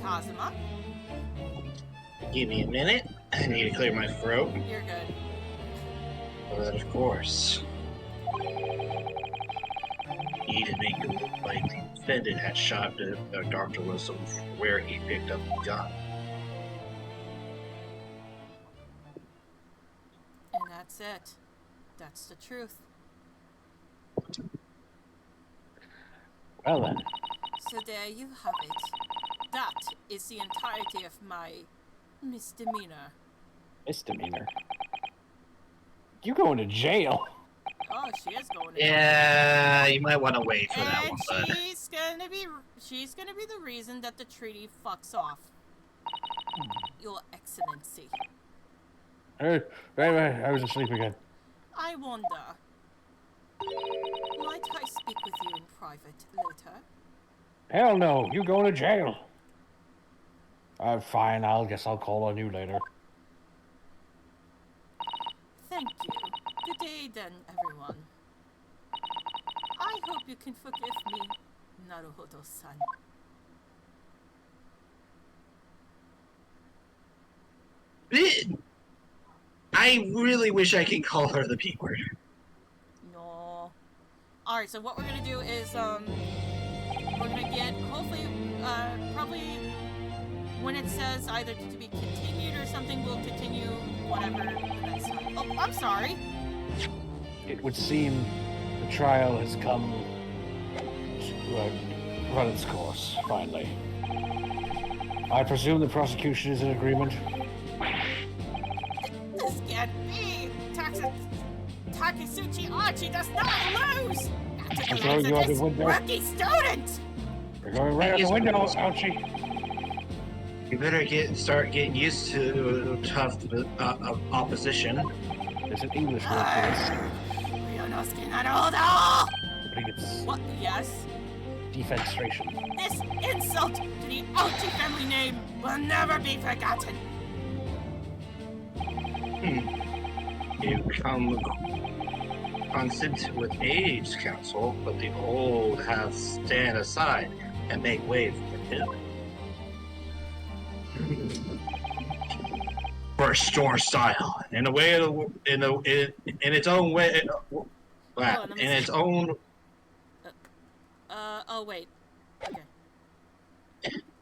Kazuma, Give me a minute. I need to clear my throat. you're good. But of course, need to make it look like the defendant had shot Dr. Wilson where he picked up the gun. And that's it. That's the truth. Well then, So there you have it. That is the entirety of my misdemeanor. misdemeanor. You going to jail? Oh, she is going to Yeah, you might want to wait for that and one, bud. she's gonna be the reason that the treaty fucks off. Your Excellency. Hey, I was asleep again. I wonder. Might I speak with you in private later? Hell no, you going to jail. Fine, guess I'll call on you later. Thank you. Good day then, everyone. I hope you can forgive me, Naruhodo-san. I really wish I could call her the P word. No. Alright, so what we're gonna do is, we're gonna get, hopefully, probably when it says either to be continued or something, we'll continue whatever the next time. Oh, I'm sorry. It would seem the trial has come to run its course, finally. I presume the prosecution is in agreement? This can't be! Takasuchi Archie does not lose! After the throwing likes you of out the this window. rookie student! We're going right out the window, Ouchie. You better start getting used to tough opposition. There's an English word for this. Ryonosuke Naruhodo! I think it's What? Yes? defenestration. This insult to the Archie family name will never be forgotten! You come constant with age, counsel, but the old have stand aside and make way for the new. For store style, in a way, in its own way, let me in see. its own. Oh wait. Okay.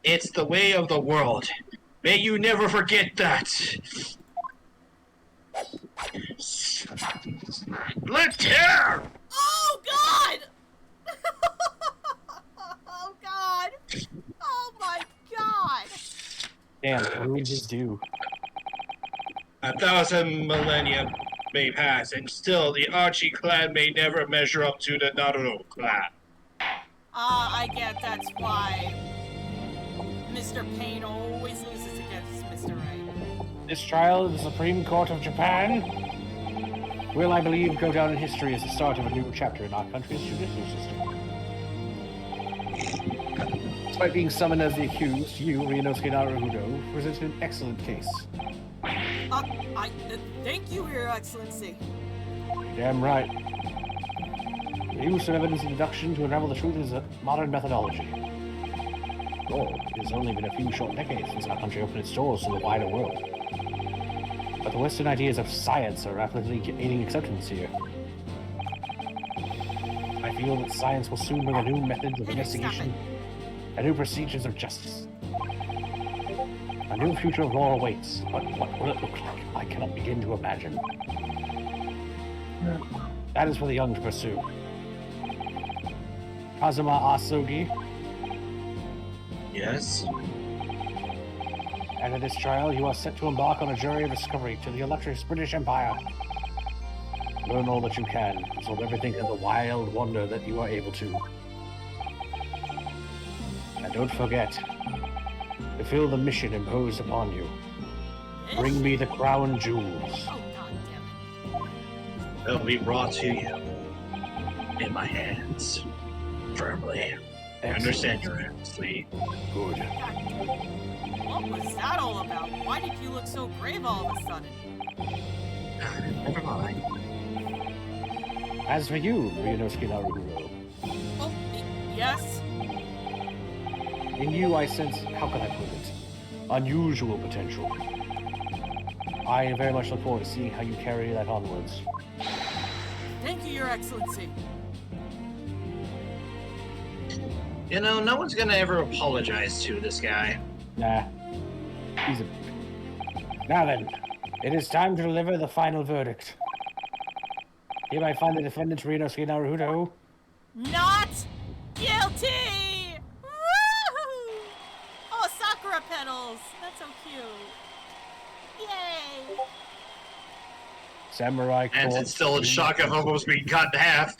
It's the way of the world. May you never forget that. Let's hear. Oh God! Oh God! Oh my God! Damn, what do we just do? 1,000 millennia may pass, and still the Archie clan may never measure up to the Naruto clan. I get that's why Mr. Payne always loses against Mr. Right. This trial of the Supreme Court of Japan will, I believe, go down in history as the start of a new chapter in our country's judicial system. Despite being summoned as the accused, you, Ryonosuke Naruhodo, presented an excellent case. Thank you, Your Excellency. Damn right. The use of evidence and deduction to unravel the truth is a modern methodology. Well, it has only been a few short decades since our country opened its doors to the wider world. But the Western ideas of science are rapidly gaining acceptance here. I feel that science will soon bring a new methods of investigation and new procedures of justice. A new future of law awaits, but what will it look like? I cannot begin to imagine. That is for the young to pursue. Kazuma Asogi, Yes. and in this trial you are set to embark on a journey of discovery to the illustrious British Empire. Learn all that you can, absorb everything in the wild wonder that you are able to. And don't forget, fulfill the mission imposed upon you. Bring me the crown jewels. Oh God damn it. They'll be brought to you. in my hands. Firmly. I understand your Excellency. Good. What was that all about? Why did you look so grave all of a sudden? Never mind. As for you, Ryunosuke Naruto, Oh, yes? in you I sense, how can I put it, unusual potential. I very much look forward to seeing how you carry that onwards. Thank you, Your Excellency. You know, no one's gonna ever apologize to this guy. Nah. He's a... Now then, it is time to deliver the final verdict. Hereby find the defendant Ryunosuke Naruto Not guilty! Woohoo! Oh, Sakura petals! That's so cute. Yay! Samurai And Court. it's still in shock of almost being cut in half.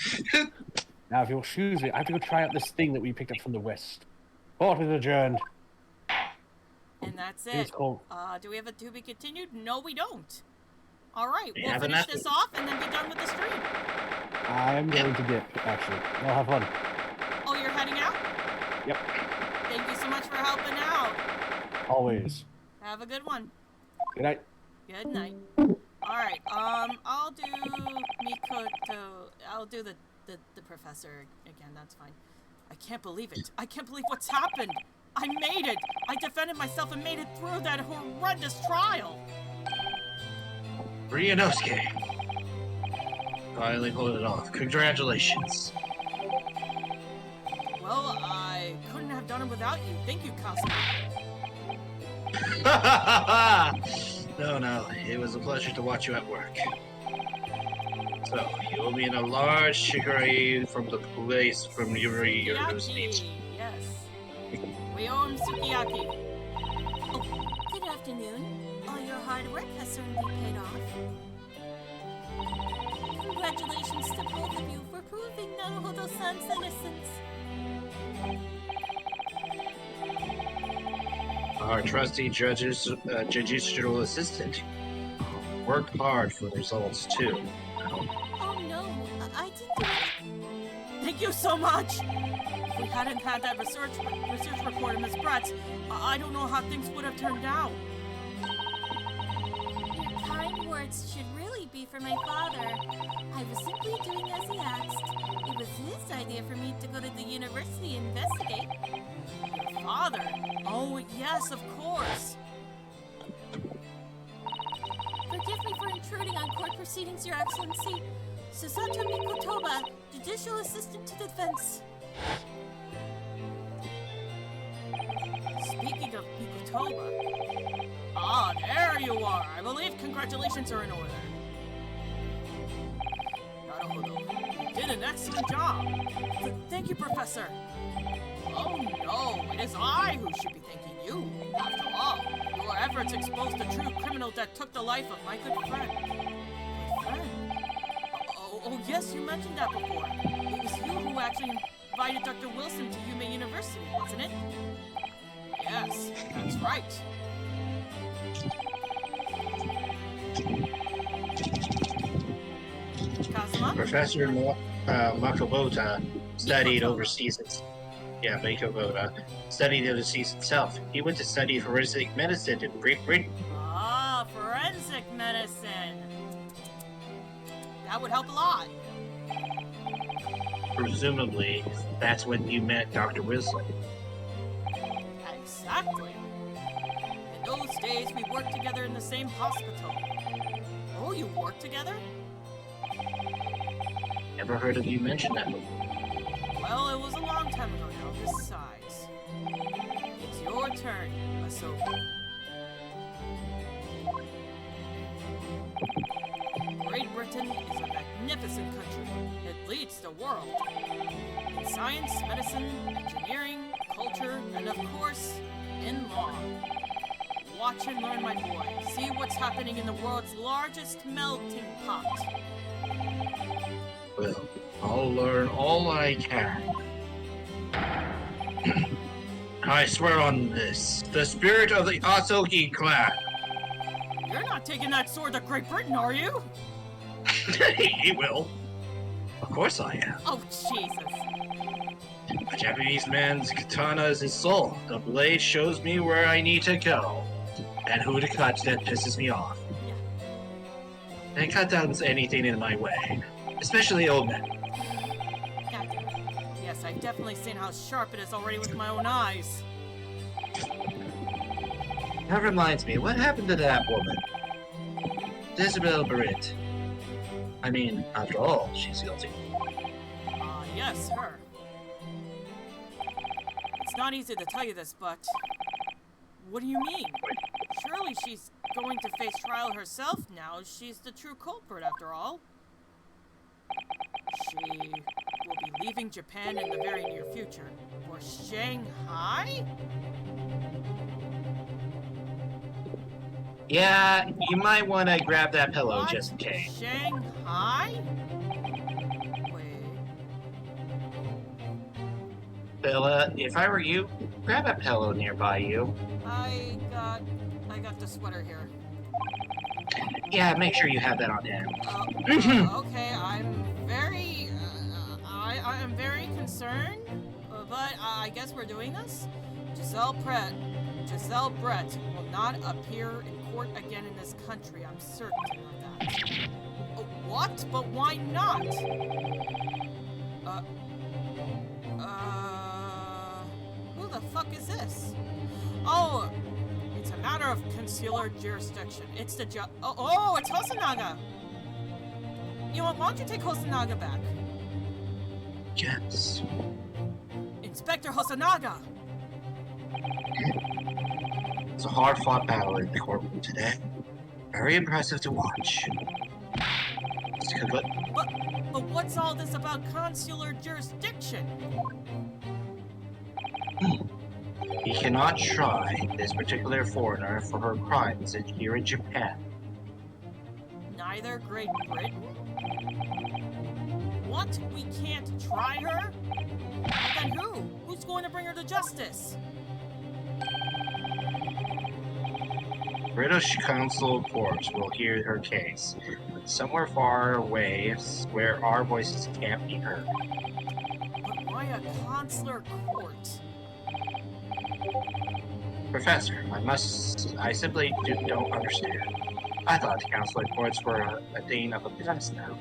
Now, if you'll excuse me, I have to go try out this thing that we picked up from the west. Court is adjourned. And that's It's it. called... Do we have a to be continued? No, we don't. All right, We we'll have finish enough. this off and then be done with the stream. I'm going to dip, actually. I'll have fun. Oh, you're heading out? Yep. Thank you so much for helping out. Always. Have a good one. Good night. Good night. All right. I'll do Mikoto. I'll do the professor again. That's fine. I can't believe it. I can't believe what's happened. I made it. I defended myself and made it through that horrendous trial. Ryunosuke. Finally pulled it off. Congratulations. Well, I couldn't have done it without you. Thank you, Cosmo. No, it was a pleasure to watch you at work. So, you will be in a large shikari from the place from your university. Sukiyaki. Yes. We owe him sukiyaki. Oh, good afternoon. All your hard work has certainly paid off. Congratulations to both of you for proving Naruhodo-san's innocence. Our trusty judicial assistant worked hard for the results too. Oh no, I didn't do it. Thank you so much. If we hadn't had that research report in Miss Brett's, I don't know how things would have turned out. Your kind words should really be for my father. I was simply doing as he asked. It was his idea for me to go to the university and investigate. Your father? Oh, yes, of course. Forgive me for intruding on court proceedings, Your Excellency. Susato Mikotoba, Judicial Assistant to Defense. Speaking of Mikotoba. Ah, there you are. I believe congratulations are in order. Naruhodo, you did an excellent job. Thank you, Professor. Oh no, it is I who should be thanking you. After all, your efforts exposed the true criminal that took the life of my good friend. Good friend? Oh yes, you mentioned that before. It was you who actually invited Dr. Wilson to Yume University, wasn't it? Yes, that's right. Kazuma? Professor Makobota studied overseas. Yeah, Makobota studied overseas himself. He went to study forensic medicine in Great Britain. Ah, forensic medicine. That would help a lot. Presumably, that's when you met Dr. Wilson. Exactly. In those days, we worked together in the same hospital. Oh, you worked together? Never heard of you mention that before. Well, it was a long time ago now, this size. It's your turn, Ahsoka. Great Britain is a magnificent country. It leads the world. In science, medicine, engineering, culture, and of course, in law. Watch and learn, my boy. See what's happening in the world's largest melting pot. Well, I'll learn all I can. I swear on this, the spirit of the Asogi clan. You're not taking that sword to Great Britain, are you? He will. Of course I am. Oh, Jesus. A Japanese man's katana is his soul. The blade shows me where I need to go and who to cut that pisses me off. And it cut down anything in my way, especially old men. Gotcha. Yes, I've definitely seen how sharp it is already with my own eyes. That reminds me, what happened to that woman? Isabel Barrett. I mean, after all, she's guilty. Yes, her. It's not easy to tell you this, but... What do you mean? Surely she's going to face trial herself now. She's the true culprit, after all. She will be leaving Japan in the very near future. For Shanghai? Yeah, you might want to grab that pillow What? just in case. Shanghai? Wait. Bella, if I were you, grab a pillow nearby you. I got the sweater here. Yeah, make sure you have that on hand. Okay, I'm very, I am very concerned, but I guess we're doing this. Giselle Brett will not appear in court again in this country. I'm certain of that. What? But why not? Who the fuck is this? Oh, it's a matter of consular jurisdiction. It's the it's Hosonaga. You know what? Why don't you take Hosonaga back? Yes. Inspector Hosonaga! It's a hard-fought battle in the courtroom today. Very impressive to watch. But what's all this about consular jurisdiction? He cannot try this particular foreigner for her crimes here in Japan. Neither Great Britain? What? We can't try her? Then who? Who's going to bring her to justice? British Consul Court will hear her case, somewhere far away where our voices can't be heard. But why a consular court? Professor, I simply don't understand. I thought the consular courts were a thing of the past now,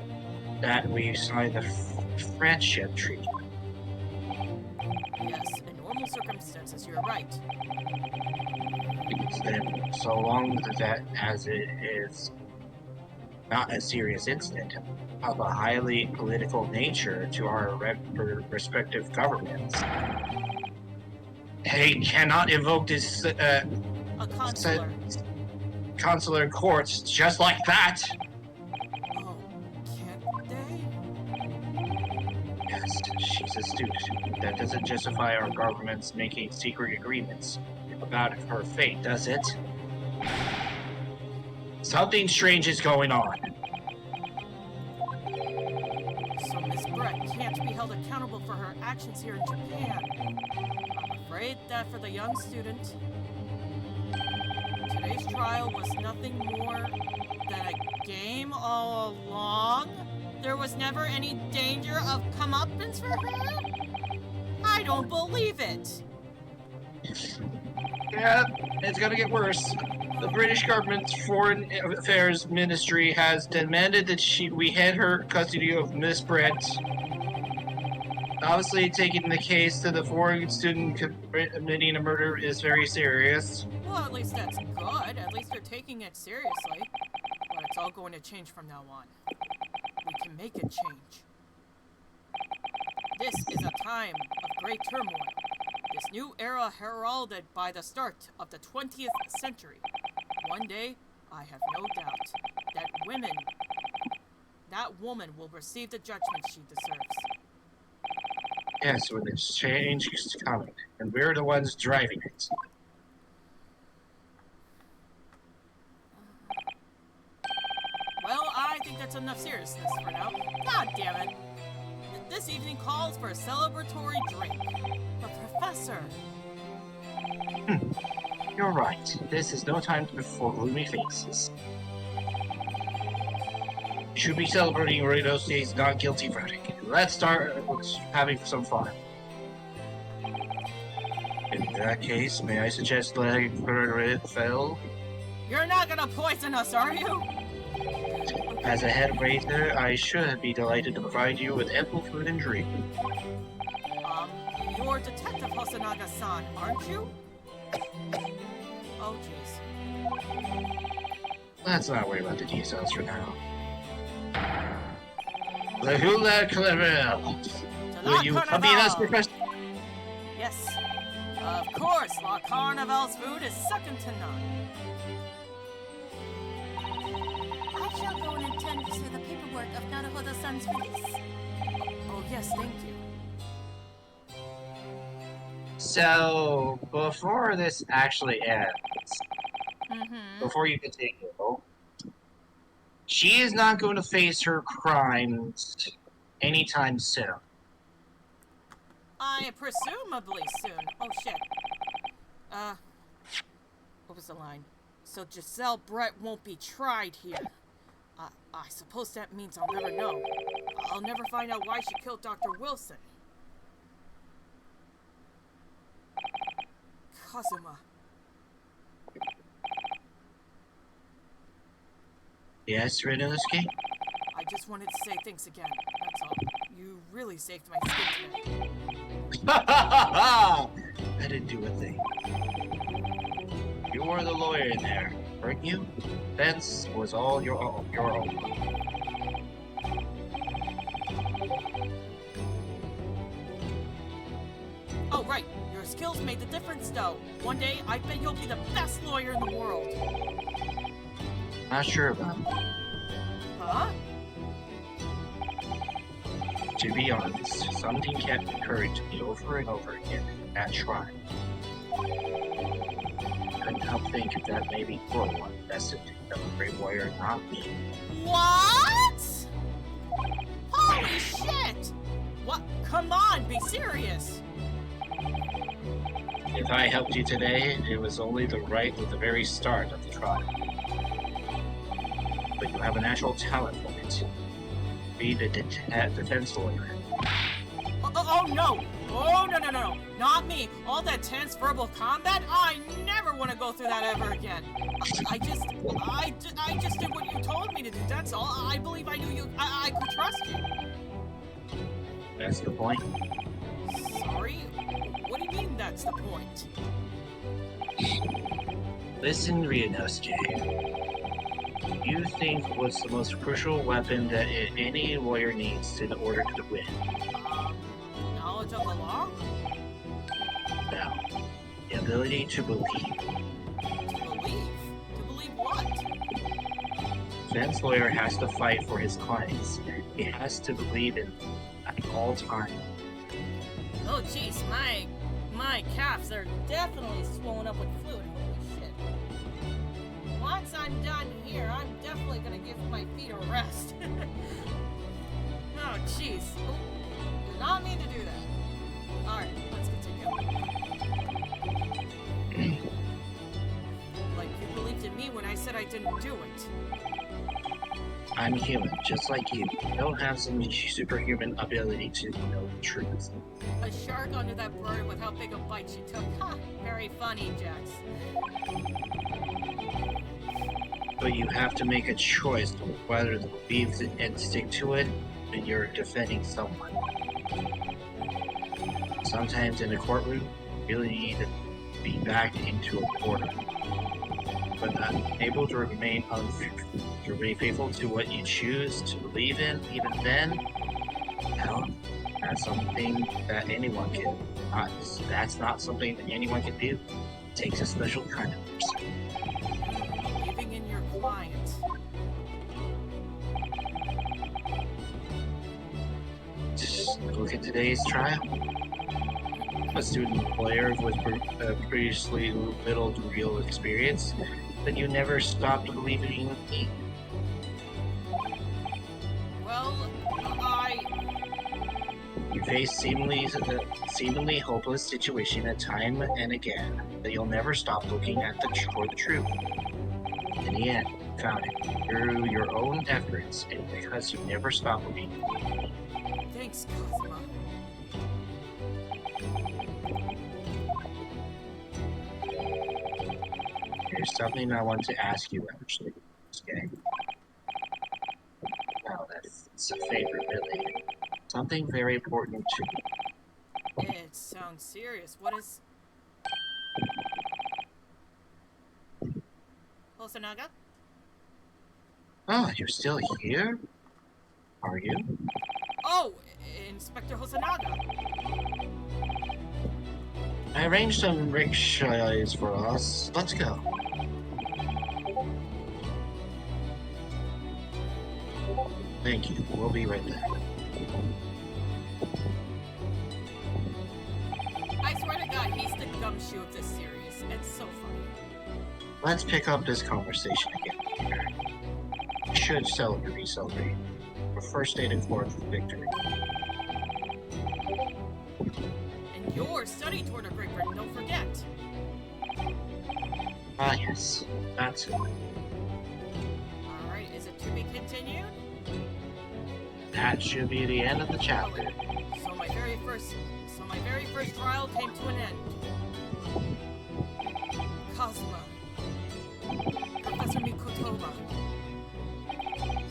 that we signed the friendship treaty. Yes, in normal circumstances, you're right. Then, so long that as it is not a serious incident of a highly political nature to our respective governments, they cannot evoke this A consular. consular courts just like that. Oh, can't they? Yes, she's astute. That doesn't justify our governments making secret agreements about her fate, does it? Something strange is going on. So Miss Brett can't be held accountable for her actions here in Japan. I'm afraid that for the young student, today's trial was nothing more than a game all along. There was never any danger of comeuppance for her? I don't believe it. Yeah, it's gonna get worse. The British government's Foreign Affairs Ministry has demanded that we hand her custody of Miss Brett. Obviously, taking the case to the foreign student committing a murder is very serious. Well, at least that's good. At least they're taking it seriously. But it's all going to change from now on. We can make it change. This is a time of great turmoil. This new era heralded by the start of the 20th century. One day, I have no doubt that woman will receive the judgment she deserves. Yes, when the change is coming, and we're the ones driving it. Well, I think that's enough seriousness for now. God damn it. This evening calls for a celebratory drink. But Professor... You're right. This is no time for gloomy faces. You should be celebrating Renose's not guilty verdict. Let's start having some fun. In that case, may I suggest letting her fail? You're not gonna poison us, are you? As a head waiter, I should be delighted to provide you with ample food and drink. You're Detective Hosonaga-san, aren't you? Oh, jeez. Let's not worry about the details for now. The Hula Clarel. Will you copy this, Professor? Yes. Of course, La Carnival's food is second to none. I shall go and attend to the paperwork of Naruhodo-san's release. Oh, yes, thank you. So, before this actually ends, before you continue, she is not going to face her crimes anytime soon. Presumably soon. Oh, shit. What was the line? So Giselle Brett won't be tried here. I suppose that means I'll never know. I'll never find out why she killed Dr. Wilson. Kazuma. Yes, Renosuke? I just wanted to say thanks again. That's all. You really saved my skin today. I didn't do a thing. You were the lawyer in there, weren't you? Defense was all your own. Oh, right. Your skills made the difference, though. One day, I bet you'll be the best lawyer in the world. Not sure about that. Huh? To be honest, something kept occurring to me over and over again at trial. Couldn't help think that maybe Corwin invested in a great lawyer, not me. What? Holy shit! What? Come on, be serious. If I helped you today, it was only the right at the very start of the trial. But you have a natural talent for it. Be the defense lawyer. Oh no! Oh no! Not me! All that tense verbal combat? I never want to go through that ever again. I just did what you told me to do. That's all. I believe I knew you. I could trust you. That's the point. Sorry? What do you mean that's the point? Listen, Ryunosuke. You think what's the most crucial weapon that any lawyer needs in order to win? Knowledge of the law? No. The ability to believe. To believe? To believe what? Defense lawyer has to fight for his clients. He has to believe in at all times. Oh jeez, my calves are definitely swollen up with fluid. Holy shit. Once I'm done here, I'm definitely gonna give my feet a rest. Oh jeez. Oh, did not mean to do that. Alright, let's continue. Like you believed in me when I said I didn't do it. I'm human, just like you. I don't have some superhuman ability to know the truth. A shark under that bird with how big a bite she took. Ha! Very funny, Jax. But you have to make a choice of whether to believe it and stick to it when you're defending someone. Sometimes in a courtroom, you really need to be backed into a corner. But not able to remain faithful to what you choose to believe in, even then, well, that's something that anyone can. That's not something that anyone can do. It takes a special kind of person. Believing in your client. Just look at today's trial. A student lawyer with previously little to real experience, but you never stopped believing in me. Well, You face seemingly hopeless situation time and again, but you'll never stop looking for the truth. In the end, found it through your own efforts and because you never stopped believing. Thanks, Cosmo. There's something I want to ask you, actually. Okay. Wow, that's a favor, really. Something very important to me. It sounds serious. What is... Hosanaga? Oh, you're still here? Are you? Oh, Inspector Hosanaga. I arranged some rickshaws for us. Let's go. Thank you. We'll be right there. I swear to God, he's the gumshoe of this series. It's so funny. Let's pick up this conversation again. We should celebrate. Our first day to court for victory. And your study toward a Great Britain, don't forget. Ah, yes. That's it. Alright, is it to be continued? That should be the end of the chapter. So my very first trial came to an end. Kazuma. Professor Mikotoba.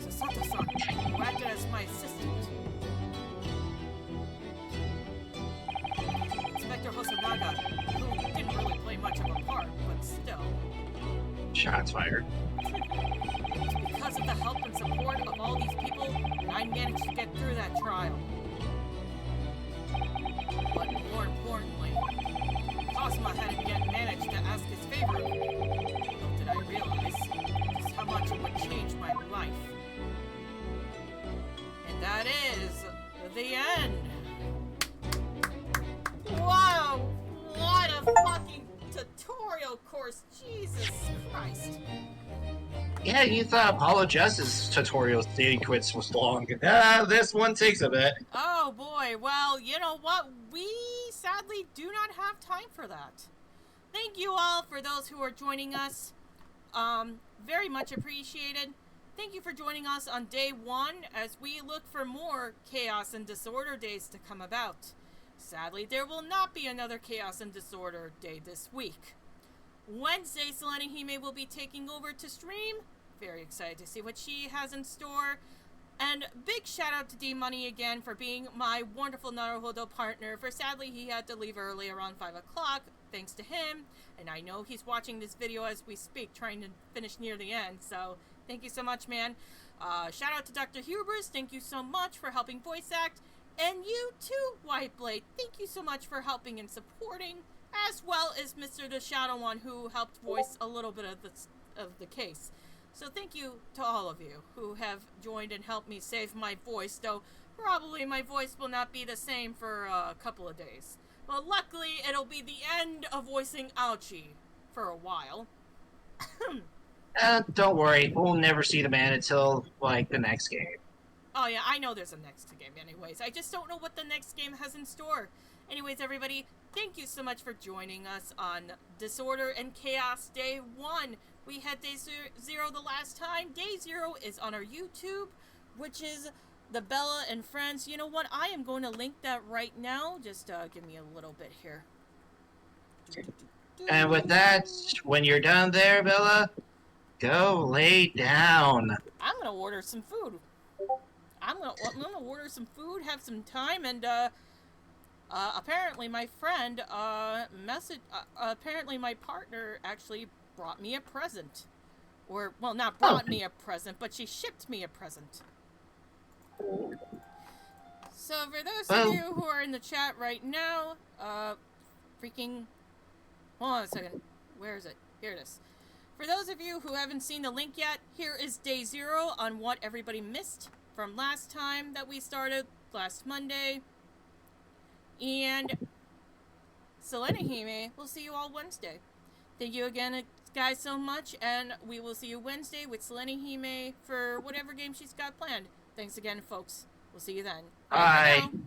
Sasato-san, who acted as my assistant. Inspector Hosanaga, who didn't really play much of a part, but still. Shots fired. It was because of the help and support of all these people that I managed to get through that trial. But more importantly, Cosma hadn't yet managed to ask his favor of me. Little did I realize just how much it would change my life. And that is the end. Wow! What a fucking tutorial course! Jesus Christ! Yeah, you thought Apollo Justice tutorial sequence was long. This one takes a bit. Oh boy, well, you know what? We sadly do not have time for that. Thank you all for those who are joining us. Very much appreciated. Thank you for joining us on day 1 as we look for more Chaos and Disorder days to come about. Sadly, there will not be another Chaos and Disorder day this week. Wednesday, Selene Hime will be taking over to stream. Very excited to see what she has in store. And big shout out to D-Money again for being my wonderful Naruhodo partner. For sadly, he had to leave early around 5 o'clock. Thanks to him. And I know he's watching this video as we speak, trying to finish near the end. So thank you so much, man. Shout out to Dr. Hubers. Thank you so much for helping voice act. And you too, Whiteblade. Thank you so much for helping and supporting. As well as Mr. the Shadow One, who helped voice a little bit of the case. So thank you to all of you who have joined and helped me save my voice, though probably my voice will not be the same for a couple of days. Well, luckily, it'll be the end of voicing Ouchie for a while. Don't worry, we'll never see the man until, like, the next game. Oh yeah, I know there's a next game anyways. I just don't know what the next game has in store. Anyways, everybody, thank you so much for joining us on Disorder and Chaos Day 1. We had Day 0 the last time. Day 0 is on our YouTube, which is the Bella and Friends. You know what? I am going to link that right now. Just give me a little bit here. And with that, when you're done there, Bella, go lay down. I'm going to order some food. I'm gonna order some food, have some time, and apparently my friend apparently my partner actually brought me a present, or well, not brought me a present, but she shipped me a present. So for those of you who are in the chat right now, freaking, hold on a second, where is it? Here it is. For those of you who haven't seen the link yet, here is Day 0 on what everybody missed from last time that we started, last Monday. And Selene Hime, we'll see you all Wednesday. Thank you again, guys, so much, and we will see you Wednesday with Selene Hime for whatever game she's got planned. Thanks again, folks. We'll see you then. Bye. For now.